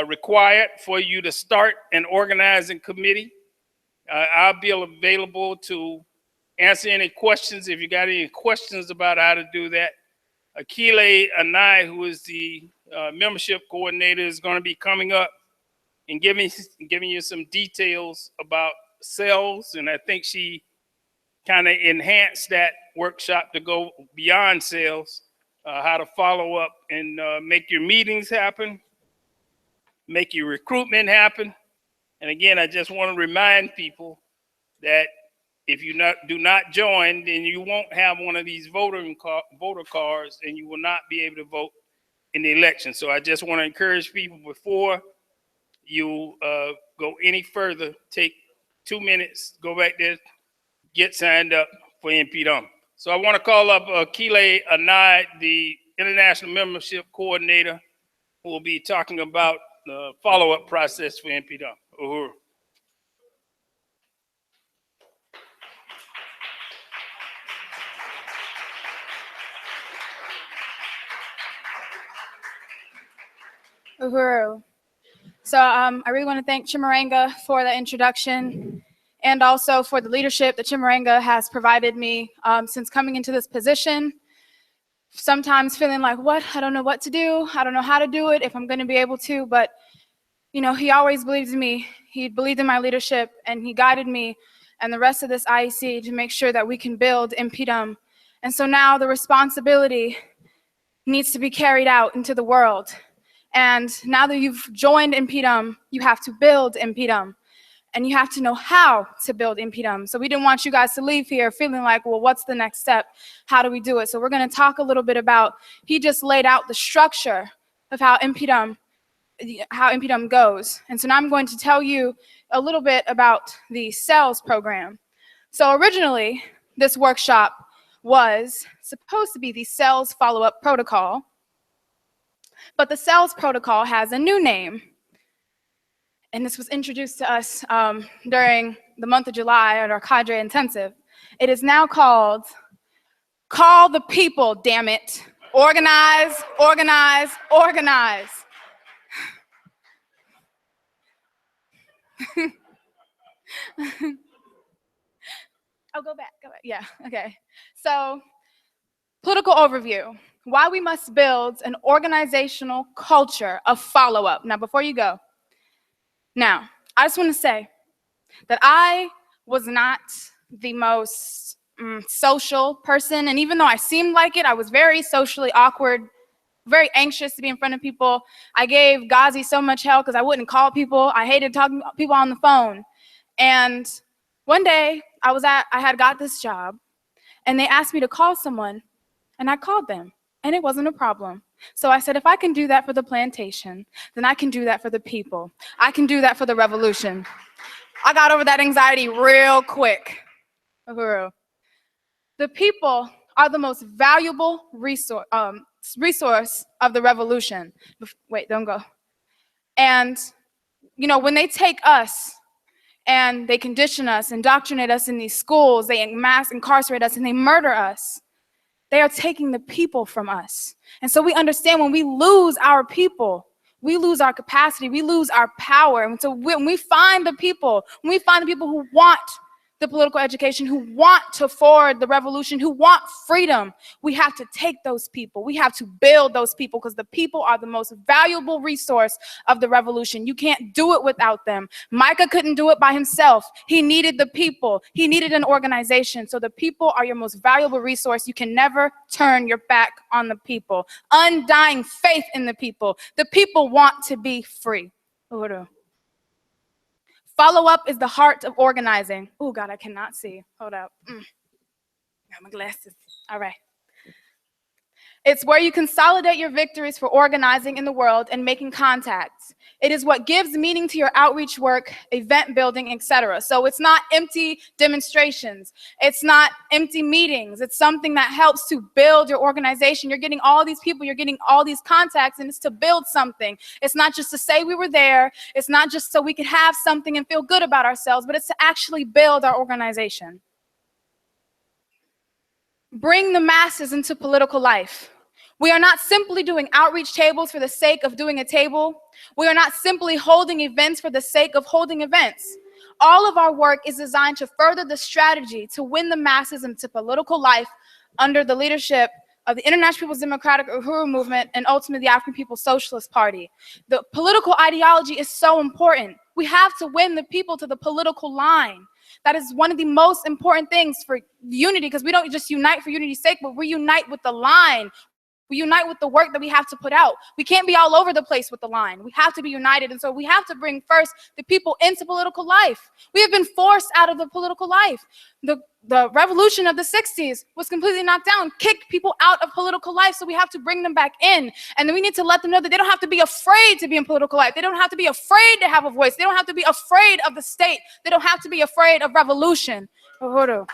required for you to start an organizing committee. I'll be available to answer any questions if you got any questions about how to do that. Akile Anai, who is the membership coordinator, is going to be coming up and giving you some details about cells. And I think she kind of enhanced that workshop to go beyond cells, how to follow up and make your meetings happen, make your recruitment happen. And again, I just want to remind people that if you do not join, then you won't have one of these voter cards and you will not be able to vote in the election. So I just want to encourage people, before you go any further, take 2 minutes, go back there, get signed up for InPDUM. So I want to call up Akile Anai, the International Membership Coordinator, who will be talking about the follow-up process for InPDUM. Uhuru. Uhuru. So I really want to thank Chimaranga for the introduction, and also for the leadership that Chimaranga has provided me since coming into this position. Sometimes feeling like, what? I don't know what to do. I don't know how to do it, if I'm going to be able to. But, you know, he always believed in me. He believed in my leadership, and he guided me and the rest of this IEC to make sure that we can build InPDUM. And so now the responsibility needs to be carried out into the world. And now that you've joined InPDUM, you have to build InPDUM. And you have to know how to build InPDUM. So we didn't want you guys to leave here feeling like, well, what's the next step? How do we do it? So we're going to talk a little bit about, he just laid out the structure of how InPDUM goes. And so now I'm going to tell you a little bit about the cells program. So originally, this workshop was supposed to be the cells follow-up protocol. But the cells protocol has a new name. And this was introduced to us during the month of July at our cadre intensive. It is now called Call the People, damn it. Organize, organize, organize. Oh, go back. Yeah, okay. So, political overview. Why we must build an organizational culture of follow-up. Now, before you go, now, I just want to say that I was not the most social person, and even though I seemed like it, I was very socially awkward, very anxious to be in front of people. I gave Ghazi so much hell because I wouldn't call people. I hated talking to people on the phone. And one day, I had got this job, and they asked me to call someone, and I called them, and it wasn't a problem. So I said, if I can do that for the plantation, then I can do that for the people. I can do that for the revolution. I got over that anxiety real quick. The people are the most valuable resource of the revolution. Wait, don't go. And, you know, when they take us and they condition us, indoctrinate us in these schools, they mass incarcerate us, and they murder us, they are taking the people from us. And so we understand when we lose our people, we lose our capacity, we lose our power. And so when we find the people, who want the political education, who want to forward the revolution, who want freedom, we have to take those people. We have to build those people, because the people are the most valuable resource of the revolution. You can't do it without them. Micah couldn't do it by himself. He needed the people. He needed an organization. So the people are your most valuable resource. You can never turn your back on the people. Undying faith in the people. The people want to be free. Uhuru. Follow-up is the heart of organizing. Oh, God, I cannot see. Hold up. Got my glasses. All right. It's where you consolidate your victories for organizing in the world and making contacts. It is what gives meaning to your outreach work, event building, etc. So it's not empty demonstrations. It's not empty meetings. It's something that helps to build your organization. You're getting all these people, you're getting all these contacts, and it's to build something. It's not just to say we were there. It's not just so we could have something and feel good about ourselves, but it's to actually build our organization. Bring the masses into political life. We are not simply doing outreach tables for the sake of doing a table. We are not simply holding events for the sake of holding events. All of our work is designed to further the strategy to win the masses into political life under the leadership of the International People's Democratic Uhuru Movement and ultimately the African People's Socialist Party. The political ideology is so important. We have to win the people to the political line. That is one of the most important things for unity, because we don't just unite for unity's sake, but we unite with the line. We unite with the work that we have to put out. We can't be all over the place with the line. We have to be united. And so we have to bring first the people into political life. We have been forced out of the political life. The revolution of the 60s was completely knocked down, kicked people out of political life. So we have to bring them back in. And then we need to let them know that they don't have to be afraid to be in political life. They don't have to be afraid to have a voice. They don't have to be afraid of the state. They don't have to be afraid of revolution. Uhuru.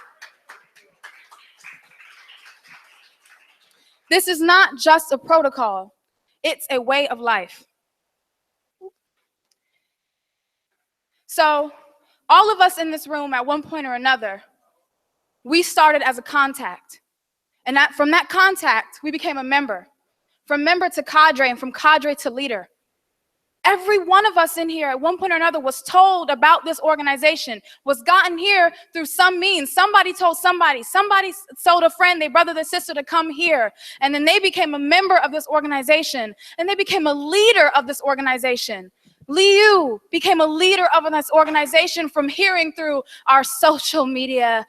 This is not just a protocol. It's a way of life. So all of us in this room at one point or another, we started as a contact. And from that contact, we became a member. From member to cadre, and from cadre to leader. Every one of us in here at one point or another was told about this organization, was gotten here through some means. Somebody told somebody told a friend, their brother, their sister to come here. And then they became a member of this organization. And they became a leader of this organization. Liu became a leader of this organization from hearing through our social media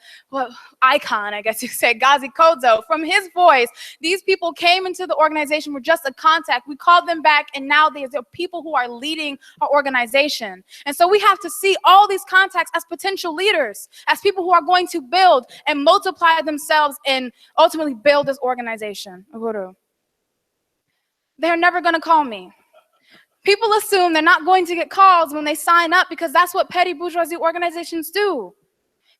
icon, I guess you could say, Gazi Kodzo. From his voice, these people came into the organization, were just a contact. We called them back, and now they're people who are leading our organization. And so we have to see all these contacts as potential leaders, as people who are going to build and multiply themselves and ultimately build this organization. Uhuru. They're never going to call me. People assume they're not going to get calls when they sign up, because that's what petty bourgeoisie organizations do.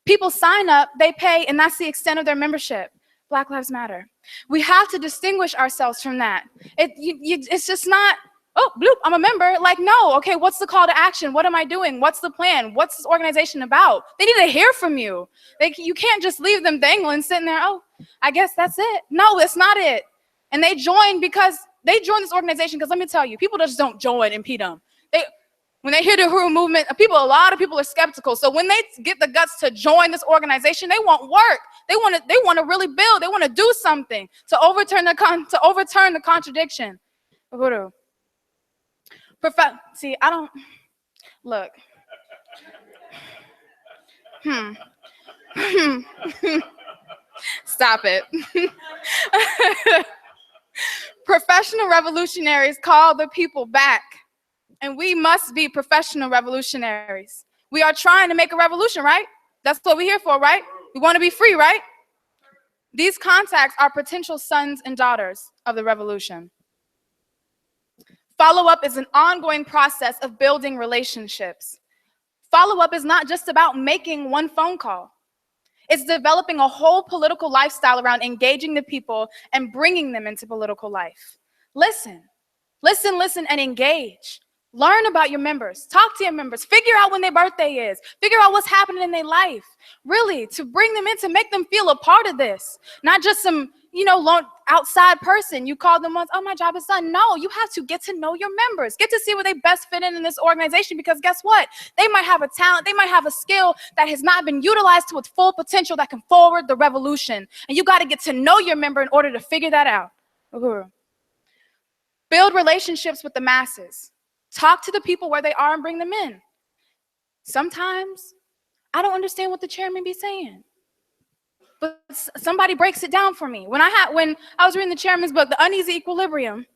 People sign up, they pay, and that's the extent of their membership. Black Lives Matter. We have to distinguish ourselves from that. It's just not, oh, bloop, I'm a member. Like, no, okay, what's the call to action? What am I doing? What's the plan? What's this organization about? They need to hear from you. You can't just leave them dangling, sitting there, oh, I guess that's it. No, that's not it. And they join this organization because let me tell you, people just don't join InPDUM. When they hear the Uhuru movement, a lot of people are skeptical. So when they get the guts to join this organization, they want work. They want to really build. They want to do something to overturn the contradiction. Uhuru. See, I don't look. Stop it. Professional revolutionaries call the people back, and we must be professional revolutionaries. We are trying to make a revolution, right? That's what we're here for, right? We want to be free, right? These contacts are potential sons and daughters of the revolution. Follow-up is an ongoing process of building relationships. Follow-up is not just about making one phone call. It's developing a whole political lifestyle around engaging the people and bringing them into political life. Listen, and engage. Learn about your members. Talk to your members. Figure out when their birthday is. Figure out what's happening in their life. Really, to bring them in, to make them feel a part of this. Not just some outside person. You call them once, oh, my job is done. No, you have to get to know your members. Get to see where they best fit in this organization, because guess what? They might have a talent, they might have a skill that has not been utilized to its full potential that can forward the revolution. And you got to get to know your member in order to figure that out. Build relationships with the masses. Talk to the people where they are and bring them in. Sometimes I don't understand what the chairman be saying, but somebody breaks it down for me. When I was reading the chairman's book, The Uneasy Equilibrium,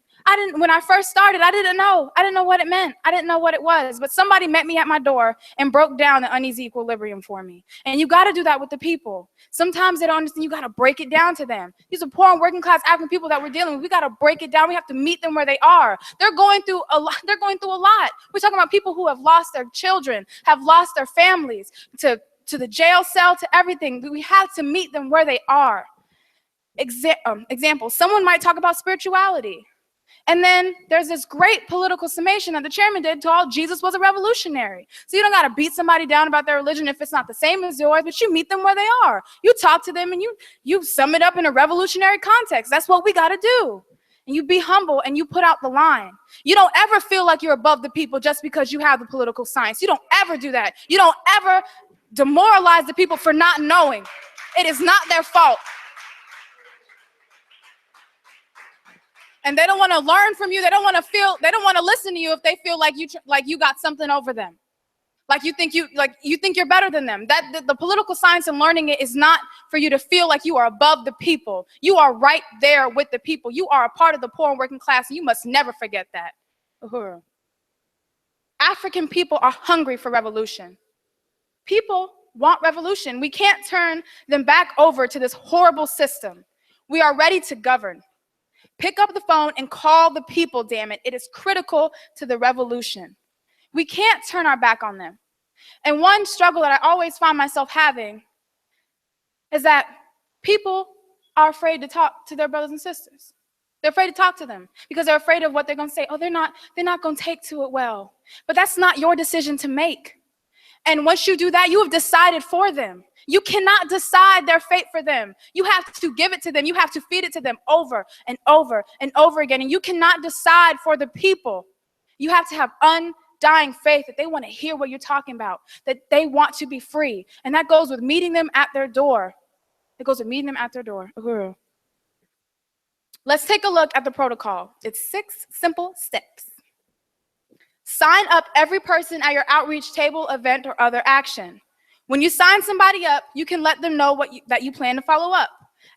when I first started, I didn't know what it meant. I didn't know what it was, but somebody met me at my door and broke down the uneasy equilibrium for me. And you got to do that with the people. Sometimes they don't understand. You got to break it down to them. These are poor and working class African people that we're dealing with. We got to break it down. We have to meet them where they are. They're going through a lot. We're talking about people who have lost their children, have lost their families to the jail cell, to everything. We have to meet them where they are. Example, someone might talk about spirituality. And then there's this great political summation that the chairman did called Jesus was a revolutionary. So you don't got to beat somebody down about their religion if it's not the same as yours, but you meet them where they are. You talk to them and you sum it up in a revolutionary context. That's what we got to do. And you be humble and you put out the line. You don't ever feel like you're above the people just because you have the political science. You don't ever do that. You don't ever demoralize the people for not knowing. It is not their fault. And they don't want to learn from you. They don't want to listen to you if they feel like you got something over them. Like you think you're better than them. The political science and learning it is not for you to feel like you are above the people. You are right there with the people. You are a part of the poor and working class, and you must never forget that. African people are hungry for revolution. People want revolution. We can't turn them back over to this horrible system. We are ready to govern. Pick up the phone and call the people, damn it. It is critical to the revolution. We can't turn our back on them. And one struggle that I always find myself having is that people are afraid to talk to their brothers and sisters. They're afraid to talk to them because they're afraid of what they're going to say. Oh, they're not going to take to it well. But that's not your decision to make. And once you do that, you have decided for them. You cannot decide their fate for them. You have to give it to them. You have to feed it to them over and over and over again. And you cannot decide for the people. You have to have undying faith that they want to hear what you're talking about, that they want to be free. And that goes with meeting them at their door. It goes with meeting them at their door. Let's take a look at the protocol. It's 6 simple steps. Sign up every person at your outreach table, event, or other action. When you sign somebody up, you can let them know that you plan to follow up.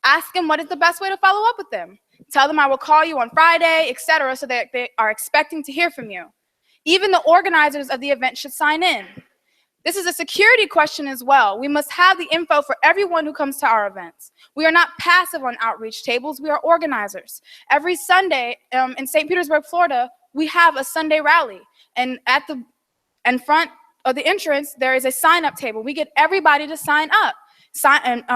Ask them what is the best way to follow up with them. Tell them I will call you on Friday, etc., so that they are expecting to hear from you. Even the organizers of the event should sign in. This is a security question as well. We must have the info for everyone who comes to our events. We are not passive on outreach tables. We are organizers. Every Sunday in St. Petersburg, Florida, we have a Sunday rally. And in front of the entrance, there is a sign-up table. We get everybody to sign up.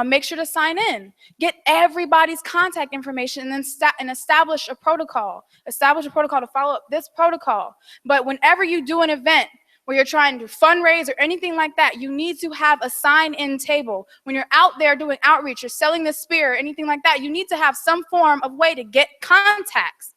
Make sure to sign in. Get everybody's contact information and then establish a protocol. Establish a protocol to follow up this protocol. But whenever you do an event where you're trying to fundraise or anything like that, you need to have a sign-in table. When you're out there doing outreach or selling the spear or anything like that, you need to have some form of way to get contacts.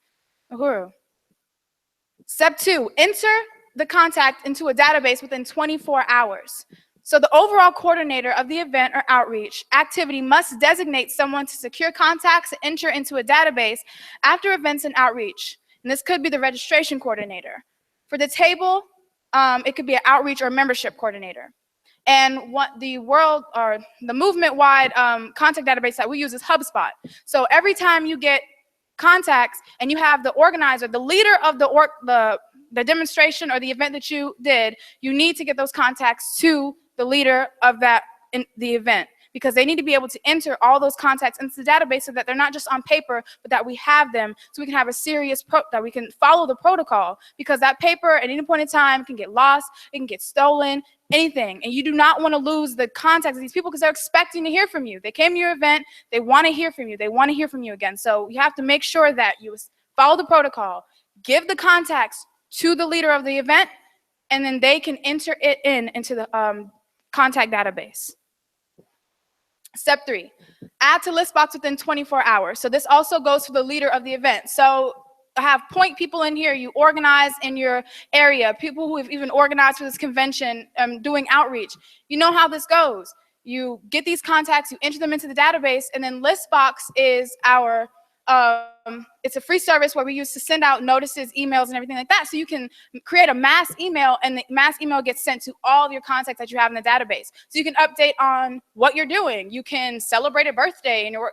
Step 2, enter the contact into a database within 24 hours. So the overall coordinator of the event or outreach activity must designate someone to secure contacts and enter into a database after events and outreach. And this could be the registration coordinator. For the table, it could be an outreach or membership coordinator. And what the movement-wide contact database that we use is HubSpot. So every time you get contacts and you have the organizer, the leader of the demonstration or the event that you did, you need to get those contacts to the leader of the event, because they need to be able to enter all those contacts into the database so that they're not just on paper, but that we have them so we can have a serious that we can follow the protocol, because that paper at any point in time can get lost, it can get stolen, anything. And you do not want to lose the contacts of these people because they're expecting to hear from you. They came to your event, they want to hear from you, they want to hear from you again. So you have to make sure that you follow the protocol, give the contacts to the leader of the event, and then they can enter it into the contact database. Step 3, add to list box within 24 hours. So this also goes for the leader of the event. So I have point people in here, you organize in your area, people who have even organized for this convention, doing outreach. You know how this goes. You get these contacts, you enter them into the database, and then Listbox is our, it's a free service where we use to send out notices, emails, and everything like that. So you can create a mass email, and the mass email gets sent to all of your contacts that you have in the database. So you can update on what you're doing. You can celebrate a birthday in your,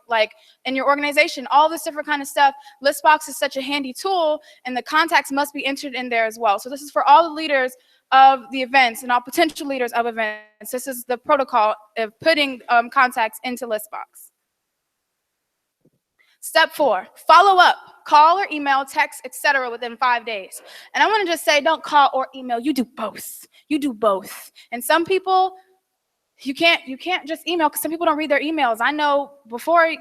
in your organization, all this different kind of stuff. Listbox is such a handy tool, and the contacts must be entered in there as well. So this is for all the leaders of the events and all potential leaders of events. This is the protocol of putting contacts into Listbox. Step 4, follow up. Call or email, text, etc. within 5 days. And I want to just say, don't call or email. You do both. You do both. And some people, you can't just email, because some people don't read their emails. I know before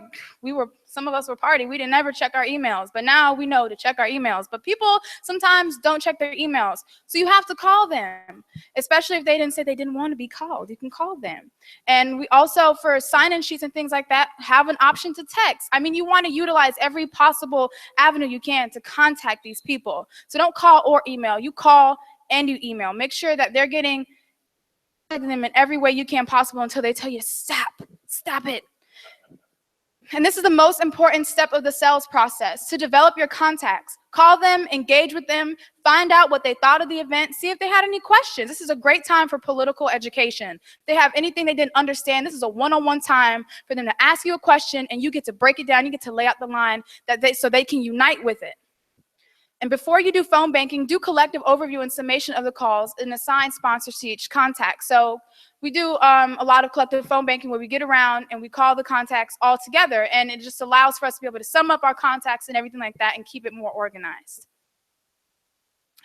some of us were party, we didn't ever check our emails, but now we know to check our emails. But people sometimes don't check their emails. So you have to call them, especially if they didn't say they didn't want to be called. You can call them. And we also, for sign-in sheets and things like that, have an option to text. I mean, you want to utilize every possible avenue you can to contact these people. So don't call or email. You call and you email. Make sure that they're getting them in every way you can possible until they tell you, stop it. And this is the most important step of the sales process, to develop your contacts. Call them, engage with them, find out what they thought of the event, see if they had any questions. This is a great time for political education. If they have anything they didn't understand, this is a one-on-one time for them to ask you a question, and you get to break it down, you get to lay out the line so they can unite with it. And before you do phone banking, do collective overview and summation of the calls and assign sponsors to each contact. So we do a lot of collective phone banking where we get around and we call the contacts all together, and it just allows for us to be able to sum up our contacts and everything like that and keep it more organized.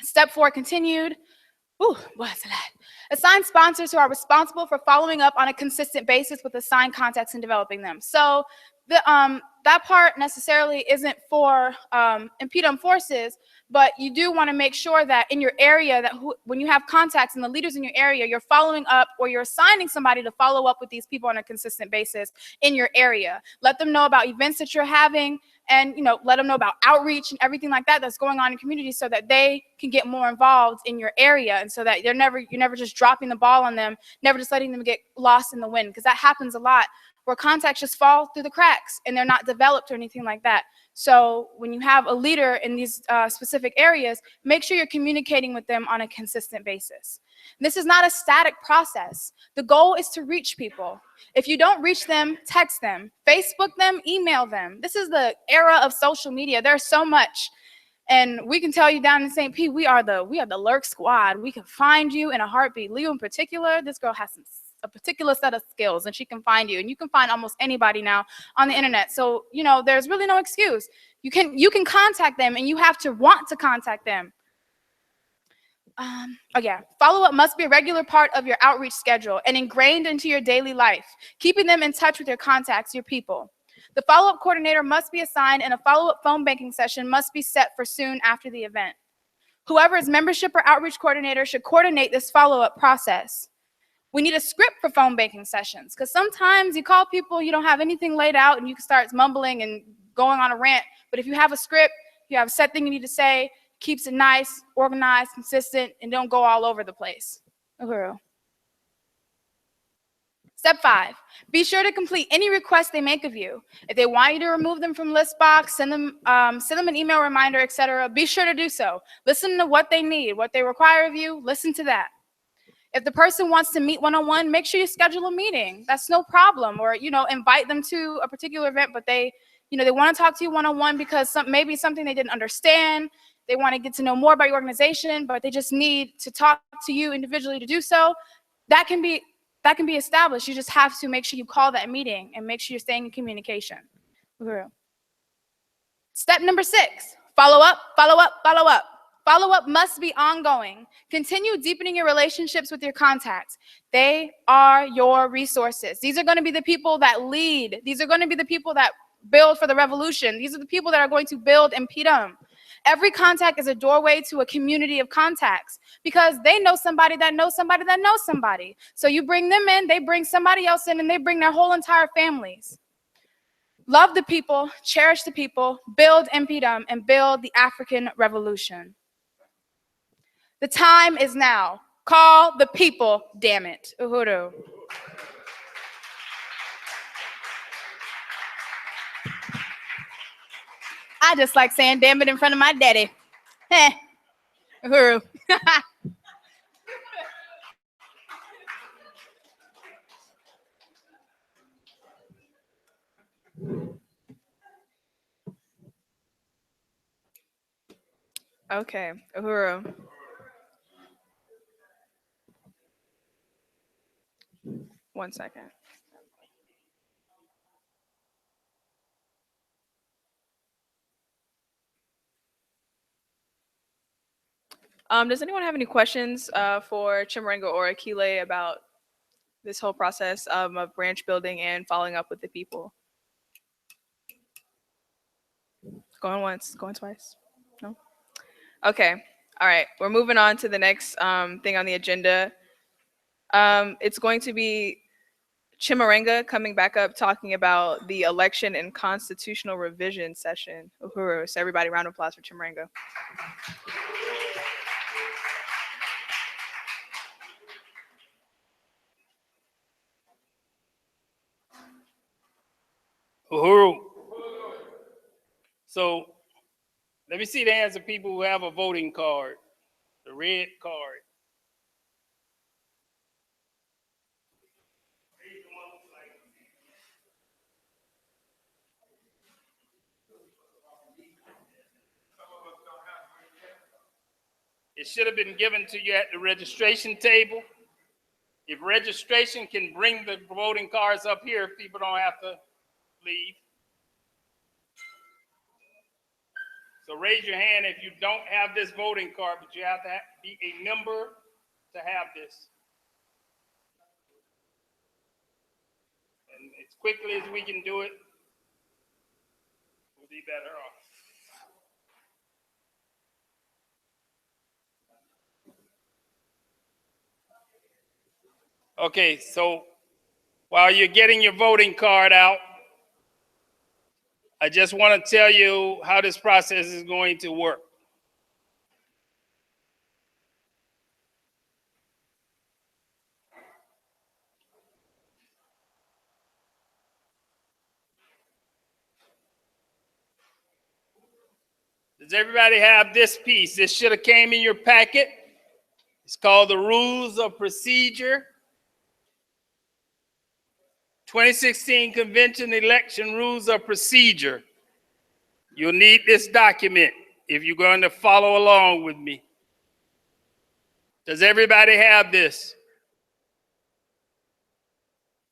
Step 4, continued. Ooh, what's that? Assign sponsors who are responsible for following up on a consistent basis with assigned contacts and developing them. So that part necessarily isn't for InPDUM forces, but you do want to make sure that in your area, that when you have contacts and the leaders in your area, you're following up or you're assigning somebody to follow up with these people on a consistent basis in your area. Let them know about events that you're having, and let them know about outreach and everything like that that's going on in communities, so that they can get more involved in your area, and so that you're never just dropping the ball on them, never just letting them get lost in the wind, because that happens a lot, where contacts just fall through the cracks and they're not developed or anything like that. So when you have a leader in these specific areas, make sure you're communicating with them on a consistent basis. This is not a static process. The goal is to reach people. If you don't reach them, text them, Facebook them, email them. This is the era of social media. There's so much. And we can tell you down in St. Pete, we are the lurk squad. We can find you in a heartbeat. Leo in particular, this girl has a particular set of skills, and she can find you, and you can find almost anybody now on the internet. So there's really no excuse. You can contact them, and you have to want to contact them. Follow-up must be a regular part of your outreach schedule and ingrained into your daily life, keeping them in touch with your contacts, your people. The follow-up coordinator must be assigned, and a follow-up phone banking session must be set for soon after the event. Whoever is membership or outreach coordinator should coordinate this follow-up process. We need a script for phone banking sessions, because sometimes you call people, you don't have anything laid out, and you can start mumbling and going on a rant. But if you have a script, you have a set thing you need to say, keeps it nice, organized, consistent, and don't go all over the place. Step 5, be sure to complete any request they make of you. If they want you to remove them from Listbox, send them an email reminder, etc. Be sure to do so. Listen to what they need, what they require of you. Listen to that. If the person wants to meet one-on-one, make sure you schedule a meeting. That's no problem. Or, invite them to a particular event, but they want to talk to you one-on-one because maybe something they didn't understand. They want to get to know more about your organization, but they just need to talk to you individually to do so. That can be established. You just have to make sure you call that meeting and make sure you're staying in communication. Step number 6, follow up, follow up, follow up. Follow-up must be ongoing. Continue deepening your relationships with your contacts. They are your resources. These are going to be the people that lead. These are going to be the people that build for the revolution. These are the people that are going to build InPDUM. Every contact is a doorway to a community of contacts because they know somebody that knows somebody that knows somebody. So you bring them in, they bring somebody else in, and they bring their whole entire families. Love the people, cherish the people, build InPDUM, and build the African Revolution. The time is now. Call the people, damn it. Uhuru. I just like saying damn it in front of my daddy. Heh. Uhuru. Okay, Uhuru. One second. Does anyone have any questions for Chimurenga or Akile about this whole process of branch building and following up with the people? Going once, going twice? No? Okay, all right. We're moving on to the next thing on the agenda. It's going to be Chimurenga coming back up talking about the election and constitutional revision session. Uhuru. So everybody, round of applause for Chimurenga. Uhuru. So let me see the hands of people who have a voting card, the red card. It should have been given to you at the registration table. If registration can bring the voting cards up here, people don't have to leave. So raise your hand if you don't have this voting card, but you have to be a member to have this. And as quickly as we can do it, we'll be better off. Okay, so while you're getting your voting card out, I just want to tell you how this process is going to work. Does everybody have this piece? This should have came in your packet. It's called the Rules of Procedure. 2016 Convention Election Rules of Procedure. You'll need this document if you're going to follow along with me. Does everybody have this?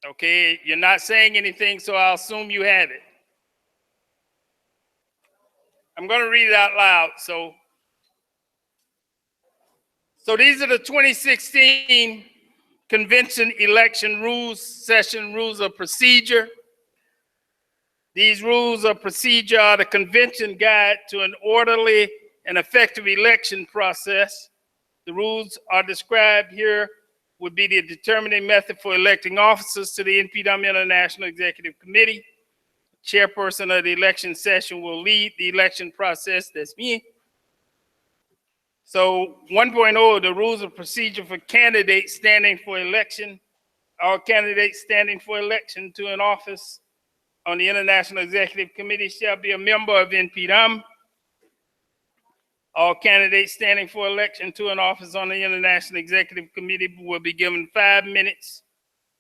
Okay, you're not saying anything, so I'll assume you have it. I'm going to read it out loud. So these are the 2016 Convention Election Rules, Session Rules of Procedure. These rules of procedure are the convention guide to an orderly and effective election process. The rules are described here would be the determining method for electing officers to the InPDUM International Executive Committee. Chairperson of the election session will lead the election process. That's me. So 1.0, the rules of procedure for candidates standing for election. All candidates standing for election to an office on the International Executive Committee shall be a member of InPDUM. All candidates standing for election to an office on the International Executive Committee will be given 5 minutes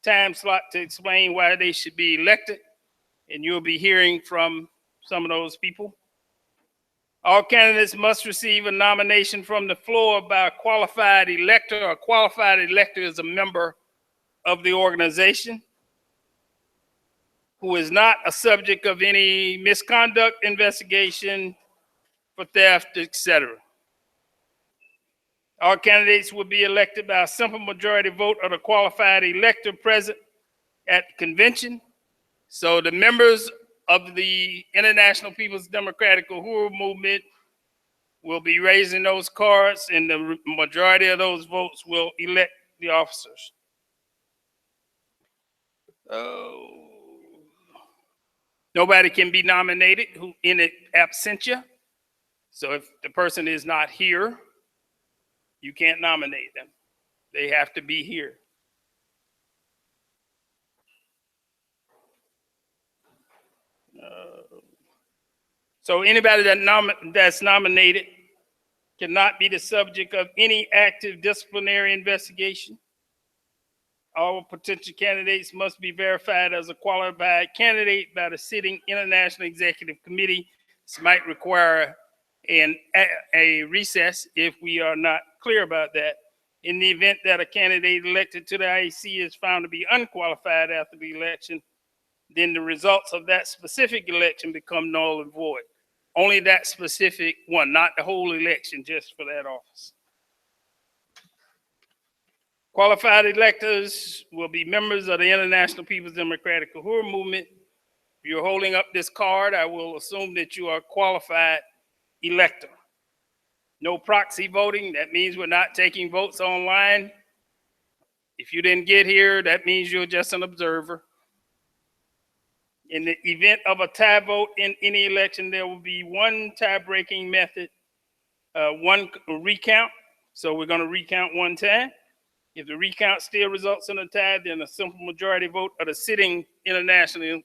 time slot to explain why they should be elected, and you'll be hearing from some of those people. All candidates must receive a nomination from the floor by a qualified elector. A qualified elector is a member of the organization who is not a subject of any misconduct investigation for theft, etc. All candidates will be elected by a simple majority vote of the qualified elector present at the convention. So the members of the International People's Democratic Uhuru Movement will be raising those cards, and the majority of those votes will elect the officers. Nobody can be nominated who in absentia. So if the person is not here, you can't nominate them. They have to be here. So anybody that's nominated cannot be the subject of any active disciplinary investigation. All potential candidates must be verified as a qualified candidate by the sitting International Executive Committee. This might require a recess if we are not clear about that. In the event that a candidate elected to the IEC is found to be unqualified after the election, then the results of that specific election become null and void. Only that specific one, not the whole election, just for that office. Qualified electors will be members of the International People's Democratic Uhuru Movement. If you're holding up this card, I will assume that you are a qualified elector. No proxy voting, that means we're not taking votes online. If you didn't get here, that means you're just an observer. In the event of a tie vote in any election, there will be one tie-breaking method, one recount. So we're going to recount one time. If the recount still results in a tie, then a simple majority vote of the sitting International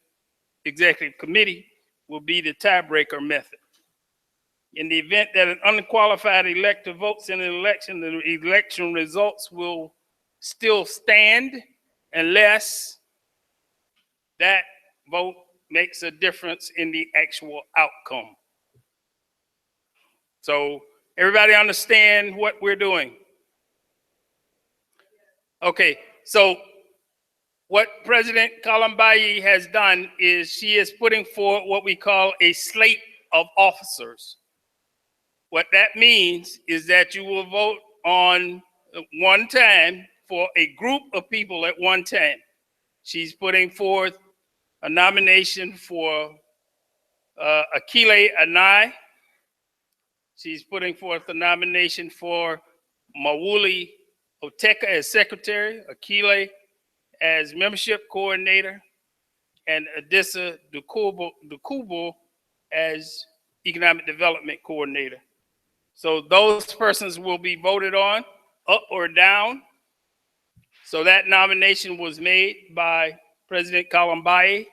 Executive Committee will be the tiebreaker method. In the event that an unqualified elector votes in an election, the election results will still stand unless that vote makes a difference in the actual outcome. So everybody understand what we're doing? Okay, so what President Kalambayi has done is she is putting forward what we call a slate of officers. What that means is that you will vote on one time for a group of people at one time. She's putting forth a nomination for Akile Anai. She's putting forth a nomination for Mawuli Oteka as secretary, Akile as membership coordinator, and Adissa Dukubo as economic development coordinator. So those persons will be voted on, up or down. So that nomination was made by President Kalambayi,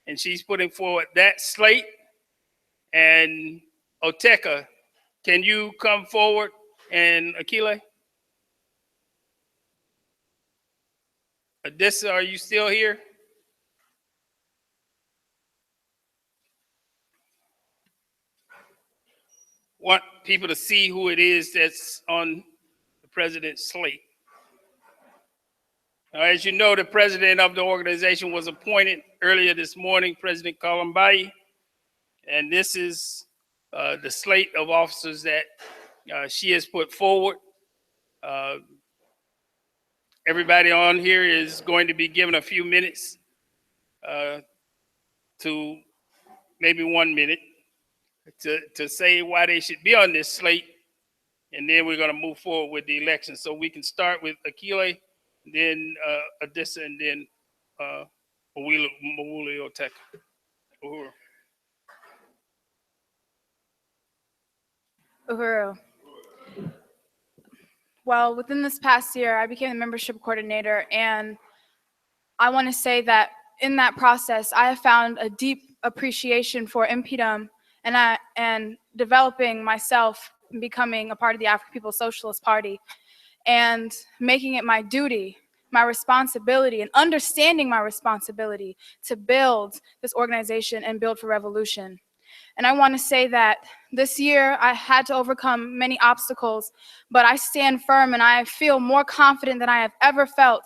and she's putting forward that slate. And Oteka, can you come forward? And Akile? Adissa, are you still here? Want people to see who it is that's on the president's slate. Now, as you know, the president of the organization was appointed earlier this morning, President Kalambayi, and this is the slate of officers that she has put forward. Everybody on here is going to be given a few minutes to maybe 1 minute to say why they should be on this slate, and then we're going to move forward with the election. So we can start with Akile, then Adissa, and then Mawuli Oteka. Uhuru. Well, within this past year, I became the membership coordinator, and I want to say that in that process, I have found a deep appreciation for InPDUM and developing myself and becoming a part of the African People's Socialist Party and making it my duty, my responsibility, and understanding my responsibility to build this organization and build for revolution. And I want to say that this year I had to overcome many obstacles, but I stand firm and I feel more confident than I have ever felt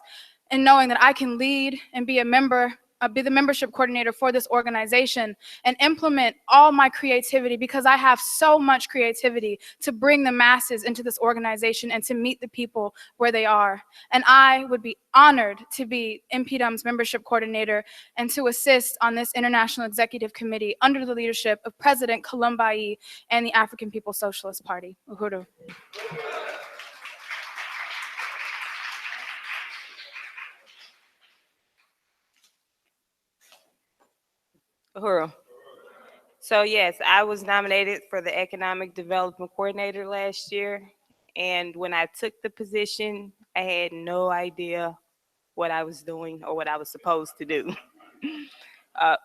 in knowing that I can lead and be a member be the membership coordinator for this organization and implement all my creativity, because I have so much creativity to bring the masses into this organization and to meet the people where they are. And I would be honored to be InPDUM's membership coordinator and to assist on this International Executive Committee under the leadership of President Columbai and the African People's Socialist Party. Uhuru. Uhuru. So yes, I was nominated for the Economic Development Coordinator last year. And when I took the position, I had no idea what I was doing or what I was supposed to do.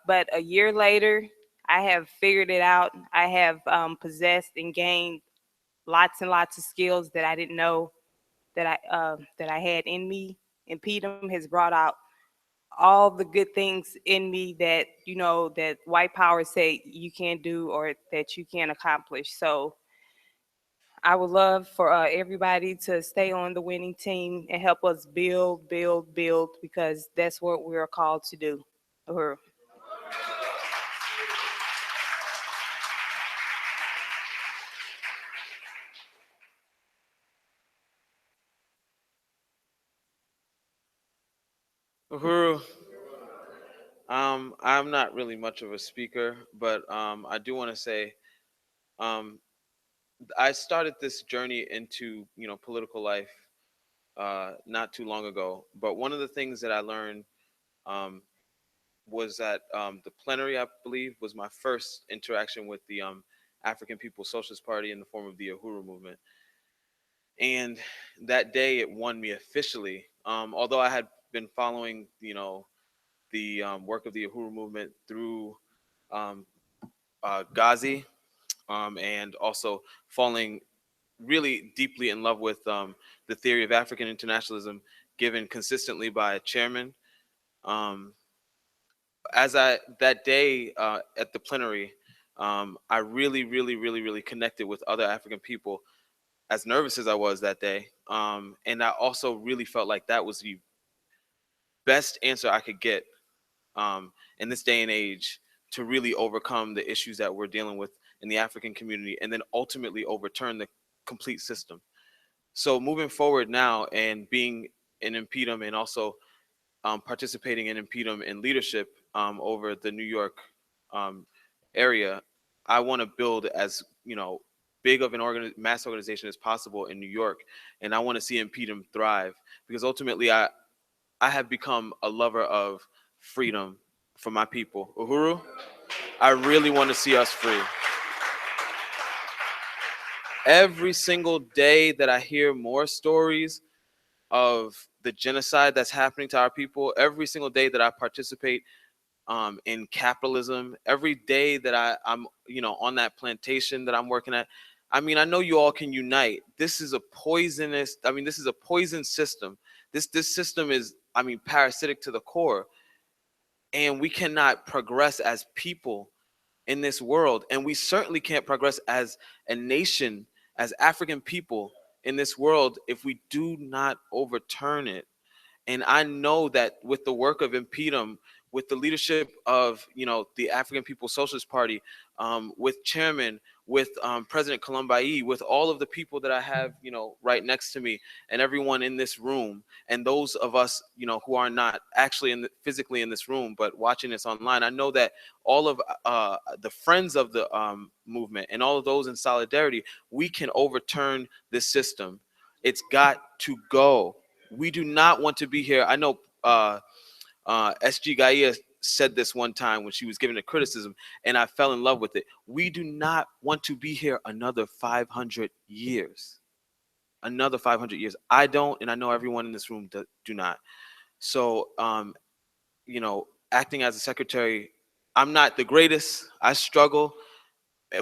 But a year later, I have figured it out. I have possessed and gained lots and lots of skills that I didn't know that I had in me. And InPDUM has brought out all the good things in me that, you know, that white power say you can't do or that you can't accomplish. So I would love for everybody to stay on the winning team and help us build, build, build, because that's what we're called to do. Uhuru. Uhuru. I'm not really much of a speaker, but I do want to say um, I started this journey into political life not too long ago. But one of the things that I learned um, was that the plenary, I believe, was my first interaction with the African People's Socialist Party in the form of the Uhuru movement. And that day, it won me officially. Although I had been following, the work of the Uhuru movement through um, Ghazi, and also falling really deeply in love with the theory of African internationalism given consistently by a chairman. Um, that day at the plenary, I really, really, really, really connected with other African people, as nervous as I was that day. And I also really felt like that was the best answer I could get in this day and age to really overcome the issues that we're dealing with in the African community, and then ultimately overturn the complete system. So moving forward now and being in InPDUM and also participating in InPDUM in leadership over the New York area, I want to build as big of an mass organization as possible in New York, and I want to see InPDUM thrive, because ultimately I have become a lover of freedom for my people. Uhuru, I really want to see us free. Every single day that I hear more stories of the genocide that's happening to our people, every single day that I participate in capitalism, every day that I'm on that plantation that I'm working at, I mean, I know you all can unite. This is a poisonous, this is a poison system. This system is, parasitic to the core. And we cannot progress as people in this world. And we certainly can't progress as a nation, as African people in this world, if we do not overturn it. And I know that with the work of InPDUM, with the leadership of the African People's Socialist Party, with Chairman, with President Columbai, with all of the people that I have right next to me, and everyone in this room, and those of us who are not actually physically in this room but watching this online, I know that all of the friends of the movement and all of those in solidarity, we can overturn this system. It's got to go. We do not want to be here. I know S.G. Gaia said this one time when she was giving a criticism, and I fell in love with it. We do not want to be here another 500 years. Another 500 years. I don't, and I know everyone in this room do not. So, acting as a secretary, I'm not the greatest. I struggle,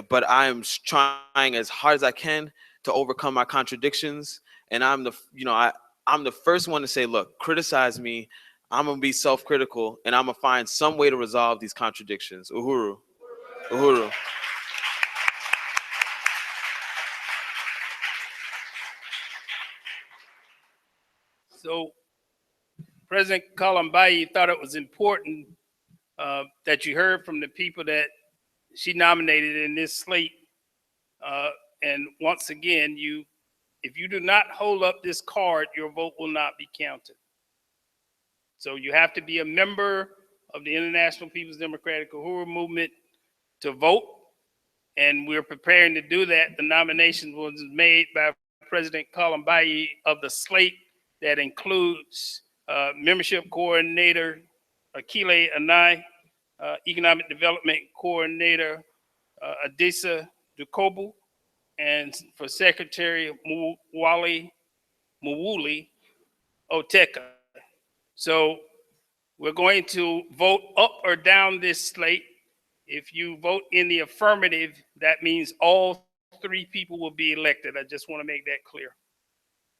but I am trying as hard as I can to overcome my contradictions. And I'm the first one to say, look, criticize me. I'm gonna be self-critical, and I'm gonna find some way to resolve these contradictions. Uhuru, Uhuru. So President Columbai thought it was important that you heard from the people that she nominated in this slate. And once again, if you do not hold up this card, your vote will not be counted. So you have to be a member of the International People's Democratic Uhuru Movement to vote. And we're preparing to do that. The nomination was made by President Kalambayi of the slate that includes membership coordinator Akile Anai, economic development coordinator Adisa Dukobu, and for secretary Mawuli Oteka. So we're going to vote up or down this slate. If you vote in the affirmative, that means all 3 people will be elected. I just want to make that clear.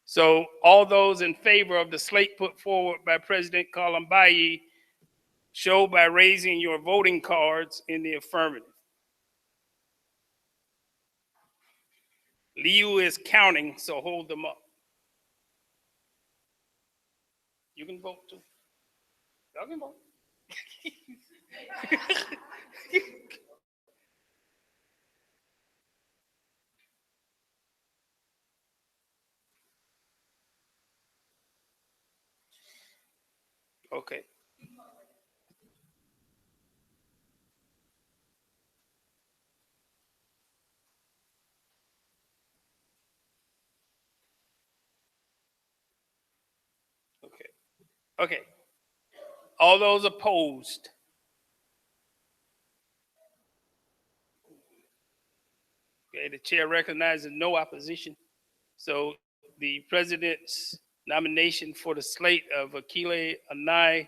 So all those in favor of the slate put forward by President Kalambayi, show by raising your voting cards in the affirmative. Liu is counting, so hold them up. You can vote too. Y'all can vote. Okay. Okay. Okay. All those opposed? Okay, the chair recognizes no opposition. So the president's nomination for the slate of Akile Anai,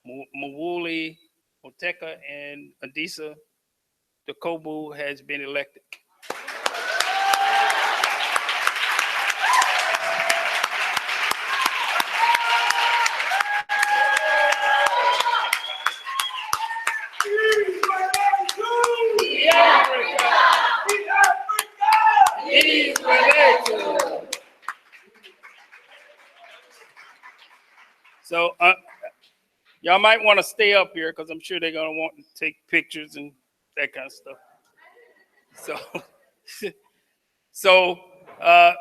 Mawuli Oteka, and Adisa Dukobu has been elected. So y'all might want to stay up here because I'm sure they're going to want to take pictures and that kind of stuff. So I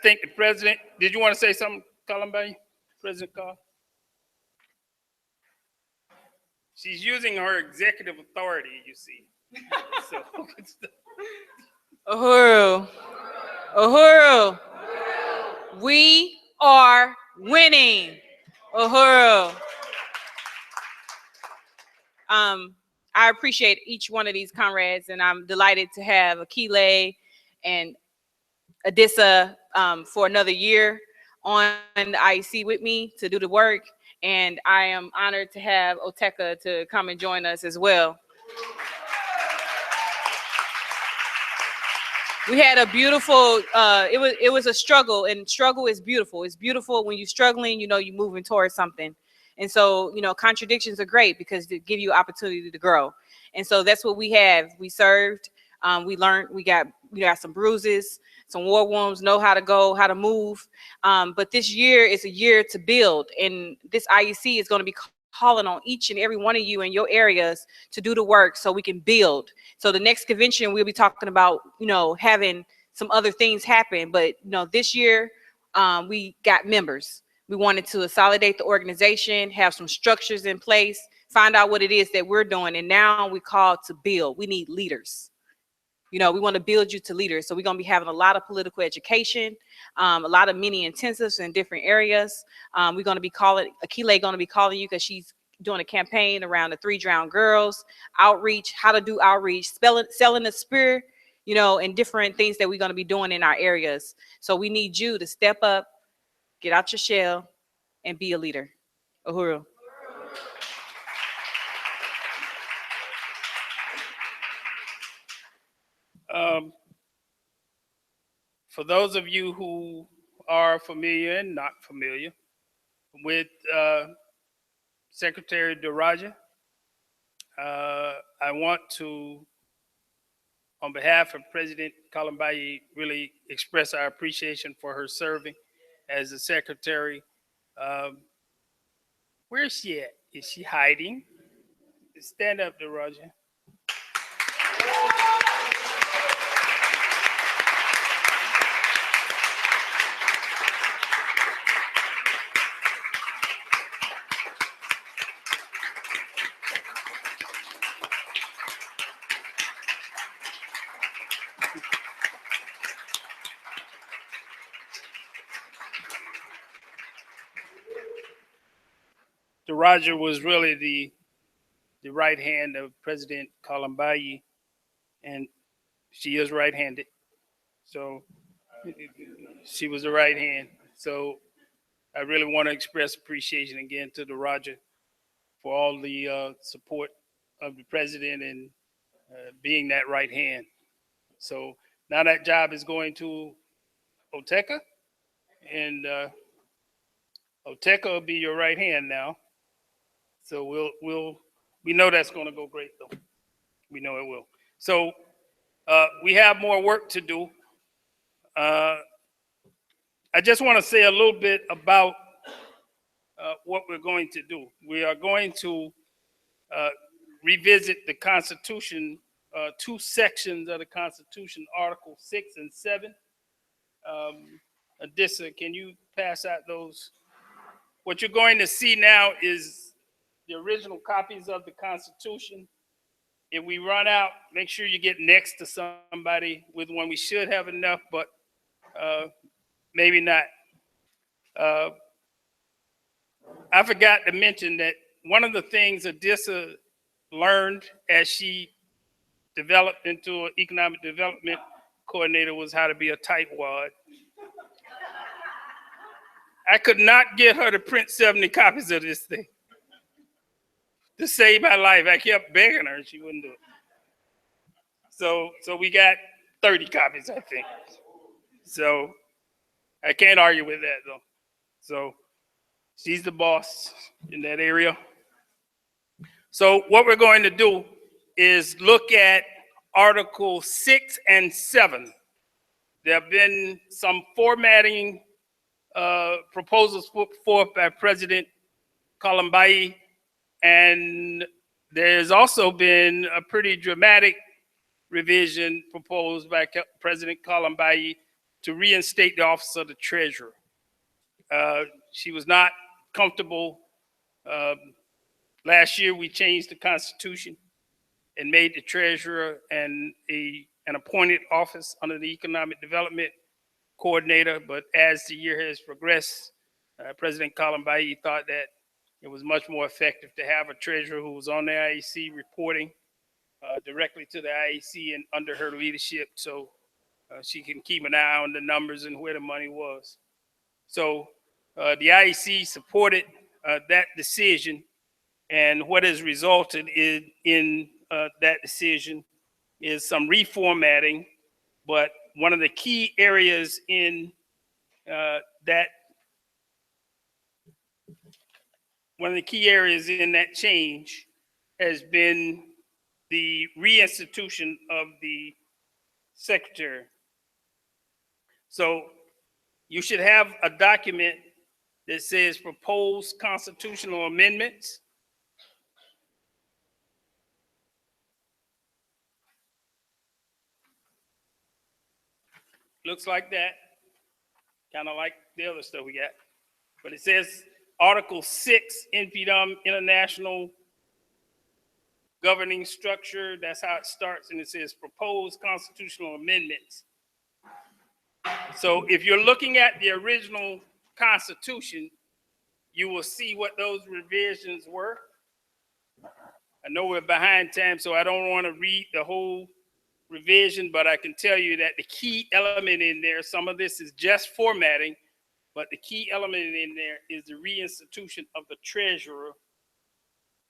think the president, did you want to say something, Kalambayi? President Carl? She's using her executive authority, you see. So, Uhuru. Uhuru. We are winning. Uhuru. I appreciate each one of these comrades, and I'm delighted to have Akile and Adisa for another year on the IEC with me to do the work. And I am honored to have Oteka to come and join us as well. We had a beautiful, it was a struggle, and struggle is beautiful. It's beautiful when you're struggling, you know, you're moving towards something. And so, you know, contradictions are great because they give you opportunity to grow. And so that's what we have. We served, we learned, we got some bruises, some war wounds, know how to go, how to move. But this year is a year to build. And this IEC is going to be calling on each and every one of you in your areas to do the work so we can build. So the next convention, we'll be talking about, you know, having some other things happen. But, you know, this year we got members. We wanted to consolidate the organization, have some structures in place, find out what it is that we're doing. And now we call to build. We need leaders. You know, we want to build you to leaders. So we're going to be having a lot of political education, a lot of mini intensives in different areas. We're going to be calling, Akile going to be calling you because she's doing a campaign around the 3 drowned girls, outreach, how to do outreach, selling the spirit, you know, and different things that we're going to be doing in our areas. So we need you to step up, get out your shell, and be a leader. Uhuru. For those of you who are familiar and not familiar with Secretary Daraja, I want to, on behalf of President Kalambayi, really express our appreciation for her serving as the secretary. Where is she at? Is she hiding? Stand up, Roger. Roger was really the right hand of President Kalambayi, and she is right-handed. So she was the right hand. So I really want to express appreciation again to the Roger for all the support of the president and being that right hand. So now that job is going to Oteka, and Oteka will be your right hand now. So we know that's going to go great though. We know it will. So we have more work to do. I just want to say a little bit about what we're going to do. We are going to revisit the Constitution, two sections of the Constitution, Article 6 and 7. Adissa, can you pass out those? What you're going to see now is the original copies of the Constitution. If we run out, make sure you get next to somebody with one. We should have enough, but maybe not. I forgot to mention that one of the things Adissa learned as she developed into an economic development coordinator was how to be a tightwad. I could not get her to print 70 copies of this thing to save my life. I kept begging her and she wouldn't do it. So we got 30 copies, I think. So I can't argue with that though. So she's the boss in that area. So what we're going to do is look at Article 6 and 7. There have been some formatting proposals put forth by President Kalambayi, and there's also been a pretty dramatic revision proposed by President Kalambayi to reinstate the office of the treasurer. She was not comfortable. Last year, we changed the Constitution and made the treasurer an appointed office under the Economic Development Coordinator. But as the year has progressed, President Kalambayi thought that it was much more effective to have a treasurer who was on the IEC reporting directly to the IEC and under her leadership, so she can keep an eye on the numbers and where the money was. So the IEC supported that decision, and what has resulted in that decision is some reformatting. But one of the key areas in that change has been the reinstitution of the secretary. So you should have a document that says proposed constitutional amendments. Looks like that, kind of like the other stuff we got. But it says Article 6, InPDUM, International Governing Structure. That's how it starts, and it says proposed constitutional amendments. So if you're looking at the original Constitution, you will see what those revisions were. I know we're behind time, so I don't want to read the whole revision, but I can tell you that the key element in there, some of this is just formatting, but the key element in there is the reinstitution of the treasurer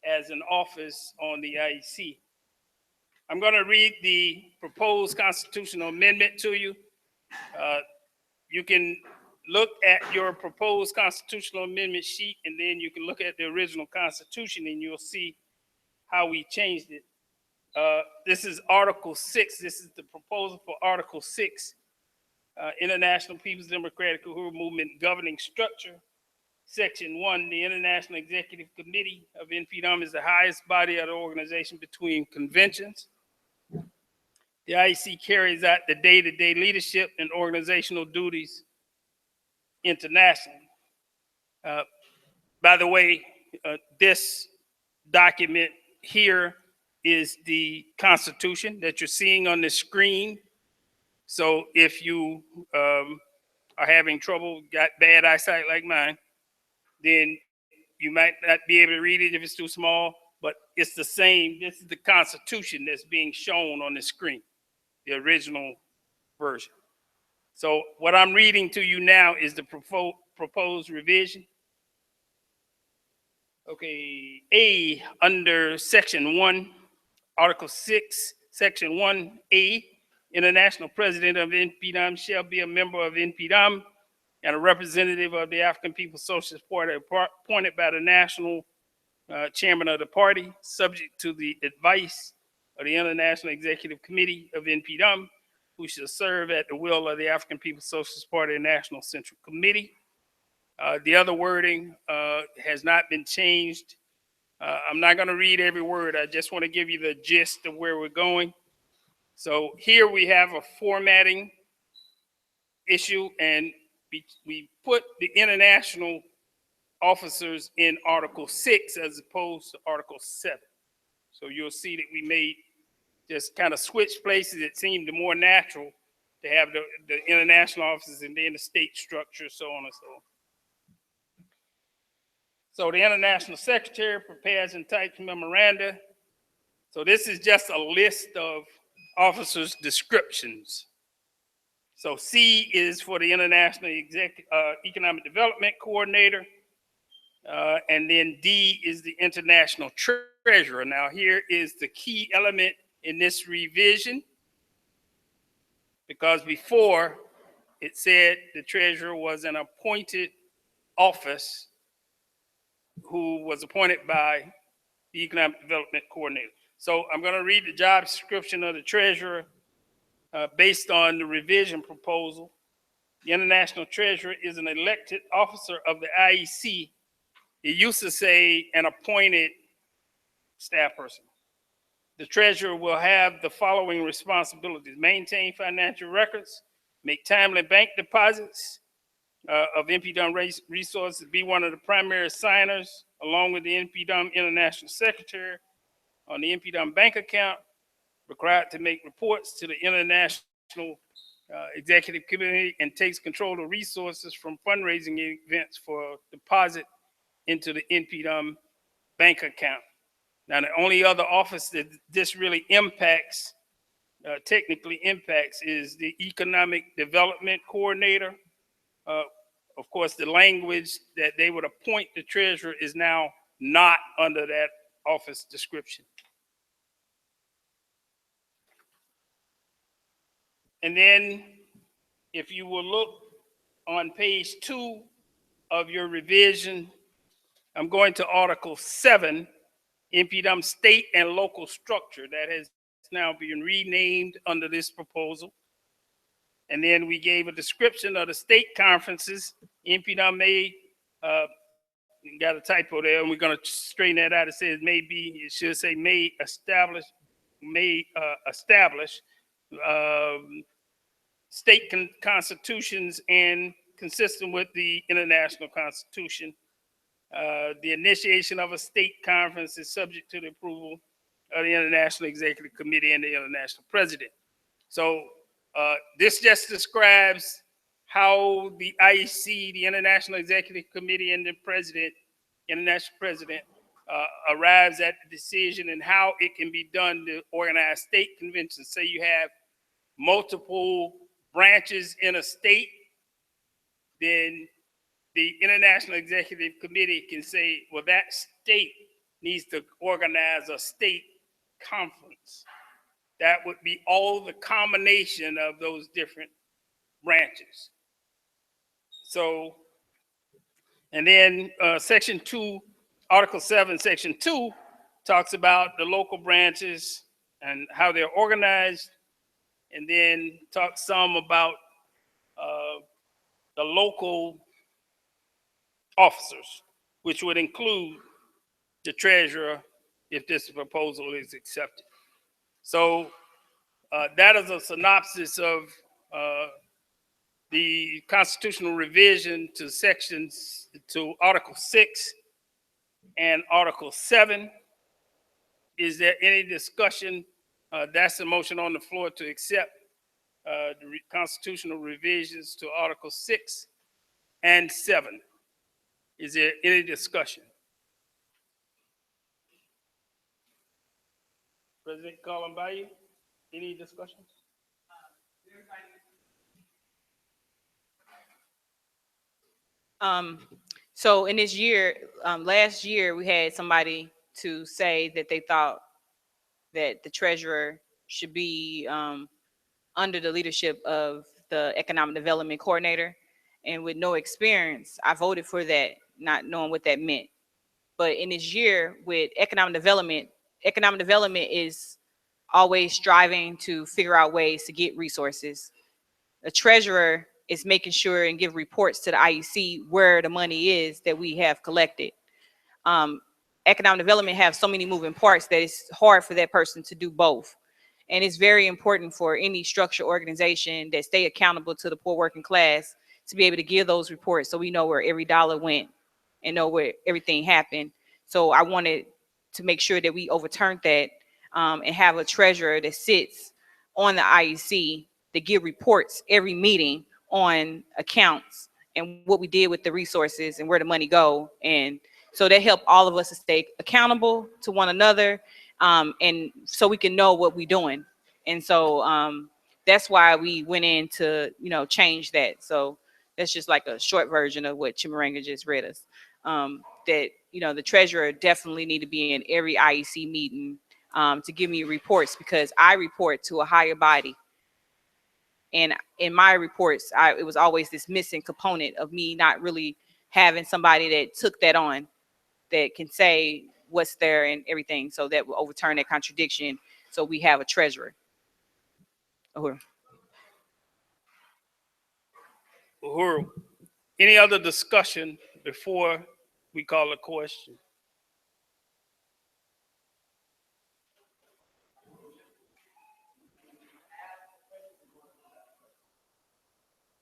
as an office on the IEC. I'm going to read the proposed constitutional amendment to you. You can look at your proposed constitutional amendment sheet, and then you can look at the original Constitution, and you'll see how we changed it. This is Article 6. This is the proposal for Article 6, International People's Democratic Uhuru Movement Governing Structure. Section 1, the International Executive Committee of InPDUM is the highest body of the organization between conventions. The IEC carries out the day-to-day leadership and organizational duties internationally. By the way, this document here is the Constitution that you're seeing on the screen. So if you are having trouble, got bad eyesight like mine, then you might not be able to read it if it's too small, but it's the same. This is the Constitution that's being shown on the screen, the original version. So what I'm reading to you now is the proposed revision. Okay, A, under Section 1, Article 6, Section 1A, International President of InPDUM shall be a member of InPDUM and a representative of the African People's Socialist Party appointed by the National Chairman of the party, subject to the advice of the International Executive Committee of InPDUM, who shall serve at the will of the African People's Socialist Party National Central Committee. The other wording has not been changed. I'm not going to read every word. I just want to give you the gist of where we're going. So here we have a formatting issue, and we put the international officers in Article 6 as opposed to Article 7. So you'll see that we made just kind of switch places. It seemed more natural to have the international officers and then the state structure, so on and so on. So the international secretary prepares and types memoranda. So this is just a list of officers' descriptions. So C is for the International Economic Development Coordinator. And then D is the International Treasurer. Now here is the key element in this revision, because before it said the treasurer was an appointed office who was appointed by the Economic Development Coordinator. So I'm going to read the job description of the treasurer based on the revision proposal. The International Treasurer is an elected officer of the IEC. It used to say an appointed staff person. The treasurer will have the following responsibilities: maintain financial records, make timely bank deposits of InPDUM resources, be one of the primary signers along with the InPDUM International Secretary on the InPDUM bank account, required to make reports to the International Executive Committee, and takes control of resources from fundraising events for deposit into the InPDUM bank account. Now, the only other office that this really impacts, technically impacts, is the Economic Development Coordinator. Of course, the language that they would appoint the treasurer is now not under that office description. And then if you will look on page 2 of your revision, I'm going to Article 7, InPDUM state and local structure. That has now been renamed under this proposal. And then we gave a description of the state conferences. InPDUM may, got a typo there, and we're going to straighten that out. It says may be, it should say may establish state constitutions and consistent with the international constitution. The initiation of a state conference is subject to the approval of the International Executive Committee and the International President. So this just describes how the IEC, the International Executive Committee, and the President, International President, arrives at the decision and how it can be done to organize state conventions. Say you have multiple branches in a state, then the International Executive Committee can say, well, that state needs to organize a state conference. That would be all the combination of those different branches. So, and then Section 2, Article 7, Section 2 talks about the local branches and how they're organized, and then talks some about the local officers, which would include the treasurer if this proposal is accepted. So that is a synopsis of the constitutional revision to Article 6 and Article 7. Is there any discussion? That's the motion on the floor to accept the constitutional revisions to Article 6 and 7. Is there any discussion? President Kalambayi, any discussions? So in this year, last year, we had somebody to say that they thought that the treasurer should be under the leadership of the economic development coordinator. And with no experience, I voted for that, not knowing what that meant. But in this year with economic development is always striving to figure out ways to get resources. The treasurer is making sure and give reports to the IEC where the money is that we have collected. Economic development have so many moving parts that it's hard for that person to do both. And it's very important for any structured organization that stay accountable to the poor working class to be able to give those reports so we know where every dollar went and know where everything happened. So I wanted to make sure that we overturned that and have a treasurer that sits on the IEC to give reports every meeting on accounts and what we did with the resources and where the money go. And so that helped all of us to stay accountable to one another, and so we can know what we're doing. And so that's why we went in to, change that. So that's just like a short version of what Chimaranga just read us. That, the treasurer definitely need to be in every IEC meeting to give me reports, because I report to a higher body. And in my reports, it was always this missing component of me not really having somebody that took that on, that can say what's there and everything. So that will overturn that contradiction. So we have a treasurer. Uhuru, any other discussion before we call a question?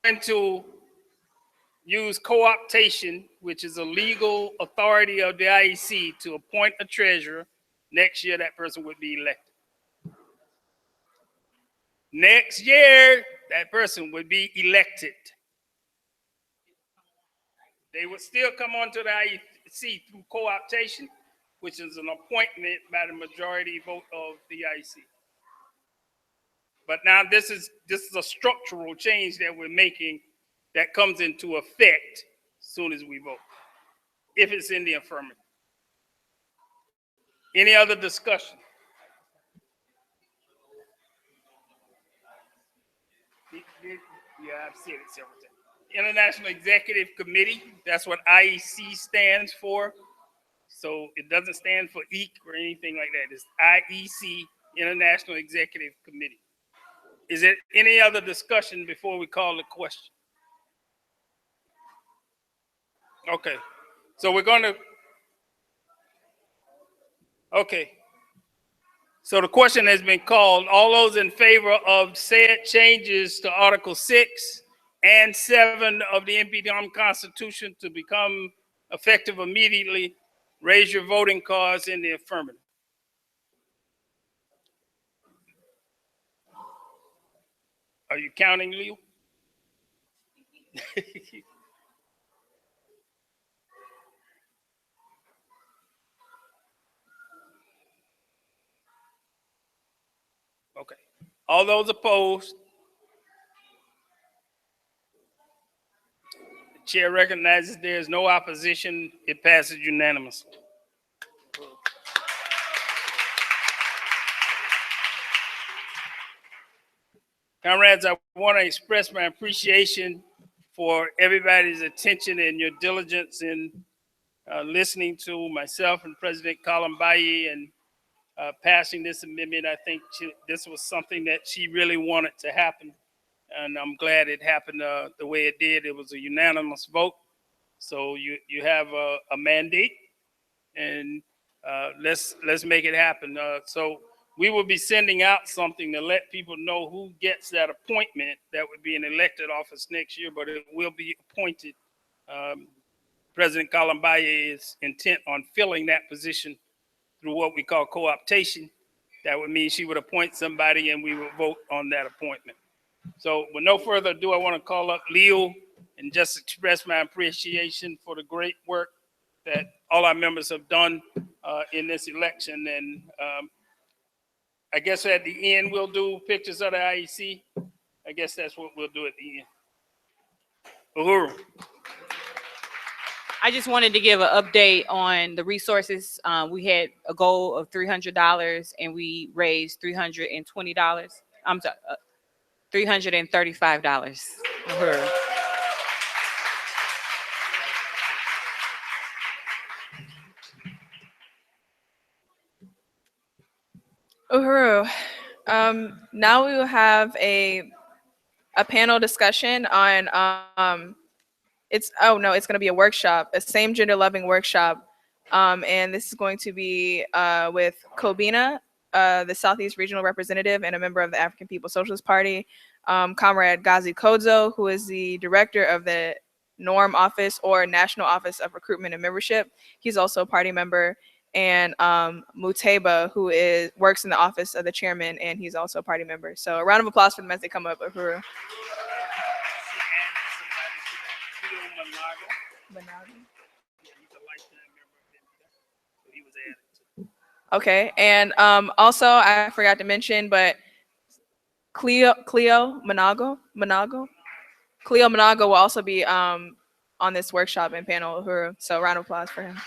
And to use co-optation, which is a legal authority of the IEC, to appoint a treasurer. Next year, that person would be elected. Next year, that person would be elected. They would still come onto the IEC through co-optation, which is an appointment by the majority vote of the IEC. But now this is a structural change that we're making that comes into effect as soon as we vote, if it's in the affirmative. Any other discussion? Yeah, I've said it several times. International Executive Committee, that's what IEC stands for. So it doesn't stand for EEC or anything like that. It's IEC, International Executive Committee. Is there any other discussion before we call the question? Okay, so we're going to, okay. So the question has been called. All those in favor of said changes to Article 6 and 7 of the InPDUM Constitution to become effective immediately, raise your voting cards in the affirmative. Are you counting, Leo? Okay. All those opposed? The chair recognizes there is no opposition. It passes unanimously. Comrades, I want to express my appreciation for everybody's attention and your diligence in listening to myself and President Kalambayi and passing this amendment. I think this was something that she really wanted to happen, and I'm glad it happened the way it did. It was a unanimous vote. So you have a mandate, and let's make it happen. So we will be sending out something to let people know who gets that appointment. That would be an elected office next year, but it will be appointed. President Kalambaye is intent on filling that position through what we call co-optation. That would mean she would appoint somebody and we would vote on that appointment. So with no further ado, I want to call up Leo and just express my appreciation for the great work that all our members have done in this election. And I guess at the end, we'll do pictures of the IEC. I guess that's what we'll do at the end. Uhuru. I just wanted to give an update on the resources. We had a goal of $300 and we raised $320. I'm sorry, $335. Uhuru. Uhuru. Now we will have a panel discussion on it's going to be a workshop, a same gender loving workshop, and this is going to be with Kobina, the Southeast Regional Representative and a member of the African People's Socialist Party, Comrade Gazi Kodzo, who is the director of the NORM Office or National Office of Recruitment and Membership. He's also a party member, and Muteba, who works in the office of the chairman, and he's also a party member. So a round of applause for them as they come up, Uhuru. Okay, and also I forgot to mention, but Cleo Manago will also be on this workshop and panel, Uhuru. So round of applause for him.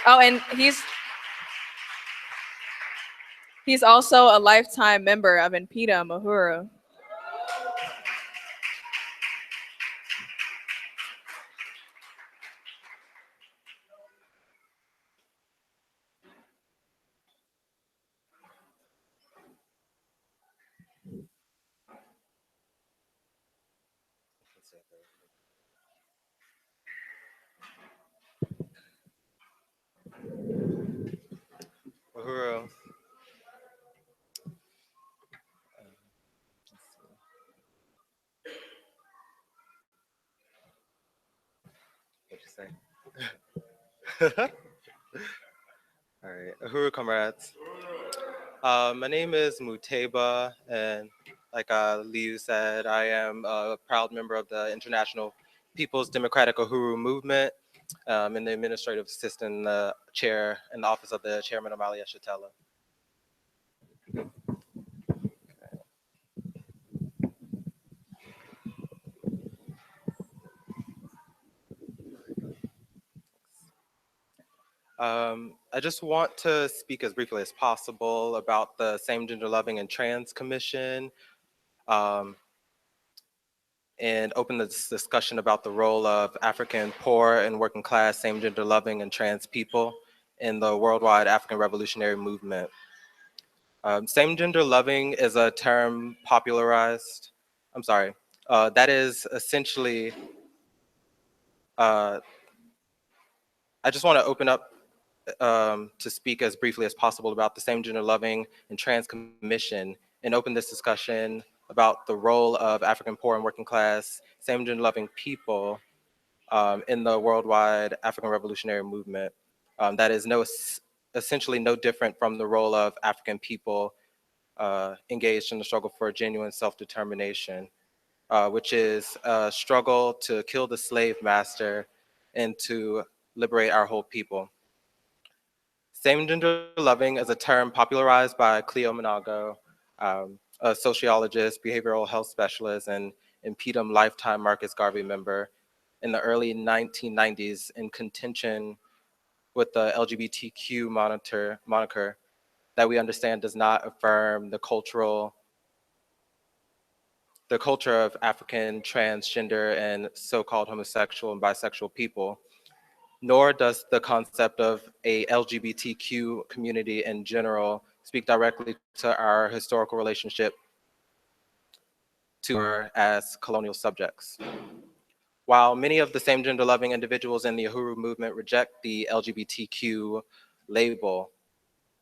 Oh, and he's also a lifetime member of InPDUM, Uhuru. Uhuru. What'd you say? All right, Uhuru comrades. My name is Muteba, and like Liu said, I am a proud member of the International People's Democratic Uhuru Movement, and the administrative assistant chair in the office of the chairman, Amalia Shatella. I just want to speak as briefly as possible about the Same Gender Loving and Trans Commission, and open this discussion about the role of African poor and working class same gender loving and trans people in the worldwide African revolutionary movement. Same gender loving is a term popularized, that is essentially, I just want to open up to speak as briefly as possible about the Same Gender Loving and Trans Commission and open this discussion about the role of African poor and working class same gender loving people in the worldwide African revolutionary movement. That is essentially no different from the role of African people engaged in the struggle for genuine self-determination, which is a struggle to kill the slave master and to liberate our whole people. Same gender loving is a term popularized by Cleo Manago, a sociologist, behavioral health specialist, and InPDUM lifetime Marcus Garvey member in the early 1990s in contention with the LGBTQ moniker that we understand does not affirm the culture of African transgender and so-called homosexual and bisexual people, nor does the concept of a LGBTQ community in general speak directly to our historical relationship to her as colonial subjects. While many of the same gender loving individuals in the Uhuru movement reject the LGBTQ label,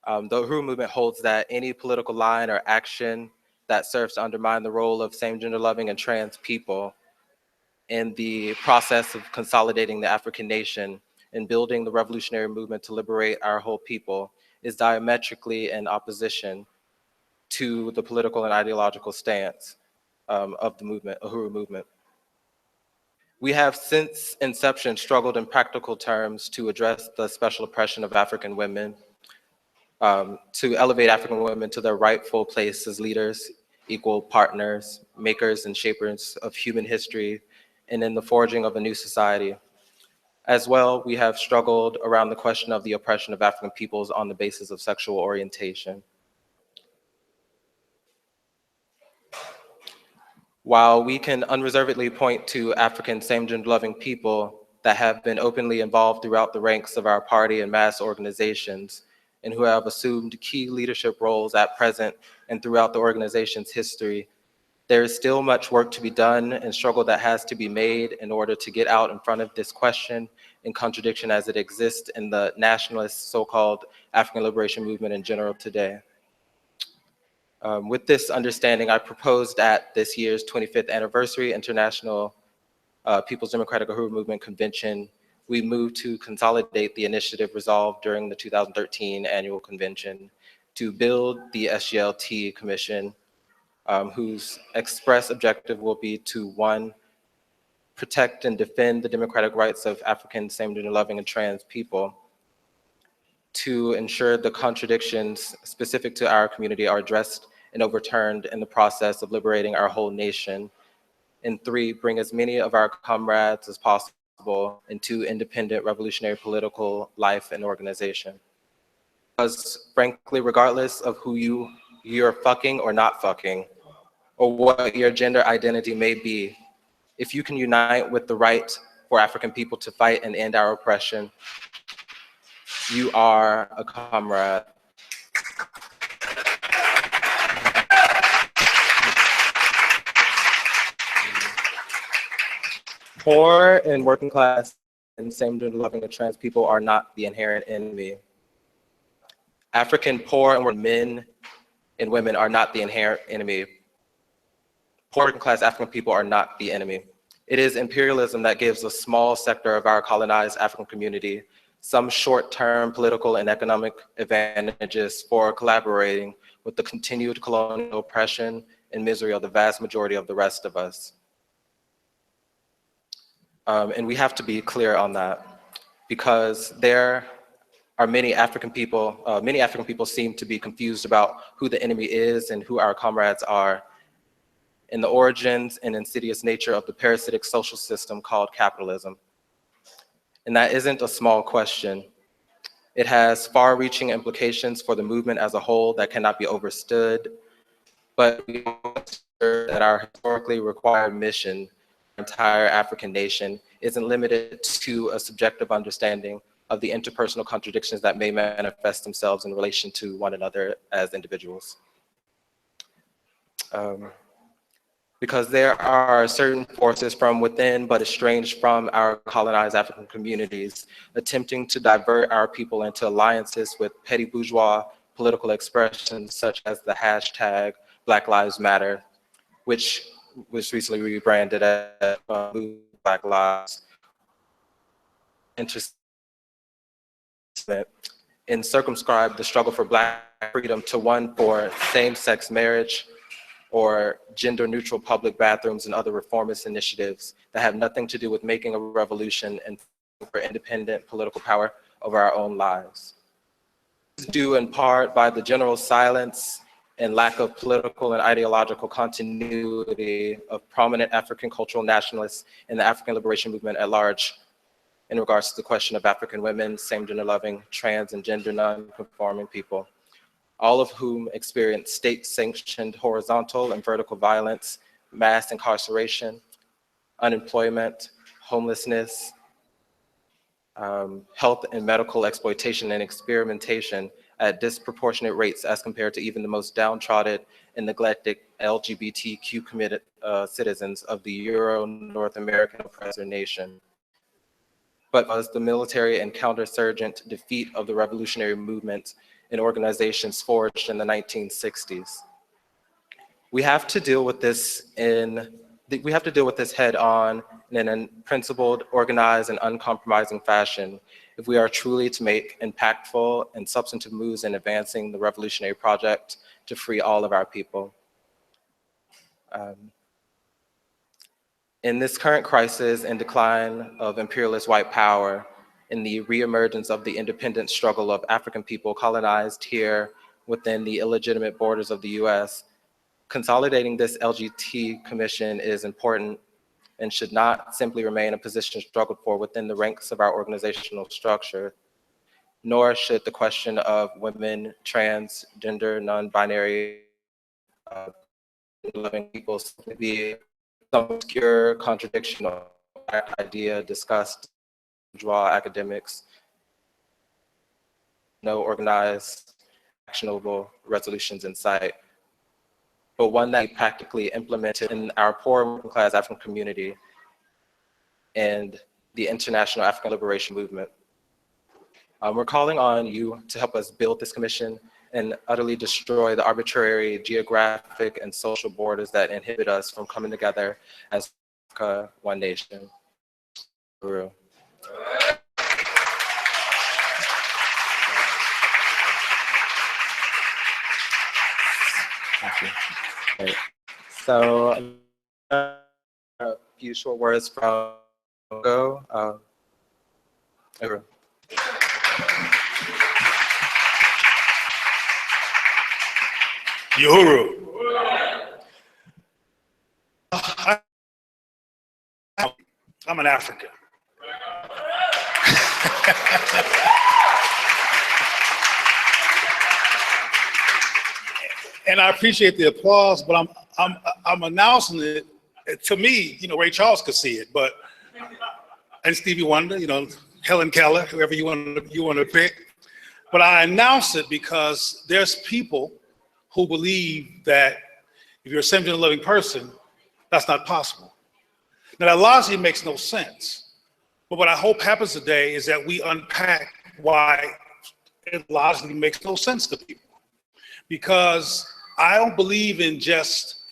the Uhuru movement holds that any political line or action that serves to undermine the role of same gender loving and trans people in the process of consolidating the African nation and building the revolutionary movement to liberate our whole people is diametrically in opposition to the political and ideological stance of the movement, Uhuru movement. We have since inception struggled in practical terms to address the special oppression of African women, to elevate African women to their rightful place as leaders, equal partners, makers and shapers of human history, and in the forging of a new society. As well, we have struggled around the question of the oppression of African peoples on the basis of sexual orientation. While we can unreservedly point to African same-gender loving people that have been openly involved throughout the ranks of our party and mass organizations, and who have assumed key leadership roles at present and throughout the organization's history, there is still much work to be done and struggle that has to be made in order to get out in front of this question and contradiction as it exists in the nationalist so-called African liberation movement in general today. With this understanding, I proposed at this year's 25th anniversary International People's Democratic Uhuru Movement Convention, we moved to consolidate the initiative resolved during the 2013 annual convention to build the SGLT Commission, whose express objective will be to, one, protect and defend the democratic rights of African same-gender loving and trans people, to ensure the contradictions specific to our community are addressed and overturned in the process of liberating our whole nation, and three, bring as many of our comrades as possible into independent revolutionary political life and organization. Because frankly, regardless of who you're fucking or not fucking, or what your gender identity may be, if you can unite with the right for African people to fight and end our oppression, you are a comrade. Poor and working class and same-gender loving and trans people are not the inherent enemy. African poor and working men and women are not the inherent enemy. Poor working class African people are not the enemy. It is imperialism that gives a small sector of our colonized African community some short-term political and economic advantages for collaborating with the continued colonial oppression and misery of the vast majority of the rest of us. And we have to be clear on that, because there are many African people seem to be confused about who the enemy is and who our comrades are, in the origins and insidious nature of the parasitic social system called capitalism. And that isn't a small question. It has far-reaching implications for the movement as a whole that cannot be overstood, but we must ensure that our historically required mission, the entire African nation, isn't limited to a subjective understanding of the interpersonal contradictions that may manifest themselves in relation to one another as individuals. Because there are certain forces from within but estranged from our colonized African communities attempting to divert our people into alliances with petty bourgeois political expressions such as the hashtag Black Lives Matter, which was recently rebranded as Black Lives, and circumscribe the struggle for Black freedom to one for same-sex marriage or gender-neutral public bathrooms and other reformist initiatives that have nothing to do with making a revolution and for independent political power over our own lives. This is due in part by the general silence and lack of political and ideological continuity of prominent African cultural nationalists in the African liberation movement at large in regards to the question of African women, same-gender loving, trans and gender non-conforming people, all of whom experience state-sanctioned horizontal and vertical violence, mass incarceration, unemployment, homelessness, health and medical exploitation and experimentation at disproportionate rates as compared to even the most downtrodden and neglected LGBTQ committed citizens of the Euro-North American oppressor nation. But was the military and counterinsurgent defeat of the revolutionary movement and organizations forged in the 1960s. We have to deal with this head on in a principled, organized, and uncompromising fashion if we are truly to make impactful and substantive moves in advancing the revolutionary project to free all of our people. In this current crisis and decline of imperialist white power, in the reemergence of the independent struggle of African people colonized here within the illegitimate borders of the US, consolidating this LGBT commission is important and should not simply remain a position struggled for within the ranks of our organizational structure, nor should the question of women, transgender, non-binary, loving people simply be some obscure contradiction or idea discussed, draw academics, no organized, actionable resolutions in sight, but one that we practically implemented in our poor working class African community and the international African liberation movement. We're calling on you to help us build this commission and utterly destroy the arbitrary geographic and social borders that inhibit us from coming together as one nation. Guru. Thank you. Great. So a few short words from Go. Guru. Uhuru. I'm an African. And I appreciate the applause, but I'm announcing it. To me, you know, Ray Charles could see it, but and Stevie Wonder, you know, Helen Keller, whoever you want to pick. But I announce it because there's people who believe that if you're a same-gender loving person, that's not possible. Now that logically makes no sense. But what I hope happens today is that we unpack why it logically makes no sense to people. Because I don't believe in just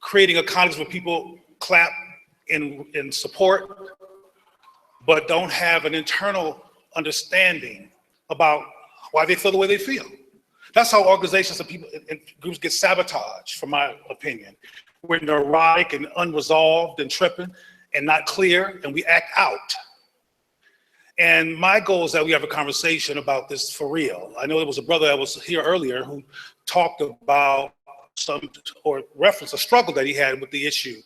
creating a context where people clap in support, but don't have an internal understanding about why they feel the way they feel. That's how organizations and people and groups get sabotaged, from my opinion. We're neurotic and unresolved and tripping and not clear, and we act out. And my goal is that we have a conversation about this for real. I know there was a brother that was here earlier who talked about or referenced a struggle that he had with the issue.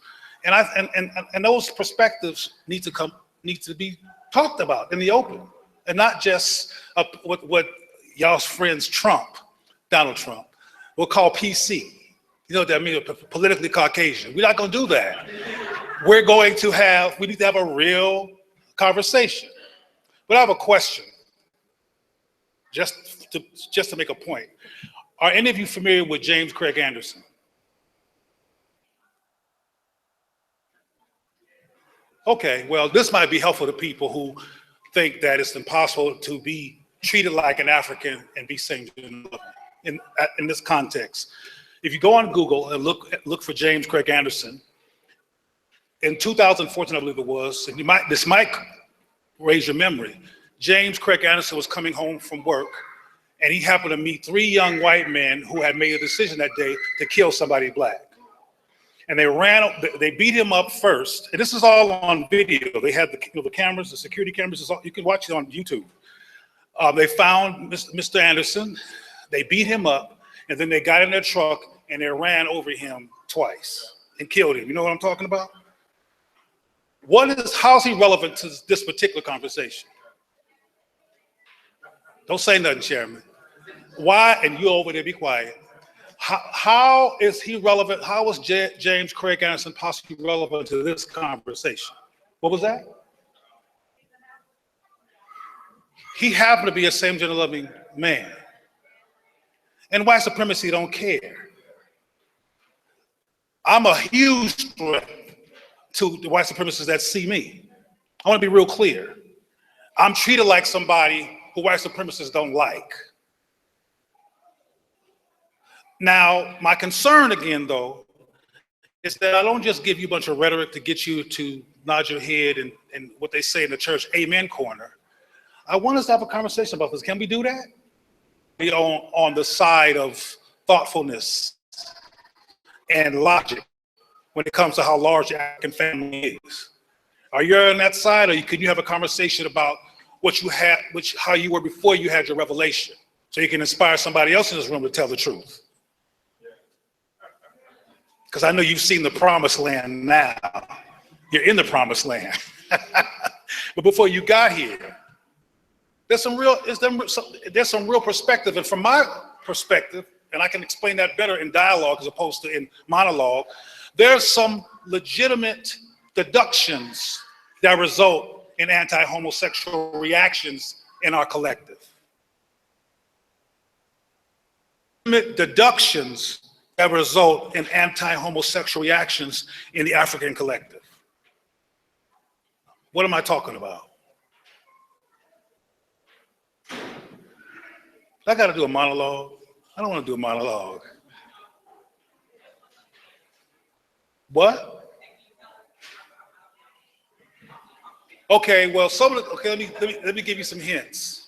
And those perspectives need to be talked about in the open, and not just what y'all's friends Donald Trump, will call PC. You know what that means, politically Caucasian. We're not gonna do that. We need to have a real conversation. But I have a question, just to make a point. Are any of you familiar with James Craig Anderson? Okay, well, this might be helpful to people who think that it's impossible to be treated like an African and be same-gender in this context. If you go on Google and look for James Craig Anderson, in 2014, I believe it was, and this might raise your memory, James Craig Anderson was coming home from work, and he happened to meet 3 young white men who had made a decision that day to kill somebody black. And they beat him up first, and this is all on video. They had the cameras, the security cameras, you can watch it on YouTube. They found Mr. Anderson, they beat him up, and then they got in their truck and they ran over him twice and killed him. You know what I'm talking about? How is he relevant to this particular conversation? Don't say nothing, Chairman. Why, and you over there, be quiet. How is he relevant? How is James Craig Anderson possibly relevant to this conversation? What was that? He happened to be a same-gender loving man. And white supremacy don't care. I'm a huge threat to the white supremacists that see me. I want to be real clear. I'm treated like somebody who white supremacists don't like. Now, my concern again, though, is that I don't just give you a bunch of rhetoric to get you to nod your head and what they say in the church, amen corner. I want us to have a conversation about this. Can we do that? Be on the side of thoughtfulness and logic when it comes to how large the African family is. Are you on that side, or can you have a conversation about what you had, how you were before you had your revelation, so you can inspire somebody else in this room to tell the truth? Because I know you've seen the promised land now. You're in the promised land. But before you got here, there's some real perspective. And from my perspective, and I can explain that better in dialogue as opposed to in monologue, there's some legitimate deductions that result in anti-homosexual reactions in our collective. Deductions that result in anti-homosexual reactions in the African collective. What am I talking about? I gotta do a monologue. I don't wanna do a monologue. What? Okay, well, let me give you some hints.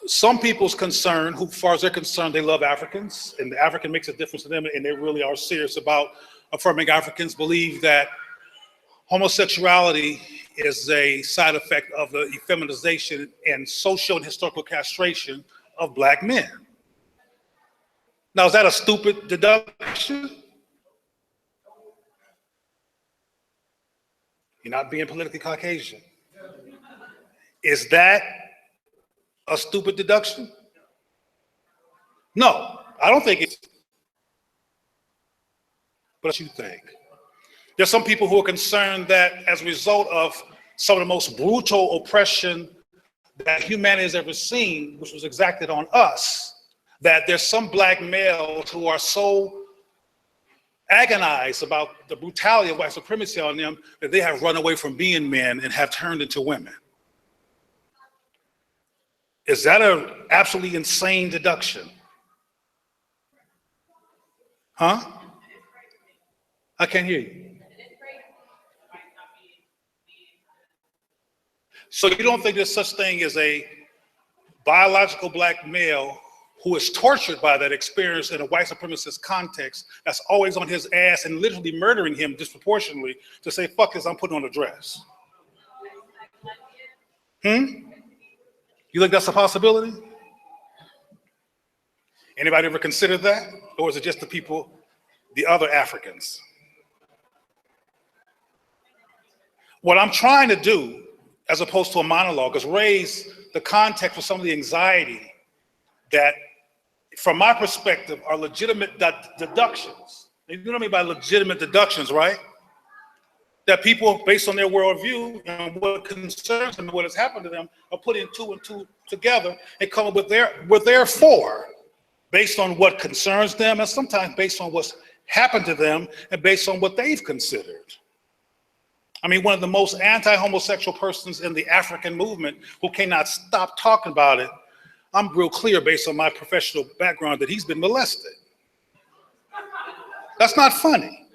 Some people's concern, who, as far as they're concerned, they love Africans, and the African makes a difference to them, and they really are serious about affirming Africans, believe that homosexuality is a side effect of the effeminization and social and historical castration of Black men. Now, is that a stupid deduction? You're not being politically Caucasian. Is that a stupid deduction? No, I don't think it's. But you think. There's some people who are concerned that as a result of some of the most brutal oppression that humanity has ever seen, which was exacted on us, that there's some Black males who are so agonized about the brutality of white supremacy on them that they have run away from being men and have turned into women. Is that an absolutely insane deduction? Huh? I can't hear you. So you don't think there's such thing as a biological Black male who is tortured by that experience in a white supremacist context, that's always on his ass and literally murdering him disproportionately, to say, fuck this, I'm putting on a dress? You think that's a possibility? Anybody ever considered that? Or is it just the people, the other Africans? What I'm trying to do, as opposed to a monologue, is raise the context for some of the anxiety that, from my perspective, are legitimate deductions. You know what I mean by legitimate deductions, right? That people, based on their worldview and what concerns them and what has happened to them, are putting two and two together and come up with their for, based on what concerns them, and sometimes based on what's happened to them and based on what they've considered. I mean, one of the most anti-homosexual persons in the African movement who cannot stop talking about it, I'm real clear based on my professional background that he's been molested. That's not funny.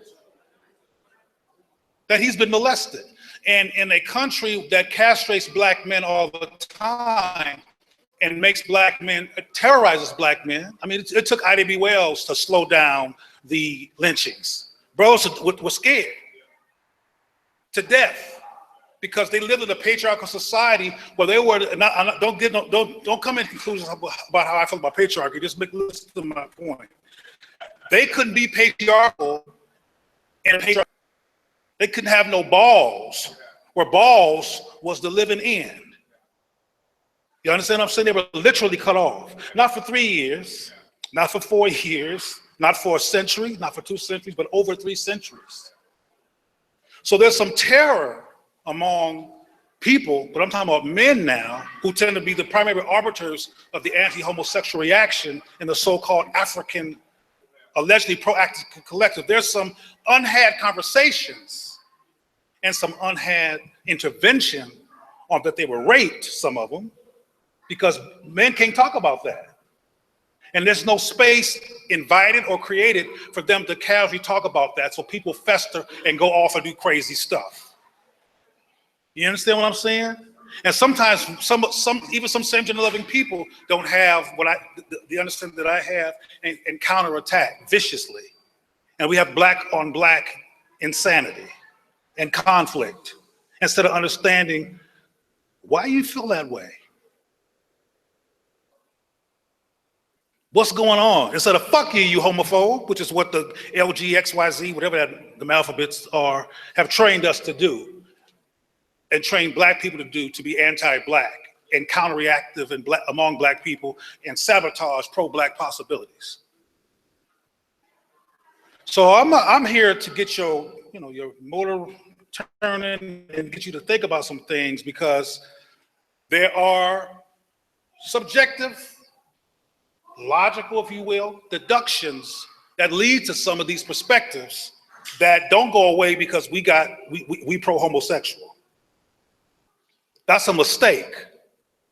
That he's been molested. And in a country that castrates Black men all the time and makes Black men, terrorizes Black men. I mean, it took Ida B. Wells to slow down the lynchings. Bros were scared to death because they lived in a patriarchal society where they were not, don't come in conclusions about how I feel about patriarchy. Just listen to my point. They couldn't be patriarchal in a patriarchy. They couldn't have no balls, where balls was the living end. You understand what I'm saying? They were literally cut off. Not for 3 years, not for 4 years, not for a century, not for 2 centuries, but over 3 centuries. So there's some terror among people, but I'm talking about men now, who tend to be the primary arbiters of the anti-homosexual reaction in the so-called African, allegedly proactive collective. There's some unhad conversations and some unhad intervention on that they were raped, some of them, because men can't talk about that. And there's no space invited or created for them to casually talk about that, so people fester and go off and do crazy stuff. You understand what I'm saying? And sometimes even some same-gender loving people don't have what the understanding that I have and counterattack viciously. And we have black on black insanity and conflict instead of understanding why you feel that way. What's going on? Instead of fuck you, you homophobe, which is what the LGXYZ, whatever the alphabets are, have trained us to do and trained black people to do, to be anti-black and counterreactive and among black people and sabotage pro-black possibilities. So I'm here to get your motor turning and get you to think about some things, because there are subjective, logical, if you will, deductions that lead to some of these perspectives that don't go away because we pro-homosexual. That's a mistake,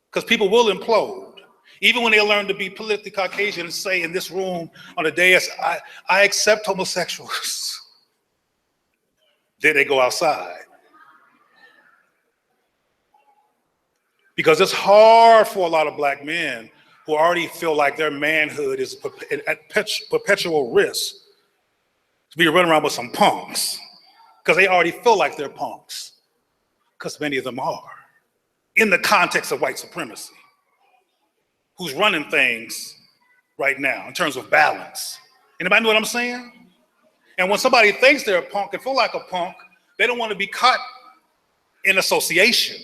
because people will implode. Even when they learn to be politically Caucasian and say in this room on a dais, I accept homosexuals. Then they go outside. Because it's hard for a lot of black men who already feel like their manhood is at perpetual risk to be running around with some punks, because they already feel like they're punks, because many of them are, in the context of white supremacy, who's running things right now in terms of balance. Anybody know what I'm saying? And when somebody thinks they're a punk and feel like a punk, they don't want to be caught in association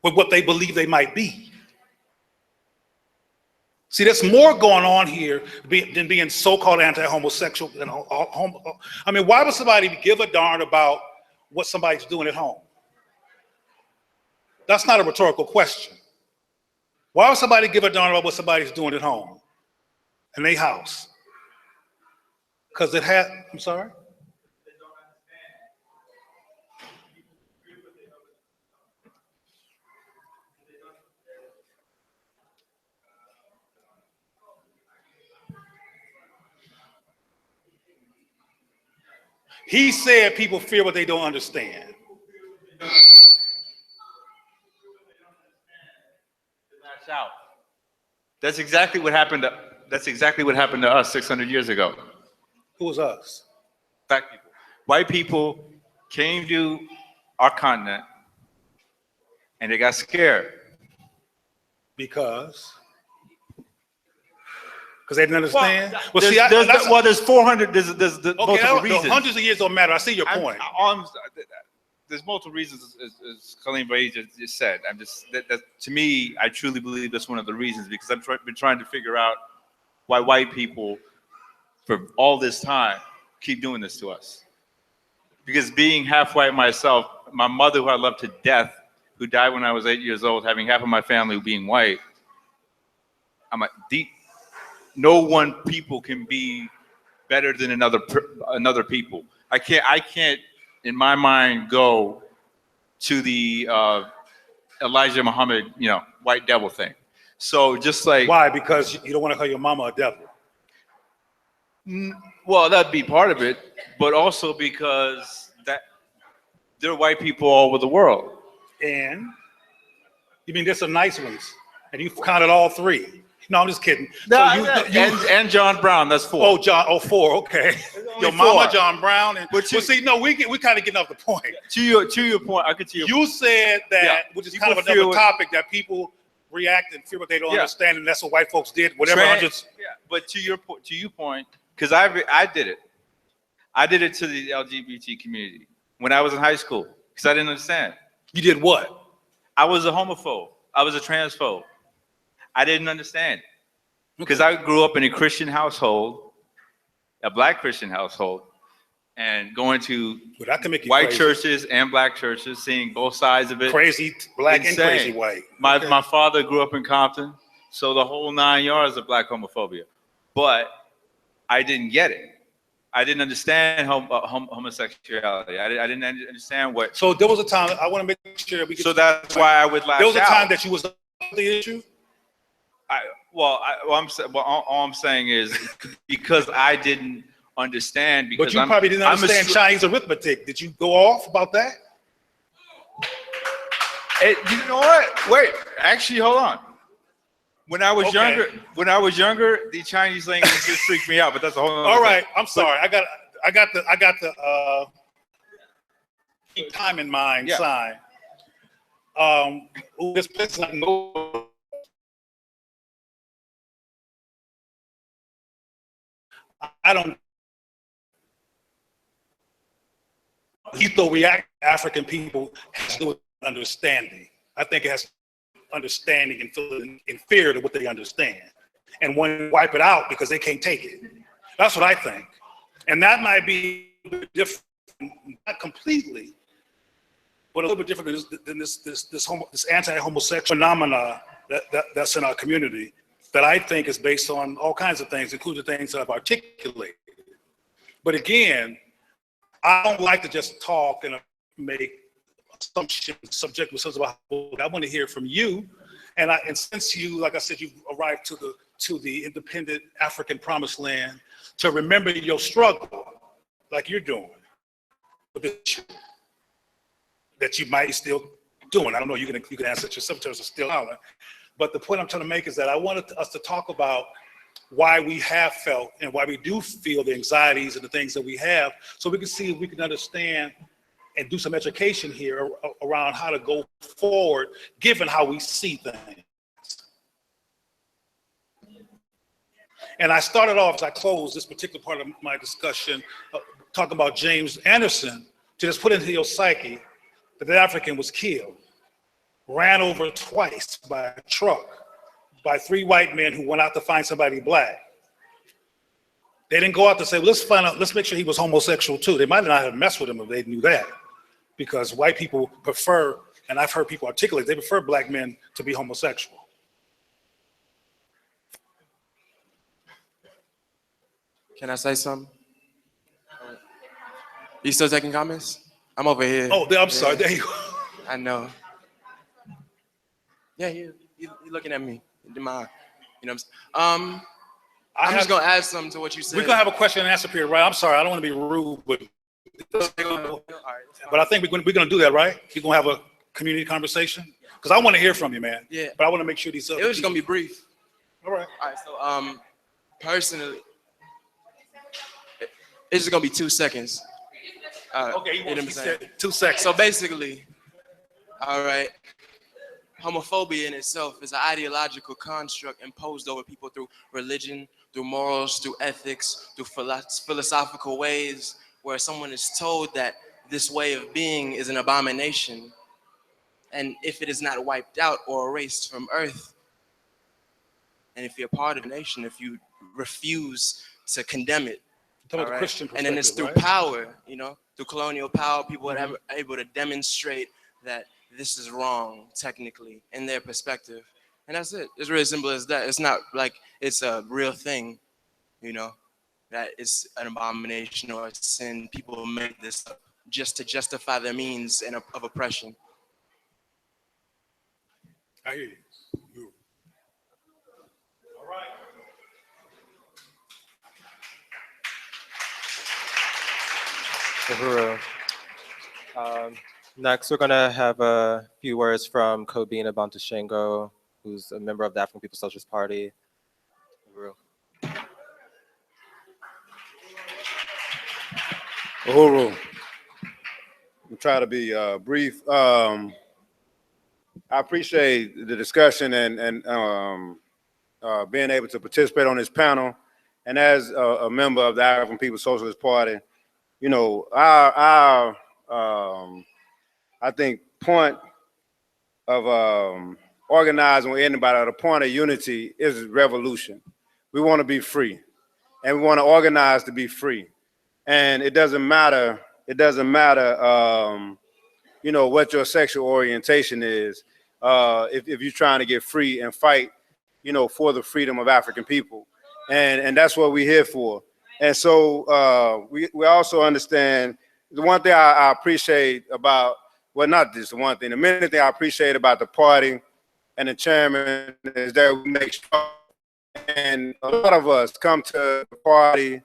with what they believe they might be. See, there's more going on here than being so-called anti-homosexual. I mean, why would somebody give a darn about what somebody's doing at home? That's not a rhetorical question. Why would somebody give a darn about what somebody's doing at home, in their house? Because I'm sorry? He said people fear what they don't understand. Out. That's exactly what happened to us 600 years ago. Who was us? Black people. White people came to our continent and they got scared. Because they didn't understand? There's 400, there's multiple reasons. Hundreds of years don't matter. I see your point. There's multiple reasons, as Colleen Bray just said. To me, I truly believe that's one of the reasons, because I've been trying to figure out why white people, for all this time, keep doing this to us. Because being half white myself, my mother, who I love to death, who died when I was 8 years old, having half of my family being white, no one people can be better than another people. I can't in my mind go to the Elijah Muhammad, white devil thing. So just like, why? Because you don't want to call your mama a devil. Well, that'd be part of it, but also because there are white people all over the world. And you mean there's some nice ones, and you've counted all three. No, I'm just kidding. And John Brown, that's 4. Oh, 4, okay. Your mama, John Brown, and we kind of getting off the point. To your point, I could see you said that, which is kind of another topic, that people react and fear what they don't understand, and that's what white folks did. But to your point, because I did it. I did it to the LGBT community when I was in high school, because I didn't understand. You did what? I was a homophobe. I was a transphobe. I didn't understand, because I grew up in a Christian household, a black Christian household, and going to But that can make you white crazy. churches and black churches, seeing both sides of it. Crazy black Insane. and crazy white. My Okay. my father grew up in Compton, so the whole 9 yards of black homophobia. But I didn't get it. I didn't understand homosexuality. I didn't understand what. So there was a time, I want to make sure we. So that's why I would lash out. There was a time that you was the issue. All I'm saying is because I didn't understand. Because But you probably didn't understand Chinese arithmetic. Did you go off about that? You know what? Wait, actually, hold on. When I was younger, the Chinese language just freaked me out. But that's a whole other All right, thing. I'm sorry. I got the keep time in mind sign. This place I know. I don't. Overreact African people has to do with understanding. I think it has understanding and feeling inferior to what they understand, and when wipe it out because they can't take it. That's what I think, and that might be different, not completely, but a little bit different than this anti-homosexual phenomena that's in our community. That I think is based on all kinds of things, including things that I've articulated. But again, I don't like to just talk and make assumptions, subject with about. I want to hear from you, and since you, like I said, you've arrived to the independent African promised land, to remember your struggle, like you're doing, that you might still doing. I don't know. You can answer it yourself in terms of still hollering. But the point I'm trying to make is that I wanted us to talk about why we have felt and why we do feel the anxieties and the things that we have, so we can see if we can understand and do some education here around how to go forward, given how we see things. And I started off, as I closed this particular part of my discussion, talking about James Anderson, to just put into your psyche that the African was killed, ran over twice by a truck by 3 white men who went out to find somebody black. They didn't go out to say, well, let's make sure he was homosexual too. They might not have messed with him if they knew that, because white people prefer, and I've heard people articulate, they prefer black men to be homosexual. Can I say something? You still taking comments? I'm over here. Oh, I'm sorry. There you go. I know. Yeah, you looking at me. You know what I'm saying? I'm just gonna add something to what you said. We're gonna have a question and answer period, right? I'm sorry, I don't want to be rude, but I think we're gonna do that, right? You're gonna have a community conversation, because I want to hear from you, man. Yeah. But I want to make sure these. It was just gonna be brief. All right. All right. So personally, it's just gonna be 2 seconds. Okay. You know what I'm saying? 2 seconds. So basically, all right. Homophobia in itself is an ideological construct imposed over people through religion, through morals, through ethics, through philosophical ways, where someone is told that this way of being is an abomination. And if it is not wiped out or erased from earth, and if you're part of a nation, if you refuse to condemn it, Talk about the Christian and then it's through right? power, through colonial power, people are able to demonstrate that this is wrong, technically, in their perspective. And that's it. It's really simple as that. It's not like it's a real thing, that it's an abomination or a sin. People make this up just to justify their means of oppression. I hear you. All right. Next, we're going to have a few words from Kobina Bantushengo, who's a member of the African People's Socialist Party. Uhuru. We'll try to be brief. I appreciate the discussion and being able to participate on this panel. And as a member of the African People's Socialist Party, our I think point of organizing with anybody, or the point of unity, is revolution. We want to be free, and we want to organize to be free. And it doesn't matter, you know, what your sexual orientation is, if you're trying to get free and fight, you know, for the freedom of African people. And that's what we're here for. And so we also understand the one thing I appreciate about, well, not just the one thing, the main thing I appreciate about the party and the chairman is that we make sure, and a lot of us come to the party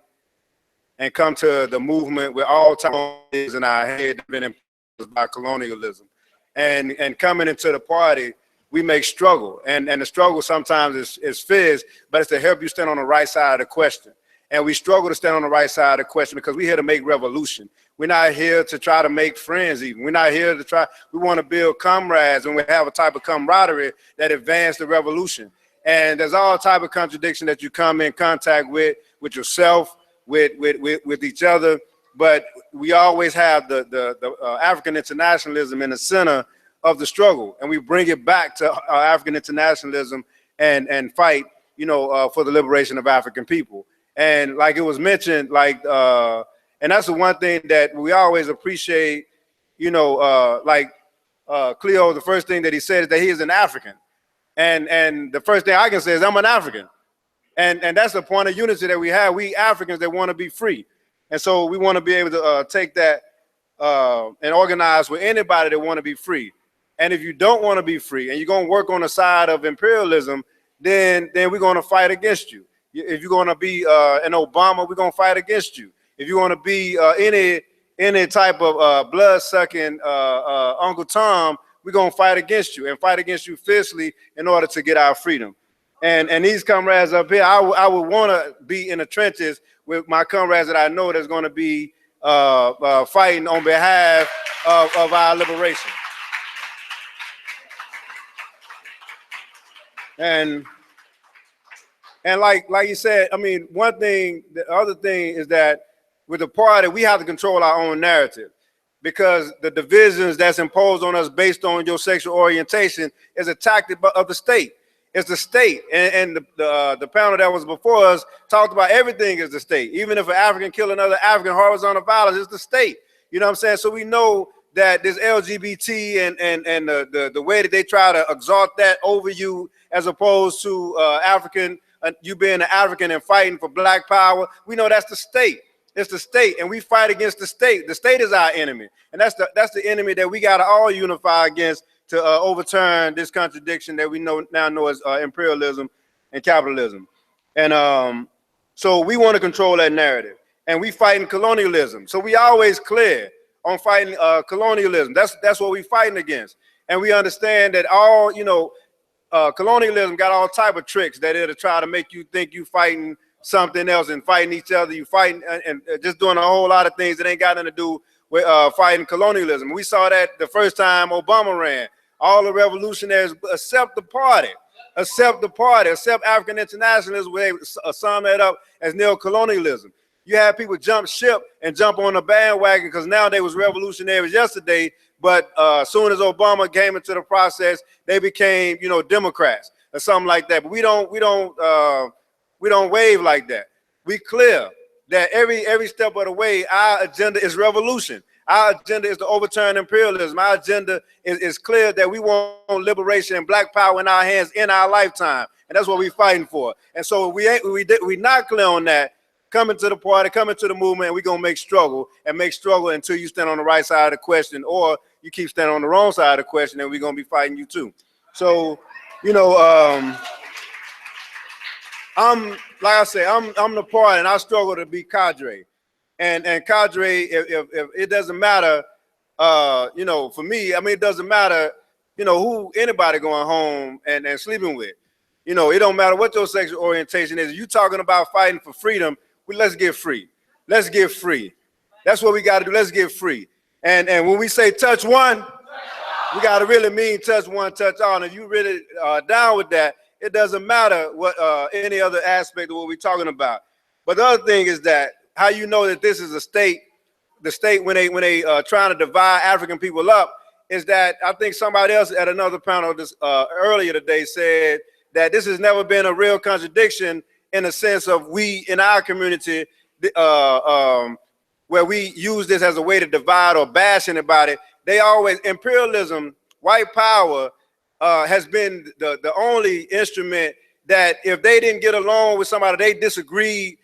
and come to the movement with all time in our head been imposed by colonialism. And coming into the party, we make struggle. And the struggle sometimes is fizz, but it's to help you stand on the right side of the question. And we struggle to stand on the right side of the question because we're here to make revolution. We're not here to try to make friends even. We're not here to try, we want to build comrades, and we have a type of camaraderie that advance the revolution. And there's all type of contradiction that you come in contact with yourself, with each other. But we always have the African internationalism in the center of the struggle. And we bring it back to African internationalism and fight, you know, for the liberation of African people. And like it was mentioned, like, and that's the one thing that we always appreciate, you know, like Cleo, the first thing that he said is that he is an African. And the first thing I can say is I'm an African. And that's the point of unity that we have. We Africans that want to be free. And so we want to be able to take that and organize with anybody that want to be free. And if you don't want to be free and you're going to work on the side of imperialism, then we're going to fight against you. If you're going to be an Obama, we're going to fight against you. If you want to be any type of blood-sucking Uncle Tom, we're going to fight against you and fight against you fiercely in order to get our freedom. And these comrades up here, I would want to be in the trenches with my comrades that I know that's going to be fighting on behalf of our liberation. And like you said, I mean, one thing, the other thing is that with the party, we have to control our own narrative, because the divisions that's imposed on us based on your sexual orientation is a tactic of the state. It's the state. And the panel that was before us talked about everything is the state. Even if an African kill another African, horizontal violence is the state. You know what I'm saying? So we know that this LGBT and the way that they try to exalt that over you, as opposed to African, you being an African and fighting for black power, we know that's the state. It's the state, and we fight against the state. The state is our enemy, and that's the enemy that we got to all unify against to overturn this contradiction that we now know as imperialism and capitalism. And so we want to control that narrative, and we fighting colonialism. So we always clear on fighting colonialism. That's what we fighting against, and we understand that all, you know, colonialism got all type of tricks that it'll try to make you think you fighting something else and fighting each other. You fighting and just doing a whole lot of things that ain't got nothing to do with fighting colonialism. We saw that the first time Obama ran. All the revolutionaries, except the party, except African internationalism, where they sum that up as neo-colonialism. You had people jump ship and jump on the bandwagon because now they was revolutionaries yesterday, but as soon as Obama came into the process, they became, you know, Democrats or something like that. But we don't wave like that. We clear that every step of the way, our agenda is revolution. Our agenda is to overturn imperialism. Our agenda is clear that we want liberation and black power in our hands in our lifetime, and that's what we're fighting for. And so we not clear on that. Coming to the party, coming to the movement, and we're gonna make struggle until you stand on the right side of the question, or you keep standing on the wrong side of the question, and we're gonna be fighting you too. So, you know, I'm like I say, I'm the party, and I struggle to be cadre. And cadre, if it doesn't matter, you know, for me, I mean, it doesn't matter, you know, who anybody going home and sleeping with. You know, it don't matter what your sexual orientation is. You talking about fighting for freedom, let's get free. Let's get free. That's what we got to do. Let's get free. And when we say touch one, we got to really mean touch one, touch all. And if you really down with that, it doesn't matter what any other aspect of what we're talking about. But the other thing is that how you know that this is a state, the state when they trying to divide African people up, is that I think somebody else at another panel this earlier today said that this has never been a real contradiction in the sense of we in our community where we use this as a way to divide or bash anybody. They always, imperialism, white power has been the only instrument that if they didn't get along with somebody, they disagreed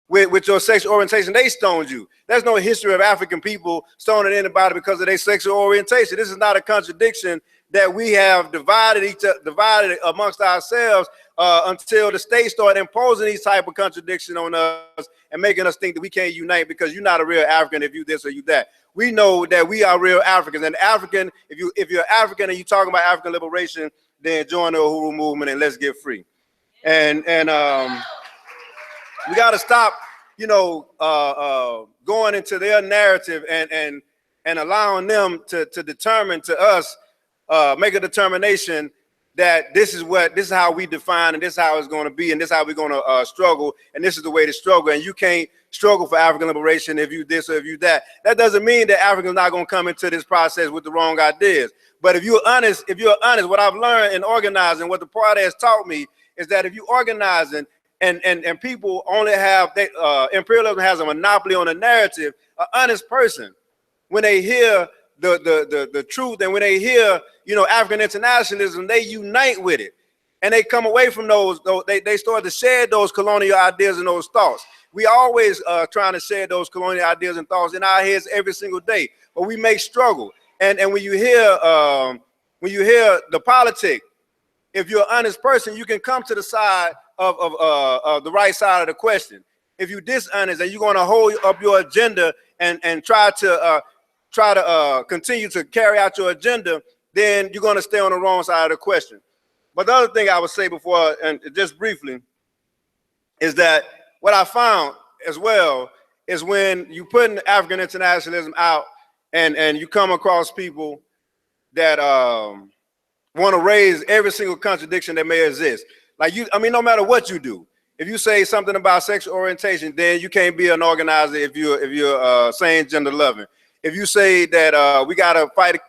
with your sexual orientation, they stoned you. There's no history of African people stoning anybody because of their sexual orientation. This is not a contradiction that we have divided amongst ourselves until the state started imposing these type of contradictions on us and making us think that we can't unite because you're not a real African if you this or you that. We know that we are real Africans, and African, if you're African and you're talking about African liberation, then join the Uhuru movement and let's get free. And we got to stop, you know, going into their narrative and allowing them to determine to us, make a determination that this is how we define and this is how it's going to be and this is how we're going to struggle and this is the way to struggle, and you can't struggle for African liberation if you this or if you that. That doesn't mean that Africans not going to come into this process with the wrong ideas. But if you're honest, what I've learned in organizing, what the party has taught me is that if you're organizing and people only have, imperialism has a monopoly on the narrative, an honest person, when they hear the truth and when they hear, you know, African internationalism, they unite with it. And they come away from those they start to shed those colonial ideas and those thoughts. We always trying to shed those colonial ideas and thoughts in our heads every single day, but we make struggle. And when you hear the politic, if you're an honest person, you can come to the side of the right side of the question. If you're dishonest and you're going to hold up your agenda and try to continue to carry out your agenda, then you're going to stay on the wrong side of the question. But the other thing I would say before, and just briefly, is that what I found as well is when you put African internationalism out and you come across people that want to raise every single contradiction that may exist. Like no matter what you do, if you say something about sexual orientation, then you can't be an organizer if you're same gender loving. If you say that we gotta fight,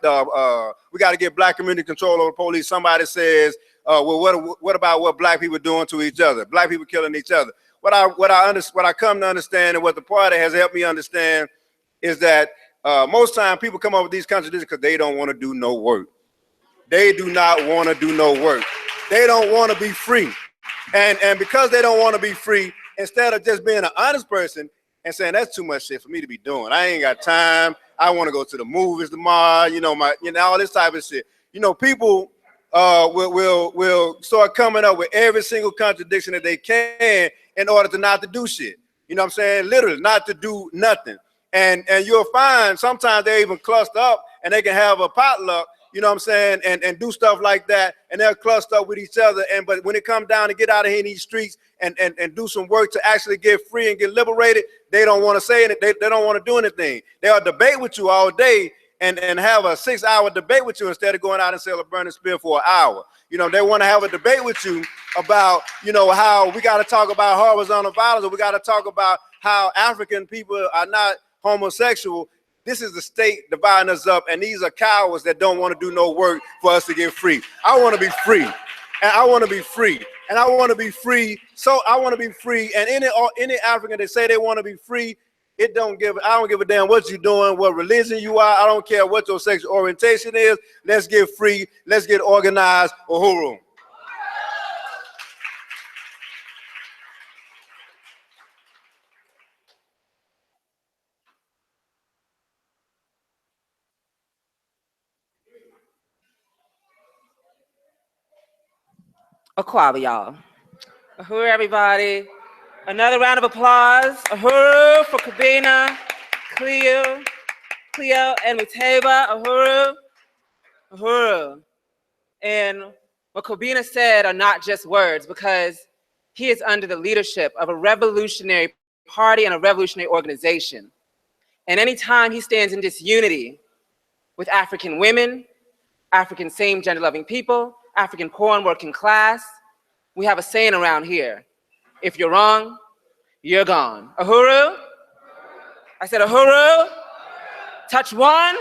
we gotta get black community control over the police, somebody says, well, what about what black people are doing to each other? Black people killing each other. What I come to understand and what the party has helped me understand is that most time people come up with these contradictions because they don't want to do no work. They do not want to do no work. They don't want to be free. And because they don't want to be free, instead of just being an honest person and saying that's too much shit for me to be doing, I ain't got time, I want to go to the movies tomorrow, all this type of shit. People will start coming up with every single contradiction that they can in order to not to do shit. You know what I'm saying? Literally, not to do nothing. And you'll find sometimes they even cluster up and they can have a potluck, you know what I'm saying, and do stuff like that, and they'll cluster up with each other. But when it comes down to get out of here in these streets and do some work to actually get free and get liberated, they don't want to say anything. They don't want to do anything. They'll debate with you all day and have a 6-hour debate with you instead of going out and sell a burning spear for an hour. They want to have a debate with you about, how we got to talk about horizontal violence, or we got to talk about how African people are not homosexual. This is the state dividing us up, and these are cowards that don't want to do no work for us to get free. I want to be free, and I want to be free, and I want to be free. So I want to be free, and any African that say they want to be free, I don't give a damn what you're doing, what religion you are. I don't care what your sexual orientation is. Let's get free. Let's get organized. Uhuru. Aquaba, y'all. Uhuru, everybody. Another round of applause. Uhuru for Kabina, Cleo, and Muteba. Uhuru, Uhuru. And what Kabina said are not just words, because he is under the leadership of a revolutionary party and a revolutionary organization. And anytime he stands in disunity with African women, African same gender loving people, African poor and working class, we have a saying around here: if you're wrong, you're gone. Uhuru? I said Uhuru? Touch one,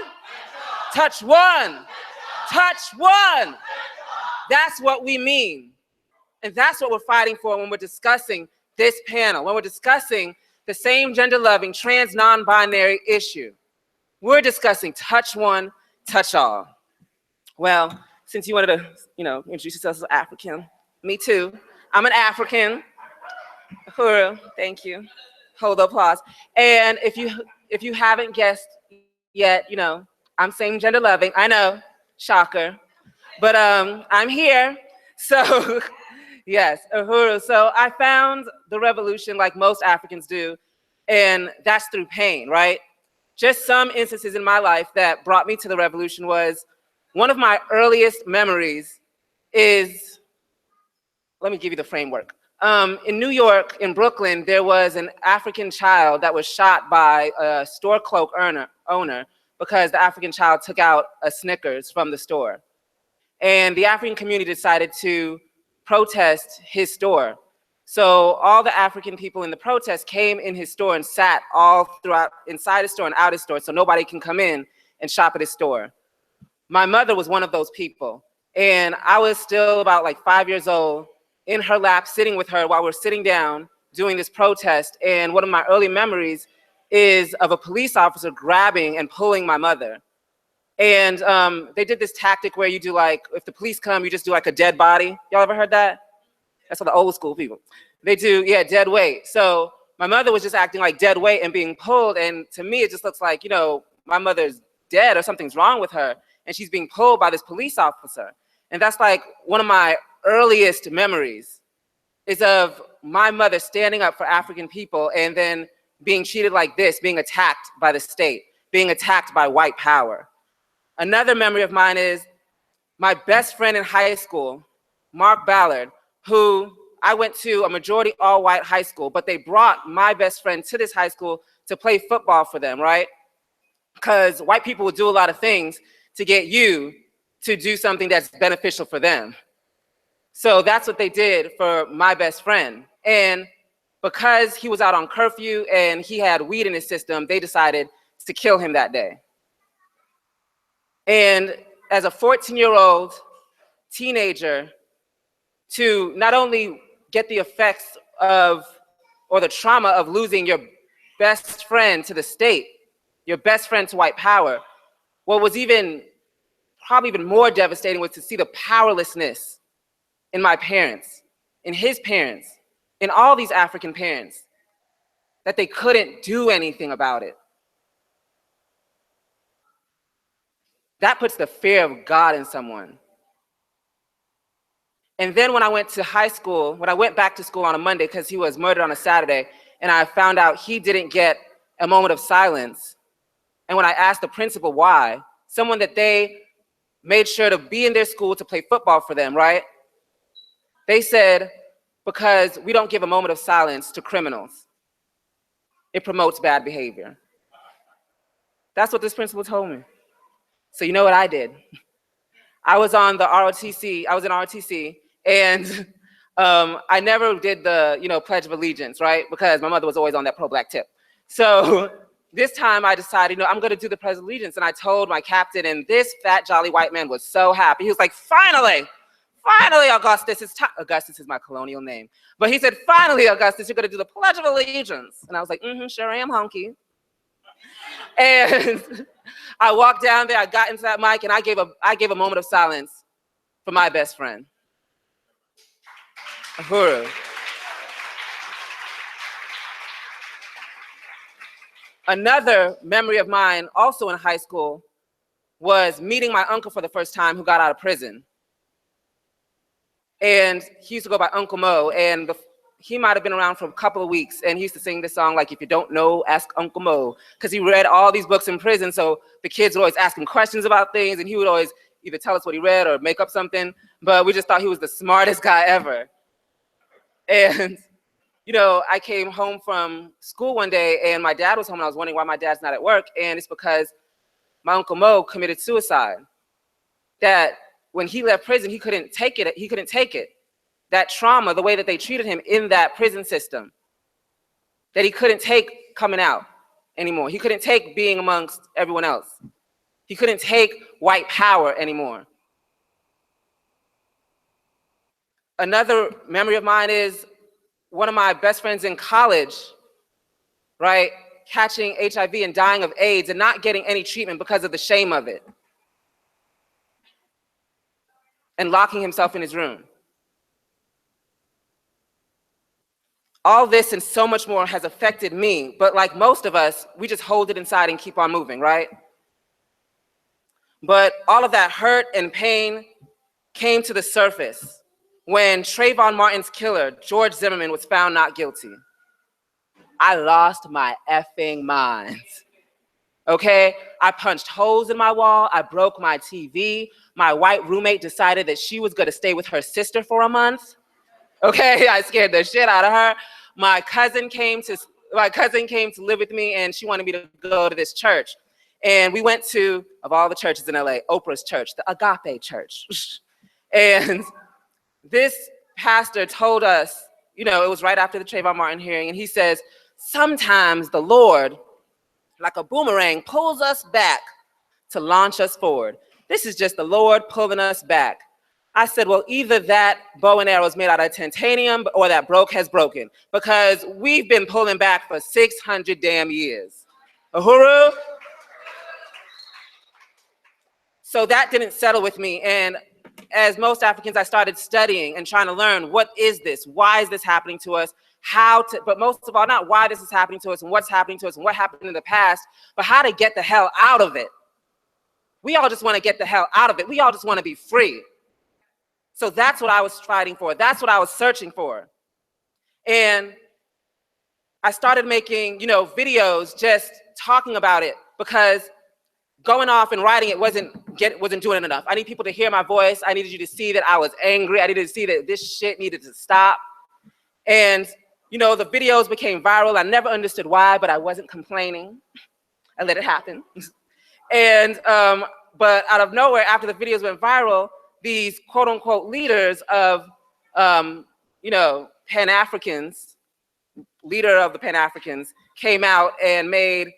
touch one, touch one. That's what we mean. And that's what we're fighting for when we're discussing this panel, when we're discussing the same gender-loving, trans, non-binary issue. We're discussing touch one, touch all. Well, since you wanted to, introduce yourself as African, me too. I'm an African. Uhuru, thank you. Hold the applause. And if you haven't guessed yet, I'm same gender loving. I know, shocker. But I'm here. So yes, Uhuru. So I found the revolution like most Africans do, and that's through pain, right? Just some instances in my life that brought me to the revolution was, one of my earliest memories is, let me give you the framework. In New York, in Brooklyn, there was an African child that was shot by a store cloak owner because the African child took out a Snickers from the store. And the African community decided to protest his store. So all the African people in the protest came in his store and sat all throughout inside his store and out his store so nobody can come in and shop at his store. My mother was one of those people. And I was still about like 5 years old, in her lap, sitting with her while we're sitting down doing this protest. And one of my early memories is of a police officer grabbing and pulling my mother. And they did this tactic where you do like, if the police come, you just do like a dead body. Y'all ever heard that? That's for the old school people. They do, yeah, dead weight. So my mother was just acting like dead weight and being pulled. And to me, it just looks like, my mother's dead or something's wrong with her. And she's being pulled by this police officer. And that's like one of my earliest memories is of my mother standing up for African people and then being treated like this, being attacked by the state, being attacked by white power. Another memory of mine is my best friend in high school, Mark Ballard, who I went to a majority all-white high school, but they brought my best friend to this high school to play football for them, right? Because white people will do a lot of things to get you to do something that's beneficial for them. So that's what they did for my best friend. And because he was out on curfew and he had weed in his system, they decided to kill him that day. And as a 14-year-old teenager, to not only get the effects of, or the trauma of losing your best friend to the state, your best friend to white power, what was probably even more devastating was to see the powerlessness in my parents, in his parents, in all these African parents, that they couldn't do anything about it. That puts the fear of God in someone. And then when I went to high school, when I went back to school on a Monday, because he was murdered on a Saturday, and I found out he didn't get a moment of silence. And when I asked the principal why, someone that they made sure to be in their school to play football for them, right? They said, because we don't give a moment of silence to criminals. It promotes bad behavior. That's what this principal told me. So you know what I did? I was on the ROTC, I was in ROTC, and I never did the Pledge of Allegiance, right? Because my mother was always on that pro-black tip. So this time I decided, I'm gonna do the Pledge of Allegiance, and I told my captain, and this fat, jolly white man was so happy. He was like, finally, Augustus, it's time. Augustus is my colonial name. But he said, finally, Augustus, you're gonna do the Pledge of Allegiance. And I was like, sure I am, honky. And I walked down there, I got into that mic, and I gave a moment of silence for my best friend, Uhuru. Another memory of mine, also in high school, was meeting my uncle for the first time who got out of prison. And he used to go by Uncle Mo, and he might have been around for a couple of weeks, and he used to sing this song like, if you don't know, ask Uncle Mo, because he read all these books in prison, so the kids would always ask him questions about things, and he would always either tell us what he read or make up something, but we just thought he was the smartest guy ever. And I came home from school one day, and my dad was home, and I was wondering why my dad's not at work, and it's because my Uncle Mo committed suicide. That when he left prison, he couldn't take it. That trauma, the way that they treated him in that prison system, that he couldn't take coming out anymore. He couldn't take being amongst everyone else. He couldn't take white power anymore. Another memory of mine is one of my best friends in college right? Catching HIV and dying of AIDS and not getting any treatment because of the shame of it. And locking himself in his room. All this and so much more has affected me, but like most of us, we just hold it inside and keep on moving, right? But all of that hurt and pain came to the surface when Trayvon Martin's killer, George Zimmerman, was found not guilty. I lost my effing mind. Okay? I punched holes in my wall, I broke my TV, my white roommate decided that she was gonna stay with her sister for a month. Okay, I scared the shit out of her. My cousin came to live with me and she wanted me to go to this church. And we went to, of all the churches in LA, Oprah's church, the Agape Church. And this pastor told us, you know, it was right after the Trayvon Martin hearing, and he says, sometimes the Lord, like a boomerang, pulls us back to launch us forward. This is just the Lord pulling us back. I said, well, either that bow and arrow is made out of titanium or that has broken, because we've been pulling back for 600 damn years. Uhuru? So that didn't settle with me. And as most Africans, I started studying and trying to learn, what is this? Why is this happening to us? But most of all, not why this is happening to us and what's happening to us and what happened in the past, but how to get the hell out of it. We all just want to get the hell out of it. We all just want to be free. So that's what I was fighting for. That's what I was searching for. And I started making, you know, videos just talking about it, because going off and writing it wasn't doing it enough. I need people to hear my voice. I needed you to see that I was angry. I needed to see that this shit needed to stop. And, you know, the videos became viral. I never understood why, but I wasn't complaining. I let it happen. And, but out of nowhere, after the videos went viral, these quote unquote leaders of, you know, Pan-Africans, leader of the Pan-Africans, came out and made,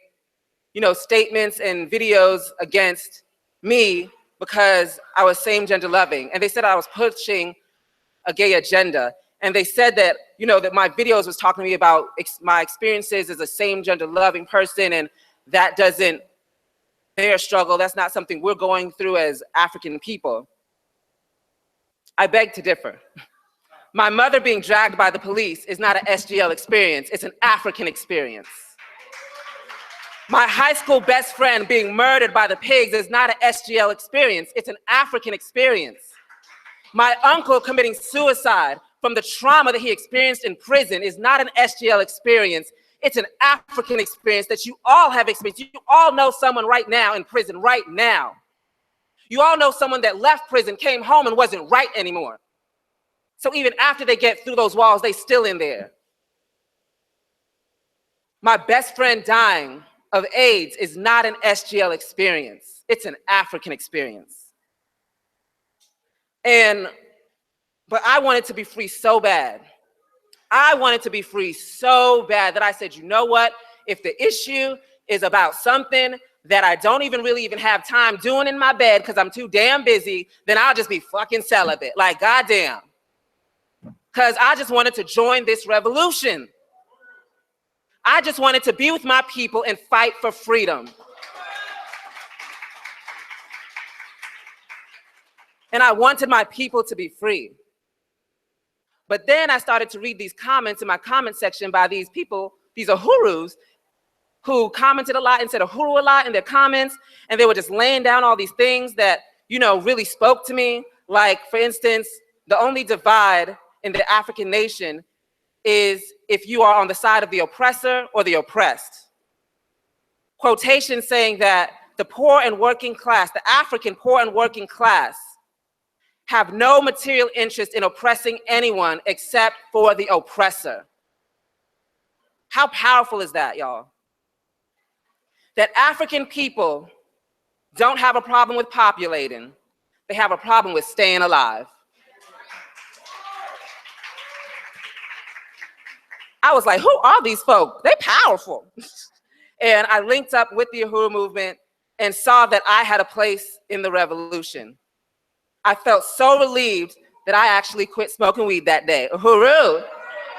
you know, statements and videos against me because I was same gender loving. And they said I was pushing a gay agenda. And they said that, you know, that my videos was talking to me about my experiences as a same gender loving person, and that doesn't, their struggle, that's not something we're going through as African people. I beg to differ. My mother being dragged by the police is not an SGL experience, it's an African experience. My high school best friend being murdered by the pigs is not an SGL experience, it's an African experience. My uncle committing suicide from the trauma that he experienced in prison is not an SGL experience, it's an African experience that you all have experienced. You all know someone right now in prison, right now. You all know someone that left prison, came home and wasn't right anymore. So even after they get through those walls, they still in there. My best friend dying of AIDS is not an SGL experience. It's an African experience. But I wanted to be free so bad. I wanted to be free so bad that I said, you know what? If the issue is about something that I don't really have time doing in my bed because I'm too damn busy, then I'll just be fucking celibate. Like, goddamn. Because I just wanted to join this revolution. I just wanted to be with my people and fight for freedom. And I wanted my people to be free. But then I started to read these comments in my comment section by these people, these Uhurus, who commented a lot and said Uhuru a lot in their comments, and they were just laying down all these things that, you know, really spoke to me. Like, for instance, the only divide in the African nation is if you are on the side of the oppressor or the oppressed. Quotations saying that the poor and working class, the African poor and working class, have no material interest in oppressing anyone except for the oppressor. How powerful is that, y'all? That African people don't have a problem with populating, they have a problem with staying alive. I was like, who are these folk? They're powerful. And I linked up with the Uhuru movement and saw that I had a place in the revolution. I felt so relieved that I actually quit smoking weed that day. Uhuru.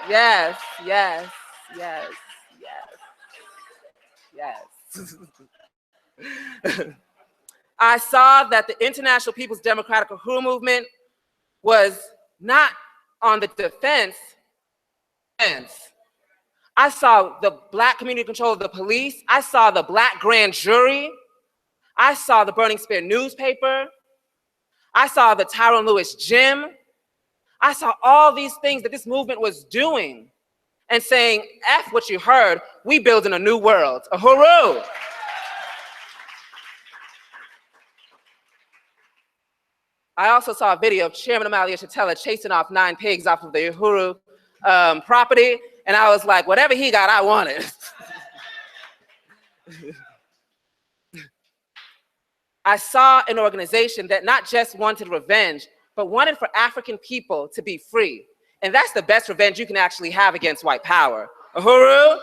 Yes, yes, yes, yes. Yes. I saw that the International People's Democratic Uhuru movement was not on the defense. I saw the Black community control of the police. I saw the Black grand jury. I saw the Burning Spear newspaper. I saw the Tyrone Lewis gym. I saw all these things that this movement was doing and saying, F what you heard, we building a new world. Uhuru. I also saw a video of Chairman Amalia Chatella chasing off 9 pigs off of the Uhuru property, and I was like, whatever he got, I want it. I saw an organization that not just wanted revenge, but wanted for African people to be free. And that's the best revenge you can actually have against white power. Uhuru?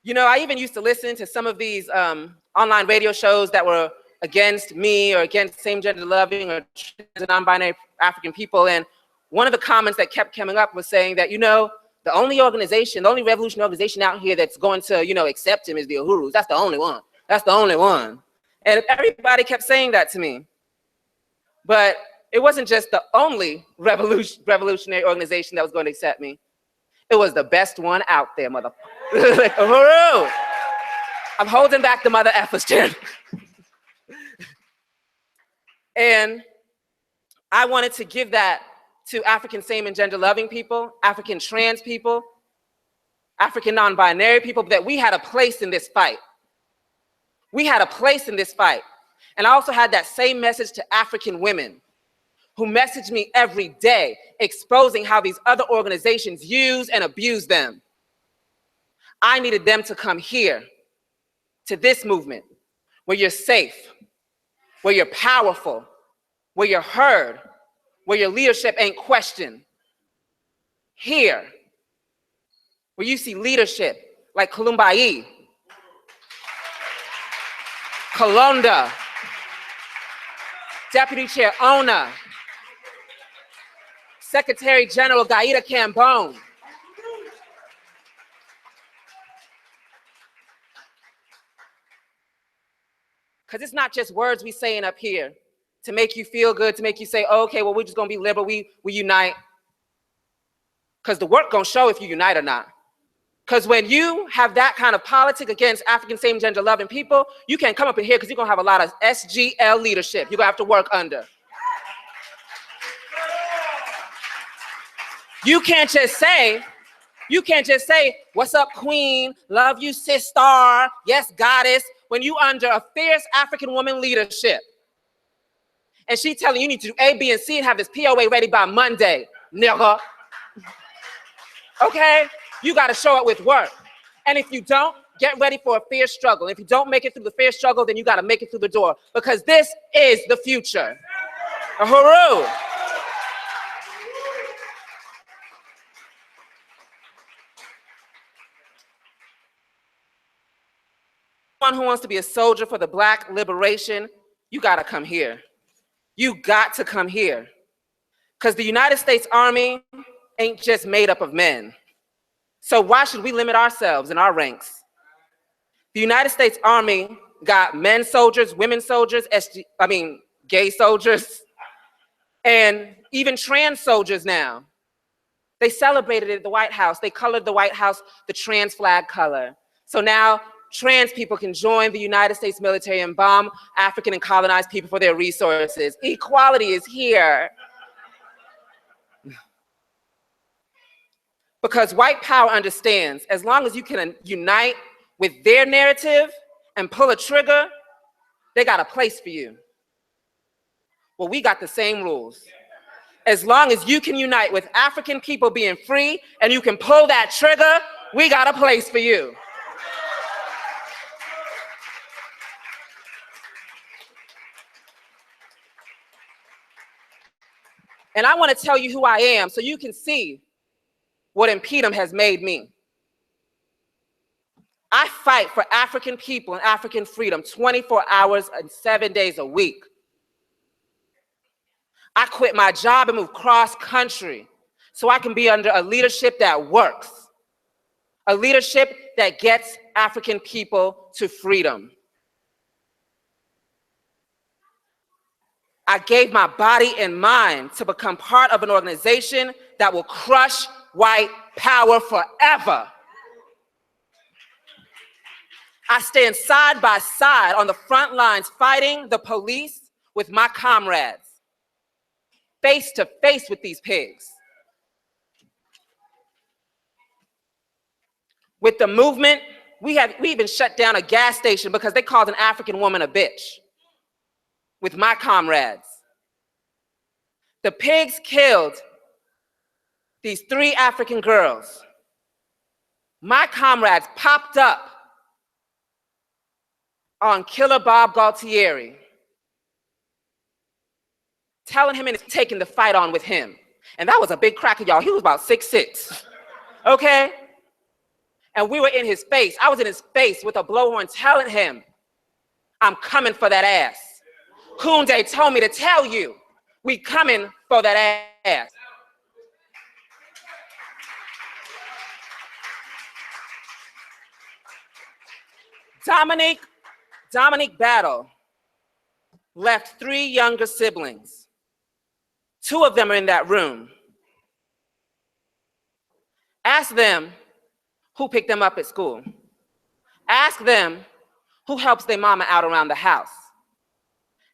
You know, I even used to listen to some of these online radio shows that were against me or against same-gender loving or non-binary African people. And one of the comments that kept coming up was saying that, you know, the only organization, the only revolutionary organization out here that's going to, you know, accept him is the Uhurus. That's the only one. That's the only one. And everybody kept saying that to me. But it wasn't just the only revolutionary organization that was going to accept me. It was the best one out there, mother. Like, Uhuru! I'm holding back the mother effers, Jen. And I wanted to give that to African same and gender loving people, African trans people, African non-binary people, that we had a place in this fight. We had a place in this fight. And I also had that same message to African women who message me every day, exposing how these other organizations use and abuse them. I needed them to come here to this movement where you're safe, where you're powerful, where you're heard, where your leadership ain't questioned. Here, where you see leadership like Kolumbai, Kalonda, Deputy Chair Ona, Secretary General Gaida Cambone. Because it's not just words we saying up here to make you feel good, to make you say, oh, okay, well, we're just gonna be liberal, we unite. Because the work gonna show if you unite or not. Because when you have that kind of politic against African same gender loving people, you can't come up in here because you're gonna have a lot of SGL leadership you're gonna have to work under. You can't just say, what's up, queen, love you, sister, yes, goddess, when you under a fierce African woman leadership. And she telling you need to do A, B, and C and have this POA ready by Monday, nigga. Okay? You gotta show up with work. And if you don't, get ready for a fierce struggle. If you don't make it through the fierce struggle, then you gotta make it through the door, because this is the future. Uhuru. Anyone who wants to be a soldier for the Black liberation, you gotta come here. You got to come here. Because the United States Army ain't just made up of men. So why should we limit ourselves in our ranks? The United States Army got men soldiers, women soldiers, gay soldiers, and even trans soldiers now. They celebrated it at the White House. They colored the White House the trans flag color. So now trans people can join the United States military and bomb African and colonized people for their resources. Equality is here. Because white power understands, as long as you can unite with their narrative and pull a trigger, they got a place for you. Well, we got the same rules. As long as you can unite with African people being free and you can pull that trigger, we got a place for you. And I want to tell you who I am so you can see what InPDUM has made me. I fight for African people and African freedom 24 hours and 7 days a week. I quit my job and moved cross country so I can be under a leadership that works, a leadership that gets African people to freedom. I gave my body and mind to become part of an organization that will crush white power forever. I stand side by side on the front lines fighting the police with my comrades, face to face with these pigs. With the movement, we even shut down a gas station because they called an African woman a bitch. With my comrades. The pigs killed these 3 African girls. My comrades popped up on Killer Bob Galtieri, telling him and taking the fight on with him. And that was a big cracker, y'all. He was about 6'6", okay? And we were in his face. I was in his face with a blowhorn telling him, I'm coming for that ass. Kunde told me to tell you, we coming for that ass. Dominique Battle left 3 younger siblings. 2 of them are in that room. Ask them who picked them up at school. Ask them who helps their mama out around the house.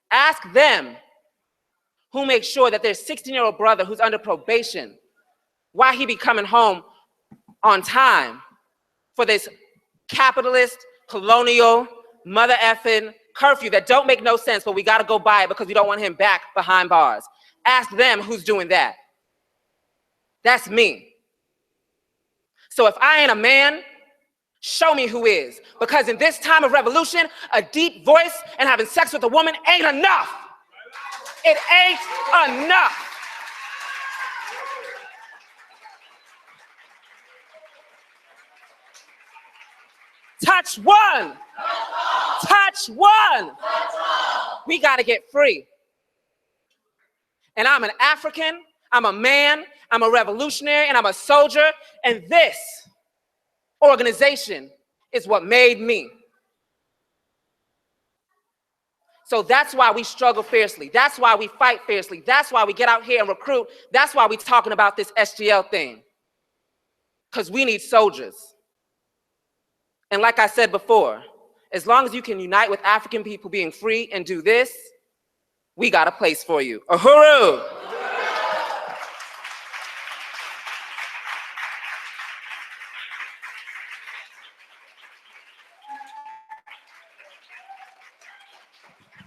Ask them who makes sure that their 16-year-old brother who's under probation, why he be coming home on time for this capitalist, colonial, mother effing curfew that don't make no sense, but we gotta go by it because we don't want him back behind bars. Ask them who's doing that. That's me. So if I ain't a man, show me who is. Because in this time of revolution, a deep voice and having sex with a woman ain't enough. It ain't enough. Touch one. Touch one. We gotta get free. And I'm an African, I'm a man, I'm a revolutionary, and I'm a soldier, and this organization is what made me. So that's why we struggle fiercely. That's why we fight fiercely. That's why we get out here and recruit. That's why we're talking about this SGL thing. Because we need soldiers. And like I said before, as long as you can unite with African people being free and do this, we got a place for you. Uhuru!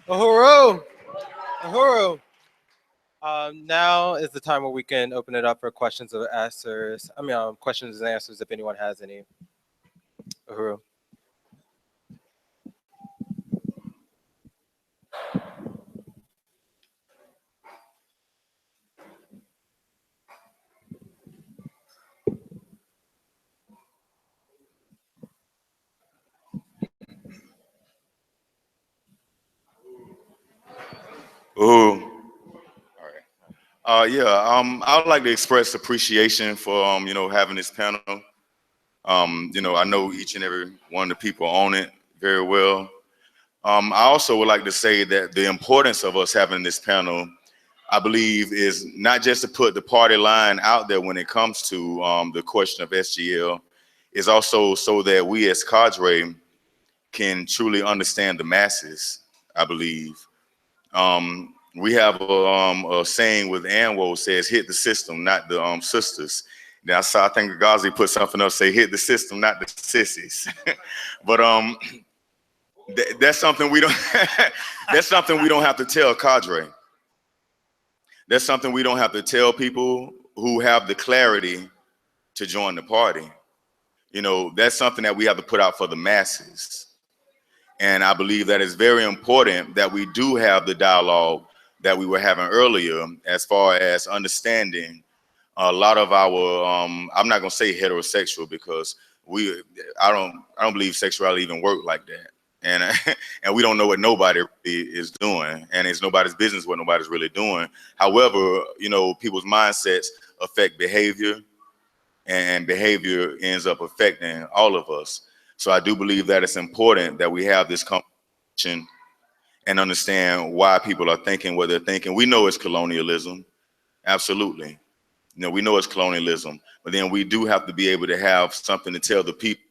Uhuru! Uhuru! Now is the time where we can open it up for questions and answers. Questions and answers if anyone has any. Uhuru. Ooh. All right. I would like to express appreciation for having this panel. I know each and every one of the people on it very well. I also would like to say that the importance of us having this panel, I believe, is not just to put the party line out there when it comes to the question of SGL, is also so that we as cadre can truly understand the masses, I believe. We have a saying with ANWO says, hit the system, not the sisters. Then I think Ghazi put something up, say, hit the system, not the sissies. But that's something we don't, that's something we don't have to tell cadre. That's something we don't have to tell people who have the clarity to join the party. That's something that we have to put out for the masses. And I believe that it's very important that we do have the dialogue that we were having earlier as far as understanding a lot of our, I'm not gonna say heterosexual because I don't believe sexuality even work like that. And we don't know what nobody is doing, and it's nobody's business what nobody's really doing. However, people's mindsets affect behavior. and behavior ends up affecting all of us. So I do believe that it's important that we have this conversation and understand why people are thinking what they're thinking. We know it's colonialism, absolutely. You know, we know it's colonialism, but then we do have to be able to have something to tell the people,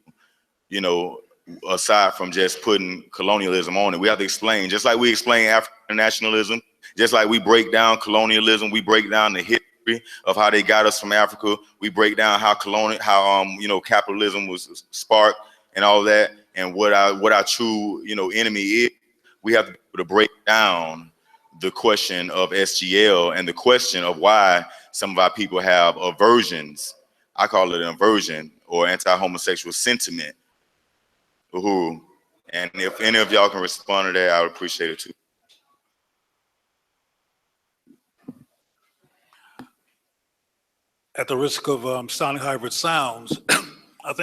you know, aside from just putting colonialism on it. We have to explain, just like we explain African nationalism, just like we break down colonialism, we break down the history of how they got us from Africa. We break down how you know, capitalism was sparked and all that, and what our true, you know, enemy is. We have to be able to break down the question of SGL and the question of why some of our people have aversions. I call it an aversion or anti-homosexual sentiment. Uhuru. And if any of y'all can respond to that, I would appreciate it too. At the risk of sounding however it sounds, I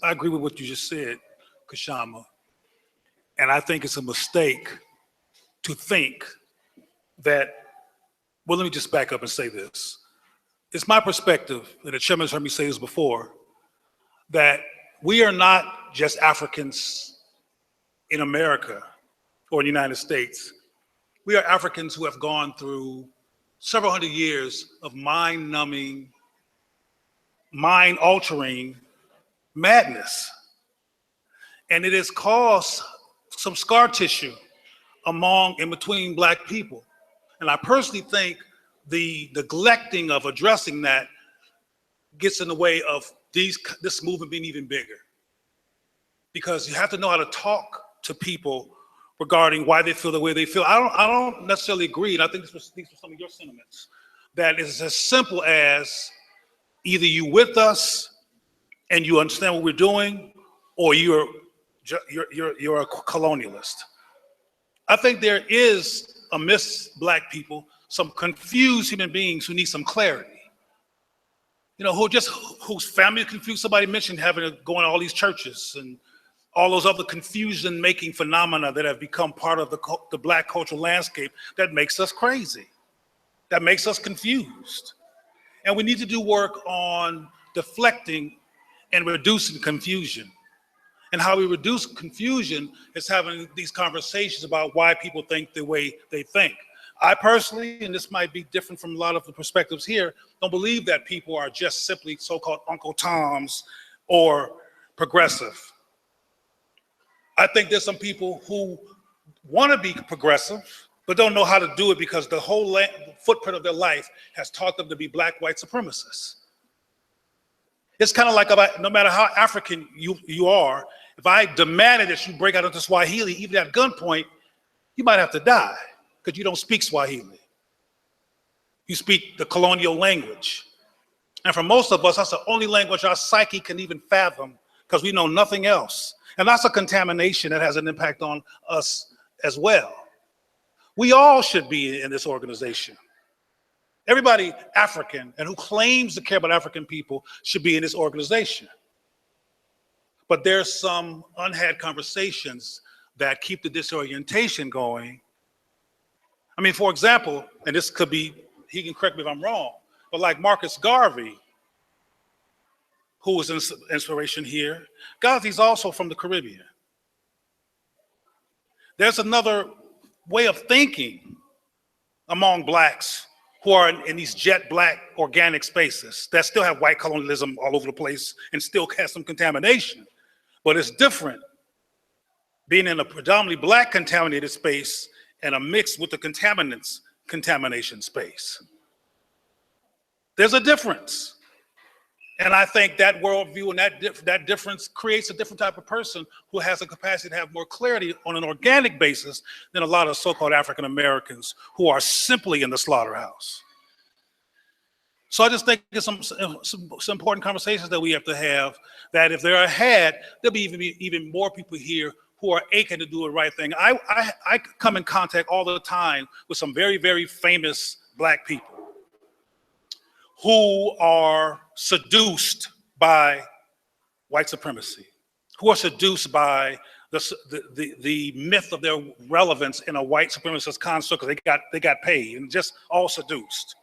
agree with what you just said, Kashama. And I think it's a mistake to think that, well, let me just back up and say this. It's my perspective, and the chairman has heard me say this before, that we are not just Africans in America or in the United States. We are Africans who have gone through several hundred years of mind-numbing, mind-altering madness. And it has caused some scar tissue among and between Black people. And I personally think the neglecting of addressing that gets in the way of this movement being even bigger. Because you have to know how to talk to people regarding why they feel the way they feel. I don't necessarily agree, and I think these were some of your sentiments, that it's as simple as either you with us and you understand what we're doing, or you're a colonialist. I think there is amidst Black people some confused human beings who need some clarity. You know, whose family is confused. Somebody mentioned having to go in all these churches and all those other confusion-making phenomena that have become part of the Black cultural landscape that makes us crazy, that makes us confused. And we need to do work on deflecting and reducing confusion. And how we reduce confusion is having these conversations about why people think the way they think. I personally, and this might be different from a lot of the perspectives here, don't believe that people are just simply so-called Uncle Toms or progressive. I think there's some people who want to be progressive, but don't know how to do it because the whole footprint of their life has taught them to be Black white supremacists. It's kind of like no matter how African you are, if I demanded that you break out into Swahili, even at gunpoint, you might have to die because you don't speak Swahili. You speak the colonial language. And for most of us, that's the only language our psyche can even fathom because we know nothing else. And that's a contamination that has an impact on us as well. We all should be in this organization. Everybody African and who claims to care about African people should be in this organization. But there's some unhad conversations that keep the disorientation going. I mean, for example, and this could be, he can correct me if I'm wrong, but like Marcus Garvey, who was an inspiration here, Garvey's also from the Caribbean. There's another way of thinking among Blacks who are in these jet Black organic spaces that still have white colonialism all over the place and still has some contamination. But it's different being in a predominantly Black contaminated space and a mix with the contamination space. There's a difference. And I think that worldview and that difference creates a different type of person who has the capacity to have more clarity on an organic basis than a lot of so-called African Americans who are simply in the slaughterhouse. So I just think there's some important conversations that we have to have, that if they're ahead, there'll be even more people here who are aching to do the right thing. I come in contact all the time with some very, very famous Black people who are seduced by white supremacy, who are seduced by the myth of their relevance in a white supremacist construct because they got paid and just all seduced.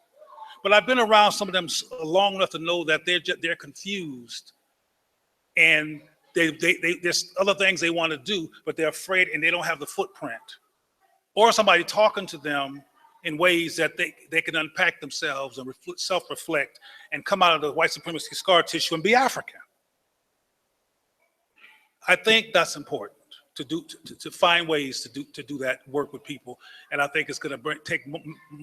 But I've been around some of them long enough to know that they're confused, and there's other things they want to do, but they're afraid and they don't have the footprint, or somebody talking to them in ways that they can unpack themselves and self-reflect and come out of the white supremacy scar tissue and be African. I think that's important to find ways to do that work with people, and I think it's going to take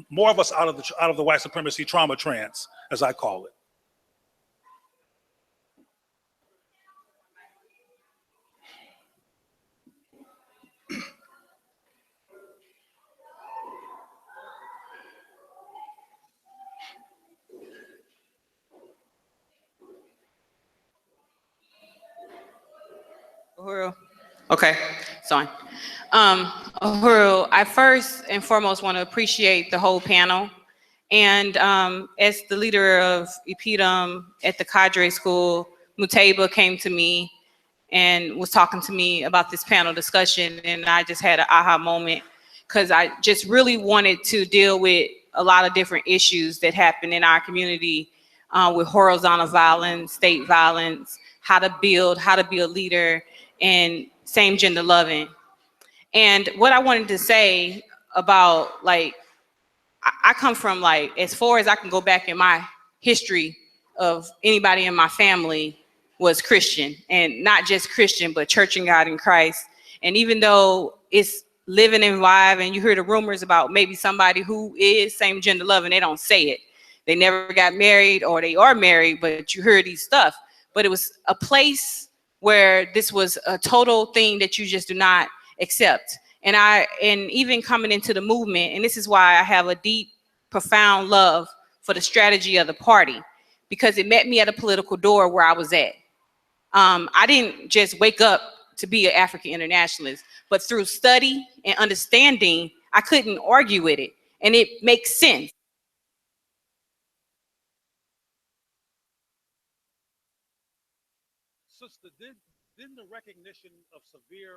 more of us out of the white supremacy trauma trance, as I call it. Uhuru. Okay, sorry. Uhuru, I first and foremost want to appreciate the whole panel. And as the leader of InPDUM at the cadre school, Mustafa came to me and was talking to me about this panel discussion. And I just had an aha moment, because I just really wanted to deal with a lot of different issues that happen in our community with horizontal violence, state violence, how to be a leader, and same gender loving. And what I wanted to say about, like, I come from, like, as far as I can go back in my history of anybody in my family was Christian, and not just Christian, but Church in God in Christ. And even though it's living and live, and you hear the rumors about maybe somebody who is same gender loving, they don't say it. They never got married, or they are married, but you hear these stuff. But it was a place where this was a total thing that you just do not accept. And even coming into the movement, and this is why I have a deep, profound love for the strategy of the party, because it met me at a political door where I was at. I didn't just wake up to be an African internationalist, but through study and understanding, I couldn't argue with it, and it makes sense. Sister, didn't the recognition of severe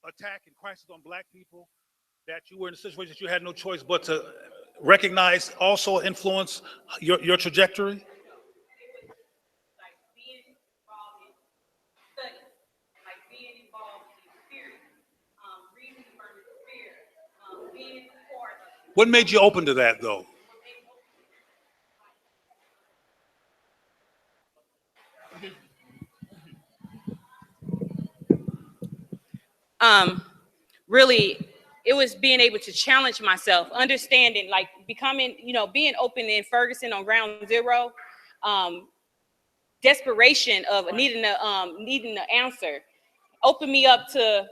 attack and crisis on Black people, that you were in a situation that you had no choice but to recognize, also influence your trajectory? What made you open to that, though? Really, it was being able to challenge myself, understanding, like, becoming, being open in Ferguson on ground zero, desperation of needing the answer, opened me up to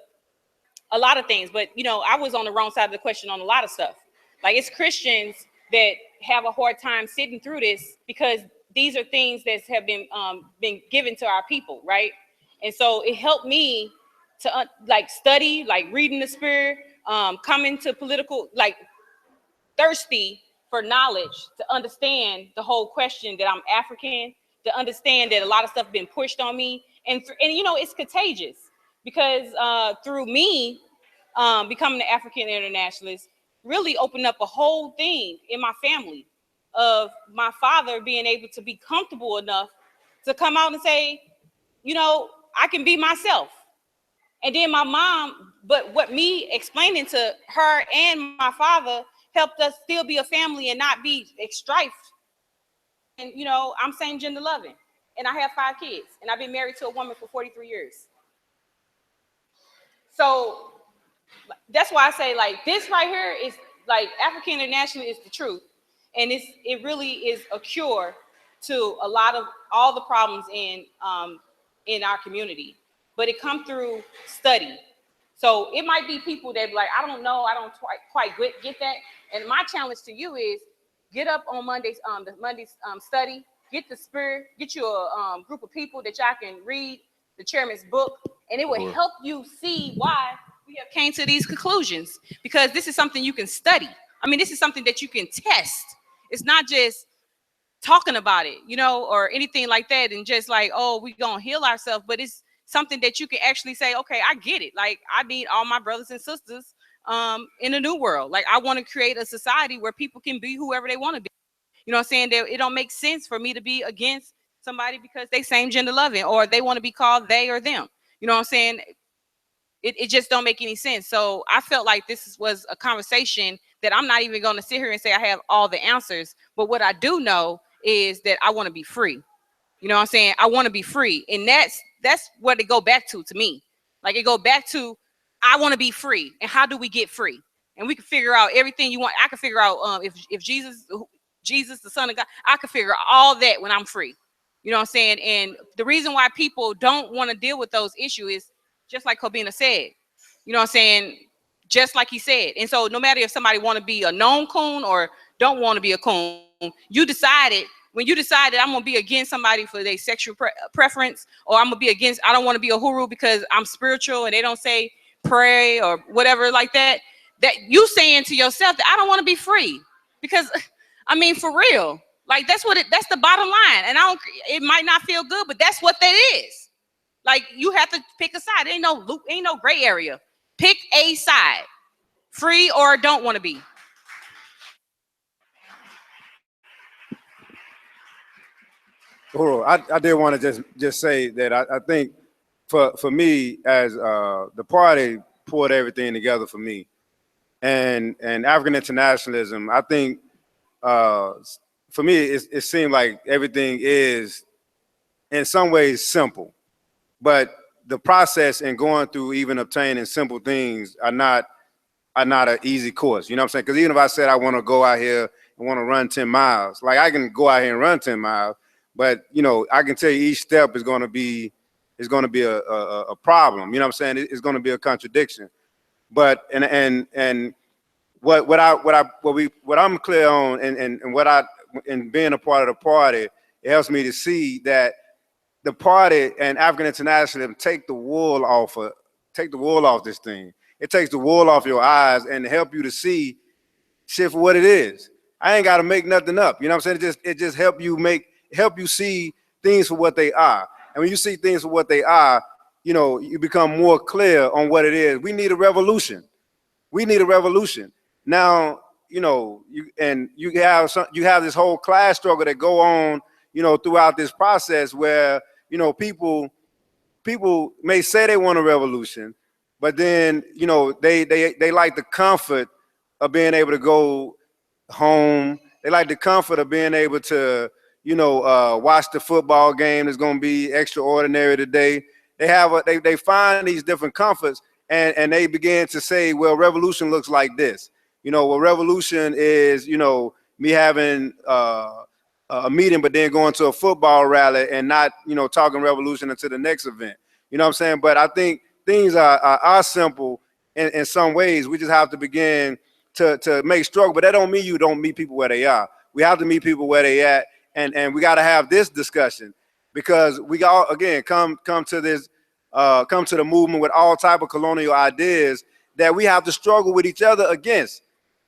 a lot of things. But, I was on the wrong side of the question on a lot of stuff. Like, it's Christians that have a hard time sitting through this, because these are things that have been given to our people, right? And so it helped me to study, like reading the spirit, coming to political, like thirsty for knowledge, to understand the whole question that I'm African, to understand that a lot of stuff been pushed on me, and it's contagious, because through me becoming an African internationalist really opened up a whole thing in my family of my father being able to be comfortable enough to come out and say, I can be myself. And then my mom, but what me explaining to her and my father helped us still be a family and not be strifed. And I'm same gender loving, and I have 5 kids, and I've been married to a woman for 43 years. So that's why I say, like, this right here is like African International is the truth, and it really is a cure to a lot of all the problems in our community. But it comes through study. So it might be people that be like, I don't know, I don't quite get that. And my challenge to you is get up on Mondays, study, get the spirit, get you a group of people that y'all can read the chairman's book, and it will help you see why we have came to these conclusions, because this is something you can study. I mean, this is something that you can test. It's not just talking about it, or anything like that, and just like, oh, we gonna heal ourselves, but it's something that you can actually say, okay, I get it. Like, I need all my brothers and sisters in a new world. Like, I want to create a society where people can be whoever they want to be. You know what I'm saying? That it don't make sense for me to be against somebody because they same gender loving or they want to be called they or them. You know what I'm saying? It just don't make any sense. So I felt like this was a conversation that I'm not even going to sit here and say I have all the answers. But what I do know is that I want to be free. You know what I'm saying? I want to be free. And that's what it go back to me. Like it go back to, I want to be free. And how do we get free? And we can figure out everything you want. I can figure out if Jesus, the Son of God, I can figure out all that when I'm free. You know what I'm saying? And the reason why people don't want to deal with those issues is just like Kobina said. You know what I'm saying? Just like he said. And so no matter if somebody want to be a known coon or don't want to be a coon, you decided, when you decided I'm going to be against somebody for their sexual preference, or I'm going to be against, I don't want to be a huru because I'm spiritual and they don't say pray or whatever like that, that you saying to yourself that I don't want to be free. Because, I mean, for real, like that's the bottom line. And it might not feel good, but that's what that is. Like you have to pick a side. Ain't no gray area. Pick a side, free or don't want to be. I did want to just say that I think for me as the party poured everything together for me, and African internationalism. I think for me it seemed like everything is in some ways simple, but the process and going through even obtaining simple things are not an easy course. You know what I'm saying? Because even if I said I want to go out here and want to run 10 miles, like I can go out here and run 10 miles, but you know, I can tell you each step is going to be a problem. You know what I'm saying? It's going to be a contradiction. But and what I'm clear on and being a part of the party, it helps me to see that the party and African internationalism take the wool off this thing. It takes the wool off your eyes and help you to see shit for what it is. I ain't got to make nothing up. You know what I'm saying? It just help you see things for what they are. And when you see things for what they are, you know, you become more clear on what it is. We need a revolution. We need a revolution. Now, you know, you have this whole class struggle that go on, you know, throughout this process where, you know, people may say they want a revolution, but then, you know, they like the comfort of being able to go home. They like the comfort of being able to, you know, watch the football game that's going to be extraordinary today. They find these different comforts and they begin to say, well, revolution looks like this. You know, well, revolution is, you know, me having a meeting, but then going to a football rally and not, you know, talking revolution until the next event. You know what I'm saying? But I think things are simple in some ways. We just have to begin to make struggle, but that don't mean you don't meet people where they are. We have to meet people where they at, and we got to have this discussion because we all, again, come to the movement with all type of colonial ideas that we have to struggle with each other against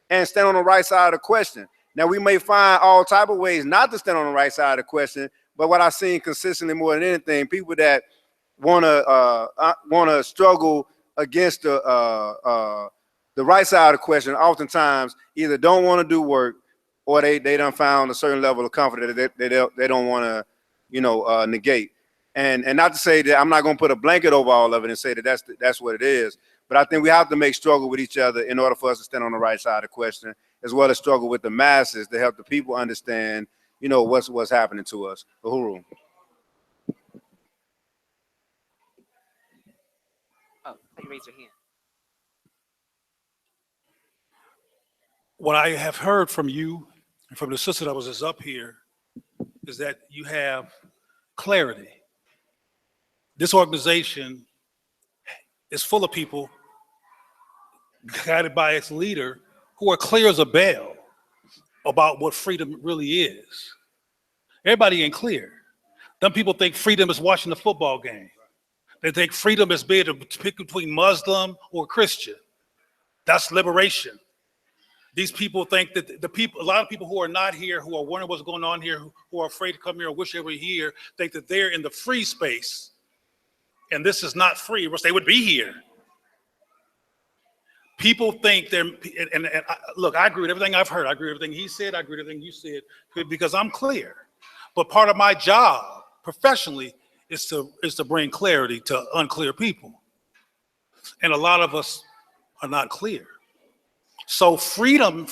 and stand on the right side of the question. Now, we may find all type of ways not to stand on the right side of the question, but what I've seen consistently more than anything, people that want to struggle against the right side of the question oftentimes either don't want to do work or they done found a certain level of comfort that they don't want to, you know, negate. And not to say that I'm not going to put a blanket over all of it and say that that's what it is, but I think we have to make struggle with each other in order for us to stand on the right side of the question, as well as struggle with the masses to help the people understand, you know, what's happening to us. Uhuru. Oh, you raise your hand. What I have heard from you and from the sister that was just up here is that you have clarity. This organization is full of people guided by its leader who are clear as a bell about what freedom really is. Everybody ain't clear. Some people think freedom is watching the football game. They think freedom is being able to pick between Muslim or Christian. That's liberation. These people think that a lot of people who are not here, who are wondering what's going on here, who are afraid to come here or wish they were here, think that they're in the free space. And this is not free, or else they would be here. People think they're, look, I agree with everything I've heard. I agree with everything he said. I agree with everything you said, because I'm clear. But part of my job professionally is to bring clarity to unclear people. And a lot of us are not clear. So freedom,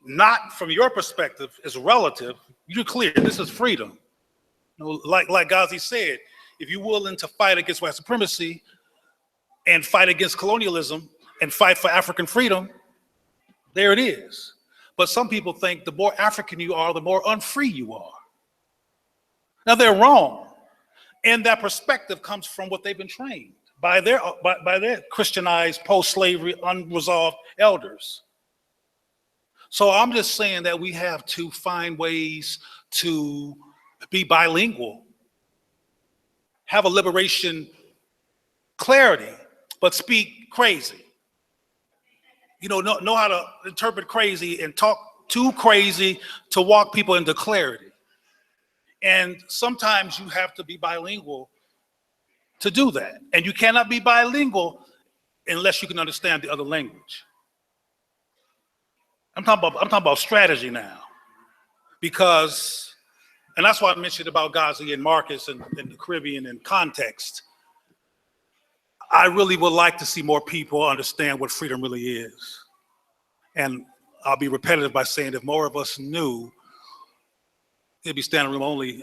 not from your perspective, is relative. You're clear, this is freedom. You know, like Ghazi said, if you're willing to fight against white supremacy and fight against colonialism and fight for African freedom, there it is. But some people think the more African you are, the more unfree you are. Now they're wrong. And that perspective comes from what they've been trained by their Christianized, post-slavery, unresolved elders. So I'm just saying that we have to find ways to be bilingual, have a liberation clarity, but speak crazy. You know how to interpret crazy and talk too crazy to walk people into clarity. And sometimes you have to be bilingual to do that. And you cannot be bilingual unless you can understand the other language. I'm talking about strategy now. Because, and that's why I mentioned about Ghazi and Marcus and the Caribbean in context. I really would like to see more people understand what freedom really is. And I'll be repetitive by saying if more of us knew, it'd be standing room only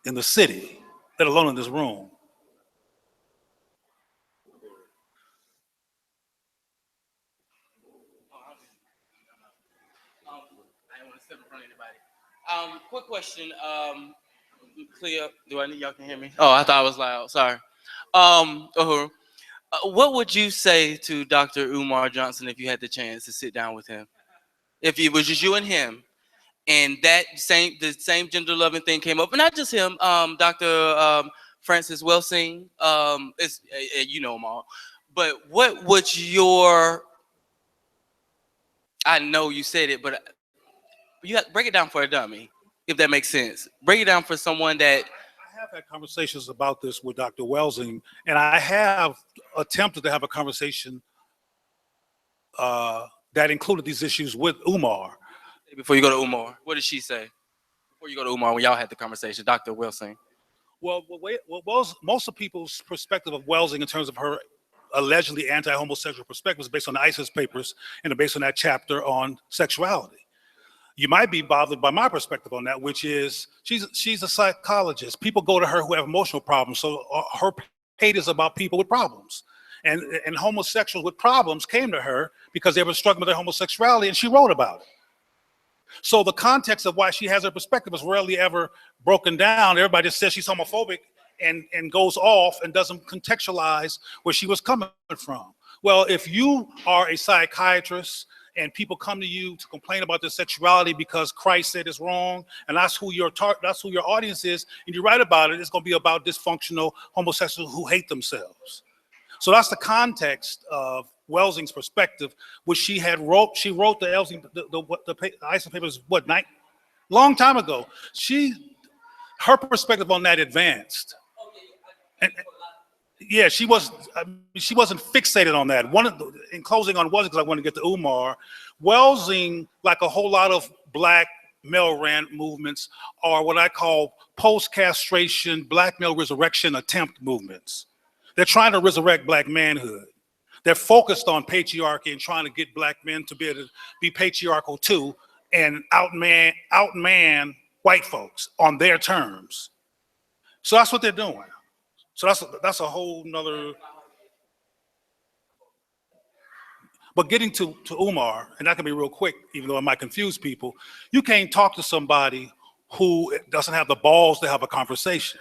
in the city, let alone in this room. I didn't want to step in front of anybody. Quick question. Clear. Y'all can hear me? Oh, I thought I was loud. Sorry. What would you say to Dr. Umar Johnson if you had the chance to sit down with him? If it was just you and him, and the same gender loving thing came up, but not just him, Dr. Francis Welsing, you know them all. But what would your, I know you said it, but you have to break it down for a dummy, if that makes sense. Break it down for someone that. I have had conversations about this with Dr. Welsing, and I have attempted to have a conversation that included these issues with Umar. Before you go to Umar, what did she say? Before you go to Umar, when y'all had the conversation, Dr. Welsing. Well, most of people's perspective of Welsing in terms of her allegedly anti-homosexual perspective is based on the ISIS papers and based on that chapter on sexuality. You might be bothered by my perspective on that, which is she's a psychologist. People go to her who have emotional problems, so her hate is about people with problems. And homosexuals with problems came to her because they were struggling with their homosexuality, and she wrote about it. So the context of why she has her perspective is rarely ever broken down. Everybody just says she's homophobic and goes off and doesn't contextualize where she was coming from. Well, if you are a psychiatrist and people come to you to complain about their sexuality because Christ said it's wrong, and that's who your audience is, and you write about it, it's going to be about dysfunctional homosexuals who hate themselves. So that's the context of Welsing's perspective, which she wrote the ISIS papers, long time ago. Her perspective on that advanced. And, yeah, she wasn't fixated on that. In closing on Welsing, because I want to get to Umar, Welsing, like a whole lot of black male rant movements, are what I call post-castration black male resurrection attempt movements. They're trying to resurrect black manhood. They're focused on patriarchy and trying to get black men to be able to be patriarchal too and outman white folks on their terms. So that's what they're doing. So that's a whole nother. But getting to Umar, and that can be real quick, even though it might confuse people, you can't talk to somebody who doesn't have the balls to have a conversation.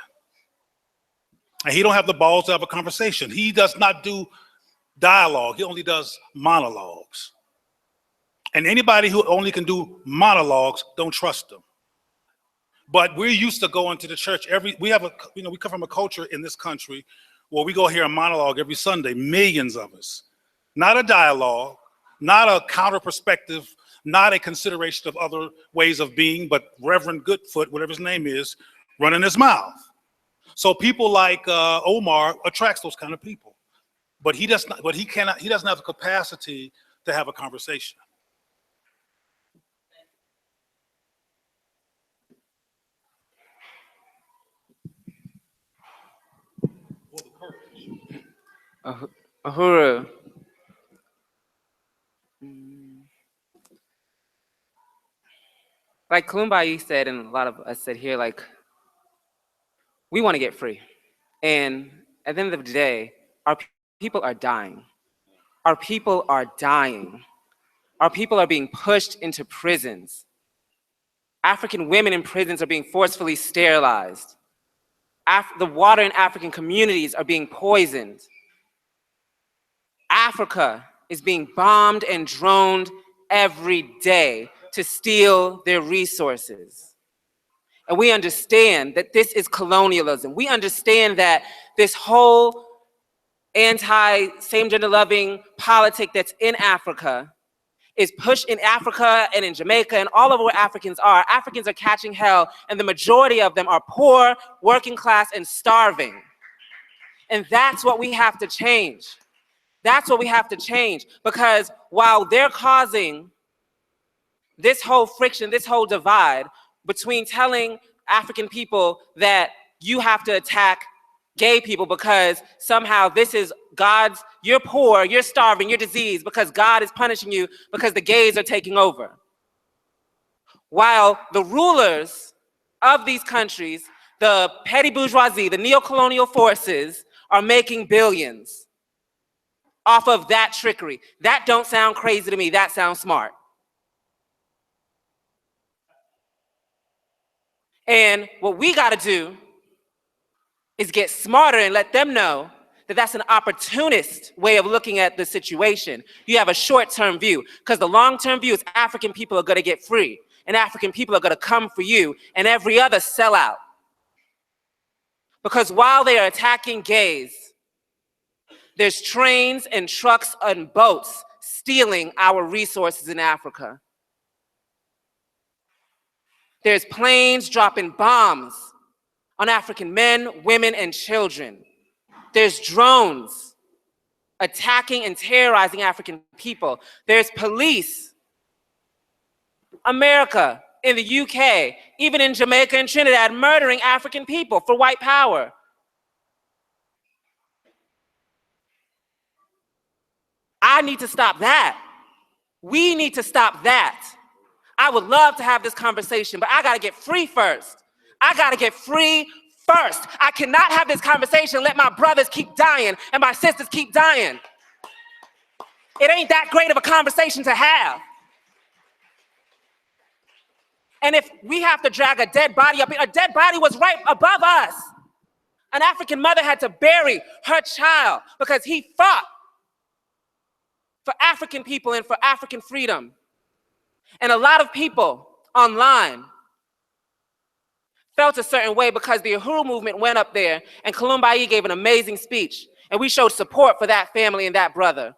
And he don't have the balls to have a conversation. He does not do dialogue, he only does monologues. And anybody who only can do monologues, don't trust them. But we're used to going to the church we come from a culture in this country where we go hear a monologue every Sunday, millions of us. Not a dialogue, not a counter perspective, not a consideration of other ways of being, but Reverend Goodfoot, whatever his name is, running his mouth. So people like Omar attracts those kind of people. but he does not. But he cannot. He doesn't have the capacity to have a conversation. Uhuru. Like Kulumbai said, and a lot of us said here, like, we want to get free. And at the end of the day, our people are dying. Our people are dying. Our people are being pushed into prisons. African women in prisons are being forcefully sterilized. The water in African communities are being poisoned. Africa is being bombed and droned every day to steal their resources. And we understand that this is colonialism. We understand that this whole anti-same-gender loving politic that's in Africa is pushed in Africa and in Jamaica and all over where Africans are. Africans are catching hell, and the majority of them are poor, working class, and starving. And that's what we have to change. That's what we have to change, because while they're causing this whole friction, this whole divide between telling African people that you have to attack gay people because somehow this is God's, you're poor, you're starving, you're diseased because God is punishing you because the gays are taking over. While the rulers of these countries, the petty bourgeoisie, the neo-colonial forces, are making billions off of that trickery. That don't sound crazy to me, that sounds smart. And what we gotta do is get smarter and let them know that that's an opportunist way of looking at the situation. You have a short-term view, because the long-term view is African people are gonna get free, and African people are gonna come for you and every other sellout. Because while they are attacking gays, there's trains and trucks and boats stealing our resources in Africa. There's planes dropping bombs on African men, women, and children. There's drones attacking and terrorizing African people. There's police, America, in the UK, even in Jamaica and Trinidad, murdering African people for white power. I need to stop that. We need to stop that. I would love to have this conversation, but I gotta get free first. I gotta get free first. I cannot have this conversation and let my brothers keep dying and my sisters keep dying. It ain't that great of a conversation to have. And if we have to drag a dead body up, a dead body was right above us. An African mother had to bury her child because he fought for African people and for African freedom. And a lot of people online felt a certain way because the Uhuru movement went up there and Kulumbai gave an amazing speech. And we showed support for that family and that brother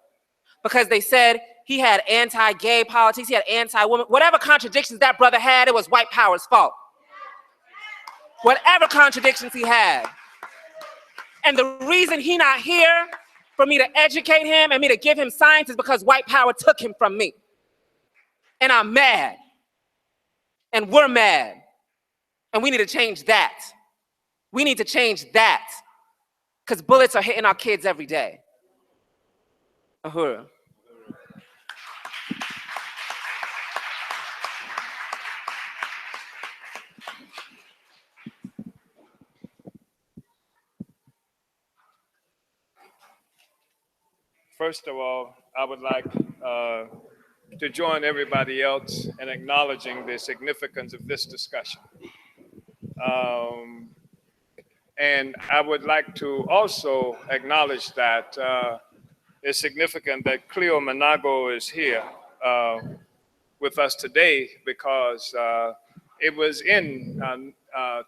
because they said he had anti-gay politics, he had anti-woman, whatever contradictions that brother had, it was white power's fault. Whatever contradictions he had. And the reason he not here for me to educate him and me to give him science is because white power took him from me. And I'm mad. And we're mad. And we need to change that. We need to change that. Because bullets are hitting our kids every day. Uhuru. First of all, I would like to join everybody else in acknowledging the significance of this discussion. And I would like to also acknowledge that it's significant that Cleo Manago is here with us today because it was in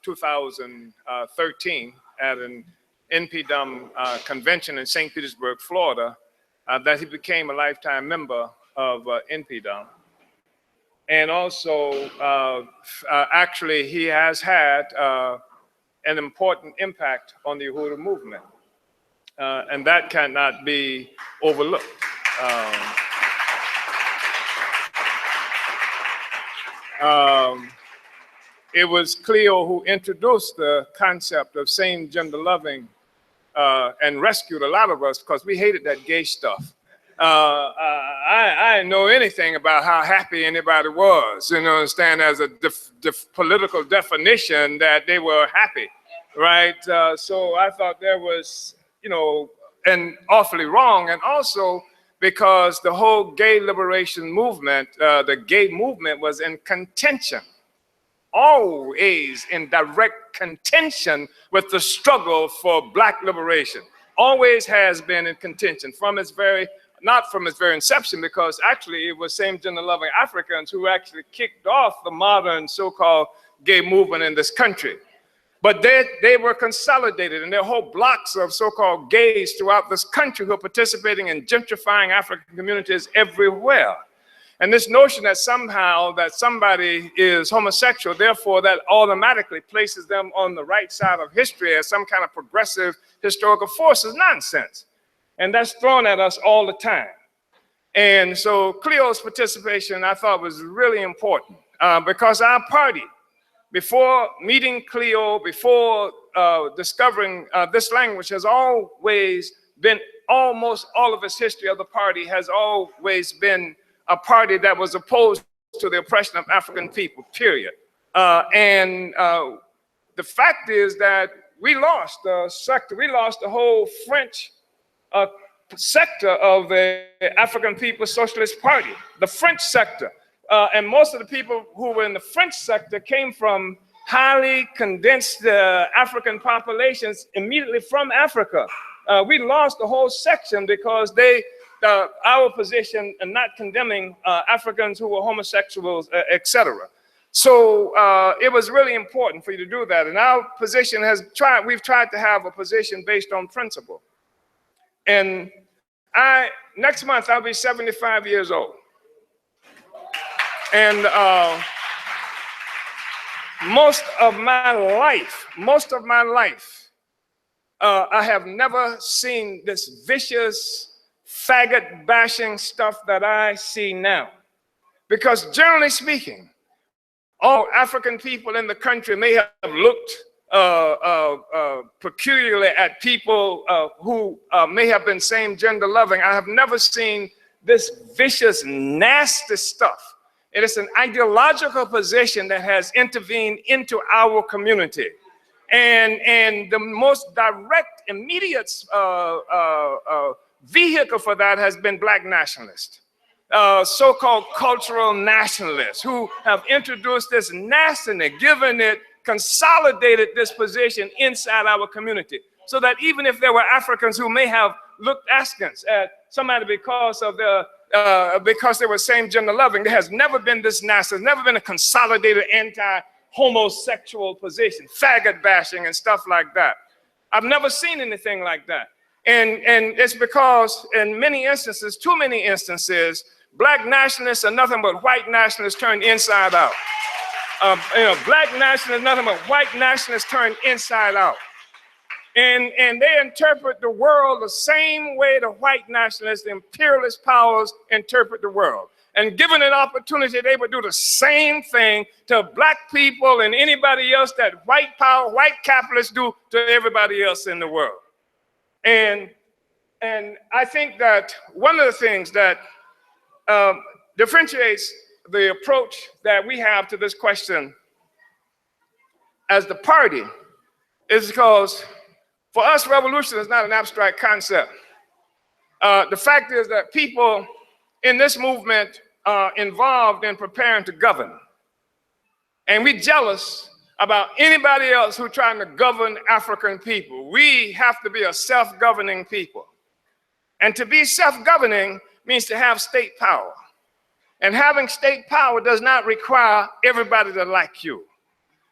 2013 at an InPDUM convention in St. Petersburg, Florida, that he became a lifetime member of InPDUM. And also, actually, he has had an important impact on the Uhuru movement. And that cannot be overlooked. It was Cleo who introduced the concept of same gender loving and rescued a lot of us because we hated that gay stuff. I didn't know anything about how happy anybody was, you know, understand, as a political definition that they were happy, right? So I thought there was, you know, and awfully wrong. And also because the whole gay liberation movement, the gay movement was in contention, always in direct contention with the struggle for Black liberation. Always has been in contention from its very, not from its very inception, because actually it was same gender loving Africans who actually kicked off the modern so-called gay movement in this country. But they were consolidated, and there are whole blocks of so-called gays throughout this country who are participating in gentrifying African communities everywhere. And this notion that somehow that somebody is homosexual, therefore that automatically places them on the right side of history as some kind of progressive historical force is nonsense. And that's thrown at us all the time. And so Cleo's participation, I thought, was really important because our party, before meeting Cleo, before discovering this language, has always been, almost all of its history of the party has always been a party that was opposed to the oppression of African people, period. And the fact is that we lost the sector, we lost the whole French sector of the African People's Socialist Party, the French sector. And most of the people who were in the French sector came from highly condensed African populations immediately from Africa. We lost the whole section because our position in not condemning Africans who were homosexuals, etc. So it was really important for you to do that. And our position we've tried to have a position based on principle. And next month I'll be 75 years old. And most of my life, I have never seen this vicious faggot bashing stuff that I see now. Because generally speaking, all African people in the country may have looked peculiarly at people who may have been same gender loving. I have never seen this vicious, nasty stuff. It is an ideological position that has intervened into our community. And the most direct, immediate vehicle for that has been Black nationalists, so-called cultural nationalists who have introduced this nastiness, given it, consolidated this position inside our community. So that even if there were Africans who may have looked askance at somebody because of because they were same gender loving, there has never been this nasty, there's never been a consolidated anti-homosexual position, faggot bashing and stuff like that. I've never seen anything like that. And it's because in many instances, too many instances, Black nationalists are nothing but white nationalists turned inside out. Black nationalists, nothing but white nationalists turned inside out. And they interpret the world the same way the white nationalists, the imperialist powers interpret the world. And given an opportunity, they would do the same thing to Black people and anybody else that white power, white capitalists do to everybody else in the world. And I think that one of the things that differentiates the approach that we have to this question as the party is because for us, revolution is not an abstract concept. The fact is that people in this movement are involved in preparing to govern. And we're jealous about anybody else who's trying to govern African people. We have to be a self-governing people. And to be self-governing means to have state power. And having state power does not require everybody to like you.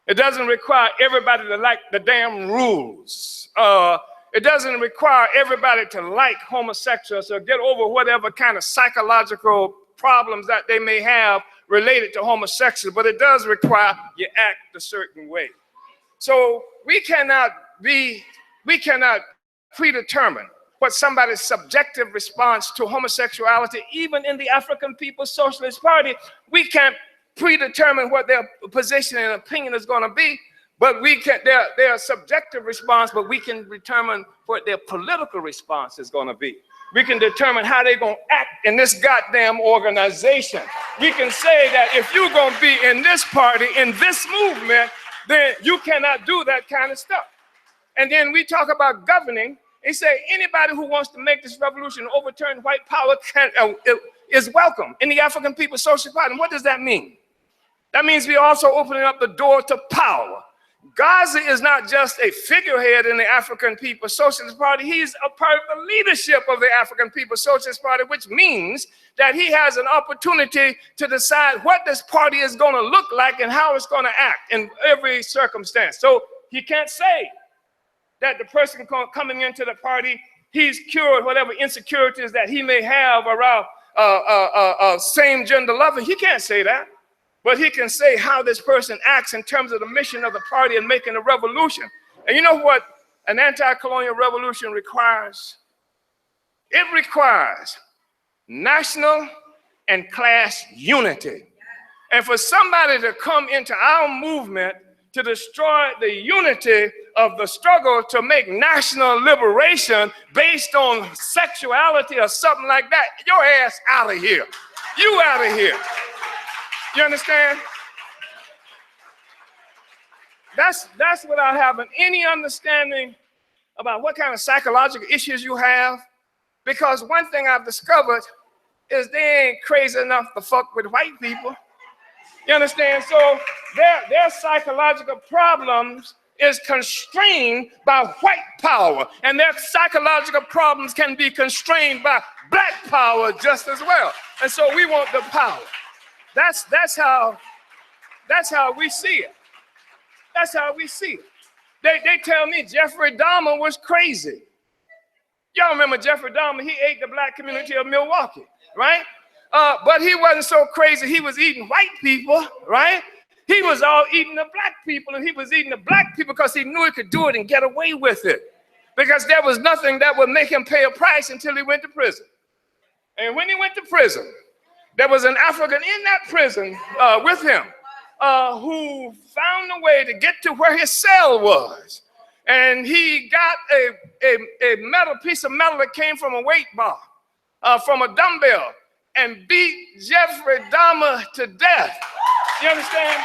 It doesn't require everybody to like the damn rules. It doesn't require everybody to like homosexuals or get over whatever kind of psychological problems that they may have related to homosexuals, but it does require you act a certain way. So we cannot predetermine what somebody's subjective response to homosexuality, even in the African People's Socialist Party. We can't predetermine what their position and opinion is going to be, but we can, their subjective response, but we can determine what their political response is going to be. We can determine how they're going to act in this goddamn organization. We can say that if you're going to be in this party, in this movement, then you cannot do that kind of stuff. And then we talk about governing. They say anybody who wants to make this revolution, overturn white power, is welcome in the African People's Socialist Party. And what does that mean? That means we're also opening up the door to power. Gaza is not just a figurehead in the African People's Socialist Party. He's a part of the leadership of the African People's Socialist Party, which means that he has an opportunity to decide what this party is going to look like and how it's going to act in every circumstance. So he can't say that the person coming into the party, he's cured whatever insecurities that he may have around same-gender loving. He can't say that. But he can say how this person acts in terms of the mission of the party and making a revolution. And you know what an anti-colonial revolution requires? It requires national and class unity. And for somebody to come into our movement to destroy the unity of the struggle to make national liberation based on sexuality or something like that, your ass out of here. You out of here. You understand? That's without having any understanding about what kind of psychological issues you have. Because one thing I've discovered is they ain't crazy enough to fuck with white people. You understand? So their psychological problems is constrained by white power, and their psychological problems can be constrained by black power just as well. And so we want the power. That's how we see it. That's how we see it. They tell me Jeffrey Dahmer was crazy. Y'all remember Jeffrey Dahmer? He ate the black community of Milwaukee, right? But he wasn't so crazy. He was eating white people, right? He was all eating the black people, and he was eating the black people because he knew he could do it and get away with it. Because there was nothing that would make him pay a price until he went to prison. And when he went to prison, there was an African in that prison with him who found a way to get to where his cell was. And he got a piece of metal that came from a weight bar, from a dumbbell, and beat Jeffrey Dahmer to death. You understand?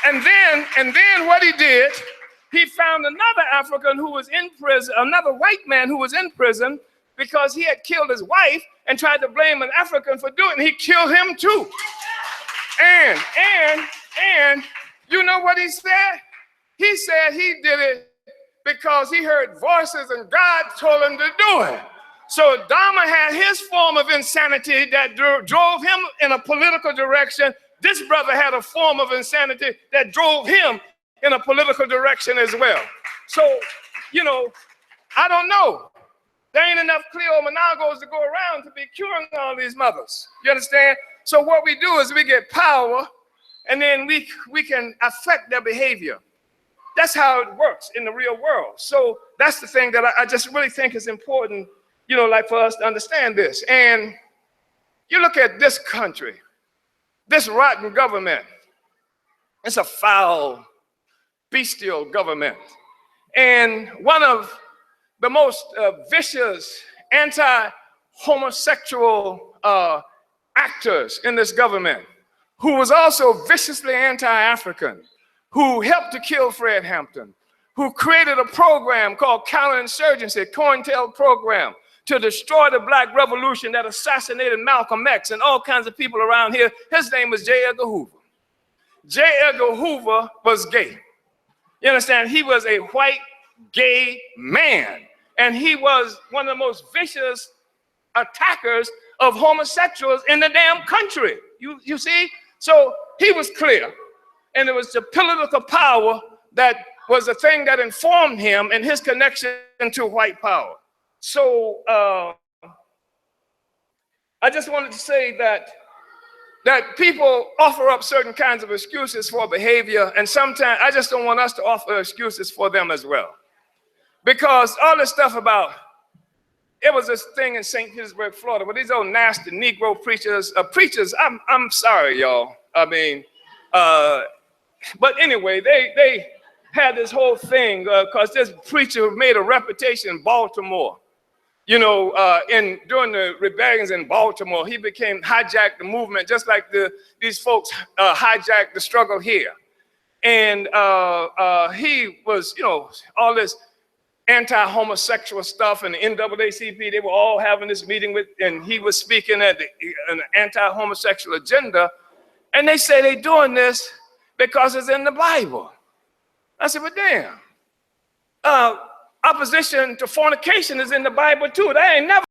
And then what he did, he found another African who was in prison, another white man who was in prison, because he had killed his wife and tried to blame an African for doing it. He killed him too. And you know what he said? He said he did it because he heard voices and God told him to do it. So Dahmer had his form of insanity that drove him in a political direction. This brother had a form of insanity that drove him in a political direction as well. So, you know, I don't know. There ain't enough Cleo Monagos to go around to be curing all these mothers. You understand? So what we do is we get power, and then we can affect their behavior. That's how it works in the real world. So that's the thing that I just really think is important, you know, like for us to understand this. And you look at this country, this rotten government. It's a foul, bestial government. And one of the most vicious anti-homosexual actors in this government, who was also viciously anti-African, who helped to kill Fred Hampton, who created a program called counterinsurgency, COINTEL program, to destroy the black revolution that assassinated Malcolm X and all kinds of people around here. His name was J. Edgar Hoover. J. Edgar Hoover was gay. You understand? He was a white gay man. And he was one of the most vicious attackers of homosexuals in the damn country. You see? So he was clear. And it was the political power that was the thing that informed him and his connection to white power. So I just wanted to say that people offer up certain kinds of excuses for behavior, and sometimes I just don't want us to offer excuses for them as well. Because all this stuff about it was this thing in St. Petersburg, Florida, where these old nasty Negro preachers, I'm sorry, y'all. I mean, but anyway, they had this whole thing because this preacher made a reputation in Baltimore. You know, during the rebellions in Baltimore, he hijacked the movement, just like these folks hijacked the struggle here. And he was, you know, all this anti-homosexual stuff, and the NAACP, they were all having this meeting and he was speaking at an anti-homosexual agenda. And they say they're doing this because it's in the Bible. I said, but damn, opposition to fornication is in the Bible too. They ain't never